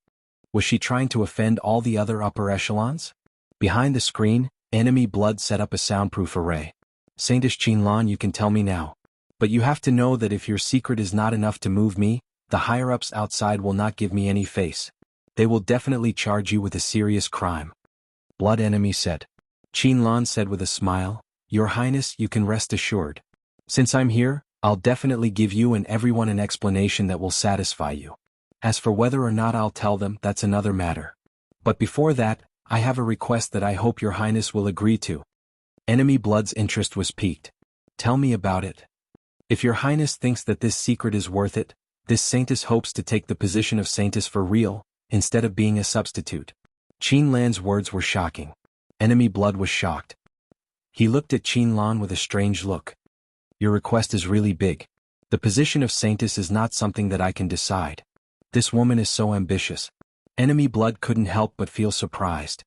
Was she trying to offend all the other upper echelons? Behind the screen, Enemy Blood set up a soundproof array. Saintess Qinlan, you can tell me now. But you have to know that if your secret is not enough to move me, the higher-ups outside will not give me any face. They will definitely charge you with a serious crime. Blood Enemy said. Qinlan said with a smile, Your Highness, you can rest assured. Since I'm here, I'll definitely give you and everyone an explanation that will satisfy you. As for whether or not I'll tell them, that's another matter. But before that, I have a request that I hope your Highness will agree to. Enemy Blood's interest was piqued. Tell me about it. If your Highness thinks that this secret is worth it, this Saintess hopes to take the position of Saintess for real, instead of being a substitute. Qinlan's words were shocking. Enemy Blood was shocked. He looked at Qinlan with a strange look. Your request is really big. The position of Saintess is not something that I can decide. This woman is so ambitious. Enemy Blood couldn't help but feel surprised.